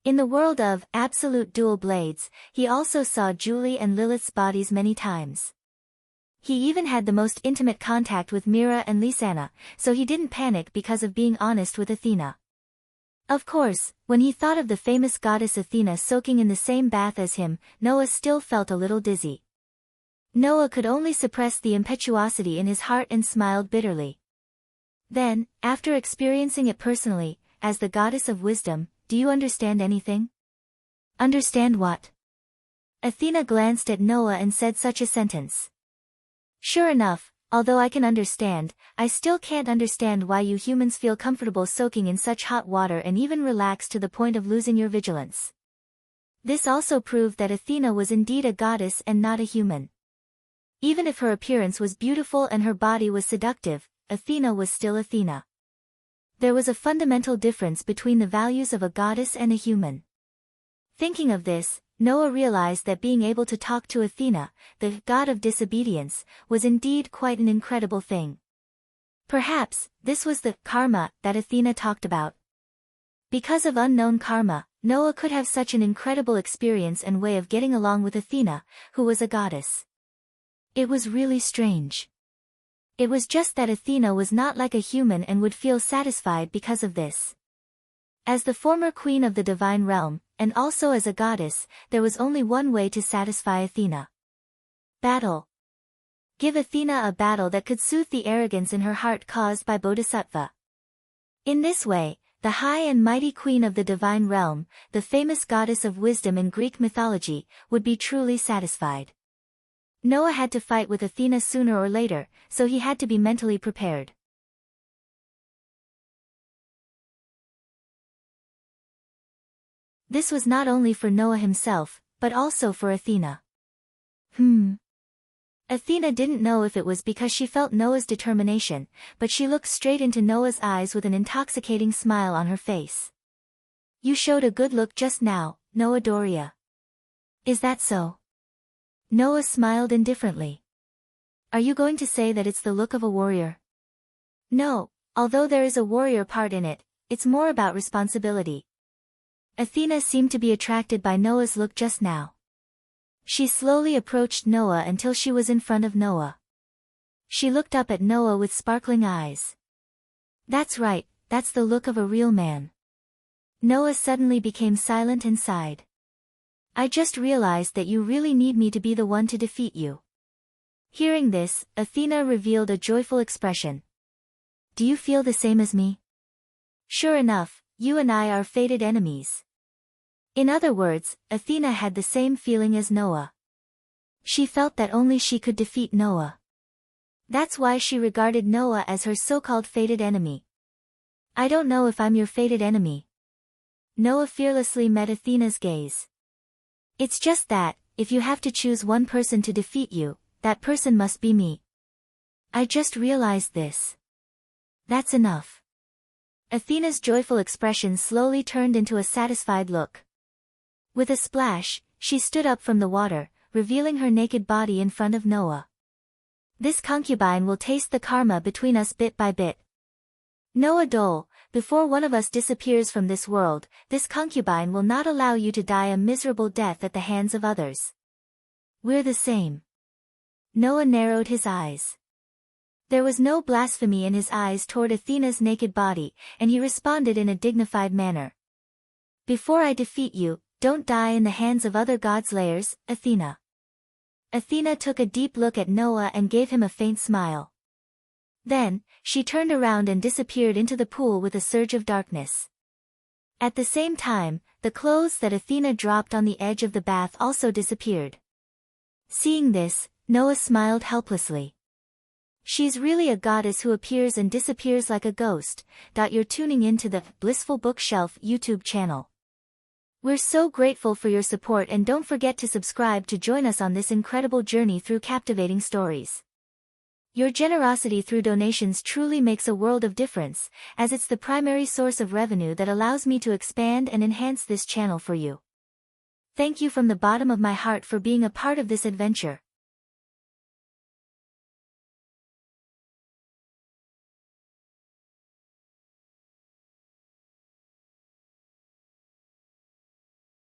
[SPEAKER 1] In the world of absolute dual blades, he also saw Julie and Lilith's bodies many times. He even had the most intimate contact with Mira and Lysanna, so he didn't panic because of being honest with Athena. Of course, when he thought of the famous goddess Athena soaking in the same bath as him, Noah still felt a little dizzy. Noah could only suppress the impetuosity in his heart and smiled bitterly. Then, after experiencing it personally, as the goddess of wisdom, do you understand anything? Understand what? Athena glanced at Noah and said such a sentence. Sure enough, although I can understand, I still can't understand why you humans feel comfortable soaking in such hot water and even relax to the point of losing your vigilance. This also proved that Athena was indeed a goddess and not a human. Even if her appearance was beautiful and her body was seductive, Athena was still Athena. There was a fundamental difference between the values of a goddess and a human. Thinking of this, Noah realized that being able to talk to Athena, the god of disobedience, was indeed quite an incredible thing. Perhaps, this was the karma that Athena talked about. Because of unknown karma, Noah could have such an incredible experience and way of getting along with Athena, who was a goddess. It was really strange. It was just that Athena was not like a human and would feel satisfied because of this. As the former queen of the divine realm, and also as a goddess, there was only one way to satisfy Athena. Battle. Give Athena a battle that could soothe the arrogance in her heart caused by Bodhisattva. In this way, the high and mighty queen of the divine realm, the famous goddess of wisdom in Greek mythology, would be truly satisfied. Noah had to fight with Athena sooner or later, so he had to be mentally prepared. This was not only for Noah himself, but also for Athena. Athena didn't know if it was because she felt Noah's determination, but she looked straight into Noah's eyes with an intoxicating smile on her face. You showed a good look just now, Noah Doria. Is that so? Noah smiled indifferently. Are you going to say that it's the look of a warrior? No, although there is a warrior part in it, it's more about responsibility. Athena seemed to be attracted by Noah's look just now. She slowly approached Noah until she was in front of Noah. She looked up at Noah with sparkling eyes. That's right, that's the look of a real man. Noah suddenly became silent and sighed. I just realized that you really need me to be the one to defeat you. Hearing this, Athena revealed a joyful expression. Do you feel the same as me? Sure enough, you and I are fated enemies. In other words, Athena had the same feeling as Noah. She felt that only she could defeat Noah. That's why she regarded Noah as her so-called fated enemy. I don't know if I'm your fated enemy. Noah fearlessly met Athena's gaze. It's just that, if you have to choose one person to defeat you, that person must be me. I just realized this. That's enough. Athena's joyful expression slowly turned into a satisfied look. With a splash, she stood up from the water, revealing her naked body in front of Noah. This concubine will taste the karma between us bit by bit. Noah Dole, before one of us disappears from this world, this concubine will not allow you to die a miserable death at the hands of others. We're the same. Noah narrowed his eyes. There was no blasphemy in his eyes toward Athena's naked body, and he responded in a dignified manner. Before I defeat you, don't die in the hands of other gods' layers, Athena. Athena took a deep look at Noah and gave him a faint smile. Then, she turned around and disappeared into the pool with a surge of darkness. At the same time, the clothes that Athena dropped on the edge of the bath also disappeared. Seeing this, Noah smiled helplessly. She's really a goddess who appears and disappears like a ghost. You're tuning into the Blissful Bookshelf YouTube channel. We're so grateful for your support, and don't forget to subscribe to join us on this incredible journey through captivating stories. Your generosity through donations truly makes a world of difference, as it's the primary source of revenue that allows me to expand and enhance this channel for you. Thank you from the bottom of my heart for being a part of this adventure.